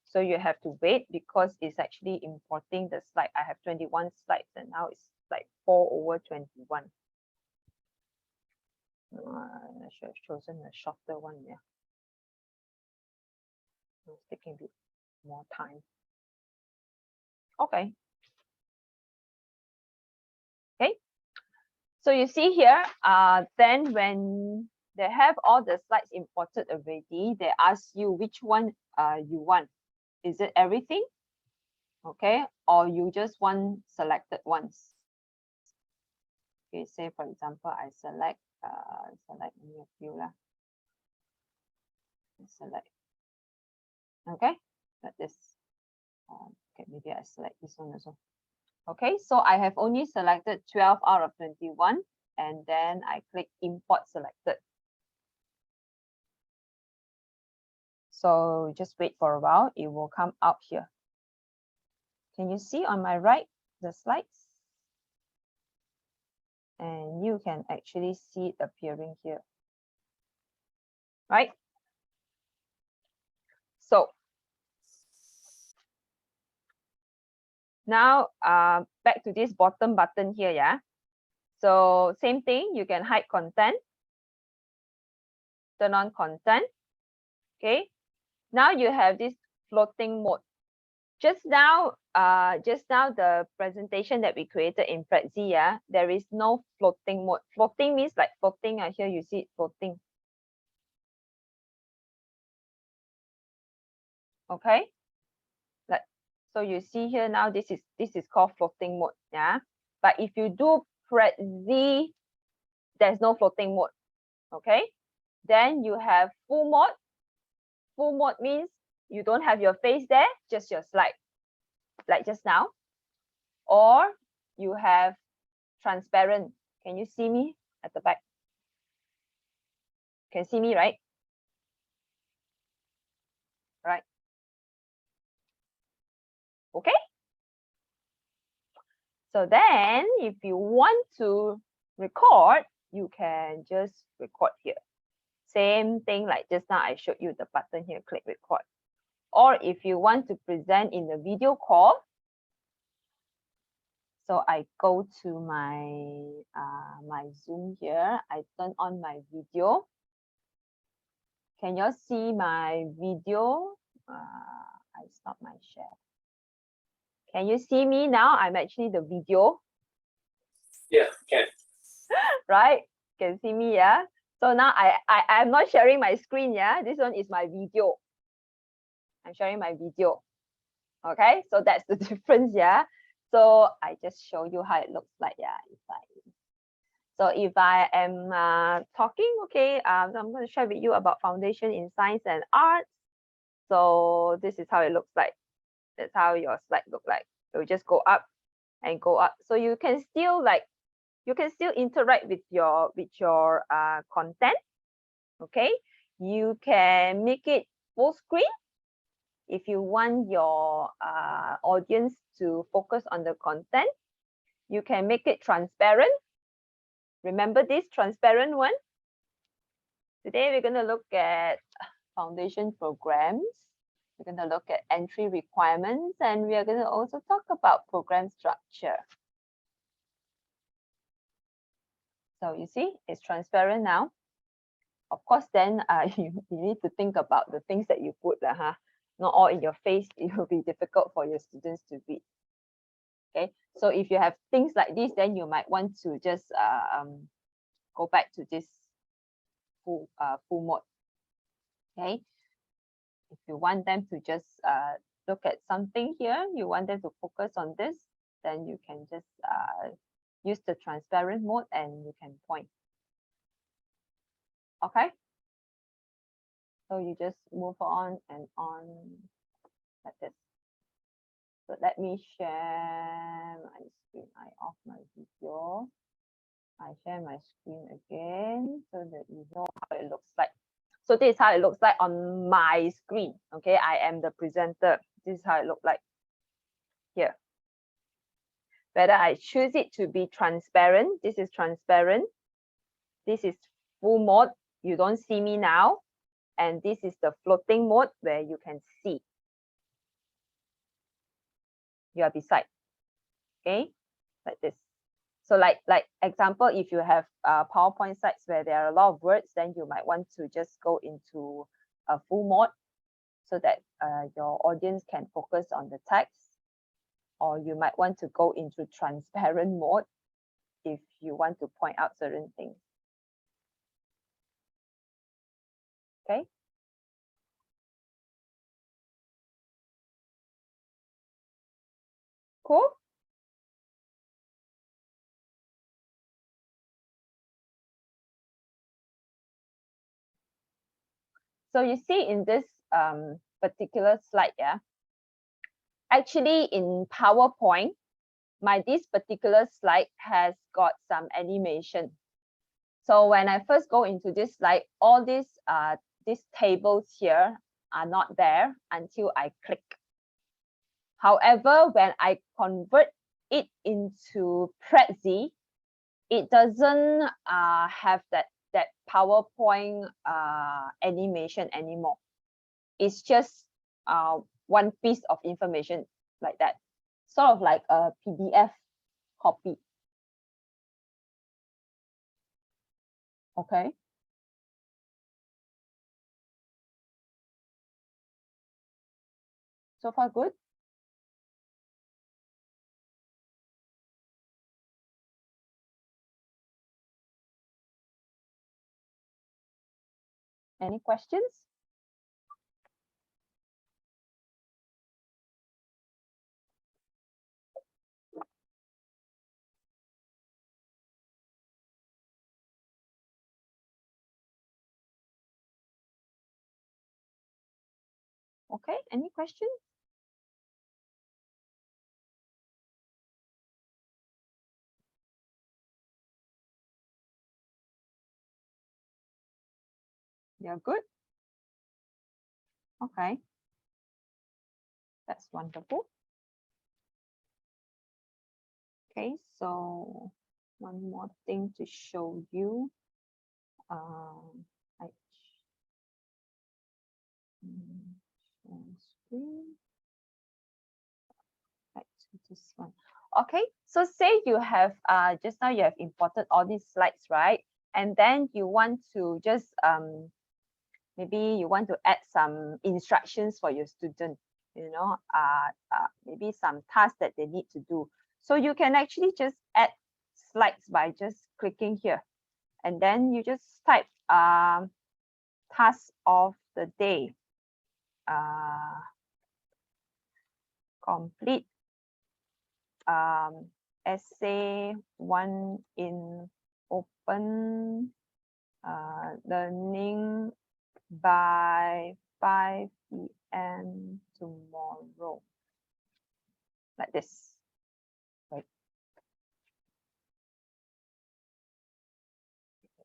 So you have to wait because it's actually importing the slide. I have 21 slides and now it's like 4/21. I should have chosen a shorter one, yeah. It's taking a bit more time. Okay. Okay. So you see here, then when they have all the slides imported already, they ask you which one you want. Is it everything? Okay, or you just want selected ones? Okay, say for example, I select only a few lah. Select. Okay, like this. Okay, maybe I select this one also. Okay, so I have only selected 12 out of 21, and then I click import selected. So just wait for a while, it will come out here. Can you see on my right the slides? And you can actually see it appearing here. Right? So now back to this bottom button here, yeah. So same thing, you can hide content, turn on content. Okay, now you have this floating mode. Just now the presentation that we created in Prezi, yeah, there is no floating mode. Floating means like floating. Here you see it floating. Okay, like so you see here now this is called floating mode, yeah. But if you do Prezi, there's no floating mode. Okay, then you have full mode. Full mode means you don't have your face there, just your slide, like just now. Or you have transparent. Can you see me at the back? Can see me, right? Right. Okay. So then if you want to record, you can just record here. Same thing like just now I showed you the button here, click record. Or if you want to present in the video call, so I go to my my Zoom here, I turn on my video. Can you see my video? I stop my share. Can you see me now? I'm actually the video.
Yeah, can.
Right? Can see me, yeah? So now I'm not sharing my screen, yeah? This one is my video. I'm sharing my video. Okay, so that's the difference, yeah? So I just show you how it looks like, yeah? So if I am talking, okay, I'm going to share with you about foundation in science and arts. So this is how it looks like. That's how your slide look like. It will just go up and go up. So you can still interact with your content. Okay, you can make it full screen if you want your audience to focus on the content. You can make it transparent. Remember this transparent one? Today we're going to look at foundation programs. We're going to look at entry requirements, and we are going to also talk about program structure. So you see, it's transparent now. Of course, then you need to think about the things that you put, huh? Not all in your face. It will be difficult for your students to read. Okay, so if you have things like this, then you might want to just go back to this full mode. Okay, if you want them to just look at something here, you want them to focus on this, then you can just use the transparent mode and you can point. Okay, so you just move on and on like this. So let me share my screen. I off my video. I share my screen again so that you know how it looks like. So this is how it looks like on my screen. Okay, I am the presenter. This is how it looks like here. Whether I choose it to be transparent, this is transparent. This is full mode. You don't see me now. And this is the floating mode where you can see. You are beside. Okay, like this. So like example, if you have PowerPoint slides where there are a lot of words, then you might want to just go into a full mode so that your audience can focus on the text. Or you might want to go into transparent mode if you want to point out certain things. Okay. Cool. So you see in this particular slide, yeah, actually in PowerPoint, this particular slide has got some animation. So when I first go into this slide, all these tables here are not there until I click. However, when I convert it into Prezi, it doesn't have that PowerPoint animation anymore. It's just one piece of information like that, sort of like a PDF copy. Okay. So far good? Any questions? Okay, any questions? You're good? Okay. That's wonderful. Okay, so one more thing to show you. I share screen. Right to this one. Okay, so say you have just now you have imported all these slides, right? And then you want to just maybe you want to add some instructions for your student, you know, maybe some tasks that they need to do. So you can actually just add slides by just clicking here. And then you just type task of the day. Complete essay 1 in open learning by 5 p.m. tomorrow. Like this. Right.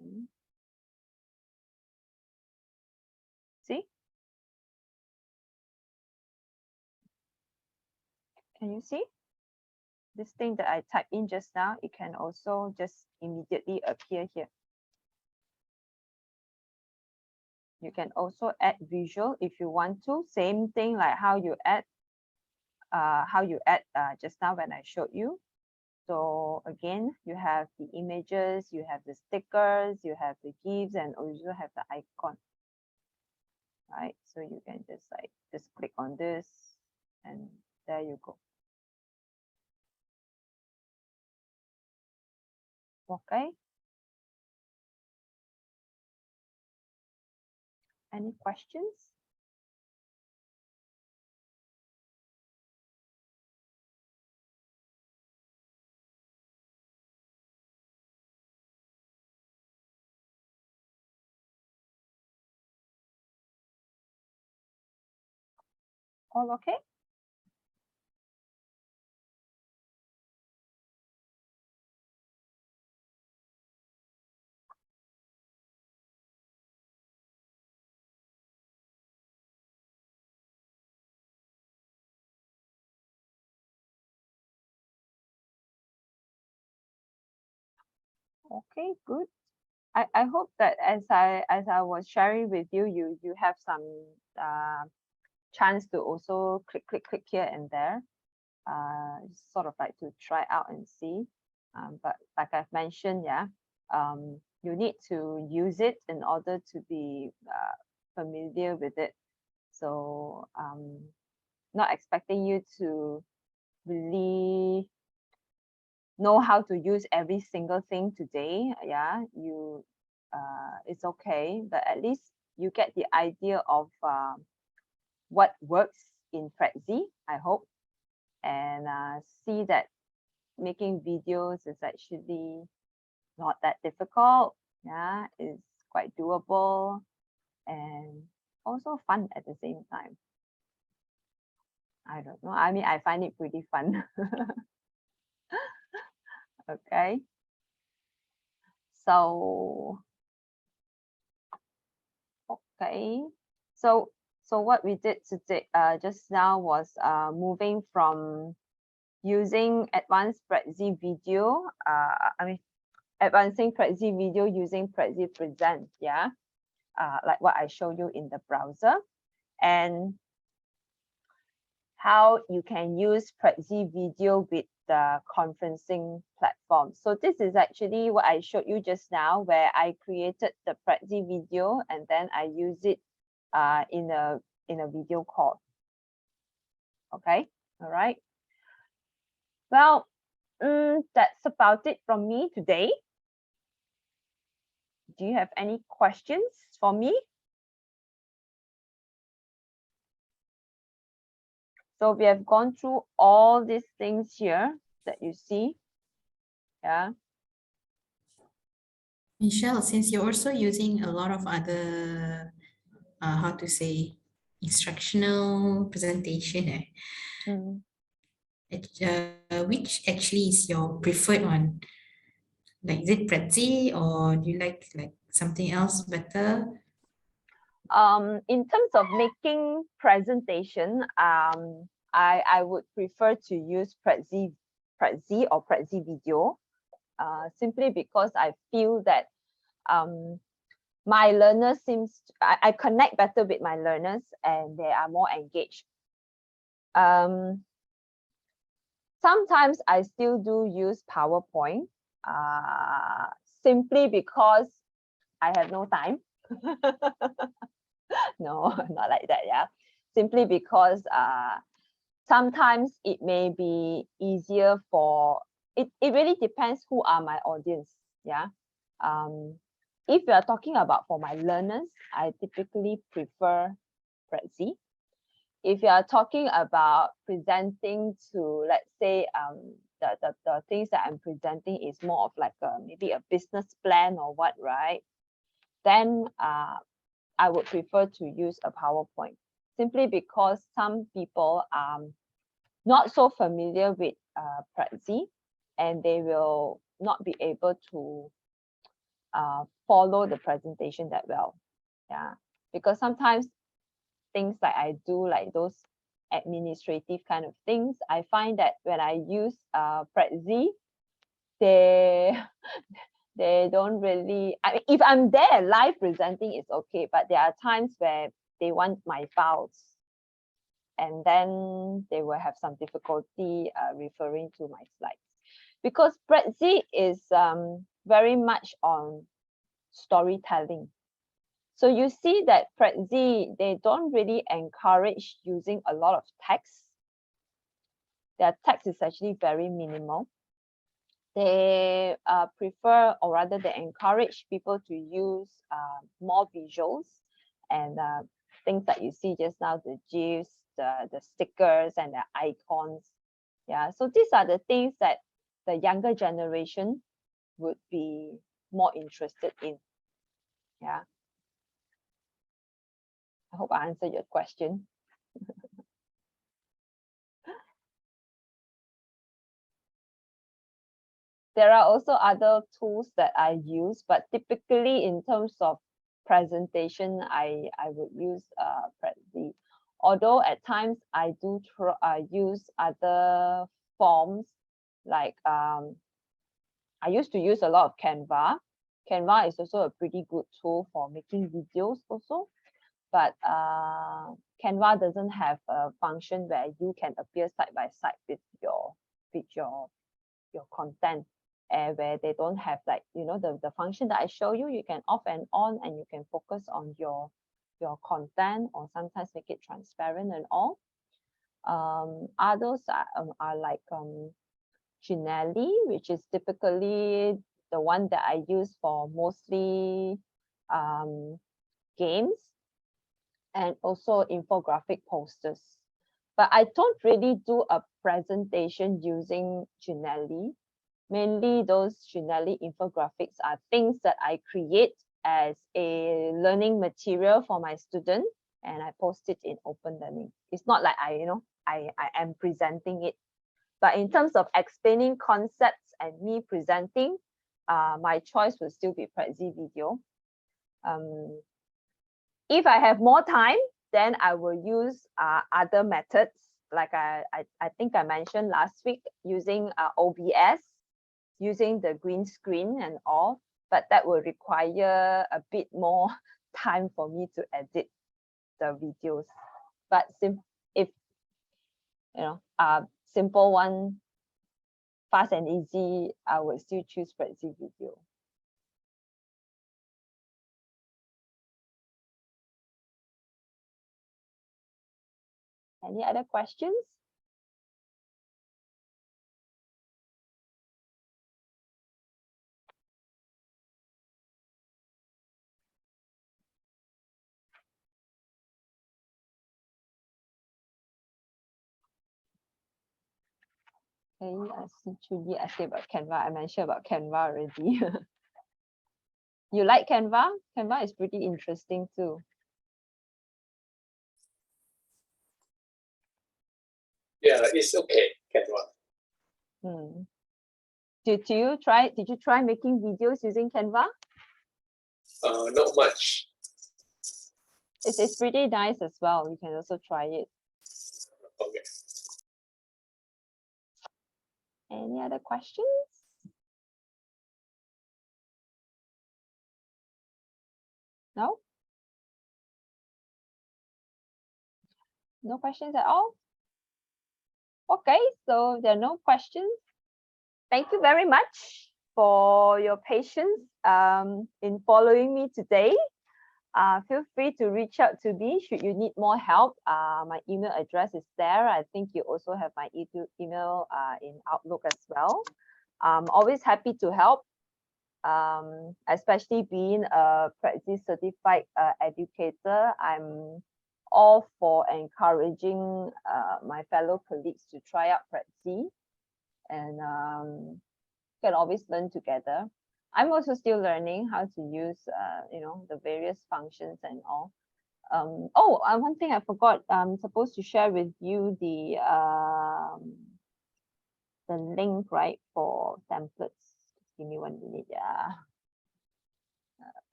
Okay. See? Can you see? This thing that I typed in just now, it can also just immediately appear here. You can also add visual if you want to. Same thing like how you add just now when I showed you. So again, you have the images, you have the stickers, you have the GIFs, and also have the icon. Right, so you can just click on this, and there you go. Okay. Any questions? All okay? Okay, good. I hope that as I was sharing with you, you have some chance to also click here and there, sort of like to try out and see. But like I've mentioned, yeah, you need to use it in order to be familiar with it. So not expecting you to really know how to use every single thing today. Yeah, it's okay, but at least you get the idea of what works in Prezi, I hope, and see that making videos is actually not that difficult. Yeah, it's quite doable and also fun at the same time. I don't know. I mean, I find it pretty fun. Okay. So, okay. So what we did today, just now was moving from using advanced Prezi video, advancing Prezi video using Prezi Present, yeah, like what I showed you in the browser, and how you can use Prezi video with the conferencing platform. So this is actually what I showed you just now, where I created the Prezi video and then I use it in a video call. Okay, all right. Well, that's about it from me today. Do you have any questions for me? So we have gone through all these things here that you see. Yeah.
Michelle, since you're also using a lot of other, how to say, instructional presentation, which actually is your preferred one? Like, is it Prezi or do you like something else better?
In terms of making presentation, I would prefer to use Prezi or Prezi video, simply because I feel that my learners I connect better with my learners and they are more engaged. Sometimes I still do use PowerPoint, simply because I have no time. No, not like that, yeah. Simply because sometimes it may be easier for it really depends who are my audience, yeah. If you are talking about for my learners, I typically prefer Prezi. If you are talking about presenting to, let's say, the things that I'm presenting is more of like maybe a business plan or what, right? Then I would prefer to use a PowerPoint, simply because some people are not so familiar with Prezi, and they will not be able to follow the presentation that well. Yeah, because sometimes things like I do, like those administrative kind of things, I find that when I use Prezi, they They don't really, I mean, if I'm there live presenting, it's okay, but there are times where they want my files, and then they will have some difficulty referring to my slides. Because Prezi is very much on storytelling. So you see that Prezi, they don't really encourage using a lot of text. Their text is actually very minimal. They prefer, or rather they encourage people to use more visuals and things that you see just now, the GIFs, the stickers and the icons. Yeah, so these are the things that the younger generation would be more interested in. Yeah. I hope I answered your question. There are also other tools that I use, but typically in terms of presentation, I would use Prezi. Although at times I do use other forms, like I used to use a lot of Canva. Canva is also a pretty good tool for making videos also, but Canva doesn't have a function where you can appear side by side with your content, where they don't have, like, you know, the function that I show you, you can off and on and you can focus on your content, or sometimes make it transparent and all. Others are like Genially, which is typically the one that I use for mostly games and also infographic posters. But I don't really do a presentation using Genially. Mainly those Genially infographics are things that I create as a learning material for my student, and I post it in open learning. It's not like I am presenting it. But in terms of explaining concepts and me presenting, my choice will still be Prezi video. If I have more time, then I will use other methods, like I think I mentioned last week, using OBS, using the green screen and all, but that will require a bit more time for me to edit the videos. But if you know, simple one, fast and easy, I would still choose Prezi video. Any other questions? Okay, I see Julie asking about Canva. I mentioned about Canva already. You like Canva? Canva is pretty interesting too.
Yeah, it's okay, Canva.
Did you try making videos using Canva?
Not much.
It's pretty nice as well. You can also try it.
Okay.
Any other questions? No? No questions at all? Okay, so there are no questions. Thank you very much for your patience in following me today. Feel free to reach out to me should you need more help. My email address is there. I think you also have my email in Outlook as well. I'm always happy to help, especially being a Prezi certified educator. I'm all for encouraging my fellow colleagues to try out Prezi, and can always learn together. I'm also still learning how to use the various functions and all. One thing I forgot, I'm supposed to share with you the link, right, for templates. Just give me 1 minute. Yeah.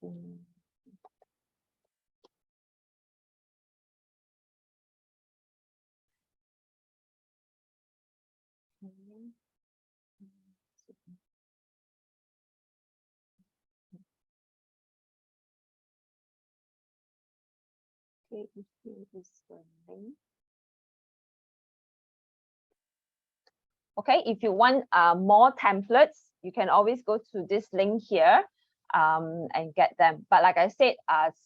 Let's see. Okay, here is the link. Okay, if you want more templates, you can always go to this link here and get them. But like I said,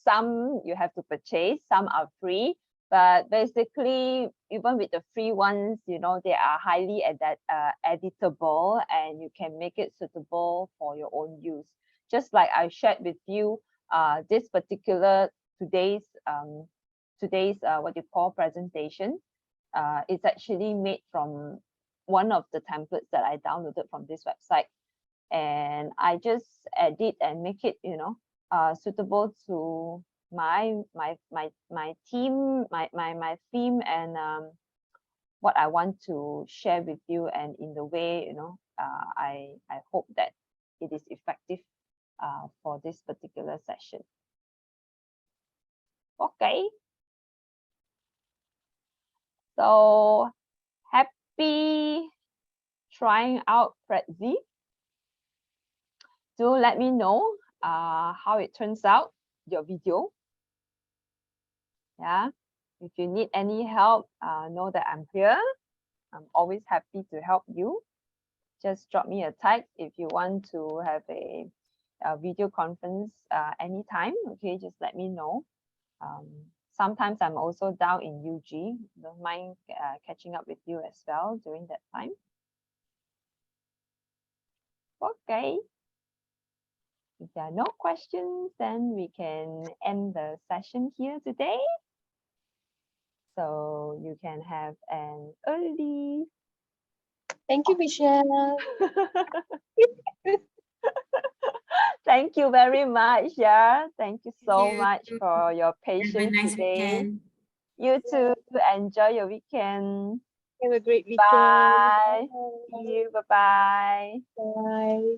some you have to purchase, some are free. But basically, even with the free ones, you know, they are highly editable and you can make it suitable for your own use. Just like I shared with you, this particular today's what you call presentation, it's actually made from one of the templates that I downloaded from this website, and I just edit and make it, you know, suitable to my theme, my theme, and what I want to share with you, and in the way, you know, I hope that it is effective for this particular session. Okay. So happy trying out Prezi. Do let me know how it turns out, your video. Yeah, if you need any help, know that I'm here. I'm always happy to help you. Just drop me a text if you want to have a video conference anytime. Okay, just let me know. Sometimes I'm also down in UG. Don't mind catching up with you as well during that time. Okay. If there are no questions, then we can end the session here today. So you can have an early.
Thank you, Michelle.
Thank you very much. Yeah, thank you so
you.
much for your
Have a
patience
nice
today.
weekend.
You too. Enjoy your weekend.
Have a great weekend.
Bye. See you. Bye-bye.
Bye.